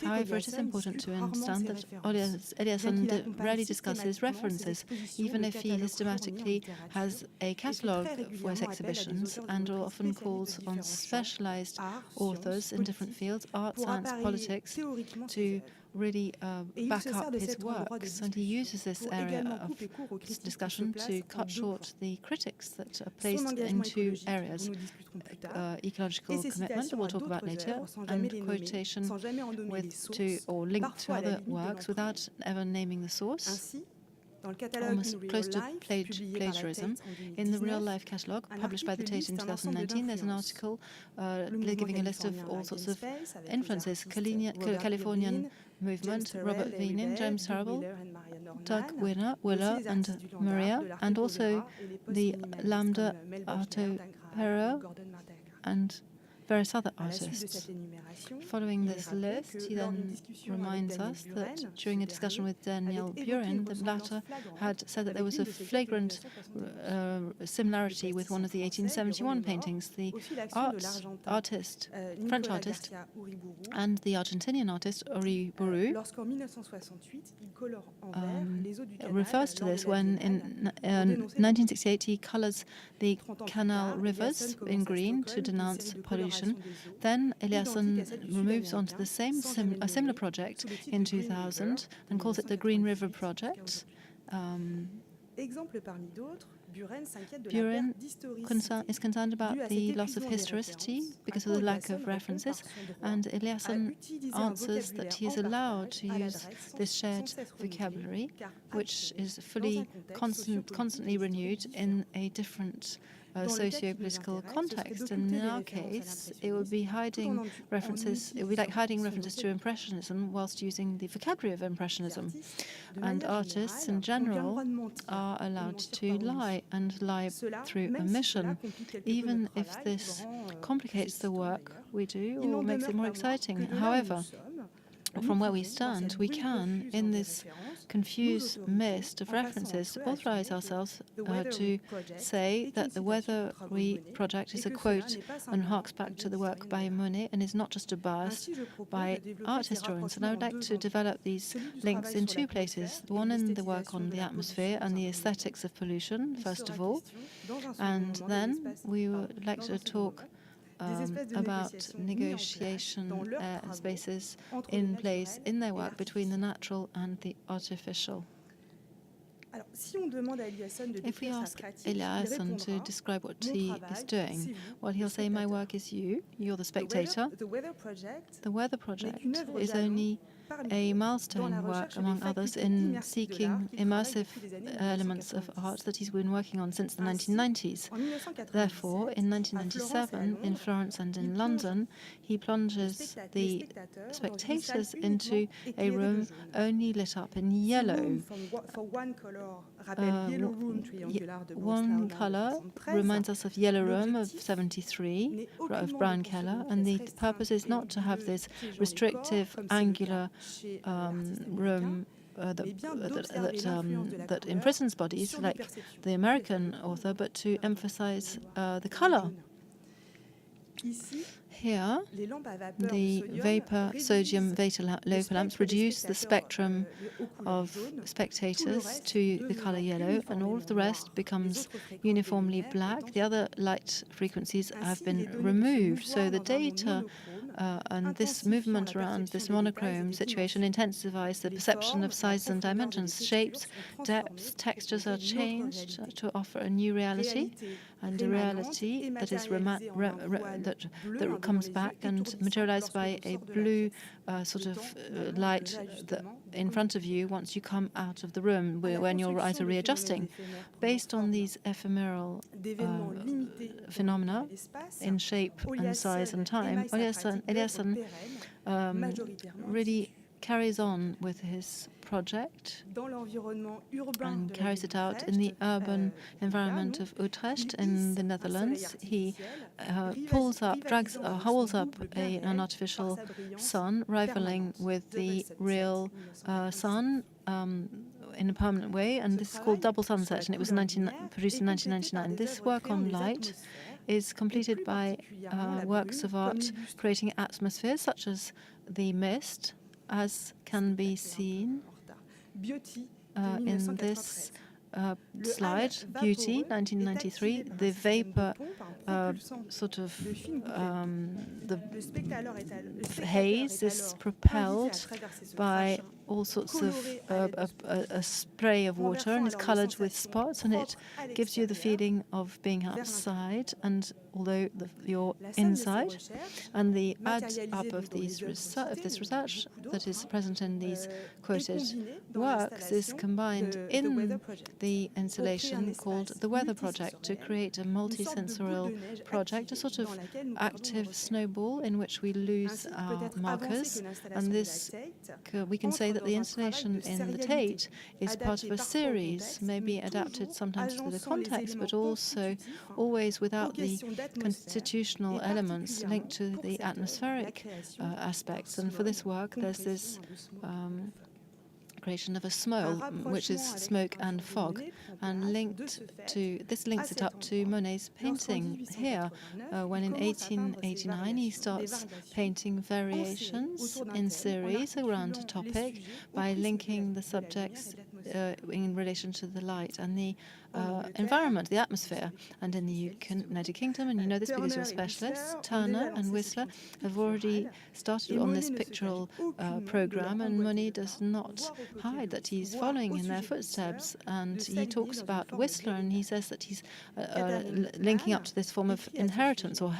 However, it is important to understand that Eliasson rarely discusses references, even if he systematically has a catalogue for his exhibitions, and often calls on specialized authors in different fields, art, science, politics, to really back up his works, and he uses this area of discussion to cut short the critics that are placed into areas. Ecological commitment, that we'll talk about later, and quotation with or linked to other works without ever naming the source. almost close to plagiarism. In the Real Life Catalogue, published by the Tate in 2019, there's an article giving a list of all sorts of influences. Californian movement, Robert Wiening, James Tarable, Doug Willer and Maria, and also the Lambda Arto Hero and various other artists. Following this list, he then reminds us that during a discussion with Daniel Buren, the latter had said that there was a flagrant similarity with one of the 1871 paintings, the French artist, and the Argentinian artist, Uriburu, refers to this when in 1968 he colors the canal rivers in green to denounce pollution. Then Eliasson moves on to the a similar project in 2000 and calls it the Green River Project. Buren is concerned about the loss of historicity because of the lack of references, and Eliasson answers that he is allowed to use this shared vocabulary, which is fully constantly renewed in a different socio-political context. And in our case, it would be hiding references. It would be like hiding references to Impressionism whilst using the vocabulary of Impressionism. And artists in general are allowed to lie, and lie through omission, even if this complicates the work we do or makes it more exciting. However, from where we stand, we can, in this confused mist of references, authorize ourselves to say that the Weather We project is a quote and harks back to the work by Monet and is not just a bias by art historians. And I would like to develop these links in two places, one in the work on the atmosphere and the aesthetics of pollution, first of all, and then we would like to talk about negotiation spaces in place in their work between the natural and the artificial. If we ask Eliasson to describe what he is doing, well, he'll say, my work is you, you're the spectator. The Weather Project is only a milestone work, among others, in seeking immersive elements of art that he's been working on since the 1990s. Therefore, in 1997, in Florence and in London, he plunges the spectators into a room only lit up in yellow. One colour reminds us of Yellow Room of 73, of Brown Keller, and the purpose is not to have this restrictive, angular room that imprisons bodies, like the American author, but to emphasize the colour. Here, the vapor sodium vapor lamps reduce the spectrum of spectators to the color yellow, and all of the rest becomes uniformly black. The other light frequencies have been removed, so the data and this movement around this monochrome situation intensifies the perception of sizes and dimensions. Shapes, depths, textures are changed to offer a new reality, and a reality that is that comes back and materialized by a blue sort of light that in front of you once you come out of the room when your eyes are readjusting. Based on these ephemeral phenomena in shape and size and time, Eliasson really carries on with his project and carries it out in the urban environment of Utrecht in the Netherlands. He hauls up an artificial sun, rivaling with the real sun in a permanent way, and this is called Double Sunset, and it was produced in 1999. This work on light is completed by works of art creating atmospheres such as the mist, as can be seen in this slide, Beauty, 1993. The vapor sort of the haze is propelled by all sorts of a spray of water, and is colored with spots, and it gives you the feeling of being outside. And although you're inside. And the add-up of this research that is present in these quoted works is combined in the installation called the Weather Project to create a multi-sensorial project, a sort of active snowball in which we lose our markers. And this, we can say that the installation in the Tate is part of a series, maybe adapted sometimes to the context, but also always without the constitutional elements linked to the atmospheric aspects. And for this work, there's this creation of a smog, which is smoke and fog, and links it up to Monet's painting here, when in 1889 he starts painting variations in series around a topic by linking the subjects in relation to the light and the environment, the atmosphere. And in the United Kingdom, and you know this because you're specialists, Turner and Whistler have already started on this pictorial program, and Monet does not hide that he's following in their footsteps. And he talks about Whistler, and he says that he's linking up to this form of inheritance, or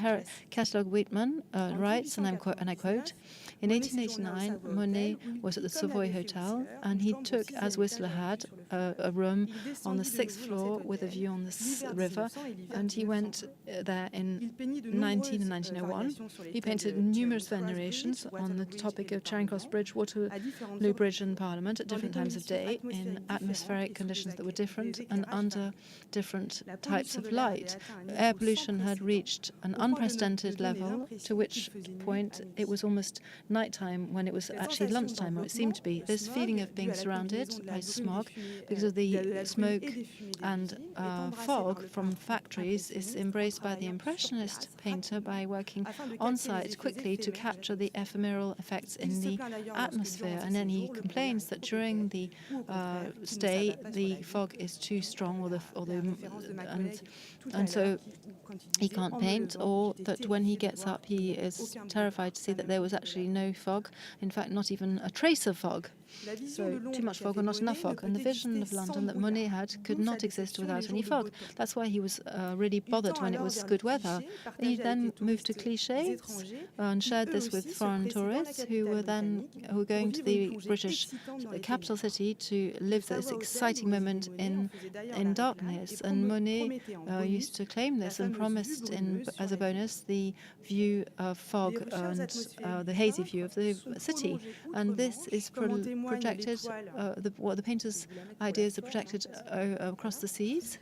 Catalog Whitman writes, and I quote, in 1889, Monet was at the Savoy Hotel, and he took, as Whistler had, a room on the 6th floor with a view on the river, and he went there in 1901. He painted numerous variations on the topic of Charing Cross Bridge, Waterloo Bridge and Parliament at different times of day, in atmospheric conditions that were different and under different types of light. Air pollution had reached an unprecedented level, to which point it was almost nighttime when it was actually lunchtime, or it seemed to be. This feeling of being surrounded by smog because of the smoke and fog from factories is embraced by the Impressionist painter by working on site quickly to capture the ephemeral effects in the atmosphere. And then he complains that during the stay the fog is too strong, and so he can't paint, or that when he gets up he is terrified to see that there was actually no fog, in fact not even a trace of fog. So too much fog or not enough fog. And the vision of London that Monet had could not exist without any fog. That's why he was really bothered when it was good weather. He then moved to clichés and shared this with foreign tourists who were going to the British capital city to live this exciting moment in darkness. And Monet used to claim this and promised as a bonus the view of fog and the hazy view of the city. And this is projected, the painter's ideas are projected across the seas.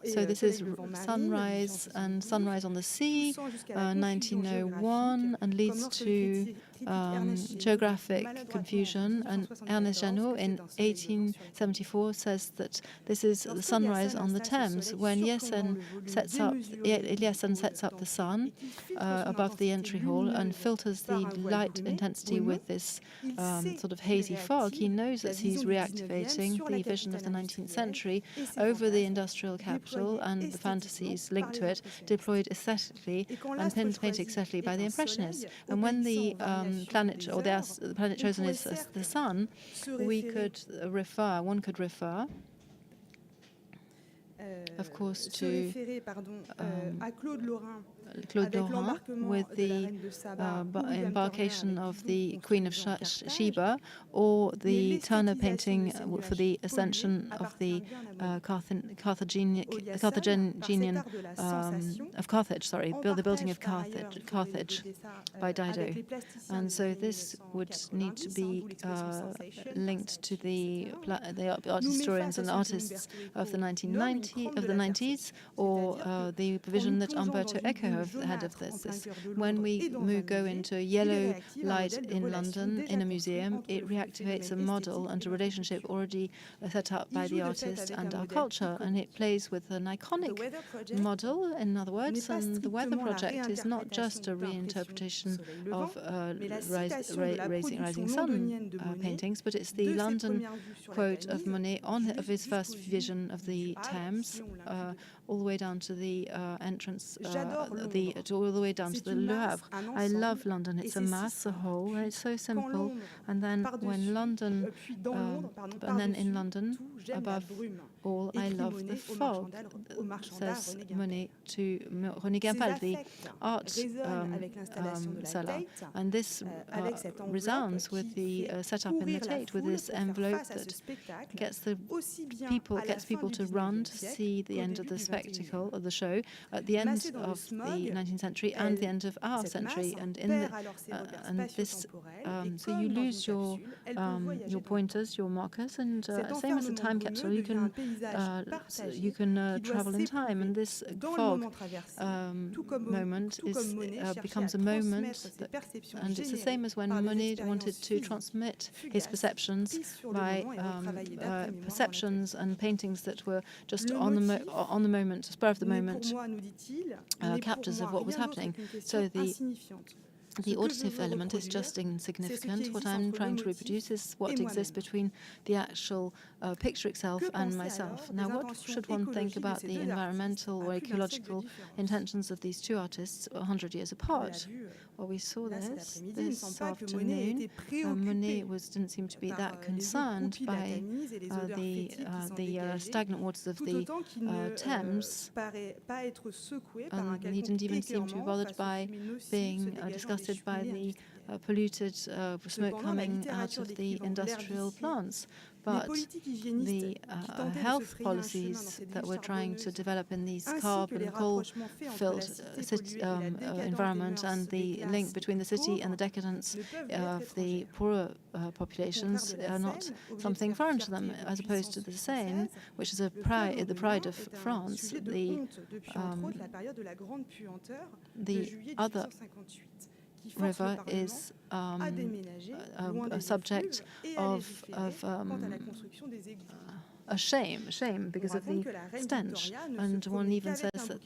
So this is sunrise on the sea, 1901, and leads to geographic confusion. And Ernest Janot in 1874 says that this is the sunrise on the Thames, when Yesen sets up the sun above the entry hall and filters the light intensity with this sort of hazy fog. He knows that he's reactivating the vision of the 19th century over the industrial capital and the fantasies linked to it, deployed aesthetically and painted aesthetically by the Impressionists. And when the planet chosen is the sun, one could refer, of course, to Claude Lorrain with the embarkation of the Queen of Sheba, or the Turner painting for the ascension of the Carthaginian of Carthage. The building of Carthage by Dido. And so this would need to be linked to the art historians and artists of the 90s, or the vision that Umberto Eco had of this. When we go into yellow light in London in a museum, it reactivates a model and a relationship already set up by the artist and our culture, and it plays with an iconic model, in other words. And the Weather Project is not just a reinterpretation of rising sun paintings, but it's the London quote of Monet of his first vision of the Thames, Thames, all the way down to the entrance, all the way down to the Le Havre. I love London. It's a mass, a whole, and it's so simple. And then when London, and then in London, above all, I love the fog, says Monet to René Guimpel, the art seller. And this resounds with the setup in the Tate, with this envelope that gets people to run to see the end of the spectacle of the show at the end of the 19th century and the end of our century, and in the so you lose your pointers, your markers, and same as a time capsule, you can travel in time, and this fog moment becomes a moment, and it's the same as when Monet wanted to transmit his perceptions by perceptions and paintings that were just on the moment, spur of the moment, captures of what was happening. So the auditive element is just insignificant. What I'm trying to reproduce is what exists between the actual picture itself and myself. Now, what should one think about the environmental or ecological intentions of these two artists 100 years apart? Well, we saw this afternoon. Monet didn't seem to be that concerned by the stagnant waters of the Thames, and he didn't even seem to be bothered by being disgusted by the polluted smoke coming out of the industrial plants. But the health policies that we're trying to develop in these carbon coal-filled environment, and the link between the city and the decadence of the poorer populations are not something foreign to them, as opposed to the Seine, which is the pride of France. The other river is a subject of a shame because of the stench, and one even says that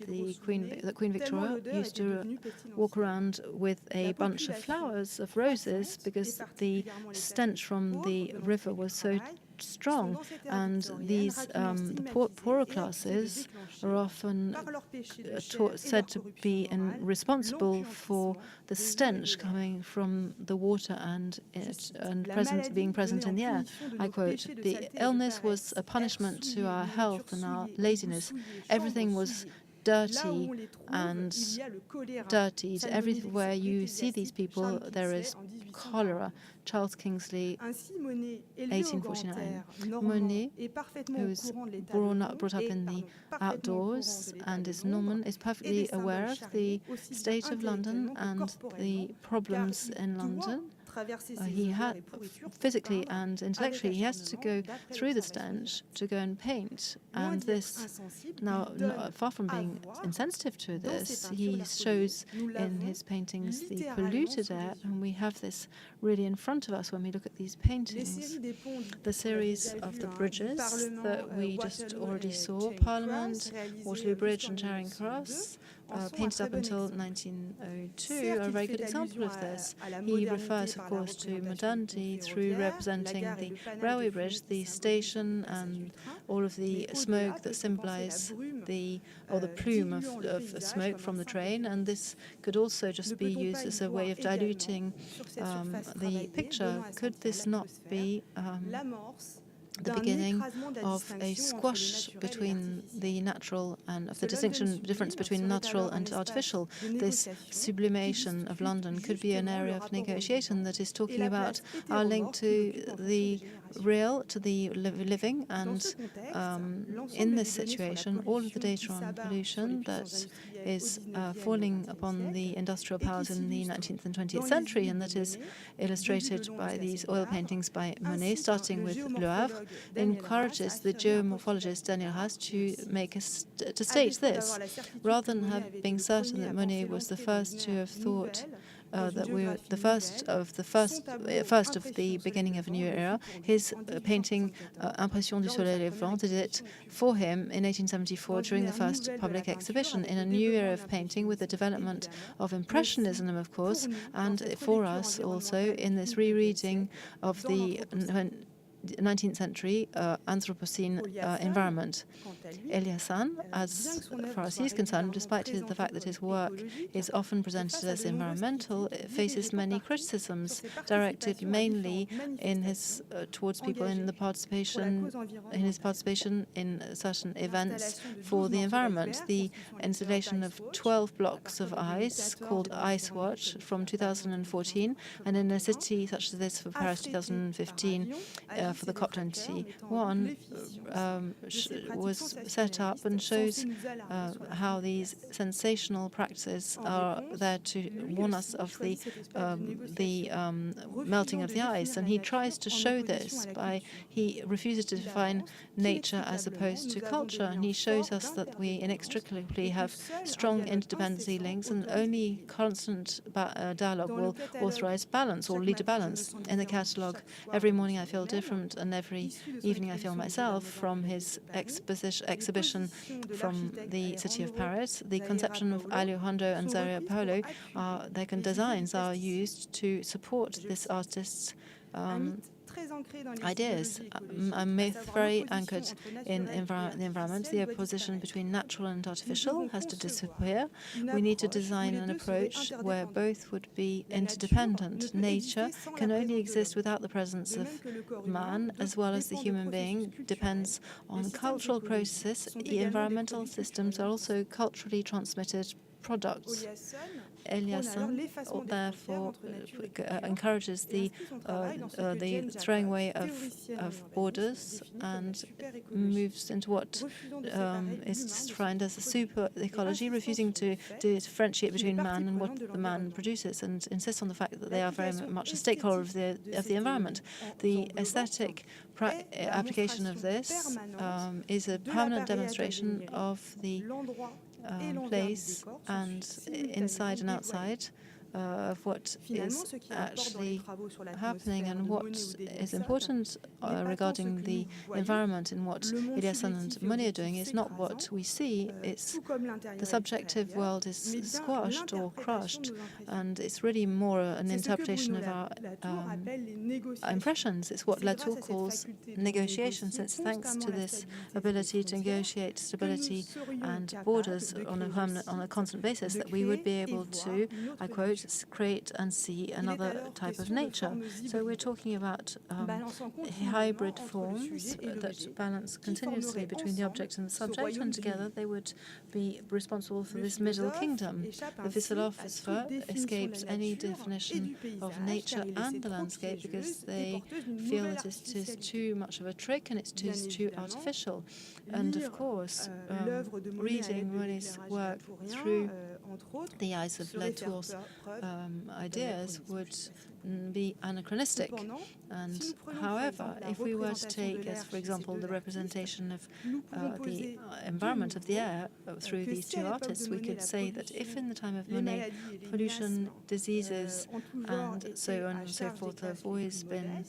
Queen Victoria used to walk around with a bunch of flowers, of roses, because the stench from the river was so strong, and these the poorer classes are often said to be responsible for the stench coming from the water and being present in the air. I quote, "The illness was a punishment to our health and our laziness. Everything was dirty and dirtied. Everywhere you see these people, there is cholera." Charles Kingsley, 1849. Monet, who's brought up in the outdoors and is Norman, is perfectly aware of the state of London and the problems in London. He had physically and intellectually, he has to go through the stench to go and paint. And this, now, far from being insensitive to this, he shows in his paintings the polluted air, and we have this really in front of us when we look at these paintings. The series of the bridges that we just already saw, Parliament, Waterloo Bridge and Charing Cross, painted up until 1902, are a very good example of this. He refers, of course, to modernity through representing the railway bridge, the station, and all of the smoke that symbolize the plume of smoke from the train. And this could also just be used as a way of diluting the picture. Could this not be the beginning of a squash between the natural and of the difference between natural and artificial? This sublimation of London could be an area of negotiation that is talking about our link to the real, to the living, and in this situation, all of the data on pollution that is falling upon the industrial powers in the 19th and 20th century, and that is illustrated by these oil paintings by Monet, starting with Le Havre, encourages the geomorphologist Daniel Haas to state this, rather than being certain that Monet was the first to have thought that we were the first of the beginning of a new era. His painting Impression du Soleil Levant did it for him in 1874 during the first public exhibition, in a new era of painting with the development of Impressionism, of course, and for us also in this rereading of the 19th century Anthropocene environment. Eliasson, as far as he's concerned, despite the fact that his work is often presented as environmental, faces many criticisms directed mainly in his towards people in his participation in certain events for the environment. The installation of 12 blocks of ice called Ice Watch from 2014, and in a city such as this for Paris 2015 for the COP21 was set up and shows how these sensational practices are there to warn us of the melting of the ice. And he tries to show this he refuses to define nature as opposed to culture, and he shows us that we inextricably have strong interdependency links, and only constant dialogue will authorize balance or lead to balance. In the catalogue, Every Morning I Feel Different and Every Evening I Feel Myself, from his exhibition from the city of Paris, the conception of Alejandro and Zaria Paulo, their designs are used to support this artist's ideas. A myth very anchored in the environment. The opposition between natural and artificial has to disappear. We need to design an approach where both would be interdependent. Nature can only exist without the presence of man, as well as the human being depends on cultural processes. Environmental systems are also culturally transmitted products. Eliasson therefore encourages the throwing away of borders and moves into what is defined as a super ecology, refusing to differentiate between man and what the man produces, and insists on the fact that they are very much a stakeholder of the environment. The aesthetic application of this is a permanent demonstration of the place and inside and outside of what is actually happening, and what is important regarding the environment and what Eliasson and Monet are doing is not what we see, it's the subjective world is squashed or crushed, and it's really more an interpretation of our impressions. It's what Latour calls negotiations. It's thanks to this ability to negotiate stability and borders on a constant basis that we would be able to, I quote, create and see another type of nature. So we're talking about hybrid forms that balance continuously between the object and the subject, and together they would be responsible for this middle kingdom. The philosopher escapes any definition of nature and the landscape because they feel that it is too much of a trick and it is too artificial. And of course, reading Monet's work through the eyes of Latour's ideas would be anachronistic. And however, if we were to take as, for example, the representation of the environment of the air through these two artists, we could say that if in the time of Monet, pollution, diseases, and so on and so forth have always been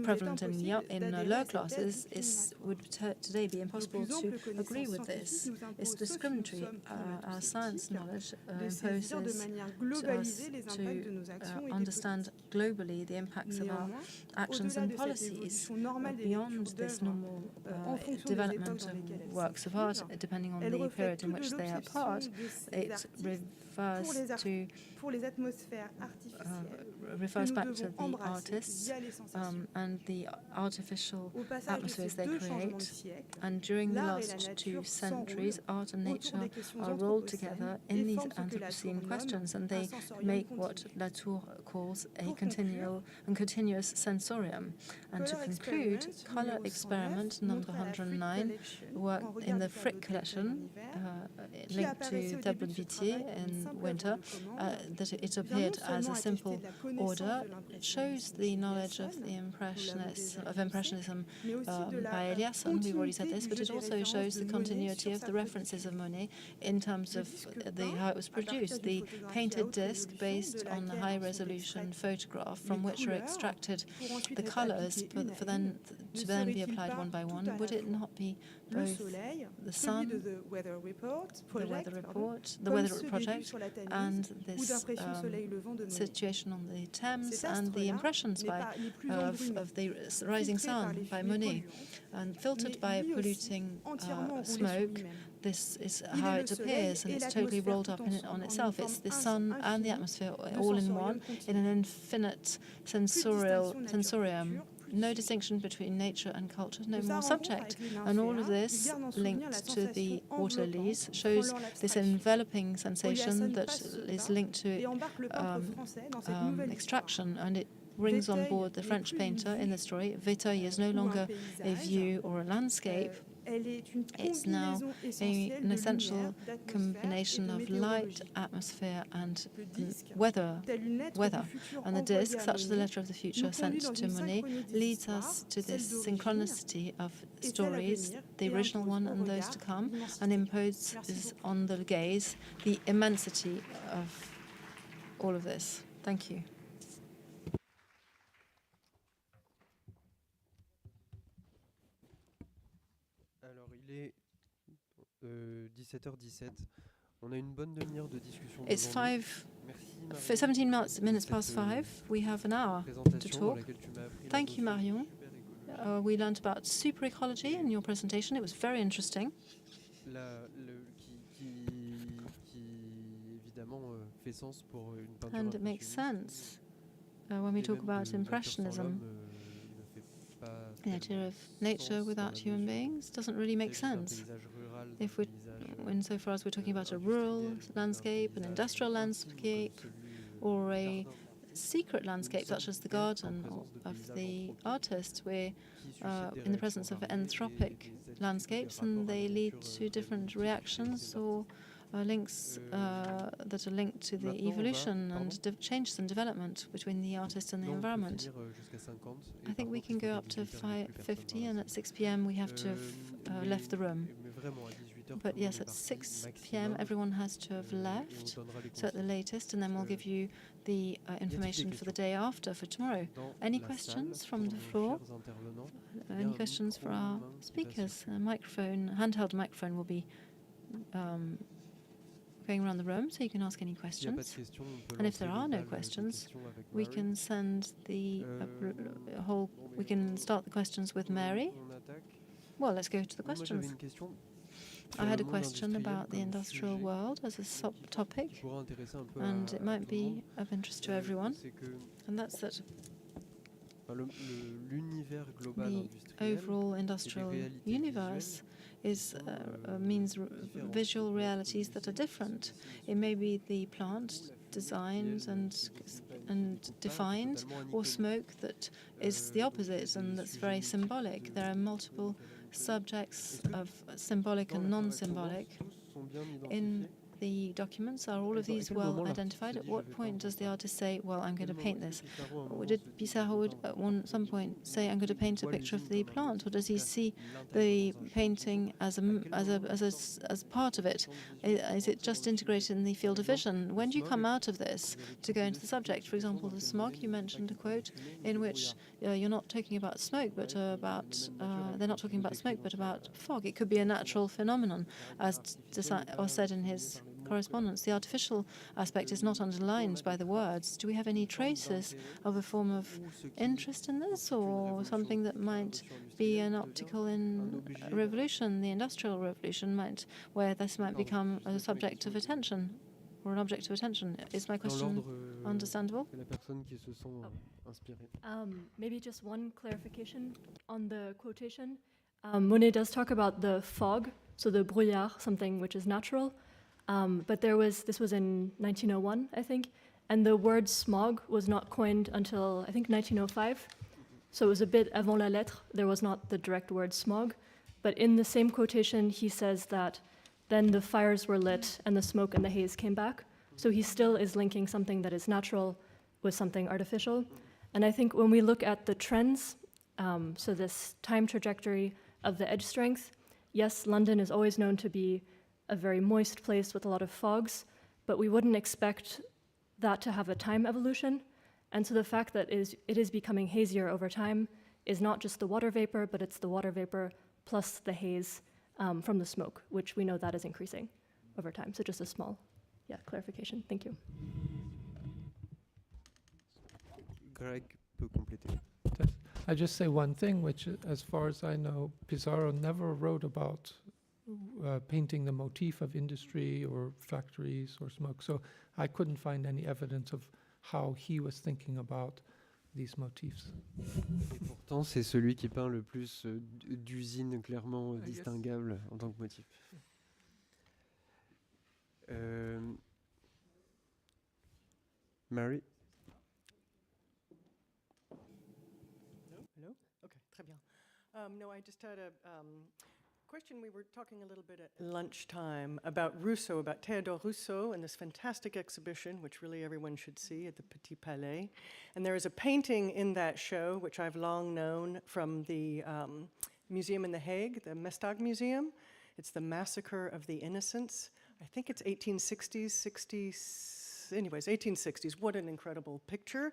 prevalent in lower classes, it would today be impossible to agree with this. It's discriminatory. Our science knowledge imposes to us to understand globally the impacts of our actions and policies beyond this normal development of works of art, depending on the period in which they are part. It refers back to the artists and the artificial atmospheres they create. And during the last 2 centuries, art and nature are rolled together in these Anthropocene questions, and they make what Latour calls a continuous sensorium. And to conclude, Color Experiment number 109, work in the Frick collection, linked to Tableau de Vitier in winter, that it appeared as a simple order. It shows the knowledge of the Impressionism by Eliasson. We've already said this, but it also shows the continuity of the references of Monet in terms of how it was produced. The painted disc based on the high high-resolution photograph from which are extracted the colours to then be applied one by one, would it not be both the sun, the weather report, the weather project, and this situation on the Thames, and the impressions of the rising sun by Monet, and filtered by polluting smoke? This is how it appears, and it's totally rolled up on itself. It's the sun and the atmosphere all in one, in an infinite sensorium. No distinction between nature and culture, no more subject. And all of this, linked to the water lilies, shows this enveloping sensation that is linked to extraction, and it brings on board the French painter in the story. Veuil is no longer a view or a landscape. It's now an essential combination of light, atmosphere, and weather. And the disc, such as the letter of the future sent to Monet, leads us to this synchronicity of stories, the original one and those to come, and imposes on the gaze the immensity of all of this. Thank you. Il est 17h17. On a une bonne demi-heure de discussion. It's 17 minutes past 5. We have an hour to talk. Thank you, Marion. We learned about super ecology in your presentation. It was very interesting. And it makes sense when we talk about Impressionism. The idea of nature without human beings doesn't really make sense. Insofar as we're talking about a rural landscape, an industrial landscape, or a secret landscape such as the garden of the artist, we're in the presence of anthropic landscapes, and they lead to different reactions or links that are linked to the evolution and changes and development between the artist and the environment. I think we can go up to 5:50, and at 6 p.m. we have to have left the room. But yes, at 6 p.m. everyone has to have left, so at the latest, and then we'll give you the information for the day after, for tomorrow. Any questions from the floor? Any questions for our speakers? A microphone, handheld microphone will be going around the room, so you can ask any questions. And if there are no questions, we can send the we can start the questions with Mary. Well, let's go to the questions. I had a question about the industrial world as a subtopic, and it might be of interest to everyone, and that's that the overall industrial universe means visual realities that are different. It may be the plant designed and defined, or smoke that is the opposite and that's very symbolic. There are multiple subjects of symbolic and non-symbolic. In the documents, are all of these well identified? At what point does the artist say, well, I'm going to paint this? Or did Pissarro at some point say, I'm going to paint a picture of the plant? Or does he see the painting as part of it? Is it just integrated in the field of vision? When do you come out of this to go into the subject? For example, the smog, you mentioned a quote in which you're not talking about smoke, but about, they're not talking about smoke, but about fog. It could be a natural phenomenon, as said in his correspondence. The artificial aspect is not underlined by the words. Do we have any traces of a form of interest in this, or something that might be an optical revolution, the industrial revolution, where this might become a subject of attention or an object of attention? Is my question understandable? Maybe just one clarification on the quotation. Monet does talk about the fog, so the brouillard, something which is natural. But this was in 1901, I think, and the word smog was not coined until, I think, 1905. So it was a bit avant la lettre. There was not the direct word smog. But in the same quotation, he says that then the fires were lit and the smoke and the haze came back. So he still is linking something that is natural with something artificial. And I think when we look at the trends, so this time trajectory of the edge strength, yes, London is always known to be a very moist place with a lot of fogs, but we wouldn't expect that to have a time evolution. And so the fact that it is becoming hazier over time is not just the water vapor, but it's the water vapor plus the haze from the smoke, which we know that is increasing over time. So just a small clarification. Thank you. Greg peut compléter. I just say one thing, which, as far as I know, Pizarro never wrote about painting the motif of industry or factories or smoke. So I couldn't find any evidence of how he was thinking about these motifs. Et pourtant, c'est celui qui peint le plus d'usines clairement distinguables en tant que motif. Mary? Hello? Okay, très bien. No, I just had a question. We were talking a little bit at lunchtime about Rousseau, about Théodore Rousseau, and this fantastic exhibition, which really everyone should see at the Petit Palais. And there is a painting in that show, which I've long known from the museum in The Hague, the Mestag Museum. It's the Massacre of the Innocents. I think it's 1860s, 60s, anyways, 1860s. What an incredible picture.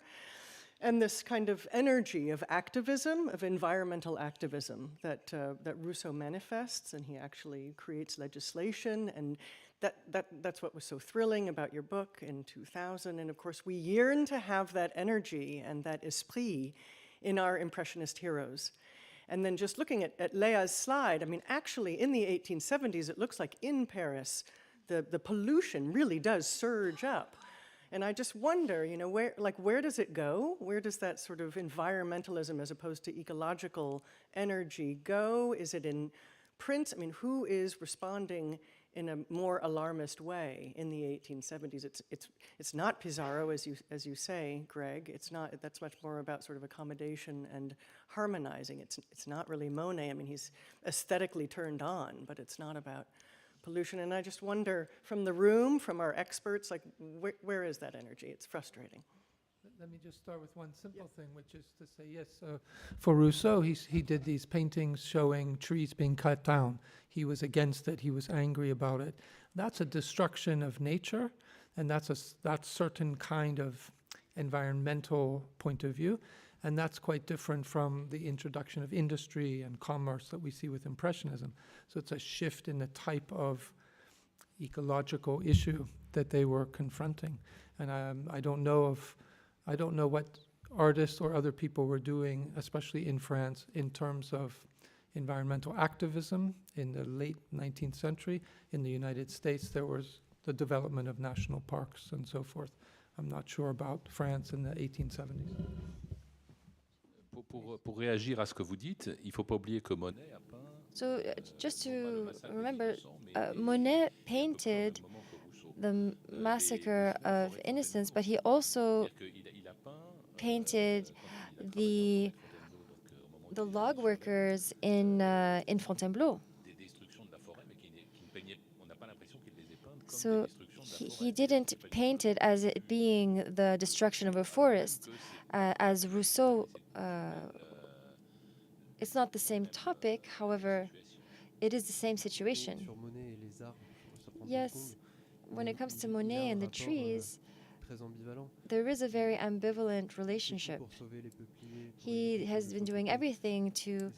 And this kind of energy of activism, of environmental activism that Rousseau manifests, and he actually creates legislation, and that's what was so thrilling about your book in 2000. And of course, we yearn to have that energy and that esprit in our Impressionist heroes. And then just looking at Léa's slide, I mean, actually in the 1870s, it looks like in Paris, the pollution really does surge up. And I just wonder, you know, where does it go? Where does that sort of environmentalism as opposed to ecological energy go? Is it in print? I mean, who is responding in a more alarmist way in the 1870s? It's not Pizarro, as you say, Greg. It's not. That's much more about sort of accommodation and harmonizing. It's not really Monet. I mean, he's aesthetically turned on, but it's not about pollution. And I just wonder, from the room, from our experts, like where is that energy? It's frustrating. Let me just start with one simple thing, which is to say, yes, for Rousseau, he did these paintings showing trees being cut down. He was against it. He was angry about it. That's a destruction of nature, and that's certain kind of environmental point of view. And that's quite different from the introduction of industry and commerce that we see with Impressionism. So it's a shift in the type of ecological issue that they were confronting. And I don't know what artists or other people were doing, especially in France, in terms of environmental activism in the late 19th century. In the United States, there was the development of national parks and so forth. I'm not sure about France in the 1870s. Pour réagir à ce que vous dites, il ne faut pas oublier que Monet a peint. So just to remember, Monet painted the massacre of innocents, but he also painted the log workers in Fontainebleau. So he didn't paint it as it being the destruction of a forest, as Rousseau. It's not the same topic, however, it is the same situation. Yes, when it comes to Monet and the trees, there is a very ambivalent relationship. He has been doing everything to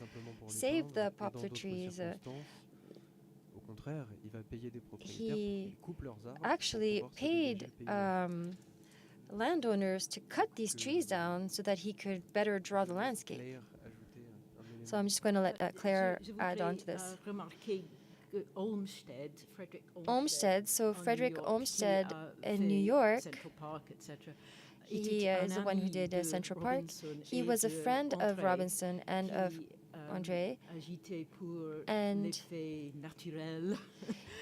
save the poplar trees. He actually paid landowners to cut these trees down so that he could better draw the landscape. So I'm just going to let Claire add on to this. Olmsted, so Frederick Olmsted in New York, he is the one who did Central Park. He was a friend of Robinson and of André, and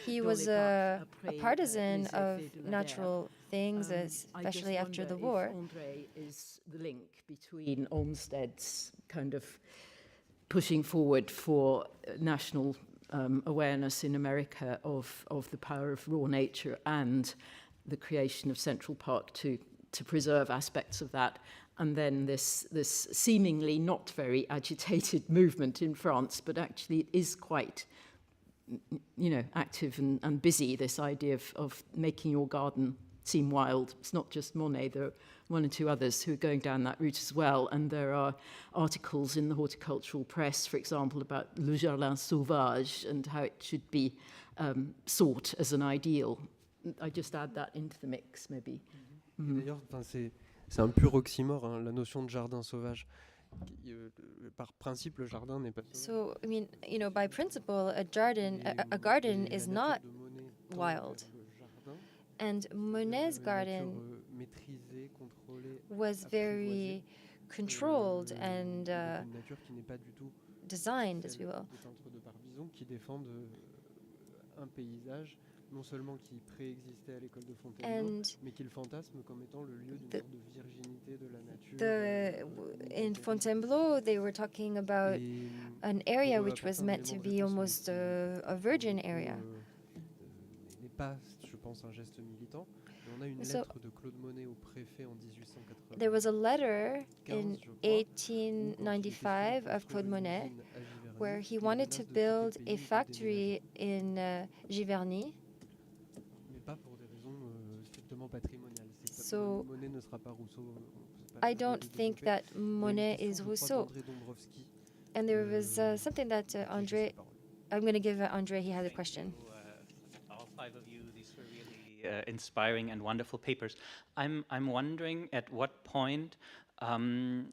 he was a partisan of natural things, especially after the war. André is the link between Olmsted's kind of pushing forward for national awareness in America of the power of raw nature and the creation of Central Park to preserve aspects of that. And then this seemingly not very agitated movement in France, but actually it is quite, active and busy, this idea of making your garden seem wild. It's not just Monet, there are one or two others who are going down that route as well. And there are articles in the horticultural press, for example, about le jardin sauvage and how it should be sought as an ideal. I just add that into the mix, maybe. D'ailleurs, c'est un pur oxymore, hein, la notion de jardin sauvage. Par principe, le jardin n'est pas sauvage. So, I mean, you know, by principle, a garden is not wild. And Monet's garden was very controlled and designed, as we will. Qui défendent un paysage non seulement qui préexistait à l'école de Fontainebleau, mais qui le fantasme comme étant le lieu d'une sorte de virginité de la nature. In Fontainebleau, they were talking about an area which was meant to be almost a virgin area. N'est pas, je pense, un geste militant. On a une lettre de Claude Monet au préfet en 1880. There was a letter in 1895 of Claude Monet where he wanted to build a factory in Giverny. So I don't think that Monet is Rousseau. And there was something that André, I'm going to give André, he had a question. All five of you, these were really inspiring and wonderful papers. I'm wondering at what point an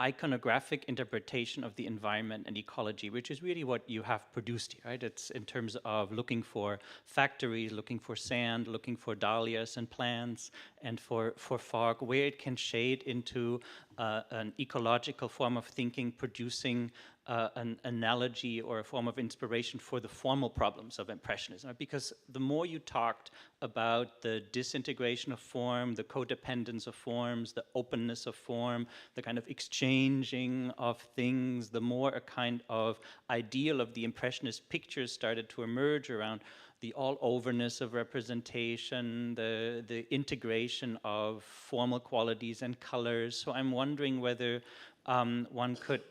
iconographic interpretation of the environment and ecology, which is really what you have produced here, right? It's in terms of looking for factories, looking for sand, looking for dahlias and plants, and for fog, where it can shade into an ecological form of thinking, producing an analogy or a form of inspiration for the formal problems of Impressionism. Right? Because the more you talked about the disintegration of form, the codependence of forms, the openness of form, the kind of exchanging of things, the more a kind of ideal of the Impressionist pictures started to emerge around the all-overness of representation, the integration of formal qualities and colors. So I'm wondering whether one could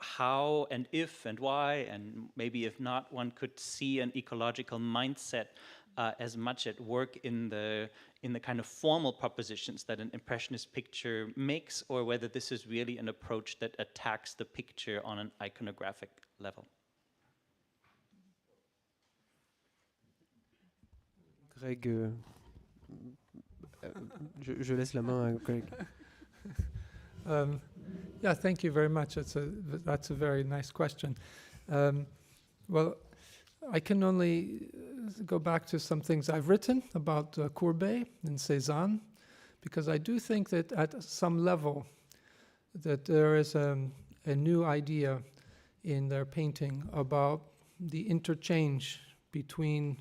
how and if and why, and maybe if not, one could see an ecological mindset as much at work in the kind of formal propositions that an Impressionist picture makes, or whether this is really an approach that attacks the picture on an iconographic level. Greg, je laisse la main à Greg. Yeah, thank you very much. That's a very nice question. Well, I can only go back to some things I've written about Courbet and Cézanne, because I do think that at some level that there is a new idea in their painting about the interchange between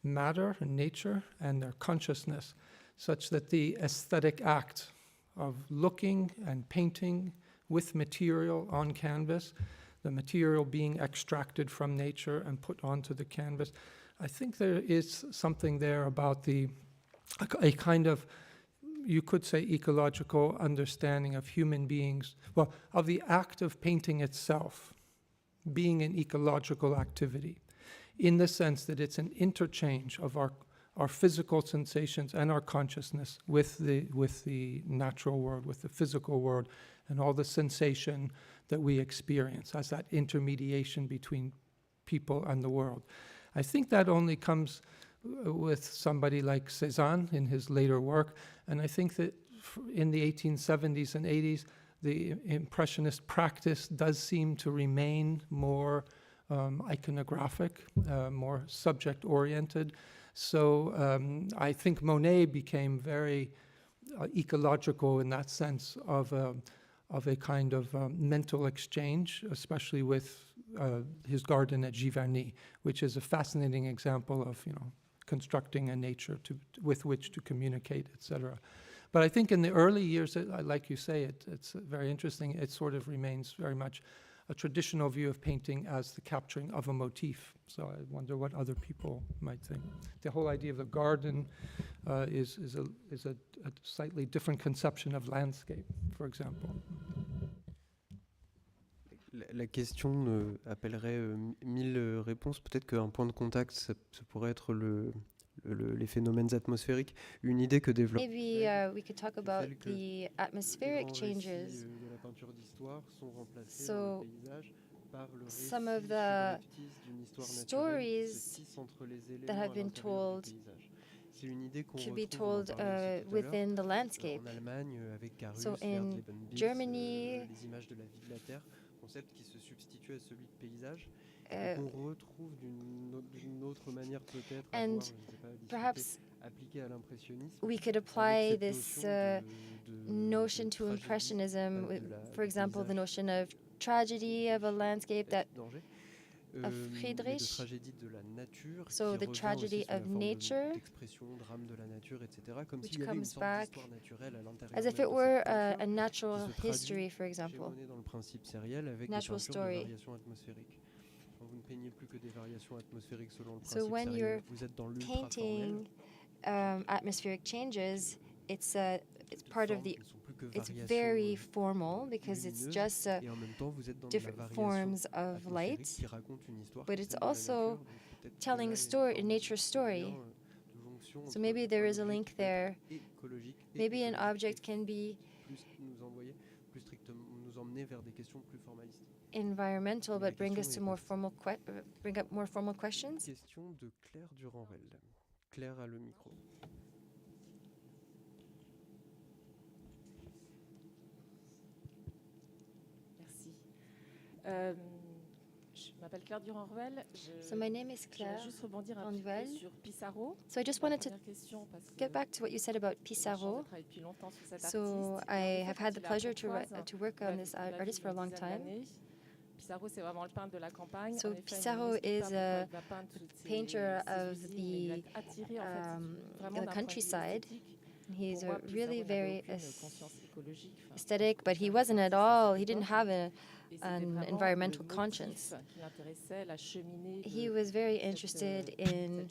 matter and nature and their consciousness, such that the aesthetic act of looking and painting with material on canvas, the material being extracted from nature and put onto the canvas. I think there is something there about a kind of, you could say, ecological understanding of human beings, well, of the act of painting itself being an ecological activity, in the sense that it's an interchange of our physical sensations and our consciousness with the natural world, with the physical world, and all the sensation that we experience as that intermediation between people and the world. I think that only comes with somebody like Cézanne in his later work, and I think that in the 1870s and 80s, the Impressionist practice does seem to remain more iconographic, more subject-oriented. So I think Monet became very ecological in that sense of a kind of mental exchange, especially with his garden at Giverny, which is a fascinating example of, constructing a nature with which to communicate, etc. But I think in the early years, like you say, it's very interesting. It sort of remains very much a traditional view of painting as the capturing of a motif. So I wonder what other people might think. The whole idea of the garden is a slightly different conception of landscape, for example. La question appellerait 1000 réponses. Peut-être qu'un point de contact, ça pourrait être le les phénomènes atmosphériques, une idée que développe. Maybe we could talk about the atmospheric changes. De la peinture d'histoire sont remplacés So, dans le paysage par le récit some of the d'une histoire stories naturelle qui se tisse entre les éléments that have à been l'intérieur du told paysage. C'est une idée qu'on could be retrouve, on en told parlait aussi tout à l'heure, within the landscape. en Allemagne avec Carus, So in Lebenbild, Germany, les images de la vie de la Terre, concept qui se substitue à celui de paysage, et qu'on retrouve d'une autre manière peut-être à voir, je ne sais pas, perhaps appliquée à l'impressionnisme. we could apply this notion to Impressionism, for example, the notion of tragedy of a landscape that of Friedrich. So the tragedy of nature, which comes back as if it were a natural history, for example, natural story. So when you're painting atmospheric changes, it's part of the, it's very formal because it's just different forms of light, but it's also telling a story, a nature story. So maybe there is a link there. Maybe an object can be environmental, but bring us to more formal bring up more formal questions. Question de Claire Durand-Rel. Claire a le micro. Je m'appelle Claire Durand-Ruel. So my name is Claire juste rebondir un Durand-Ruel. petit peu sur Pissarro. So I just wanted to get back to what you said about Pissarro. So I have had the pleasure to work on this artist for a long time. Pissarro, c'est vraiment le peintre de la campagne. So Pissarro is a painter of the countryside. He's really very aesthetic, but he wasn't at all, he didn't have an environmental conscience. He was very interested in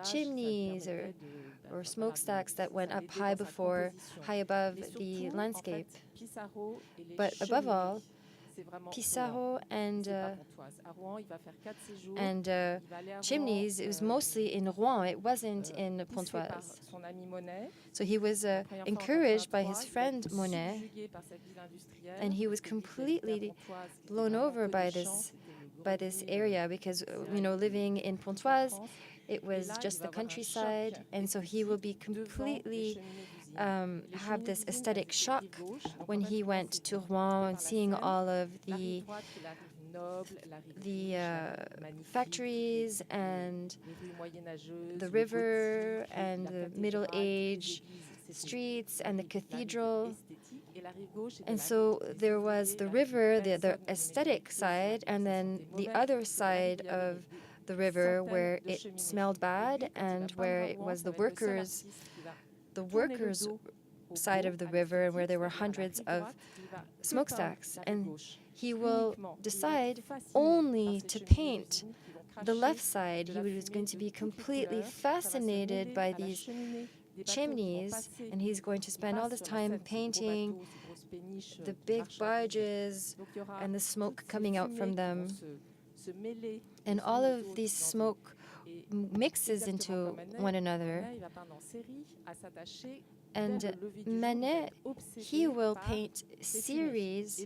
chimneys or smokestacks that went up high above the landscape. But above all, Pissarro and chimneys, it was mostly in Rouen, it wasn't in Pontoise. So he was encouraged by his friend Monet, and he was completely blown over by this area because, living in Pontoise, it was just the countryside, and so he will be completely have this aesthetic shock when he went to Rouen and seeing all of the factories and the river and the Middle Age streets and the cathedral. And so there was the river, the aesthetic side, and then the other side of the river where it smelled bad and where it was the workers' side of the river, and where there were hundreds of smokestacks. And he will decide only to paint the left side. He was going to be completely fascinated by these chimneys, and he's going to spend all this time painting the big barges and the smoke coming out from them. And all of these smoke mixes into one another. And Manet, he will paint series,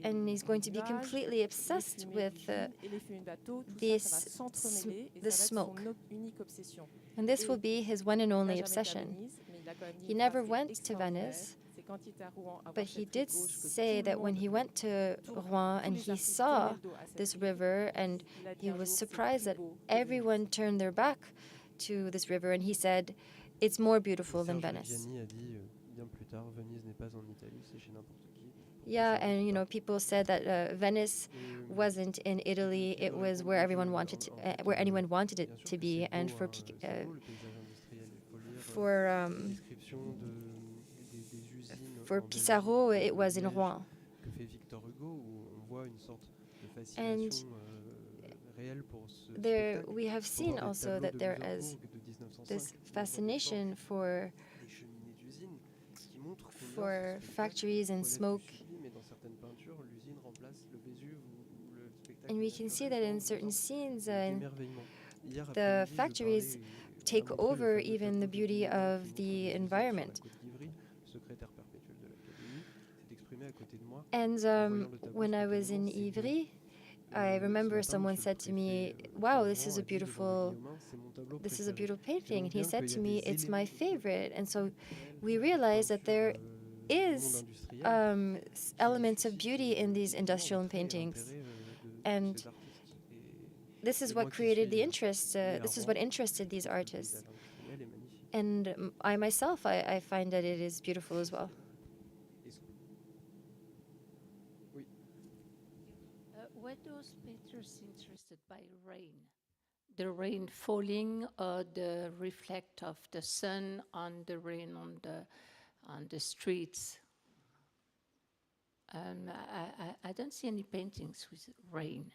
and he's going to be completely obsessed with the smoke. And this will be his one and only obsession. He never went to Venice, but he did say that when he went to Rouen and he saw this river, and he was surprised that everyone turned their back to this river, and he said, it's more beautiful than Venice. Yeah, and people said that Venice wasn't in Italy; it was where everyone wanted, where anyone wanted it to be. And for Pissarro, it was in Rouen. And there, we have seen also that there is this fascination for factories and smoke. And we can see that in certain scenes, the factories take over even the beauty of the environment. And when I was in Ivry, I remember someone said to me, "Wow, this is a beautiful painting." And he said to me, "It's my favorite." And so we realized that there is elements of beauty in these industrial paintings, and this is what created the interest. This is what interested these artists. And I myself, I find that it is beautiful as well. Were those painters interested by rain? The rain falling or the reflect of the sun on the rain on the streets? I don't see any paintings with rain.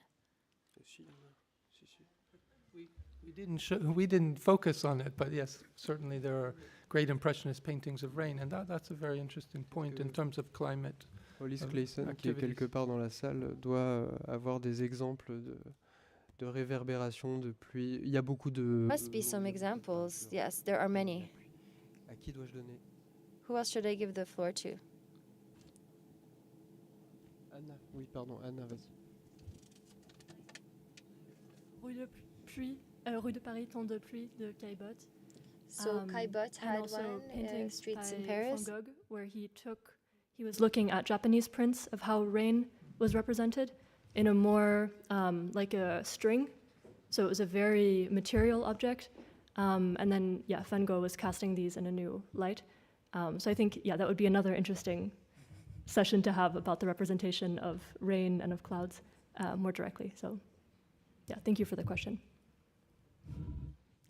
We didn't focus on it, but yes, certainly there are great Impressionist paintings of rain, and that's a very interesting point in terms of climate. Hollis Clayson, qui est quelque part dans la salle, doit avoir des exemples de réverbération, de pluie. Il y a beaucoup de... Must be some examples. Yes, there are many. À qui dois-je donner? Who else should I give the floor to? Anna. Oui, pardon, Anna, vas-y. Rue de Paris, Temps de pluie de Caillebotte. So Caillebotte had also one, streets in by Paris. Van Gogh, where he was looking at Japanese prints of how rain was represented in a more like a string. So it was a very material object. And then, Van Gogh was casting these in a new light. So I think, that would be another interesting session to have about the representation of rain and of clouds more directly. So, thank you for the question.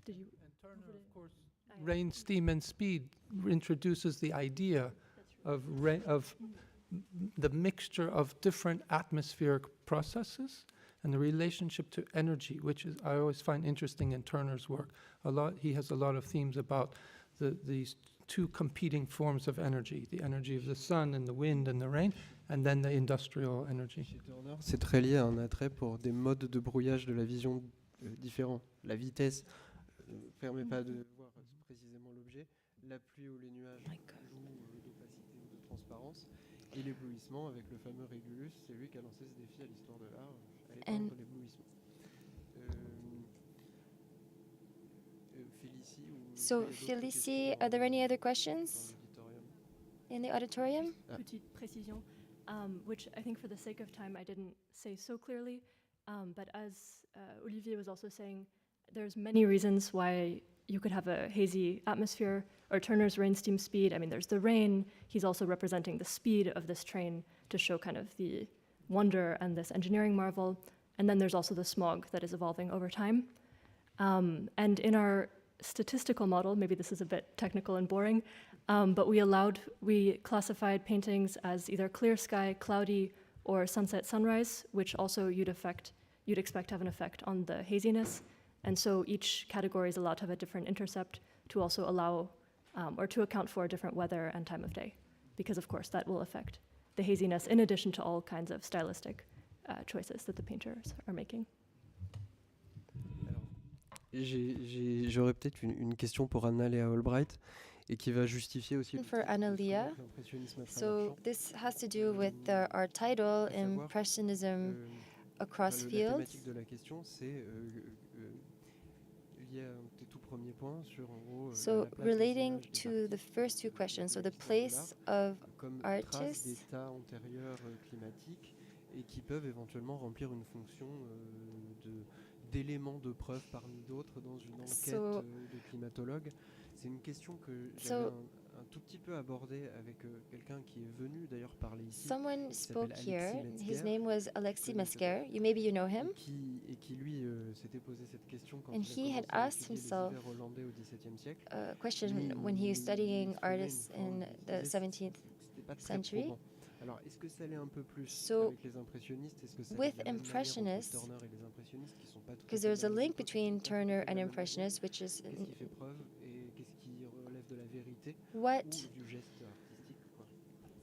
Did you? And Turner, of course, rain, steam, and speed introduces the idea of the mixture of different atmospheric processes and the relationship to energy, which is I always find interesting in Turner's work. He has a lot of themes about these two competing forms of energy, the energy of the sun and the wind and the rain, and then the industrial energy. Chez Turner, c'est très lié à un attrait pour des modes de brouillage de la vision différents. La vitesse ne permet pas de voir précisément l'objet. La pluie ou les nuages jouent d'opacité ou de transparence. Et l'éblouissement avec le fameux Régulus, c'est lui qui a lancé ce défi à l'histoire de l'art, à l'époque de l'éblouissement. So, Félicie, are there any other questions in the auditorium? Petite précision, which I think for the sake of time I didn't say so clearly, but as Olivier was also saying, there's many reasons why you could have a hazy atmosphere, or Turner's rain steam speed. I mean, there's the rain. He's also representing the speed of this train to show kind of the wonder and this engineering marvel. And then there's also the smog that is evolving over time. And in our statistical model, maybe this is a bit technical and boring, but we classified paintings as either clear sky, cloudy, or sunset, sunrise, which also you'd expect to have an effect on the haziness. And so each category is allowed to have a different intercept to also allow or to account for different weather and time of day, because of course that will affect the haziness in addition to all kinds of stylistic choices that the painters are making. J'aurais peut-être une question pour Anna-Léa Albright et qui va justifier aussi for Anna-Léa. So this has to do with our title, Impressionism across fields. La thématique de la question, c'est lié à tes tout premiers points sur en gros. So relating to the first two questions, so the place of artists. D'états antérieurs climatiques et qui peuvent éventuellement remplir une fonction d'éléments de preuve parmi d'autres dans une enquête de climatologue. C'est une question que j'avais un tout petit peu abordée avec quelqu'un qui est venu d'ailleurs parler ici. Someone spoke here. His name was Alexis Mesquer. Maybe you know him. Et qui lui s'était posé cette question quand he had asked himself hollandais au XVIIe siècle. A question when he was studying artists in the 17th century. Alors, est-ce que ça allait un peu plus avec les impressionnistes? Est-ce que ça with Impressionists, Turner et les impressionnistes qui sont pas because there's a link between Turner and Impressionists, which is qu'est-ce qui fait preuve et qu'est-ce qui relève de la vérité what ou du geste artistique, quoi.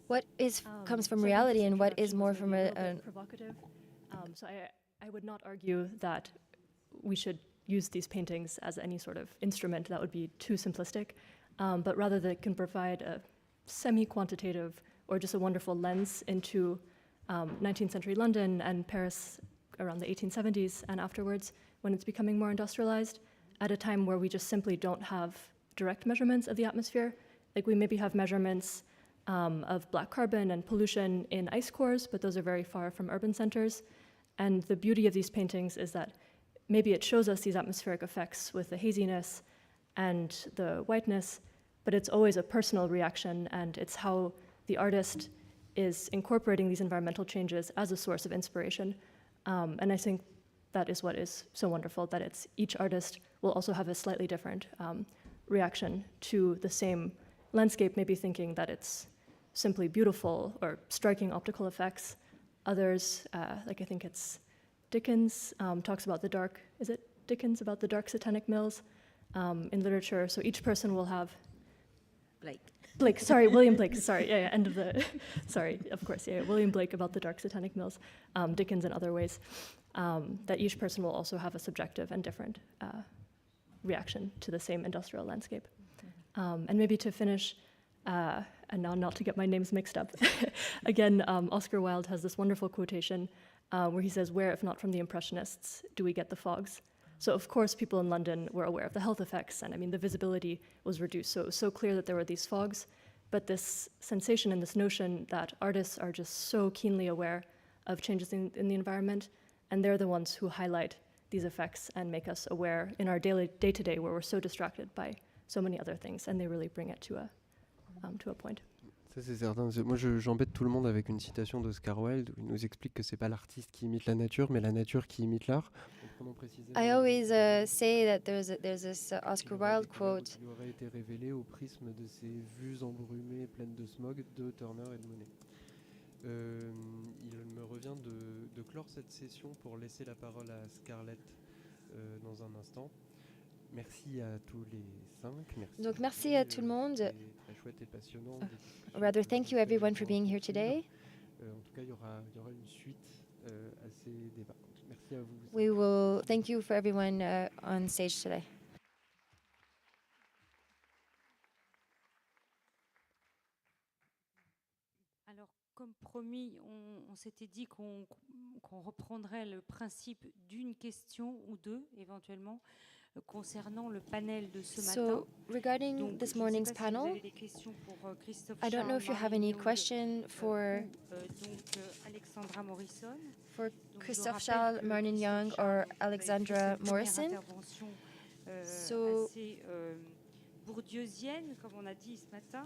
What is comes from reality and what is more from a provocative. So I would not argue that we should use these paintings as any sort of instrument. That would be too simplistic, but rather they can provide a semi-quantitative or just a wonderful lens into 19th century London and Paris around the 1870s and afterwards, when it's becoming more industrialized, at a time where we just simply don't have direct measurements of the atmosphere. Like we maybe have measurements of black carbon and pollution in ice cores, but those are very far from urban centers. And the beauty of these paintings is that maybe it shows us these atmospheric effects with the haziness and the whiteness, but it's always a personal reaction, and it's how the artist is incorporating these environmental changes as a source of inspiration. And I think that is what is so wonderful, that it's each artist will also have a slightly different reaction to the same landscape, maybe thinking that it's simply beautiful or striking optical effects. Others, like I think it's Dickens, talks about the dark, is it Dickens, about the dark satanic mills in literature. So each person will have... Blake, sorry, William Blake, sorry, yeah, end of the, sorry, of course, yeah, William Blake about the dark satanic mills, Dickens in other ways, that each person will also have a subjective and different reaction to the same industrial landscape. And maybe to finish, and now not to get my names mixed up, again, Oscar Wilde has this wonderful quotation where he says, "Where, if not from the Impressionists, do we get the fogs?" So of course people in London were aware of the health effects, and I mean the visibility was reduced, so it was so clear that there were these fogs, but this sensation and this notion that artists are just so keenly aware of changes in the environment, and they're the ones who highlight these effects and make us aware in our daily day-to-day where we're so distracted by so many other things, and they really bring it to a point. Ça c'est certain. Moi j'embête tout le monde avec une citation d'Oscar Wilde où il nous explique que c'est pas l'artiste qui imite la nature, mais la nature qui imite l'art. I always say that there's this Oscar Wilde quote. Il aurait été révélé au prisme de ces vues embrumées pleines de smog de Turner et de Monet. Il me revient de clore cette session pour laisser la parole à Scarlett dans un instant. Merci à tous les 5. Merci. Donc merci à tout le monde. Très chouette et passionnant. Rather, thank you everyone for being here today. En tout cas, il y aura une suite à ces débats. Merci à vous. We will thank you for everyone on stage today. Alors, comme promis, on s'était dit qu'on reprendrait le principe d'une question ou deux, éventuellement, concernant le panel de ce matin. So, regarding this morning's panel, I don't know if you have any question for Christophe Charles, Marnin Young, or Alexandra Morrison. So,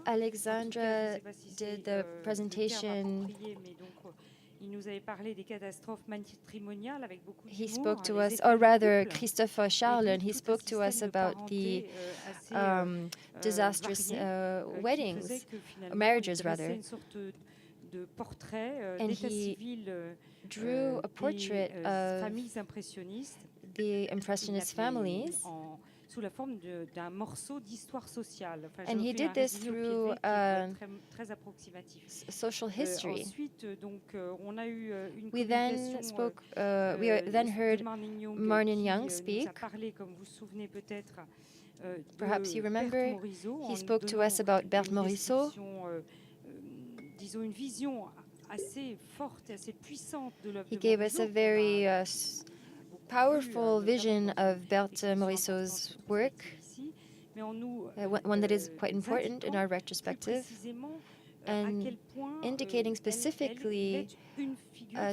Alexandra did the presentation. Il nous avait parlé des catastrophes matrimoniales avec beaucoup He spoke to us, or rather, Christophe Charles, and he spoke to us about the disastrous weddings, marriages rather. And he drew a portrait of the Impressionist families. Sous la forme d'un morceau d'histoire sociale. Enfin, and he did this through très approximatif. Social history. Ensuite, donc, on a eu une we then spoke. We then heard Marnin Young speak. Parlé, comme vous vous souvenez peut-être, perhaps you remember. He spoke to us about Berthe Morisot. Disons une vision assez forte, assez puissante de l'œuvre. He gave us a very powerful vision of Berthe Morisot's work, one that is quite important in our retrospective, and indicating specifically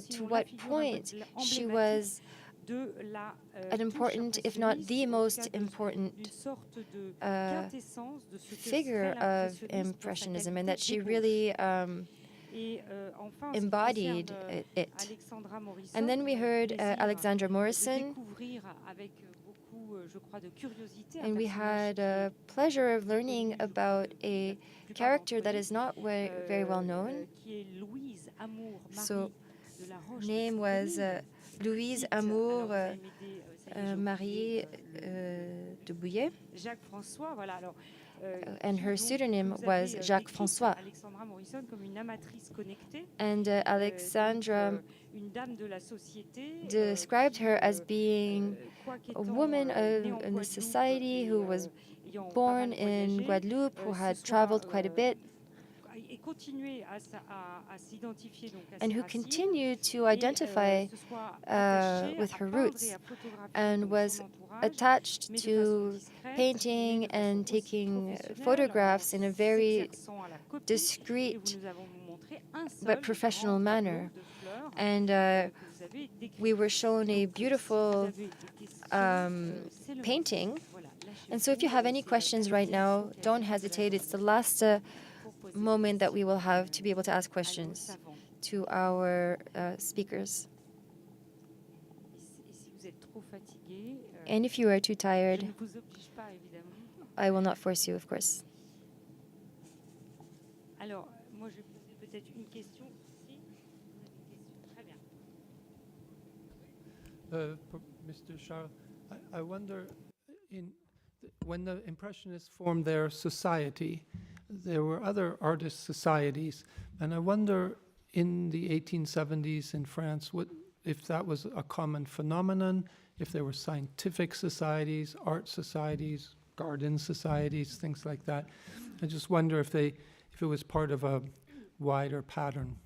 to what point she was an important, if not the most important figure of Impressionism, and that she really embodied it. And then we heard Alexandra Morrison, and we had a pleasure of learning about a character that is not very well known. So her name was Louise Marie de Bouillet. Jacques François, voilà. Alors, and her pseudonym was Jacques François. And Alexandra described her as being a woman in the society who was born in Guadeloupe, who had traveled quite a bit, and who continued to identify with her roots and was attached to painting and taking photographs in a very discreet but professional manner. And we were shown a beautiful painting. And so if you have any questions right now, don't hesitate. It's the last moment that we will have to be able to ask questions to our speakers. And if you are too tired, I will not force you, of course. Alors, moi, je vais poser peut-être une question. Très bien. Mr. Charles, I wonder, when the Impressionists formed their society, there were other artist societies, and I wonder in the 1870s in France, if that was a common phenomenon, if there were scientific societies, art societies, garden societies, things like that. I just wonder if it was part of a wider pattern.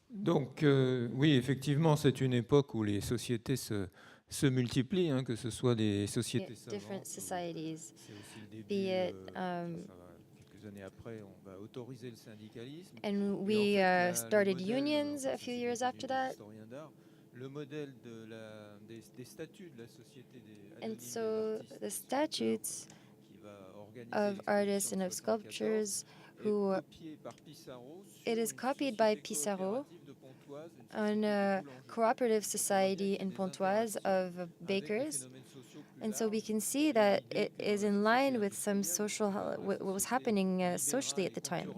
Donc, oui, effectivement, c'est une époque où les sociétés se multiplient, hein, que ce soit des sociétés savantes. Different societies, be it quelques années après, on va autoriser le syndicalisme. And we started unions a few years after that. Le modèle des statuts de la société des And so the statutes of artists and of sculptures it is copied by Pissarro on a cooperative society in Pontoise of bakers. And so we can see that it is in line with some social, what was happening socially at the time.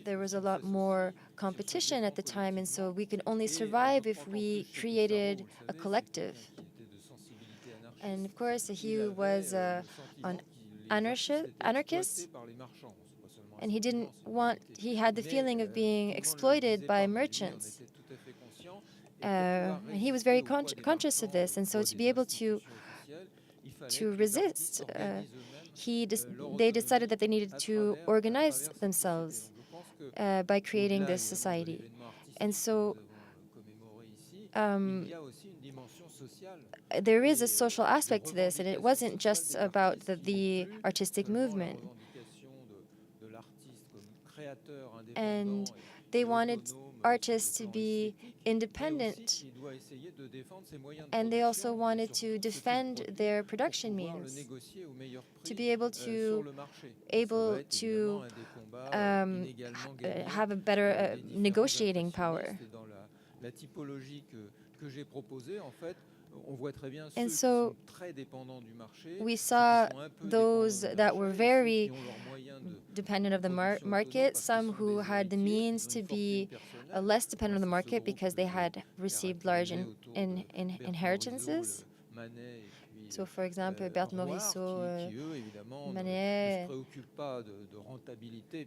There was a lot more competition at the time, and so we could only survive if we created a collective. And of course, he was an anarchist, and he had the feeling of being exploited by merchants. And he was very conscious of this, and so to be able to resist, they decided that they needed to organize themselves by creating this society. And so there is a social aspect to this, and it wasn't just about the artistic movement. And they wanted artists to be independent, and they also wanted to defend their production means, to be able to have a better negotiating power. And so we saw those that were very dependent of the market, some who had the means to be less dependent on the market because they had received large inheritances. So, for example, Morisot, Manet.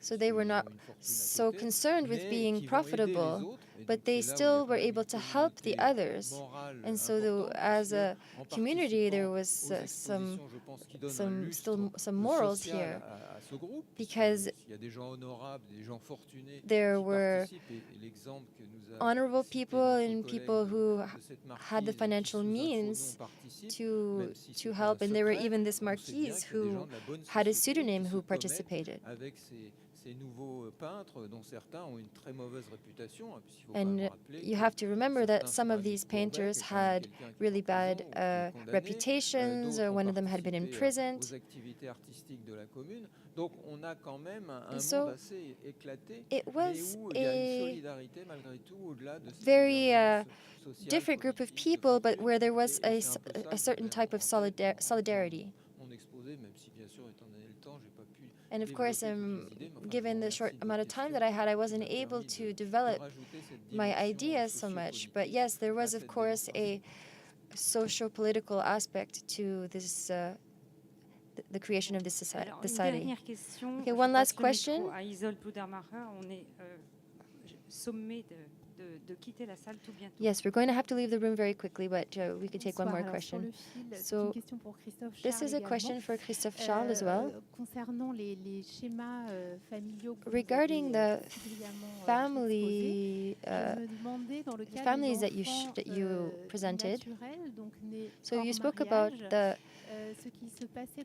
So they were not so concerned with being profitable, but they still were able to help the others. And so, as a community, there was some morals here, because there were honorable people and people who had the financial means to help, and there were even this marquise who had a pseudonym who participated. And you have to remember that some of these painters had really bad reputations, or one of them had been imprisoned. And so it was a very different group of people, but where there was a certain type of solidarity. And of course, given the short amount of time that I had, I wasn't able to develop my ideas so much. But yes, there was, of course, a socio-political aspect to this, the creation of this society. Okay, one last question. Yes, we're going to have to leave the room very quickly, but we could take one more question. So, this is a question for Christophe Charles as well. Regarding the families that you presented, so you spoke about the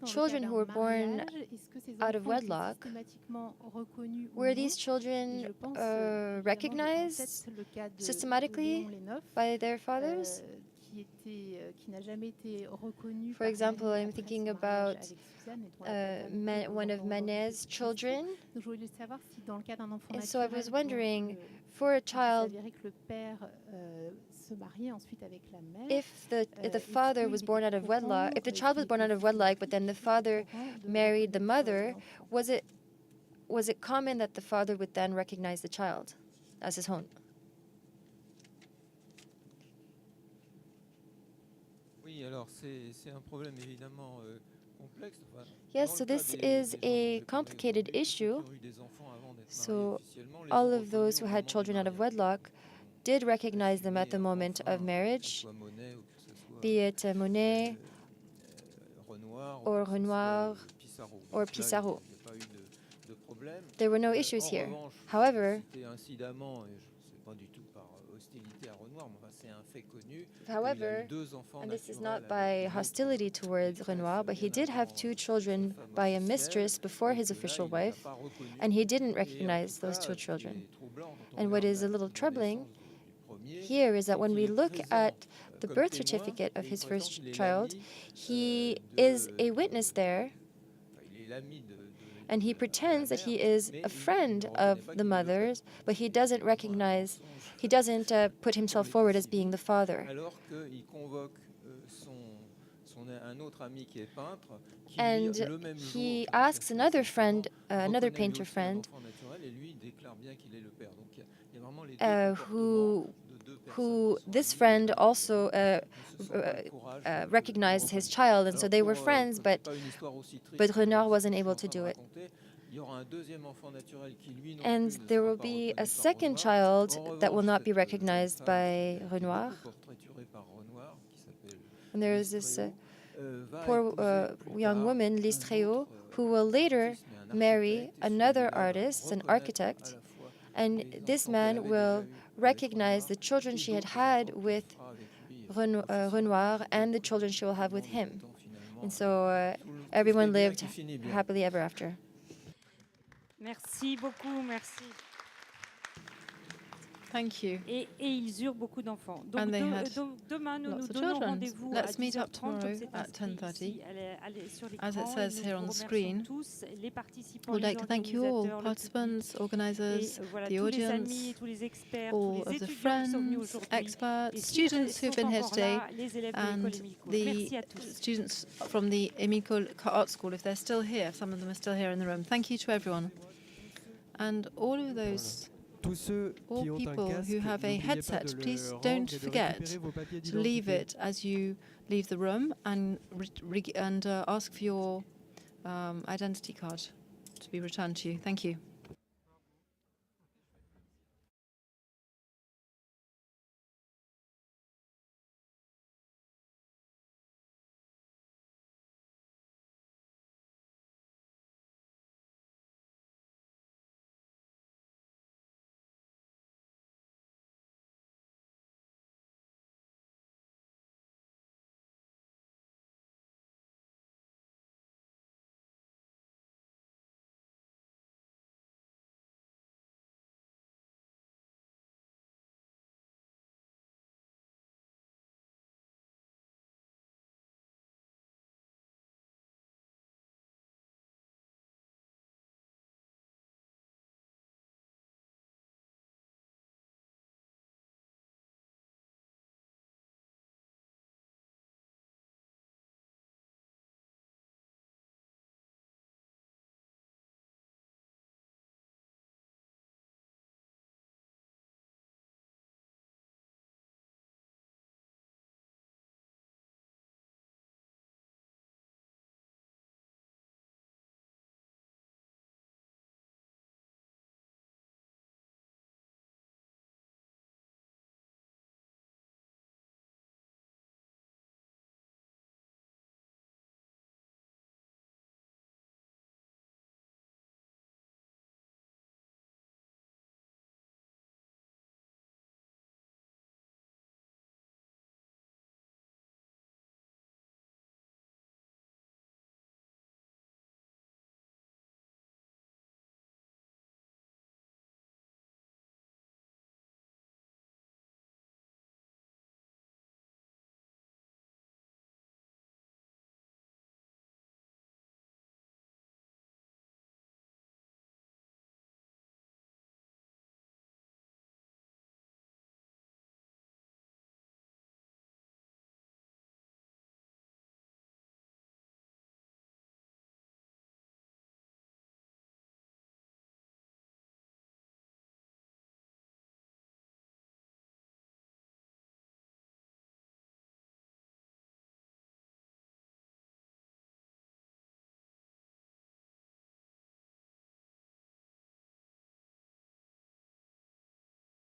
children who were born out of wedlock. Were these children recognized systematically by their fathers? For example, I'm thinking about one of Manet's children. And so I was wondering, for a child, if the father was born out of wedlock, if the child was born out of wedlock, but then the father married the mother, was it common that the father would then recognize the child as his own? Yes, so this is a complicated issue. So all of those who had children out of wedlock did recognize them at the moment of marriage, be it Monet or Renoir or Pissarro. There were no issues here. However, and this is not by hostility towards Renoir, but he did have 2 children by a mistress before his official wife, and he didn't recognize those 2 children. And what is a little troubling here is that when we look at the birth certificate of his first child, he is a witness there, and he pretends that he is a friend of the mother's, but he doesn't recognize, he doesn't put himself forward as being the father. And he asks another friend, another painter friend, who this friend also recognized his child, and so they were friends, but Renoir wasn't able to do it. And there will be a second child that will not be recognized by Renoir. And there is this poor young woman, Lise Tréau, who will later marry another artist, an architect, and this man will recognize the children she had had with Renoir and the children she will have with him. And so everyone lived happily ever after. Merci beaucoup, merci. Thank you. Et ils eurent beaucoup d'enfants. Donc And they had demain, nous lots nous of donnons children. rendez-vous Let's à meet up 10h30, tomorrow comme c'est at inscrit 10:30. ici, sur As it l'écran. says Et here nous on vous the screen. remercions tous, les participants, We'd les like to thank you all, organisateurs, le participants, public, organisers, et voilà, the tous les audience, amis, tous les experts, all tous les of the étudiants qui sont venus friends, aujourd'hui, experts, et students who've sont been here encore today, là, les élèves de and l'école Émile-Court. Merci à the tous. students from the Émile Art School, if they're still here, some of them are still here in the room. Thank you to everyone. And all of those all people who have a headset, please don't forget to leave it as you leave the room and ask for your identity card to be returned to you. Thank you.